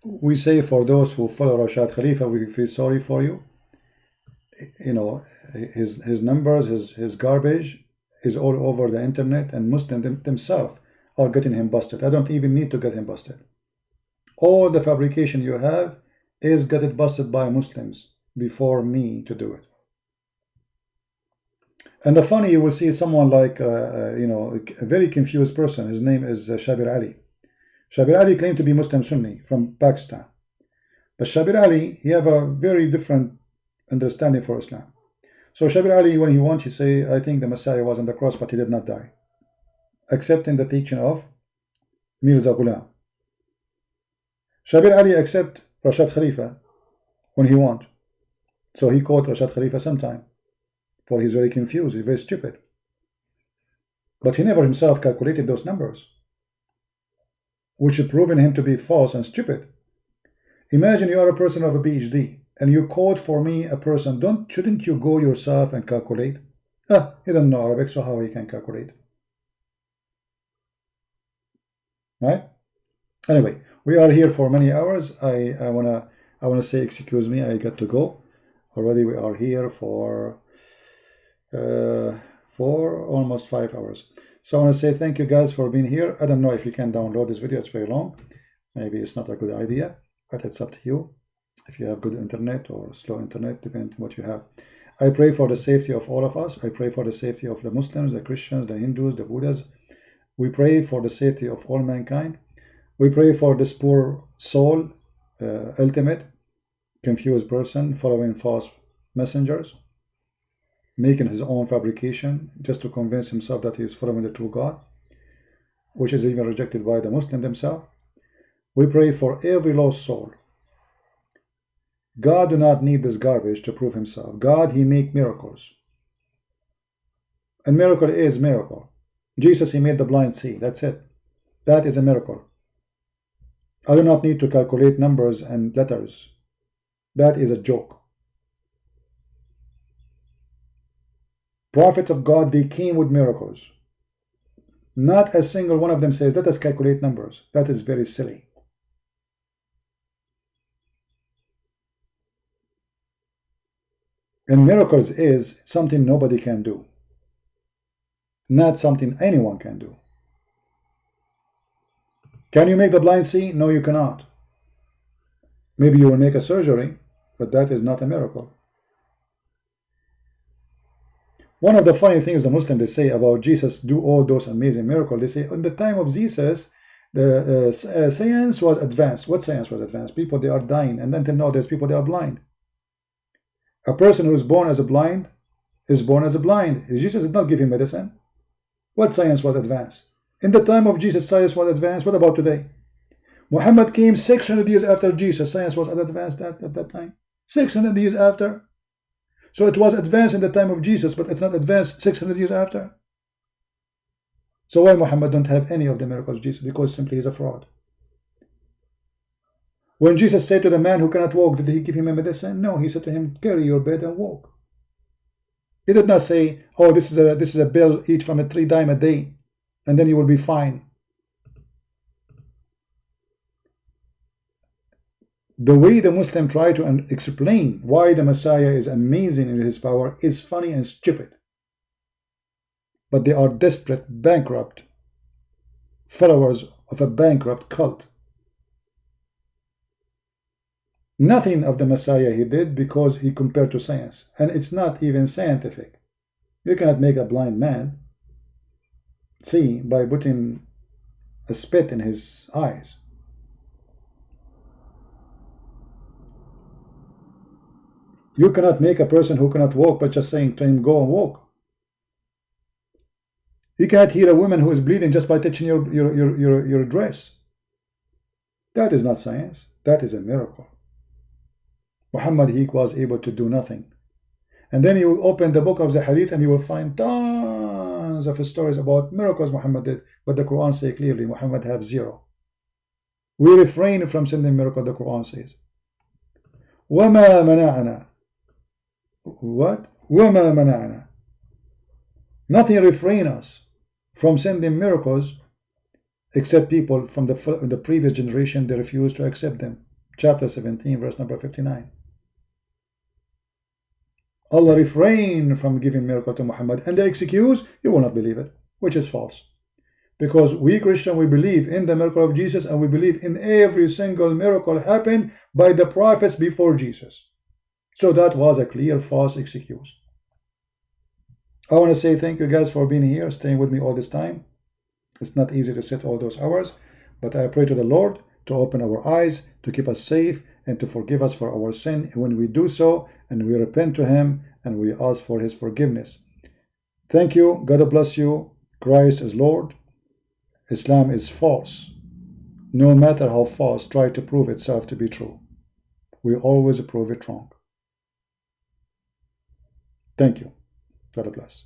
Speaker 1: we say for those who follow Rashad Khalifa, we feel sorry for you. You know, his numbers, his garbage is all over the internet, and Muslims themselves are getting him busted. I don't even need to get him busted. All the fabrication you have is getting busted by Muslims before me to do it. And the funny, you will see someone like, a very confused person. His name is Shabir Ali. Shabir Ali claimed to be Muslim Sunni from Pakistan. But Shabir Ali, he have a very different understanding for Islam. So Shabir Ali, when he wants, he say, I think the Messiah was on the cross, but he did not die. Accepting the teaching of Mirza Ghulam. Shabir Ali accept Rashad Khalifa when he want. So he quote Rashad Khalifa sometime. For he's very confused, he's very stupid. But he never himself calculated those numbers, which have proven him to be false and stupid. Imagine you are a person of a PhD and you quote for me a person. Shouldn't you go yourself and calculate? He doesn't know Arabic, so how he can calculate? Right? Anyway, we are here for many hours. I wanna say excuse me, I got to go. Already we are here for almost 5 hours. So I want to say thank you guys for being here. I don't know if you can download this video, it's very long. Maybe it's not a good idea, but it's up to you. If you have good internet or slow internet, depending on what you have. I pray for the safety of all of us. I pray for the safety of the Muslims, the Christians, the Hindus, the Buddhas. We pray for the safety of all mankind. We pray for this poor soul, ultimate, confused person following false messengers, making his own fabrication just to convince himself that he is following the true God, which is even rejected by the Muslim themselves. We pray for every lost soul. God do not need this garbage to prove himself. God, he make miracles. And miracle is miracle. Jesus, he made the blind see. That's it. That is a miracle. I do not need to calculate numbers and letters. That is a joke. Prophets of God, they came with miracles. Not a single one of them says, let us calculate numbers. That is very silly. And miracles is something nobody can do. Not something anyone can do. Can you make the blind see? No, you cannot. Maybe you will make a surgery, but that is not a miracle. One of the funny things the Muslims they say about Jesus do all those amazing miracles, they say in the time of Jesus, the science was advanced. What science was advanced? People, they are dying, and until now there's people, they are blind. A person who is born as a blind is born as a blind. Jesus did not give him medicine. What science was advanced? In the time of Jesus, science was advanced. What about today? Muhammad came 600 years after Jesus. Science was advanced at that time. 600 years after. So it was advanced in the time of Jesus, but it's not advanced 600 years after. So why Muhammad don't have any of the miracles of Jesus? Because simply he's a fraud. When Jesus said to the man who cannot walk, did he give him a medicine? No, he said to him, carry your bed and walk. He did not say, oh, this is a bill, eat from a $3 a day, and then you will be fine. The way the Muslim try to explain why the Messiah is amazing in his power is funny and stupid. But they are desperate, bankrupt followers of a bankrupt cult. Nothing of the Messiah he did because he compared to science, and it's not even scientific. You cannot make a blind man see by putting a spit in his eyes. You cannot make a person who cannot walk by just saying to him, go and walk. You cannot heal a woman who is bleeding just by touching your dress. That is not science. That is a miracle. Muhammad, he was able to do nothing. And then you will open the book of the hadith and you will find tons of stories about miracles Muhammad did. But the Quran says clearly, Muhammad have zero. We refrain from sending miracle, the Quran says. وَمَا مَنَعَنَا. What? وَمَا مَنَعَنَا. Nothing refrain us from sending miracles except people from the previous generation, they refused to accept them. Chapter 17, verse number 59. Allah refrained from giving miracle to Muhammad, and the excuse, you will not believe it, which is false. Because we Christian, we believe in the miracle of Jesus, and we believe in every single miracle happened by the prophets before Jesus. So that was a clear false excuse. I want to say thank you guys for being here, staying with me all this time. It's not easy to sit all those hours, but I pray to the Lord to open our eyes, to keep us safe, and to forgive us for our sin when we do so, and we repent to Him, and we ask for His forgiveness. Thank you. God bless you. Christ is Lord. Islam is false. no matter how fast, try to prove itself to be true. We always prove it wrong. Thank you. God bless.